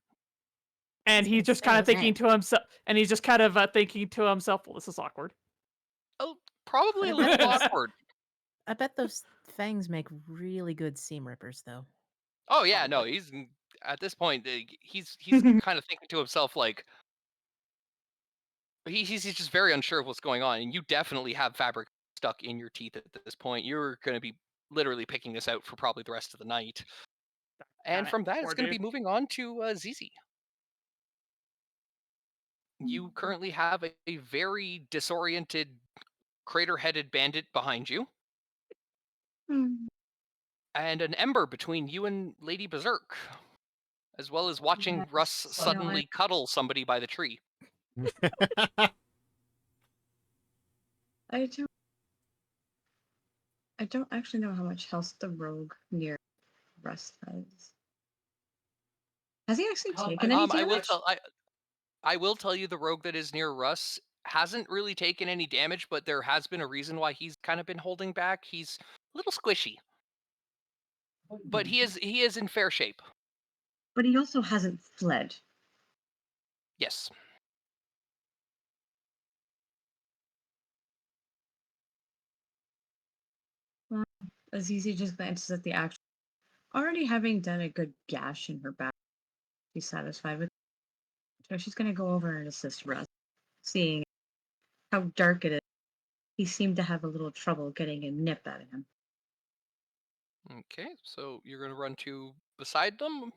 And he's just kind of thinking to himself, well, this is awkward. Oh, probably a little awkward. I bet those fangs make really good seam rippers, though. Oh yeah, no, he's at this point, he's kind of thinking to himself like, he's just very unsure of what's going on, and you definitely have fabric stuck in your teeth at this point. You're going to be literally picking this out for probably the rest of the night. And from that, it's going to be moving on to ZZ. You currently have a very disoriented, crater-headed bandit behind you, and an ember between you and Lady Berserk, as well as watching Yes, Russ you know suddenly cuddle somebody by the tree. I don't actually know how much health the rogue near Russ has. Has he actually taken any damage? I will tell you, the rogue that is near Russ hasn't really taken any damage, but there has been a reason why he's kind of been holding back. He's a little squishy, but he is in fair shape. But he also hasn't fled. Yes. Azizi just glances at the actual already having done a good gash in her back, she's satisfied with. So she's going to go over and assist Russ, seeing how dark it is. He seemed to have a little trouble getting a nip out of him. Okay, so you're going to run to beside them.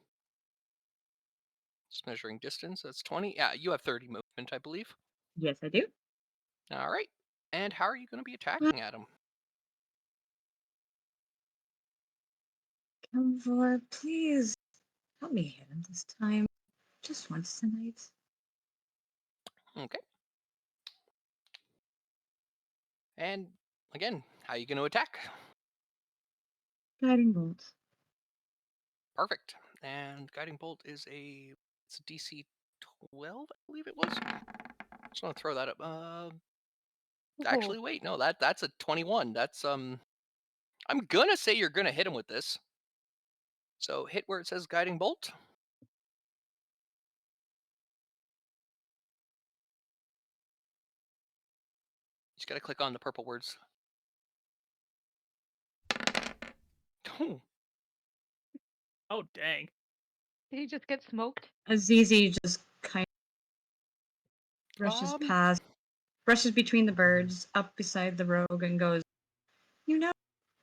Just measuring distance. That's 20. Yeah, you have 30 movement, I believe. Yes, I do. All right. And how are you going to be attacking at him? Kelvor, please help me hit him this time. Just once tonight. Okay. And again, how are you going to attack? Guiding bolt. Perfect. And guiding bolt is it's a DC 12, I believe it was. Just want to throw that up. Actually, wait, no, that's a 21. That's I'm gonna say you're gonna hit him with this. So hit where it says guiding bolt. Just gotta click on the purple words. Oh, Oh dang. Did he just get smoked? Azizi just kind of rushes past, brushes between the birds, up beside the rogue, and goes, "You know,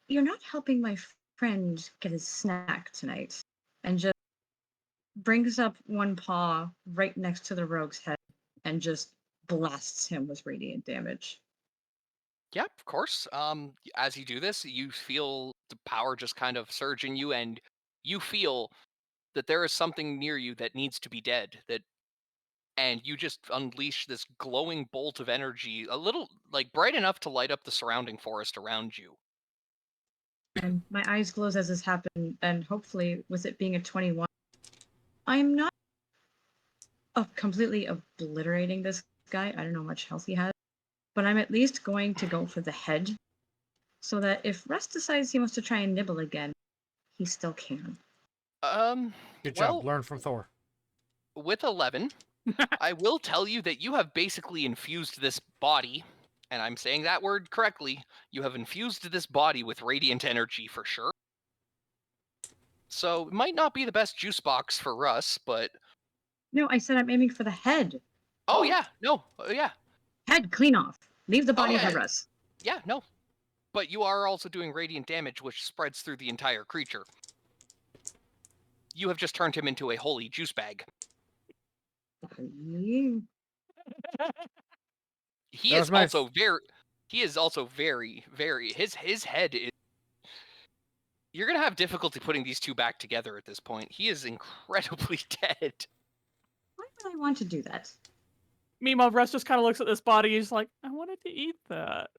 you're not helping my friend get his snack tonight." And just brings up one paw right next to the rogue's head and just blasts him with radiant damage. yeah, of course. As you do this, you feel the power just kind of surge in you, and you feel that there is something near you that needs to be dead. And you just unleash this glowing bolt of energy, a little like bright enough to light up the surrounding forest around you. And my eyes close as this happened, and hopefully, with it being a 21, I'm not completely obliterating this guy. I don't know how much health he has, but I'm at least going to go for the head, so that if Russ decides he wants to try and nibble again, he still can. Good Well, job. Learn from Thor. with 11, I will tell you that you have basically infused this body, and I'm saying that word correctly. You have infused this body with radiant energy for sure. So it might not be the best juice box for Russ, but No, I said I'm aiming for the head. oh yeah, no, yeah, Head, clean off. Leave the body yeah. to Russ. yeah, no. But you are also doing radiant damage, which spreads through the entire creature. You have just turned him into a holy juice bag. He is also very, very. His head is. You're gonna have difficulty putting these two back together at this point. He is incredibly dead. Why would I want to do that? Meanwhile, Russ just kind of looks at this body. He's like, I wanted to eat that.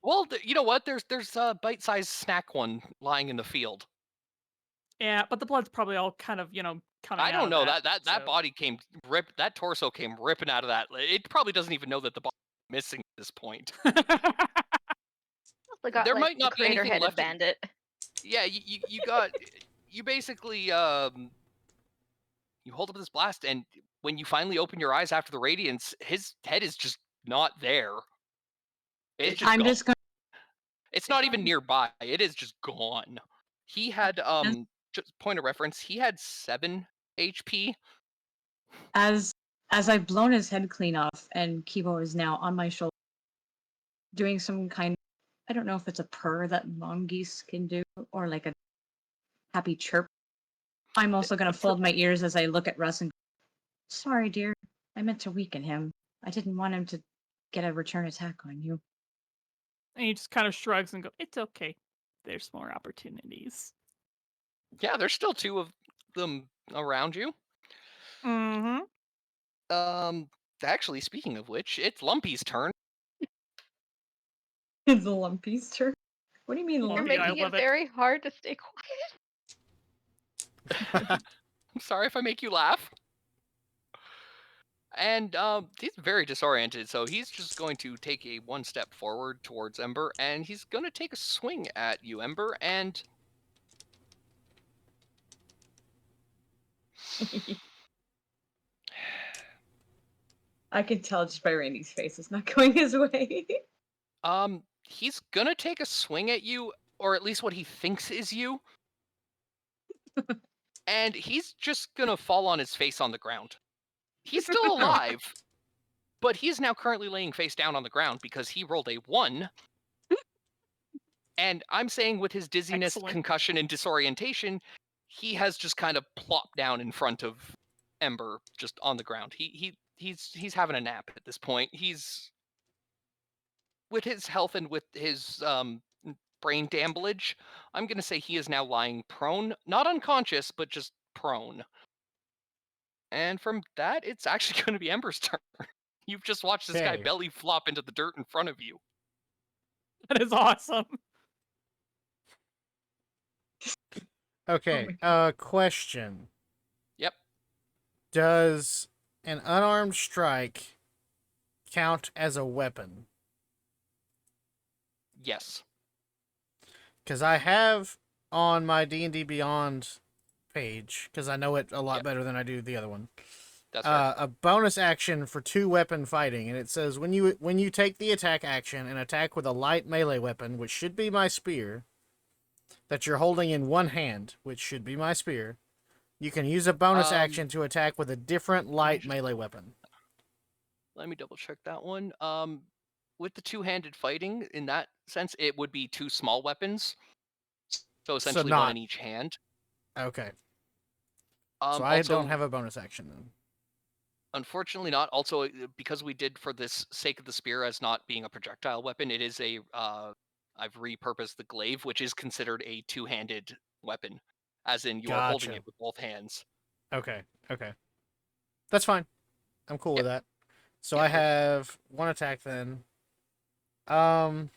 Well, you know what? There's a bite-sized snack one lying in the field. Yeah, but the blood's probably all kind of, coming I out don't of know that that body came that torso came ripping out of that. It probably doesn't even know that the body is missing at this point. Also got, There like, might not the be anything crater-headed left. bandit. Yeah, you got you basically you hold up this blast, and when you finally open your eyes after the radiance, his head is just not there. It's just I'm gone. just going. It's not even nearby. It is just gone. He had just point of reference, he had 7 HP. As I've blown his head clean off, and Kibo is now on my shoulder, doing some kind. I don't know if it's a purr that mongoose can do, or like a happy chirp. I'm also going to fold my ears as I look at Russ and go, "Sorry, dear. I meant to weaken him. I didn't want him to get a return attack on you." And he just kind of shrugs and goes, it's okay. There's more opportunities. Yeah, there's still 2 of them around you. Mm-hmm. Actually, speaking of which, it's Lumpy's turn. It's the Lumpy's turn. What do you mean, You're Lumpy, Lumpy? I making it love it. very hard to stay quiet. I'm sorry if I make you laugh. And he's very disoriented, so he's just going to take a 1 step forward towards Ember, and he's going to take a swing at you, Ember, and I can tell just by Randy's face it's not going his way. he's going to take a swing at you, or at least what he thinks is you. and he's just gonna fall on his face on the ground. He's still alive, but he is now currently laying face down on the ground because he rolled a 1. And I'm saying with his dizziness, Excellent. concussion, and disorientation, he has just kind of plopped down in front of Ember, just on the ground. He's having a nap at this point. He's with his health and with his brain damage. I'm gonna say he is now lying prone, not unconscious, but just prone. And from that, it's actually going to be Ember's turn. You've just watched this guy Okay. belly flop into the dirt in front of you. That is awesome. Okay. my Question. Yep. Does an unarmed strike count as a weapon? Yes. Because I have on my D&D Beyond page, because I know it a lot Yep. better than I do the other one, That's right. a bonus action for 2-weapon fighting, and it says when you take the attack action and attack with a light melee weapon, which should be my spear, that you're holding in one hand, which should be my spear, you can use a bonus action to attack with a different light melee weapon. Let me double check that one. With the two-handed fighting, in that sense, it would be 2 small weapons. So essentially one not- in each hand. Okay. So I also, don't have a bonus action then. Unfortunately not. Also, because we did, for this sake of the spear as not being a projectile weapon, it is a, I've repurposed the glaive, which is considered a two-handed weapon. As in, you are holding Gotcha. it with both hands. Okay. That's fine. I'm cool with that. So Yep. I have 1 attack then. How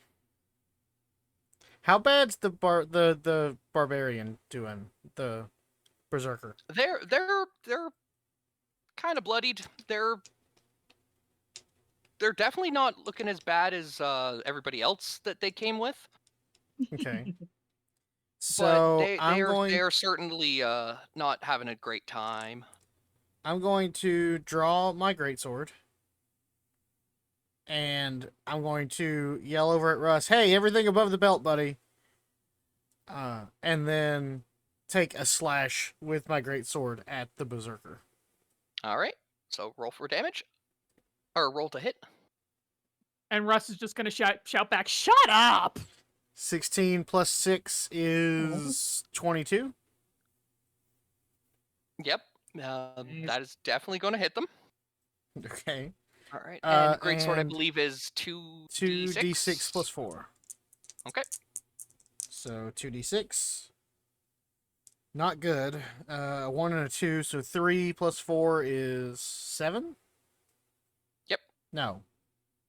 bad's the barbarian doing? The berserker. They're kind of bloodied. They're definitely not looking as bad as everybody else that they came with. Okay. But So they're certainly not having a great time. I'm going to draw my greatsword. And I'm going to yell over at Russ, "Hey, everything above the belt, buddy." And then take a slash with my greatsword at the berserker. All right. So roll for damage, or roll to hit. And Russ is just gonna shout back, "Shut up!" 16 plus 6 is 22. Yep. That is definitely going to hit them. Okay. All right. And greatsword, I and believe, is 2d6. 2d6 plus 4. Okay. So 2d6. Not good. A 1 and a 2, so 3 plus 4 is 7? Yep. No.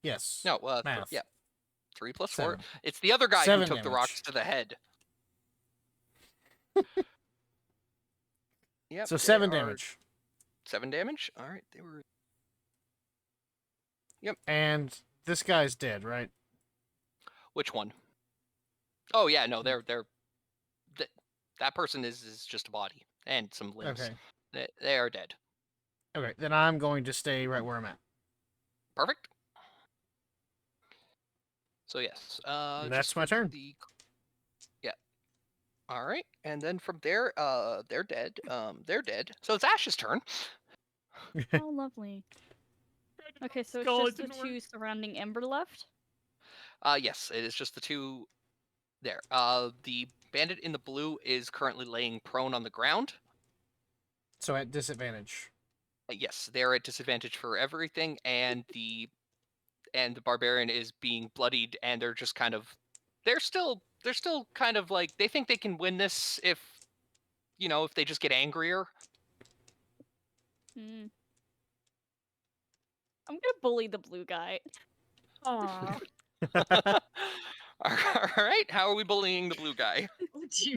Yes. No, Math. yeah. 3 plus 4. 7. It's the other guy who 7 took the damage. rocks to the head. Yep. So they 7 are damage. 7 damage? All right. They were. Yep. And this guy's dead, right? Which one? Oh, yeah. No, that person is just a body and some limbs. Okay. They are dead. Okay, then I'm going to stay right where I'm at. Perfect. So yes, That's just my for turn. Yeah. All right, and then from there, they're dead. They're dead. So it's Ash's turn. Oh, lovely. Okay, so it's Skull, just it the didn't work. 2 surrounding Ember left? Yes, it is just the 2 there. The bandit in the blue is currently laying prone on the ground. So at disadvantage. Yes, they're at disadvantage for everything, and the barbarian is being bloodied, and they're just kind of, they're still kind of like, they think they can win this if they just get angrier. Hmm. I'm gonna bully the blue guy. Aw. All right, how are we bullying the blue guy? Oh, dear.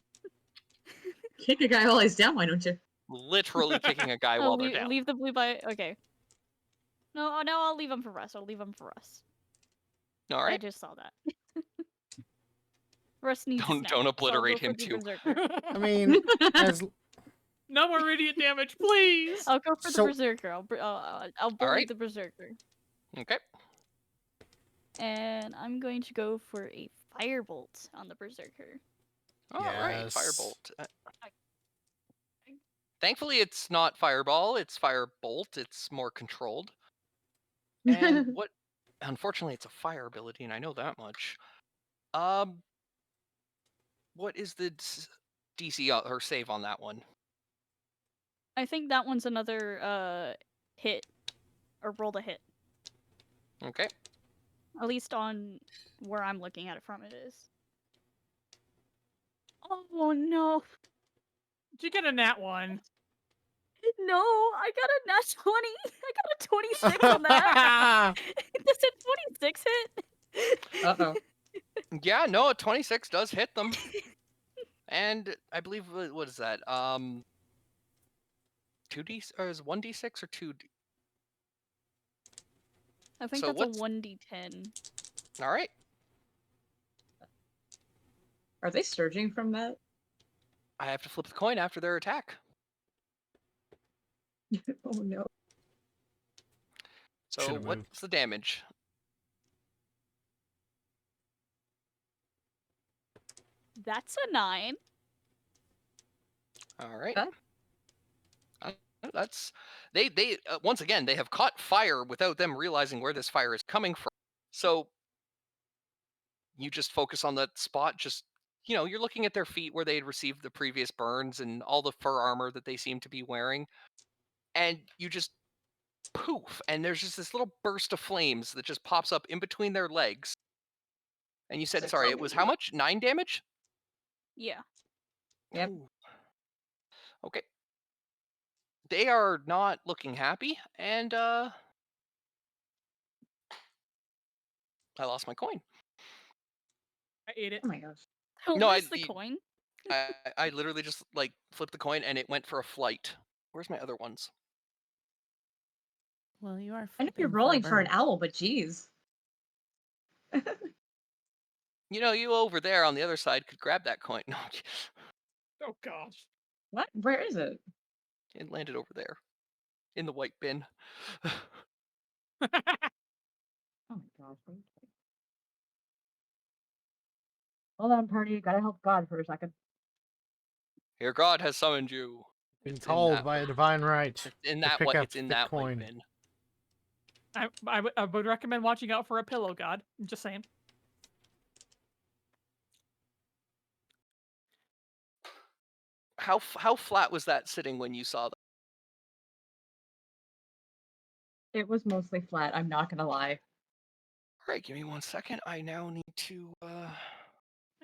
Kick a guy while he's down, why don't you? Literally kicking a guy Oh, while they're down. leave the blue guy. Okay. No, I'll leave him for Russ. I'll leave him for Russ. All I right. just saw that. Russ needs a Don't snack, so I'll obliterate go him for the too. Berserker. I mean, as No more radiant damage, please. I'll go for So- the Berserker. I'll bully right. the Berserker. Okay. And I'm going to go for a Firebolt on the Berserker. All right. Yes. Firebolt. Thankfully, it's not fireball. It's firebolt. It's more controlled. And what? Unfortunately, it's a fire ability, and I know that much. What is the DC or save on that one? I think that one's another hit or roll to hit. Okay. At least on where I'm looking at it from, it is. Oh no. Did you get a nat 1? No, I got a nat 20. I got a 26 on that. Does a 26 hit? Uh-oh. Yeah, no, a 26 does hit them. And I believe, what is that? 2d or is 1d6 or 2d? I think So that's what's- a 1d10. All right. Are they surging from that? I have to flip the coin after their attack. Oh no. So Should've moved. what's the damage? That's a 9. All right. Huh? That's they once again they have caught fire without them realizing where this fire is coming from. So you just focus on that spot. Just you're looking at their feet where they had received the previous burns and all the fur armor that they seem to be wearing, and you just poof, and there's just this little burst of flames that just pops up in between their legs. And you said, sorry, it was how much? 9 damage? Yeah. Yep. Ooh. Okay. They are not looking happy, and I lost my coin. I ate it. Oh my gosh. Oh, No, where's the coin? I literally just flipped the coin and it went for a flight. Where's my other ones? Well, you are. I know you're flipping rolling for an bird. owl, but geez. You over there on the other side could grab that coin. No, Oh gosh. What? Where is it? it landed over there in the white bin. Oh my gosh. Hold on, party. Gotta help God for a second. Here, God has summoned you. Been It's in called that by a one. divine right. It's in to that pick what? up It's in the that coin. white bin. I would recommend watching out for a pillow god. I'm just saying. How flat was that sitting when you saw that? It was mostly flat, I'm not gonna lie. All right, give me 1 second. I now need to. By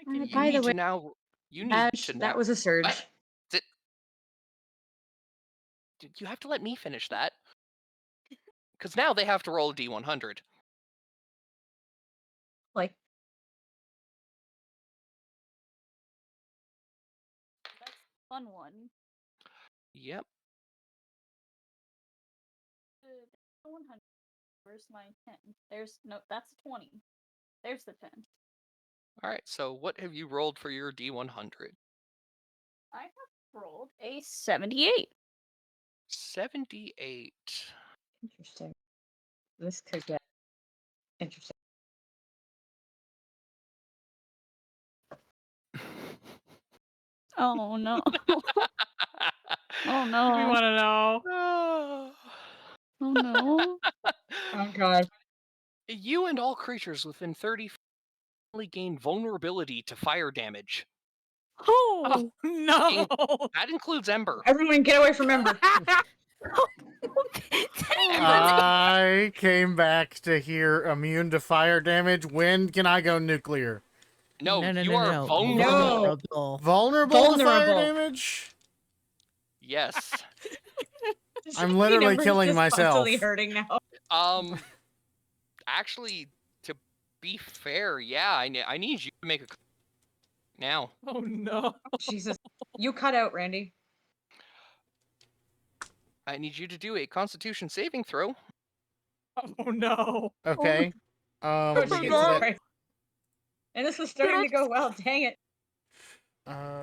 You the need way, to now. You need Ash, to now. that was a surge. What? You have to let me finish that. Because now they have to roll a d100. Like, That's a fun one. Yep. 100. Where's my 10? There's no. That's a 20. There's the 10. All right. So what have you rolled for your d100? I have rolled a 78. 78. interesting. This could get interesting. Oh no. Oh We no. want to know. Oh no. Oh god. You and all creatures within 30 feet only gain vulnerability to fire damage. Oh no. That includes Ember. Everyone get away from Ember. I came back to hear immune to fire damage. When can I go nuclear? No, you are No. vulnerable. Vulnerable to fire Vulnerable. damage? Yes. I'm literally Ember's killing just myself. constantly hurting now. Actually, to be fair, yeah, I need you to make a now. Oh no. Jesus. You cut out, Randy. I need you to do a Constitution saving throw. Oh no. Okay. Oh, Let me get to Jesus that. Christ. And this was starting to go well, dang it.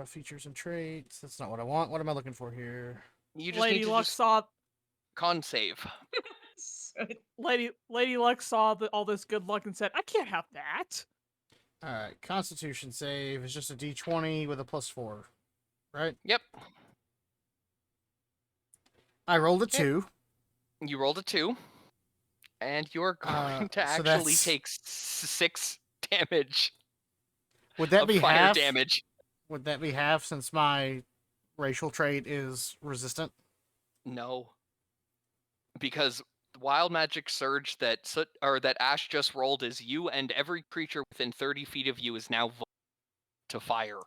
Features and traits. That's not what I want. What am I looking for here? You just Lady need to Luck just saw. con save. Lady Luck saw all this good luck and said, "I can't have that." Alright, Constitution save is just a d20 with a +4. Right? Yep. I rolled a 2. You rolled a 2, and you're going to so actually that's- take 6 damage Would that of be fire half? damage. Would that be half since my racial trait is resistant? No, because wild magic surge that Ash just rolled is you and every creature within 30 feet of you is now vulnerable to fire.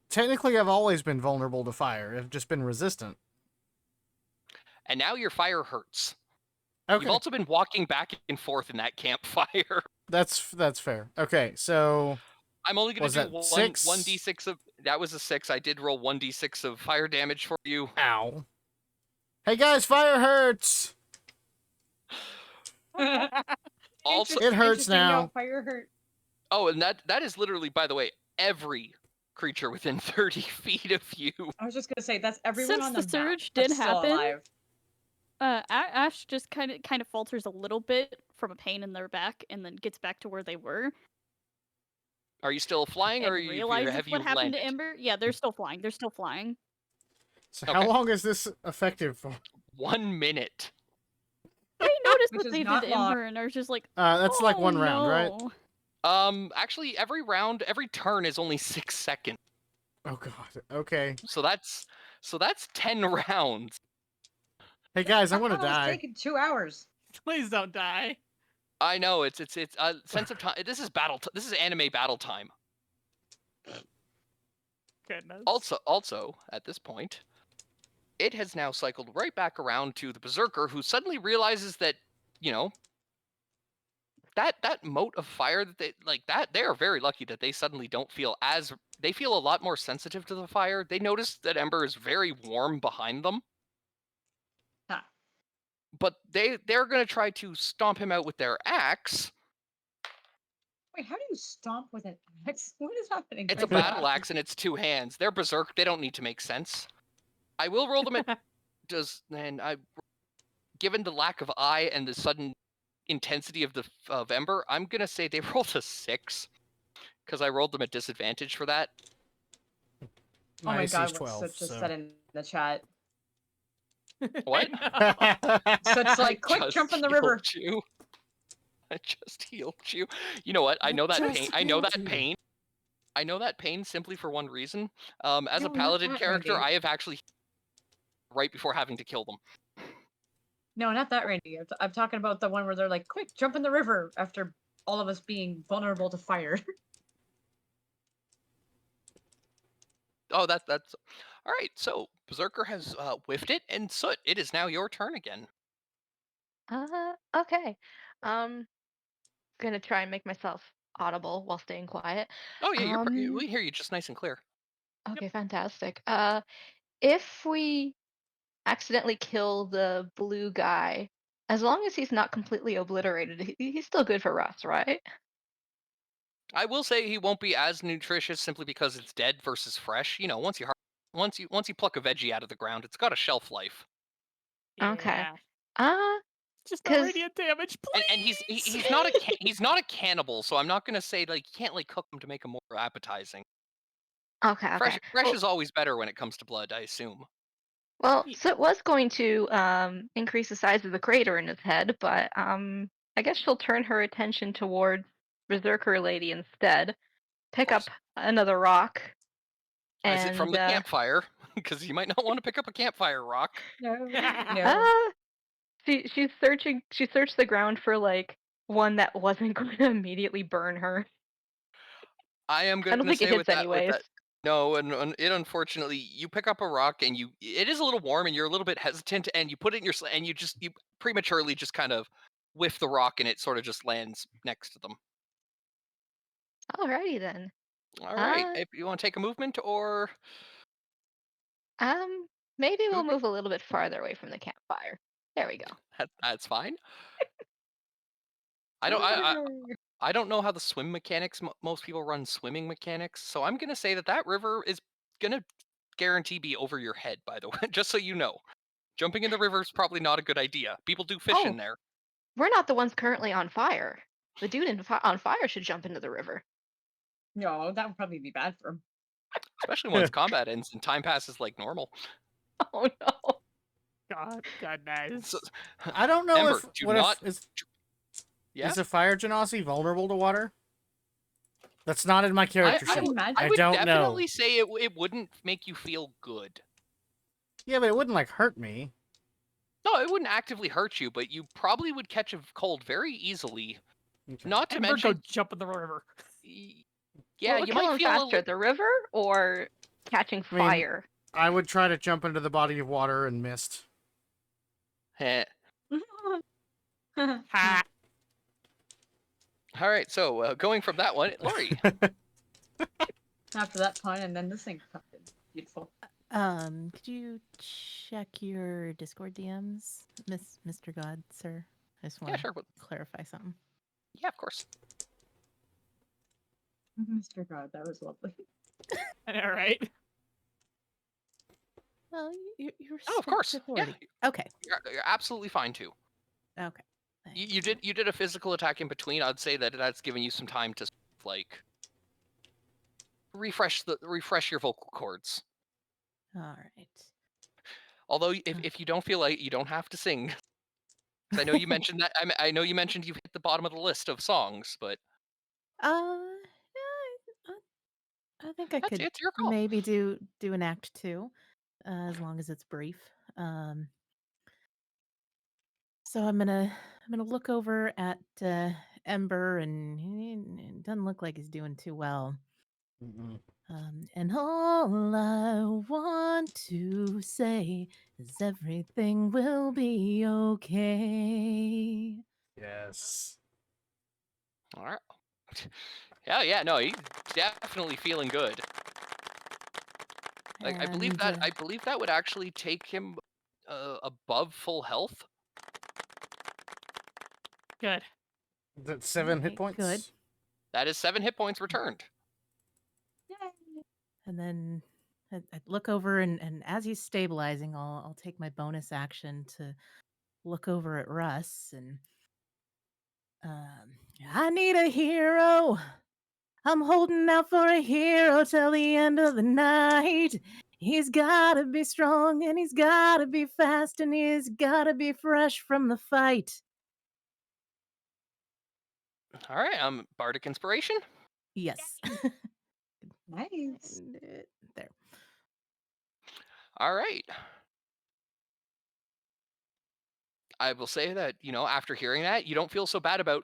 Technically, I've always been vulnerable to fire. I've just been resistant. And now your fire hurts. Okay, You've also been walking back and forth in that campfire. that's fair. Okay, so I'm only going Was to do that one 6? 1d6 of... That was a 6. I did roll 1d6 of fire damage for you. ow. Hey guys, fire hurts. Also, It hurts Interesting now. note, fire hurt. oh, and that is literally, by the way, every creature within 30 feet of you. I was just gonna say that's everyone Since on the map surge that's did still happen, alive. Ash just kind of falters a little bit from a pain in their back, and then gets back to where they were. Are you still flying, or And have realizes you what happened landed? to Ember. Yeah, they're still flying. They're still flying. So how Okay. long is this effective for? 1 minute. They noticed Which what is they did not to long. Ember, and are just like, That's like "Oh, one round, right? no." Actually, every turn is only 6 seconds. Oh god. Okay. So that's 10 rounds. Hey guys, I'm I gonna thought it was die. taking 2 hours. Please don't die. I know it's sense of time. This is this is anime battle time. Goodness. Also, at this point, it has now cycled right back around to the Berserker, who suddenly realizes that, you know, that mote of fire that they are very lucky that they suddenly don't feel as they feel a lot more sensitive to the fire. They notice that Ember is very warm behind them. Huh. But they're going to try to stomp him out with their axe. Wait, how do you stomp with an axe? What is happening? It's a right now? battle axe and it's 2 hands. They're berserk. They don't need to make sense. I will roll them at given the lack of eye and the sudden intensity of Ember, I'm gonna say they rolled a 6 because I rolled them at disadvantage for that. Oh my AC god, is what 12. Soot just So. said in the chat. What? So it's like, I quick, just jump in the river. healed you. I just healed you. You know what? I know that pain. I know that pain. I know that pain simply for one reason. As No, a not paladin that, character, Randy. I have actually right before having to kill them. No, not that, Randy. I'm talking about the one where they're like, quick, jump in the river after all of us being vulnerable to fire. Oh, that's all right. So Berserker has whiffed it, and Soot, it is now your turn again. Okay. Gonna try and make myself audible while staying quiet. Oh yeah, Um, we hear you just nice and clear. Okay, fantastic. If we accidentally kill the blue guy, as long as he's not completely obliterated, he's still good for us, right? I will say he won't be as nutritious simply because it's dead versus fresh. You know, once you pluck a veggie out of the ground, it's got a shelf life. Okay. Yeah. Uh, Just no 'Cause- radiant damage, please. And he's not he's not a cannibal, so I'm not gonna say like you can't like cook him to make him more appetizing. okay, okay. Fresh Well- is always better when it comes to blood, I assume. Well, Ye- so it was going to increase the size of the crater in his head, but I guess she'll turn her attention towards Berserker Lady instead. Pick up course. another rock. Is it from the and, campfire? Because you might not want to pick up a campfire rock. No, no. She's searching. She searched the ground for like one that wasn't going to immediately burn her. I am I going don't to think it say hits anyways. no, and it unfortunately you pick up a rock and it is a little warm and you're a little bit hesitant and you put it in your and you prematurely just kind of whiff the rock and it sort of just lands next to them. Alrighty then. All right, Uh, if you want to take a movement or Maybe we'll Okay. move a little bit farther away from the campfire. There we go. that's fine. I don't know how the swim mechanics. Most people run swimming mechanics, so I'm gonna say that river is gonna guarantee be over your head. By the way, just so you know, jumping in the river is probably not a good idea. People do fish Oh. in there. We're not the ones currently on fire. The dude on fire should jump into the river. No, that would probably be bad for him. Especially once combat ends and time passes like normal. Oh no. God, goodness. So, I don't know Ember, if do what not. if Yeah. is a fire genasi vulnerable to water? That's not in my character I sheet. would- imagine- I I would don't know. definitely say it wouldn't make you feel good. Yeah, but it wouldn't like hurt me. No, it wouldn't actively hurt you, but you probably would catch a cold very easily. Okay. Not to Ember, mention, go jump in the river. yeah, What would you kill might him feel faster, the river or catching I mean- fire? I would try to jump into the body of water and missed. Heh. Ha! All right, so going from that one, Lori. After that pun, and then this thing. Beautiful. Could you check your Discord DMs, Mr. God, sir? I just want Yeah, to sure. clarify something. Yeah, of course. Mr. God, that was lovely. All right. Well, you're Oh, of course. Yeah, Okay. you're absolutely fine too. Okay. You did a physical attack in between. I'd say that's given you some time to like refresh your vocal cords. All right. Although if you don't feel like you don't have to sing, 'cause I know you mentioned that. I know you mentioned you've hit the bottom of the list of songs, but Yeah, I think I could it's your call. maybe do an act 2, as long as it's brief. So I'm gonna look over at Ember, and it doesn't look like he's doing too well. Mm-mm. And all I want to say is everything will be okay. Yes. All right. Yeah, no, he's definitely feeling good. Like I believe And, that would actually take him above full health. Good. That's 7 hit Okay, points. good. That is 7 hit points returned. And then I'd look over, and as he's stabilizing, I'll take my bonus action to look over at Russ, and I need a hero. I'm holding out for a hero till the end of the night. He's gotta be strong, and he's gotta be fast, and he's gotta be fresh from the fight. All right, bardic inspiration. Yes. Nice. There. All right. I will say that, after hearing that, you don't feel so bad about.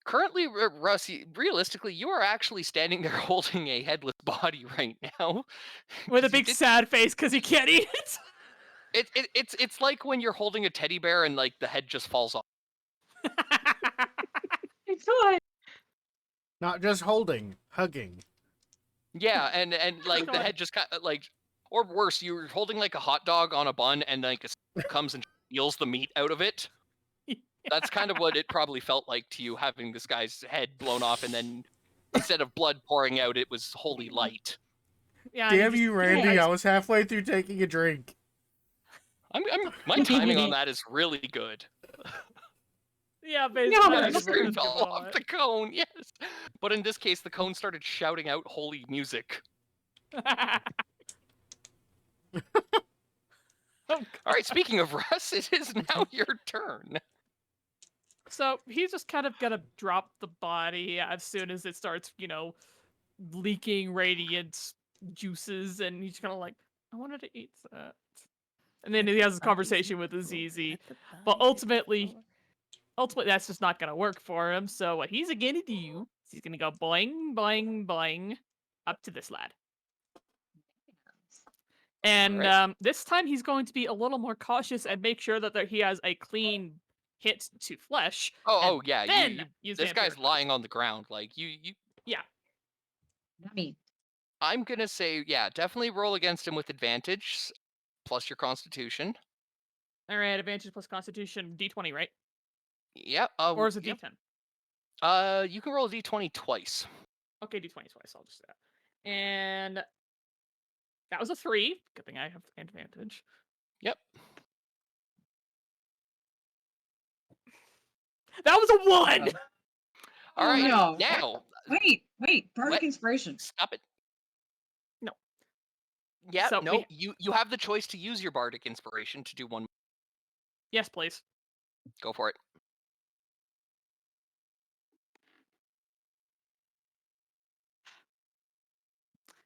Currently, Russ, realistically, you are actually standing there holding a headless body right now. With a 'Cause you big did- sad face because he can't eat it. It's like when you're holding a teddy bear and like the head just falls off. It's good. Not just holding, hugging. Yeah, and like the God. head just kind of like, or worse, you're holding like a hot dog on a bun and like it comes and steals the meat out of it. That's kind of what it probably felt like to you, having this guy's head blown off, and then instead of blood pouring out, it was holy light. Yeah. Damn just- you, Randy! I was halfway through taking a drink. My timing on that is really good. Yeah, basically. No, I I just just couldn't fell give it off all the cone, yes. But in this case, the cone started shouting out holy music. Oh, All right, speaking of Russ, it is now your turn. so he's just kind of gonna drop the body as soon as it starts, leaking radiant juices, and he's kind of like, I wanted to eat that. And then he has a conversation with Azizi. But ultimately, that's just not gonna work for him. So what he's gonna do is he's gonna go boing, boing, boing up to this lad. And Alright. this time he's going to be a little more cautious and make sure that he has a clean hit to flesh. Oh yeah, Then you use this guy's vampire. lying on the ground. Like you. Yeah. Not me. I'm gonna say yeah, definitely roll against him with advantage, plus your Constitution. All right, advantage plus Constitution, D20, right? Yep. Or is it yep. D10? You can roll a D20 twice. Okay, D20 twice. I'll just do that. And that was a 3. Good thing I have advantage. Yep. That was a 1. All Oh, right. no. Now, Wait, bardic What? inspiration. stop it. No. Yeah. So no. You have the choice to use your bardic inspiration to do one Yes, please. Go for it.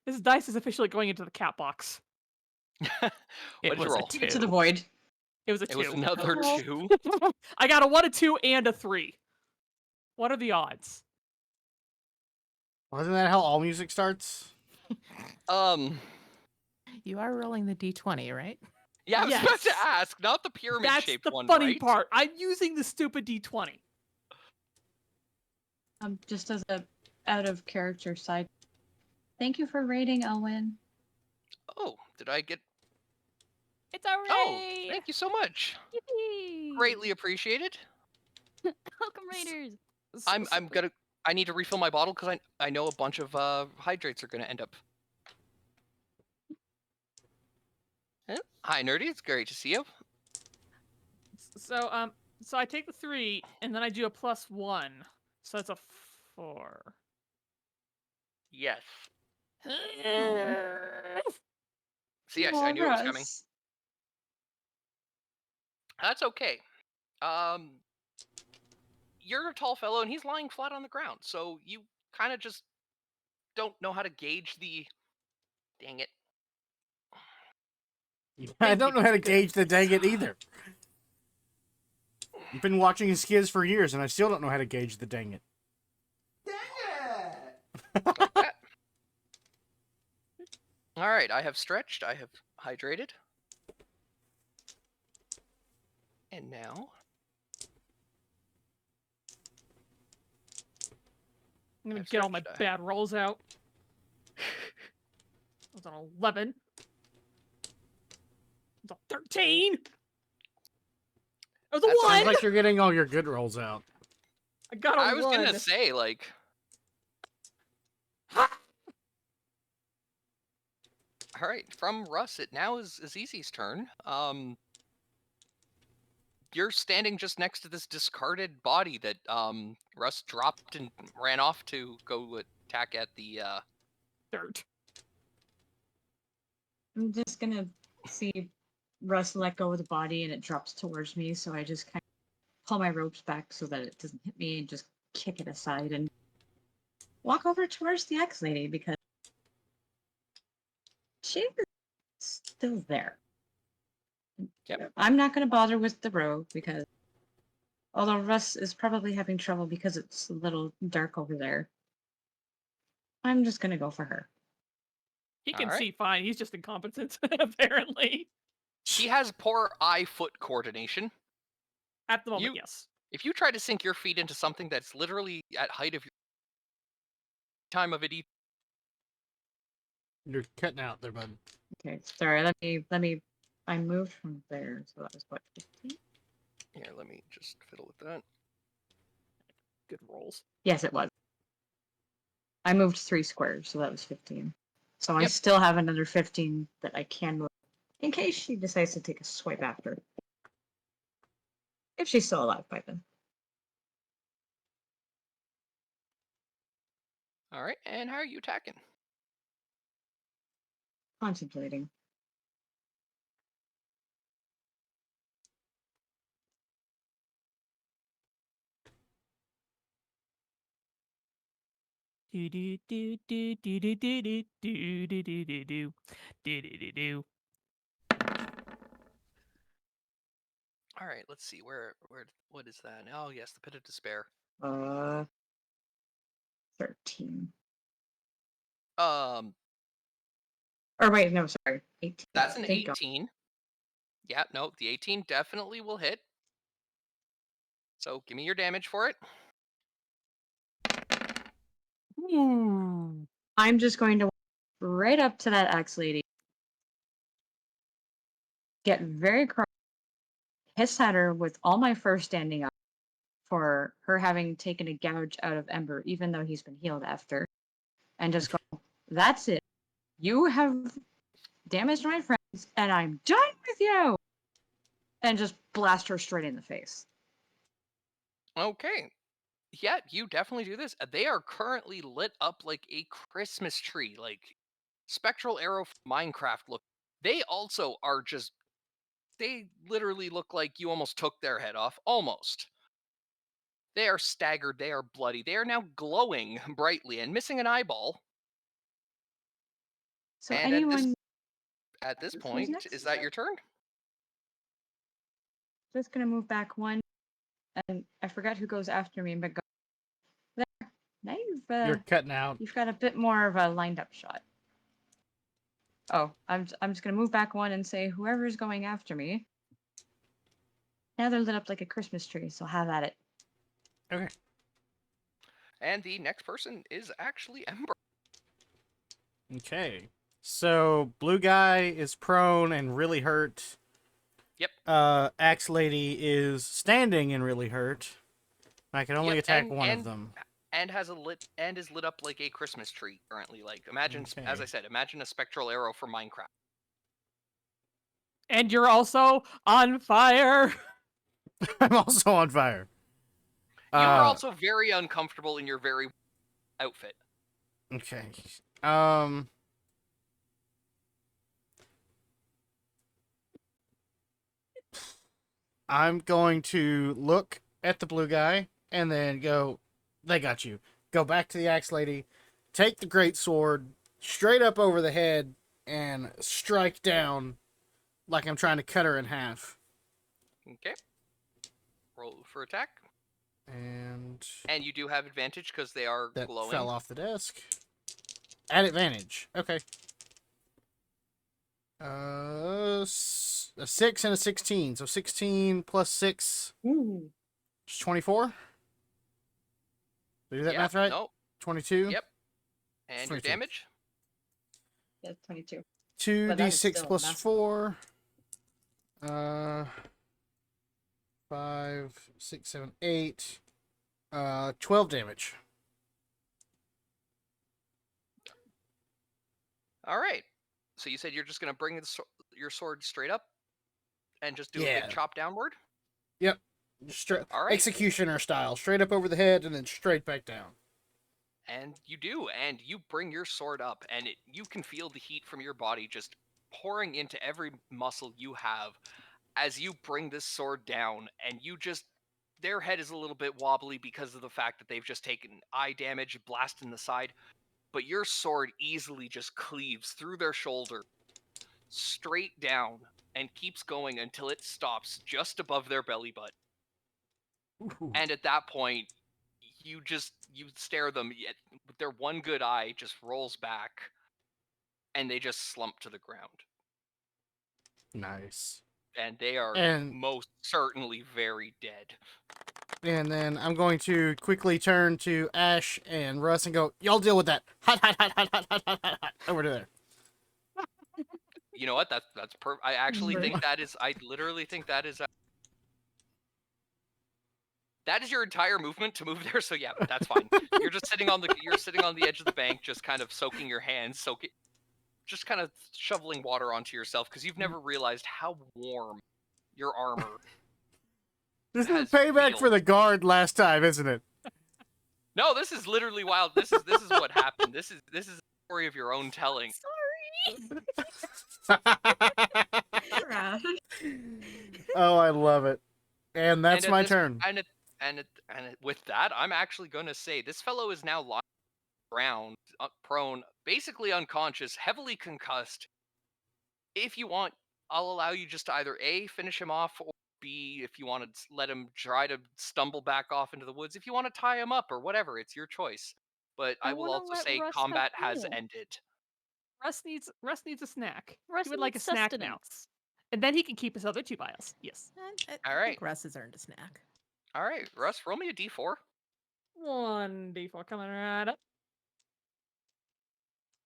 This dice is officially going into the cat box. What It did you was roll? a Give it to 2. the void. It was a It was 2. another Oh. 2. I got a 1, a 2, and a 3. What are the odds? Wasn't that how all music starts? You are rolling the d20, right? Yeah, I was about to Yes. ask, not the That's pyramid-shaped the one, funny right? part. I'm using the stupid d20. Just as a out of character side. Thank you for raiding, Elwyn. Oh, did I get... It's a Oh, raid! thank you so much. Yippee! Greatly appreciated. Welcome, raiders! I need to refill my bottle because I know a bunch of hydrates are gonna end up. Hi, Nerdy. It's great to see you. So I take the 3 and then I do a +1. So that's a 4. Yes. Oh. See, I Poor knew it was coming. Russ. That's okay. You're a tall fellow and he's lying flat on the ground, so you kind of just don't know how to gauge the... Dang it. I don't know how to gauge the dang it either. I've been watching his kids for years, and I still don't know how to gauge the dang it. Like that. All right, I have stretched. I have hydrated. And now... I'm gonna I've get all my stretched, bad rolls out. I was on 11. I was on 13. I was a That 1. Sounds like you're getting all your good rolls out. I got a 1. I was gonna say, like... All right, from Russ, it now is Azizi's turn. You're standing just next to this discarded body that Russ dropped and ran off to go attack at the Dirt. I'm just gonna see Russ let go of the body and it drops towards me, so I just kind of pull my ropes back so that it doesn't hit me and just kick it aside and walk over towards the X lady because she is still there. Yep. I'm not gonna bother with the rogue because although Russ is probably having trouble because it's a little dark over there, I'm just gonna go for her. He can Alright. see fine. He's just incompetent, apparently. He has poor eye-foot coordination. At the moment, You- yes. If you try to sink your feet into something that's literally at height of your time of it, You're cutting out there, bud. Okay, sorry. Let me. I moved from there, so that was what 15. here, let me just fiddle with that. Good rolls. Yes, it was. I moved 3 squares, so that was 15. So I Yep. still have another 15 that I can move in case she decides to take a swipe after. If she's still alive by then. All right, and how are you attacking? Contemplating. Do do do do do do do do do do do do do do do do. All right, let's see. What is that? Oh, yes, the Pit of Despair. 13. Um, Or wait, no, sorry. 18. that's an Thank God. 18. Yeah, no, the 18 definitely will hit. So give me your damage for it. Ooh. I'm just going to walk right up to that axe lady. Get very cross. Hiss at her with all my fur standing up for her having taken a gouge out of Ember, even though he's been healed after. And just go, that's it. You have damaged my friends, and I'm done with you! And just blast her straight in the face. Okay. Yeah, you definitely do this. They are currently lit up like a Christmas tree, like Spectral Arrow from Minecraft look. They also are just they literally look like you almost took their head off. Almost. They are staggered. They are bloody. They are now glowing brightly and missing an eyeball. So And anyone at this Who's point, next? is that your turn? just gonna move back one, and I forgot who goes after me, but go there. Now You're cutting out. you've got a bit more of a lined up shot. Oh, I'm just gonna move back one and say whoever's going after me. Now they're lit up like a Christmas tree, so have at it. Okay. And the next person is actually Ember. Okay. So blue guy is prone and really hurt. Yep. Axe lady is standing and really hurt. I can only Yep, attack one of and- them. And is lit up like a Christmas tree currently. Like imagine, as I Okay. said, imagine a spectral arrow from Minecraft. And you're also on fire. I'm also on fire. You are also very uncomfortable in your very outfit. Okay. I'm going to look at the blue guy and then go, they got you. Go back to the axe lady, take the great sword straight up over the head and strike down like I'm trying to cut her in half. Okay. Roll for attack. And And you do have advantage because they are that glowing. fell off the desk. At advantage. Okay. A 6 and a 16. So 16 plus 6 Ooh. is 24. Did I do that Yeah, math right? No. 22. Yep. And your 22. damage? Yeah, 22. 2 But that is d6 still plus massive. 4. 5, 6, 7, 8. 12 damage. All right. So you said you're just going to bring your sword straight up and just do a Yeah. big chop downward? Yep. Straight All right. executioner style. Straight up over the head and then straight back down. And you do, and you bring your sword up, and you can feel the heat from your body just pouring into every muscle you have as you bring this sword down, and their head is a little bit wobbly because of the fact that they've just taken eye damage, blast in the side, but your sword easily just cleaves through their shoulder, straight down, and keeps going until it stops just above their belly button. Ooh. And at that point, you stare them, yet their one good eye just rolls back, and they just slump to the ground. Nice. And they are And- most certainly very dead. And then I'm going to quickly turn to Ash and Russ and go, y'all deal with that. Hot, hot, hot, hot, hot, hot, hot, hot, hot. Over to there. You know what? That's I actually think that is. I literally think that is. That is your entire movement to move there. So yeah, that's fine. You're just sitting on the edge of the bank, just kind of soaking your hands, just kind of shoveling water onto yourself because you've never realized how warm your armor. This has is payback for feel. the guard last time, isn't it? No, this is literally wild. This is what happened. This is a story of your own telling. Trash. Oh, I love it. And that's And at my this- turn. And with that, I'm actually going to say this fellow is now lying around, prone, basically unconscious, heavily concussed. If you want, I'll allow you just to either A, finish him off, or B, if you want to let him try to stumble back off into the woods, if you want to tie him up or whatever, it's your choice. But I will wanna also let say Russ have combat has meal. ended. Russ needs a snack. Russ He would like a needs snack now. sustenance. And then he can keep his other 2 vials. Yes. I All right. think Russ has earned a snack. All right, Russ, roll me a d4. 1d4 coming right up.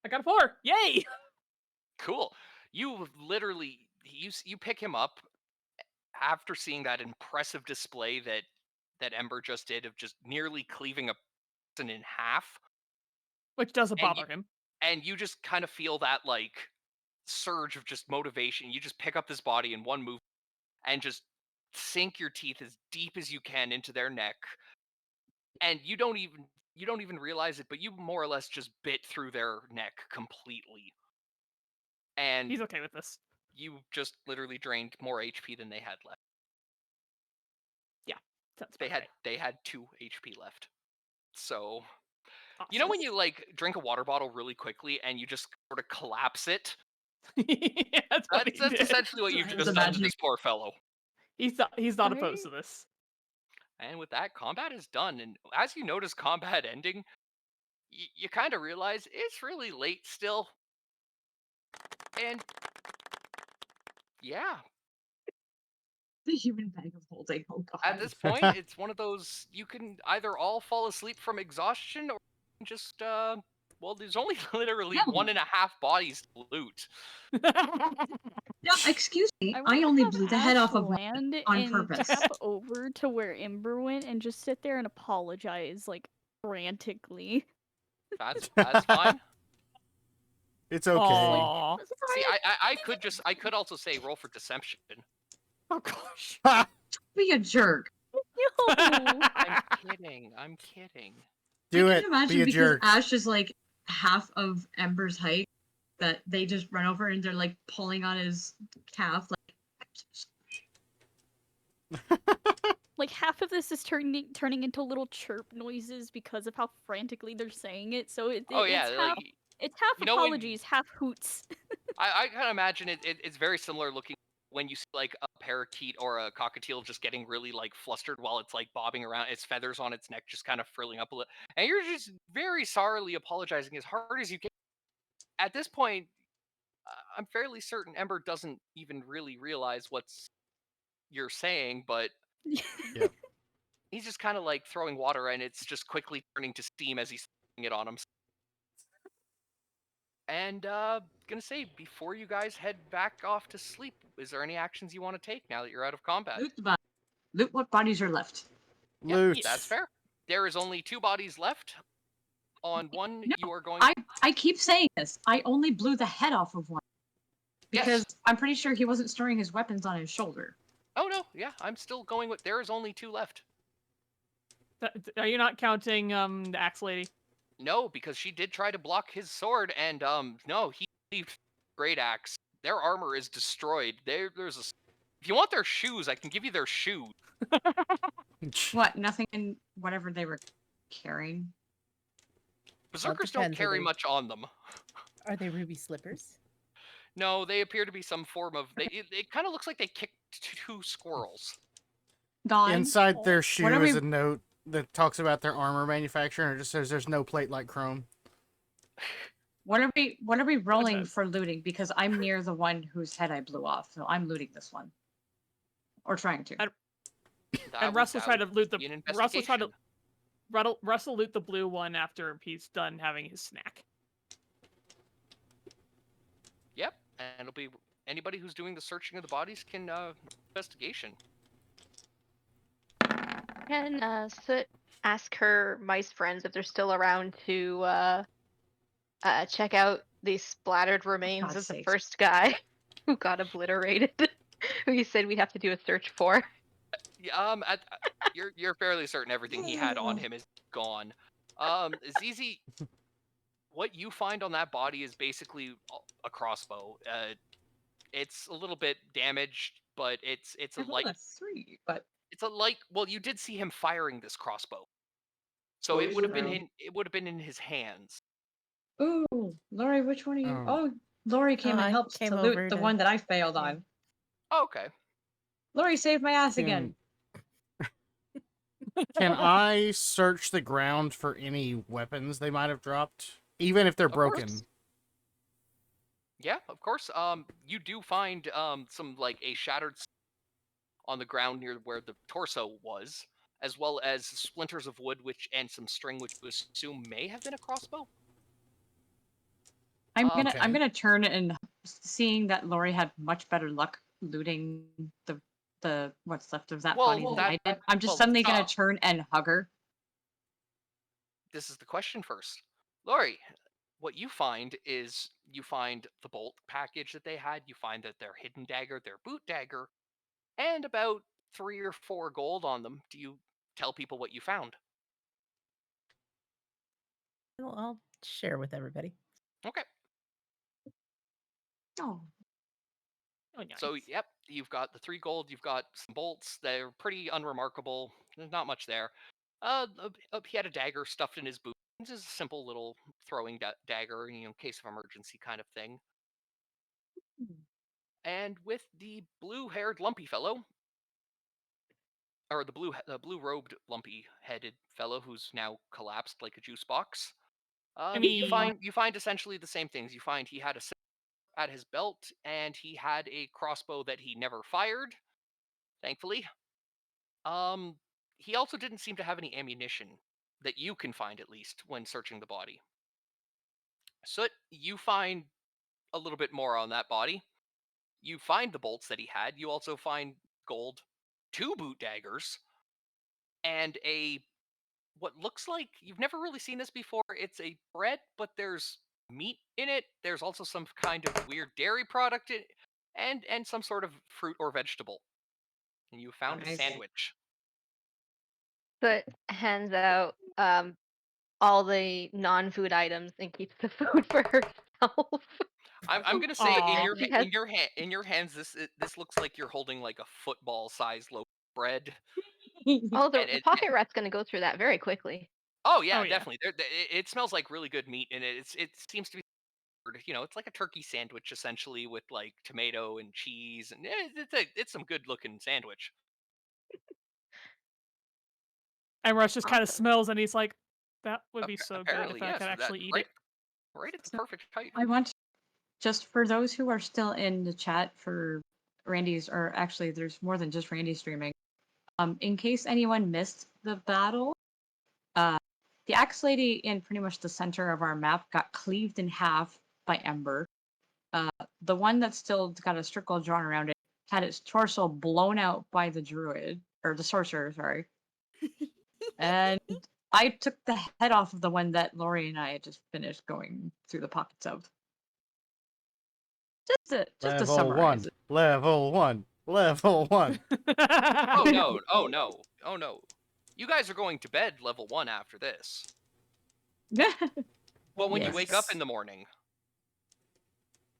I got a 4. Yay! Cool. You literally you pick him up after seeing that impressive display that Ember just did of just nearly cleaving a person in half, Which doesn't And bother him. and you just kind of feel that like surge of just motivation. You just pick up this body in one move and just sink your teeth as deep as you can into their neck. And you don't even realize it, but you more or less just bit through their neck completely. And He's okay with this. you just literally drained more HP than they had left. Sounds They about had right. they had 2 HP left. So Awesome. you know when you like drink a water bottle really quickly and you just sort of collapse it? Yeah, that's what That's he did. essentially what you've I just was done to imagining- this poor fellow. He's not opposed to Right? this. And with that, combat is done. And as you notice combat ending, you kind of realize it's really late still. And yeah, The human bag of holding. Oh god. at this point, it's one of those you can either all fall asleep from exhaustion or just, well, there's only literally Yeah. 1.5 bodies to loot. No, excuse me. I I want only to blew the have head Ash off of one land on and purpose. tap over to where Ember went and just sit there and apologize like frantically. That's fine. It's okay. Aw. See, I could also say roll for deception. Oh gosh. Be a jerk. No. I'm kidding. I'm kidding. Do I it. can imagine Be a because jerk. Ash is like half of Ember's height that they just run over and they're like pulling on his calf. Like half of this is turning into little chirp noises because of how frantically they're saying it. So Oh yeah, it's half you know when- apologies, half hoots. I kind of imagine it's very similar looking when you see like a parakeet or a cockatiel just getting really like flustered while it's like bobbing around, its feathers on its neck just kind of frilling up a little, and you're just very sorrowfully apologizing as hard as you can. At this point, I'm fairly certain Ember doesn't even really realize what's you're saying, but Yep. he's just kind of like throwing water and it's just quickly turning to steam as he's throwing it on him. And gonna say, before you guys head back off to sleep, is there any actions you want to take now that you're out of combat? Loot the body. Loot what bodies are left. Yeah, Loot. that's fair. There is only 2 bodies left. On one, No, you are going. I keep saying this. I only blew the head off of one. Because Yes. I'm pretty sure he wasn't storing his weapons on his shoulder. Oh no, yeah, I'm still going with. There is only 2 left. Are you not counting the axe lady? No, because she did try to block his sword, and no, he leaved Great Axe. Their armor is destroyed. There's a. If you want their shoes, I can give you their shoes. What? Nothing in whatever they were carrying? Berserkers don't depends, are carry they- much on them. Are they ruby slippers? No, they appear to be some form of. It kind of looks like they kicked 2 squirrels. Dawn. Inside their shoe What are is we- a note that talks about their armor manufacturer, and it just says there's no plate like chrome. What are we rolling says? for looting? Because I'm near the one whose head I blew off, so I'm looting this one. Or trying to. And- That And would- Russell that tried to would loot the be an Russell tried to investigation. Russell loot the blue one after he's done having his snack. Yep, and it'll be anybody who's doing the searching of the bodies can investigation. Can Soot ask her mice friends if they're still around to check out the splattered remains God's of the sakes. first guy who got obliterated, who you said we'd have to do a search for? Yeah, you're fairly certain everything he had on him is gone. Zizi, what you find on that body is basically a crossbow. It's a little bit damaged, but it's a I rolled light. a 3, but It's a light. Well, you did see him firing this crossbow, so Oh, it would have been true. in his hands. ooh, Lori, which one are you? Oh. Oh, Lori came I and helped came to loot over the to- one that I failed yeah. on. Oh, okay. Lori saved my ass again. Can I search the ground for any weapons they might have dropped, even if they're Of course. broken? Yeah, of course. You do find some like a shattered on the ground near where the torso was, as well as splinters of wood, and some string, which you assume may have been a crossbow. I'm Okay. gonna turn and seeing that Lori had much better luck looting the what's left of that Well, body than that- I did. I'm just well, suddenly gonna stop. turn and hug her. This is the question first, Lori. What you find is you find the bolt package that they had. You find that their hidden dagger, their boot dagger, and about 3 or 4 gold on them. Do you tell people what you found? I'll share with everybody. Okay. Oh, Oh, nice. So, yep, you've got the 3 gold, you've got some bolts. They're pretty unremarkable. There's not much there. He had a dagger stuffed in his boot. Just a simple little throwing dagger, in case of emergency kind of thing. And with the blue-haired lumpy fellow, or the blue-robed lumpy-headed fellow who's now collapsed like a juice box, mean- you find essentially the same things. You find he had a at his belt, and he had a crossbow that he never fired, thankfully. He also didn't seem to have any ammunition that you can find, at least, when searching the body. Soot, you find a little bit more on that body. You find the bolts that he had. You also find gold, 2 boot daggers, and what looks like, you've never really seen this before. It's a bread, but there's meat in it. There's also some kind of weird dairy product in, and some sort of fruit or vegetable. And you found a Nice. sandwich. But hands out all the non-food items and keeps the food for herself. I'm gonna say Aw. in your hands, this looks like you're holding like a football-sized loaf of bread. Oh, And the pocket rat's gonna go through that very quickly. oh yeah, Oh, yeah. definitely. It smells like really good meat, and it seems to be, it's like a turkey sandwich essentially with like tomato and cheese, and it's some good looking sandwich. And Rush just kind of Awesome. smells, and he's like, "That would be Appa- so good apparently, if I yes, could that- actually eat right, it." right at the So, perfect height. I want, just for those who are still in the chat for Randy's, or actually there's more than just Randy streaming. In case anyone missed the battle, the axe lady in pretty much the center of our map got cleaved in half by Ember. The one that's still got a circle drawn around it had its torso blown out by the druid, or the sorcerer, sorry. And I took the head off of the one that Lori and I had just finished going through the pockets of. Just to Level summarize 1. it. Level 1. Level 1. Oh no! Oh no! Oh no! You guys are going to bed level 1 after this. But when you wake up Yes. in the morning,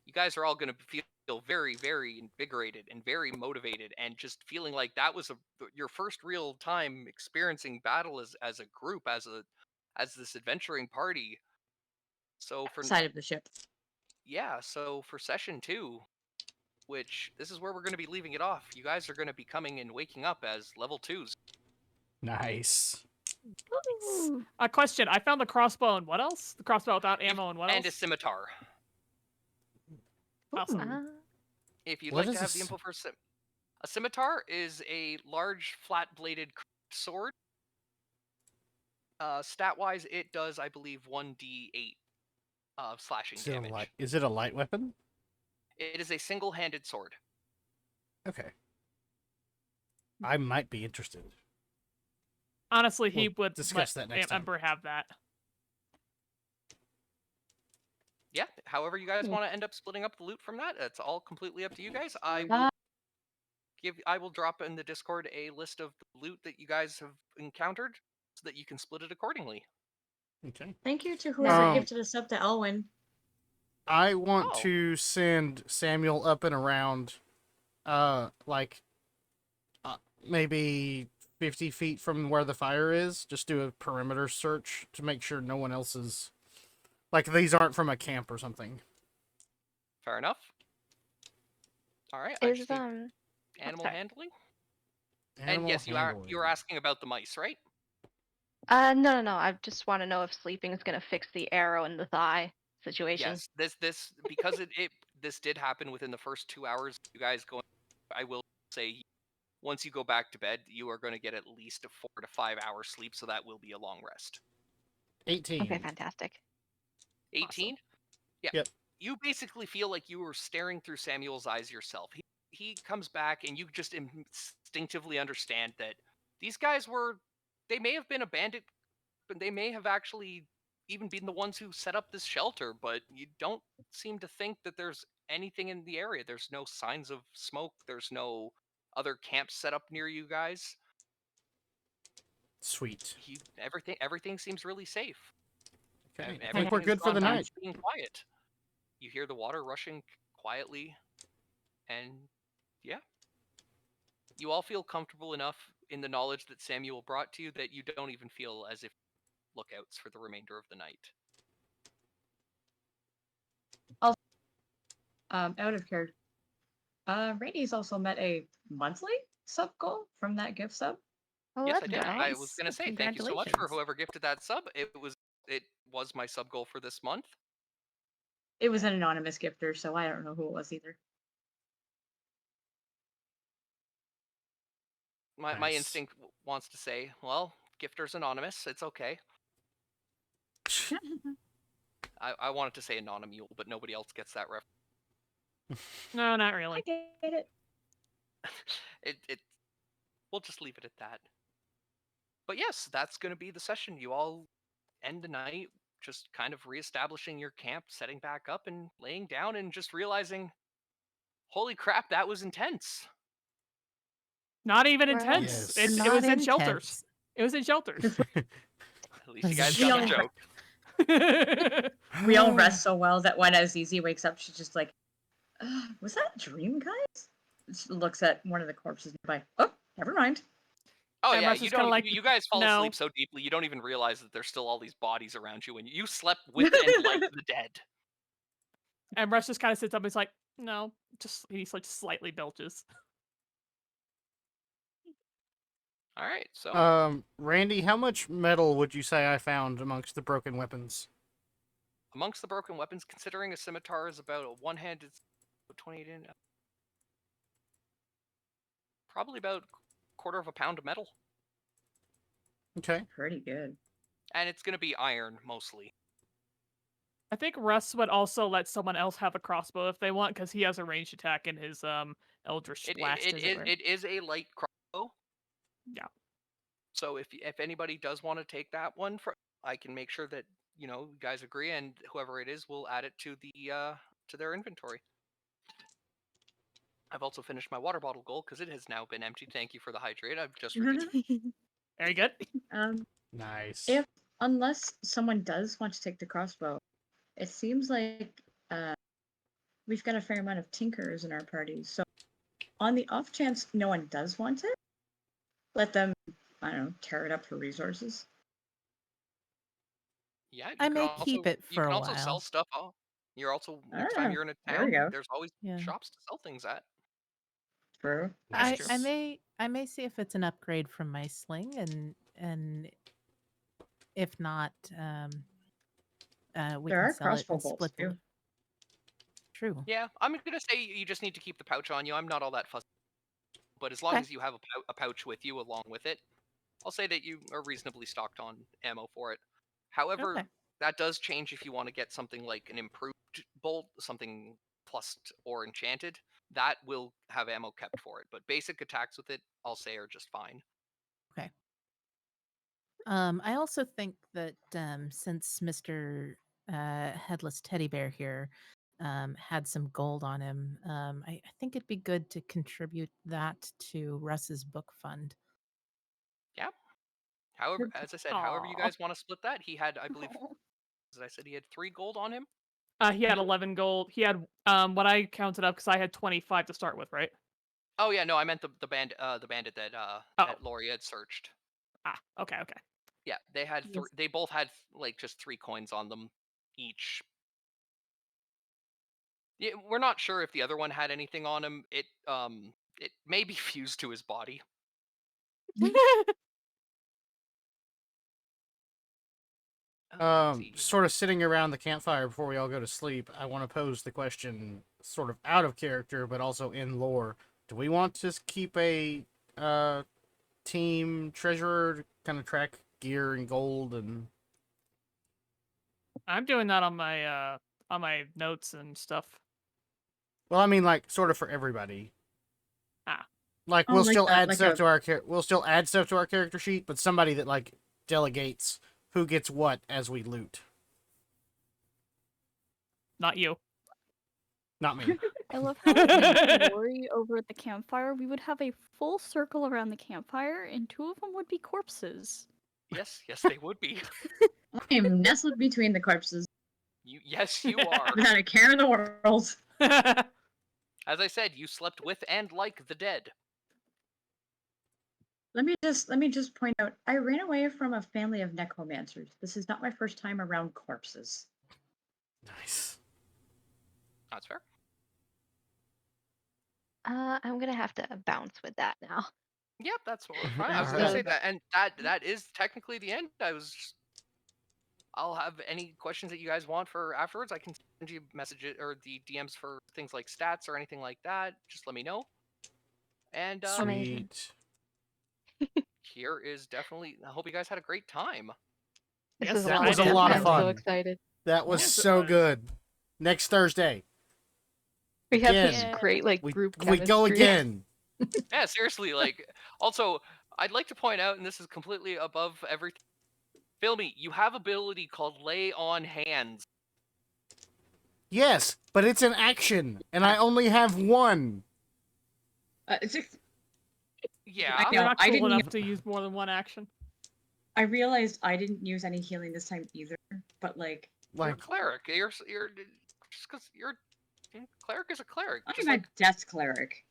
you guys are all going to feel very, very invigorated and very motivated, and just feeling like that was your first real time experiencing battle as a group, as this adventuring party. So for Side of the ship. so for session 2, which this is where we're going to be leaving it off, you guys are going to be coming and waking up as level 2s. Nice. Ooh. A question: I found the crossbow, and what else? The crossbow without ammo, and what And a else? scimitar. Awesome. Uh, If you'd What like is to have a the s- info for a scimitar is a large flat-bladed sword. Stat-wise, it does, I believe, 1d8 slashing damage. Is it a light weapon? It is a single-handed sword. Okay. I might be interested. Honestly, he We'll would discuss let that next time. Ember have that. Yeah, however you guys Cool. want to end up splitting up the loot from that, it's all completely up to you guys. I Uh, will drop in the Discord a list of the loot that you guys have encountered so that you can split it accordingly. Okay. Thank you to whoever Um, gifted us up to Elwyn. I want Oh. to send Samuel up and around, maybe 50 feet from where the fire is. Just do a perimeter search to make sure no one else is, like, these aren't from a camp or something. Fair enough. All right, I is just need animal sorry. handling. And Animal yes, you handling. were asking about the mice, right? No. I just want to know if sleeping is gonna fix the arrow in the thigh situation. Yes, this because this did happen within the first 2 hours. You guys going, I will say, once you go back to bed, you are going to get at least a 4 to 5 hour sleep, so that will be a long rest. 18. Okay, fantastic. 18. Yeah. Yep. You basically feel like you were staring through Samuel's eyes yourself. He comes back, and you just instinctively understand that these guys they may have been a bandit, but they may have actually even been the ones who set up this shelter, but you don't seem to think that there's anything in the area. There's no signs of smoke. There's no other camps set up near you guys. Sweet. Everything seems really safe. Okay. I think Everything we're has good for gone the back night. to being quiet. You hear the water rushing quietly, And yeah, you all feel comfortable enough in the knowledge that Samuel brought to you that you don't even feel as if lookouts for the remainder of the night. Out of character. Rainey's also met a monthly sub goal from that gift sub. Oh, Yes, I that's did. I was nice. gonna say thank you so much for whoever gifted that sub. It was my sub goal for this month. It was an anonymous gifter, so I don't know who it was either. My Nice. instinct wants to say, well, gifter's anonymous. It's okay. I wanted to say anonymule, but nobody else gets that reference. No, not I really. get it. We'll just leave it at that. But yes, that's going to be the session. You all end the night just kind of reestablishing your camp, setting back up and laying down and just realizing, holy crap, that was intense. Not even Right. intense. Yes. It Not was in intense. shelters. It was in shelters. At least you guys We got all- the joke. We all rest so well that when Azizi wakes up, she's just like, was that a dream, guys? She looks at one of the corpses nearby. Oh, never mind. Oh And yeah, Russ you is kinda don't. like, You guys fall no. asleep so deeply, you don't even realize that there's still all these bodies around you, and you slept with and like the dead. And Russ just kind of sits up and is like, no, just he's like slightly belches. All right, so Randy, how much metal would you say I found amongst the broken weapons? amongst the broken weapons, considering a scimitar is about a one-handed 28 in, probably about quarter of a pound of metal, Okay. Pretty good. and it's gonna be iron mostly. I think Russ would also let someone else have a crossbow if they want, because he has a ranged attack in his Eldritch Blast. It is a light crossbow. Yeah. So if anybody does want to take that one, I can make sure that you guys agree, and whoever it is will add it to their inventory. I've also finished my water bottle goal because it has now been emptied. Thank you for the hydrate. I've just Very good. Nice. If unless someone does want to take the crossbow, it seems like we've got a fair amount of tinkers in our party. So on the off chance no one does want it, let them, I don't know, tear it up for resources. Yeah, I you can may also, keep it you for can a also sell while. stuff off. You're also next time Ah, you're in a there we town, go. there's always Yeah. shops to sell things at. True. That's I true. may see if it's an upgrade from my sling, and if not, we There can are sell it crossbow and bolts split the. too. True. Yeah, I'm gonna say you just need to keep the pouch on you. I'm not all that fussy, but as long Okay. as you have a pouch with you along with it, I'll say that you are reasonably stocked on ammo for it. However, Okay. that does change if you want to get something like an improved bolt, something plus or enchanted. That will have ammo kept for it, but basic attacks with it, I'll say, are just fine. Okay. I also think that since Mr. Headless Teddy Bear here had some gold on him, I think it'd be good to contribute that to Russ's book fund. Yeah. However, as I said, however you Aw. guys want to split that, he had, I believe, as I said, he had 3 gold on him. He had 11 gold. He had what I counted up, because I had 25 to start with, right? Oh yeah, no, I meant the bandit that that Lori had searched. Ah, okay. Yeah, they had Yes. they both had like just 3 coins on them each. Yeah, we're not sure if the other one had anything on him. It may be fused to his body. Let's see. Sort of sitting around the campfire before we all go to sleep, I want to pose the question, sort of out of character, but also in lore. Do we want to keep a team treasurer to kind of track gear and gold and? I'm doing that on my notes and stuff. Well, I mean, like, sort of for everybody. Ah. Like, Oh, we'll like still that, add like stuff a- to our we'll still add stuff to our character sheet, but somebody that like delegates who gets what as we loot. Not you. Not me. I love how with Lori over at the campfire, we would have a full circle around the campfire, and 2 of them would be corpses. Yes, they would be. I am nestled between the corpses Yes, you are. without a care in the world. As I said, you slept with and like the dead. Let me just point out, I ran away from a family of necromancers. This is not my first time around corpses. Nice. That's fair. I'm gonna have to bounce with that now. Yep, that's fine. I was gonna Alright. say that, and that is technically the end. I'll have any questions that you guys want for afterwards. I can send you messages or the DMs for things like stats or anything like that. Just let me know. And Amazing. Sweet. here is definitely. I hope you guys had a great time. This Yes, was a that lot was of a fun. lot of I'm so fun. excited. That was Yes, it so was. good. Next Thursday, We have Again, this great like we group we go chemistry. again. Yeah, seriously. Like, also, I'd like to point out, and this is completely above everything. Filmy, you have ability called Lay on Hands. Yes, but it's an action, and I only have one. Yeah. You're know, not I cool didn't enough to use more than one action. I realized I didn't use any healing this time either, but like, You're a Like, cleric. You're just because cleric is a cleric. I'm Just a like death cleric.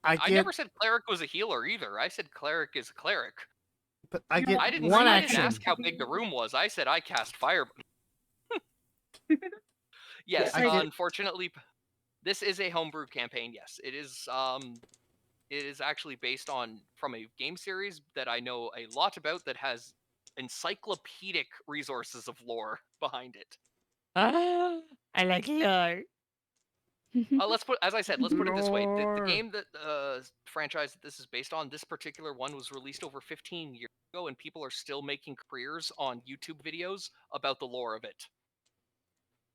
I I get, never said cleric was a healer either. I said cleric is a cleric. but I No, get I didn't. one I didn't action. ask how big the room was. I said I cast fire. Yes. Yes, I did. Unfortunately, this is a homebrew campaign. Yes, it is. It is actually based on from a game series that I know a lot about that has encyclopedic resources of lore behind it. I like lore. Let's put, as I said, let's put it this way: the Lore. game that franchise that this is based on, this particular one was released over 15 years ago, and people are still making careers on YouTube videos about the lore of it.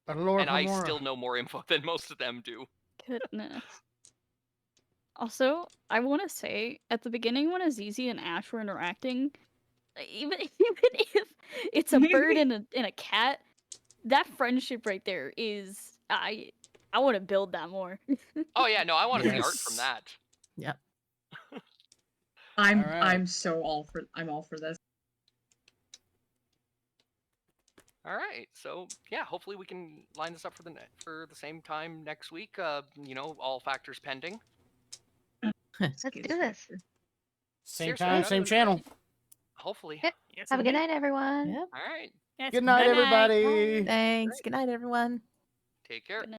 And I still know more info than most of them do. Goodness. Also, I want to say at the beginning when Azizi and Ash were interacting, even if it's a bird and a cat, that friendship right there is I want to build that more. Oh yeah, no, I want to see art from Yes. that. Yep. I'm Alright. I'm all for this. All right, so yeah, hopefully we can line this up for the same time next week. You know, all factors pending. Let's do this. Same Seriously, time, other same than- channel. Hopefully. Yep. Yes, Have a good indeed. night, everyone. Yep. All right, Yes, Good night, night-night. everybody. Thanks. Good night, everyone. take care. Good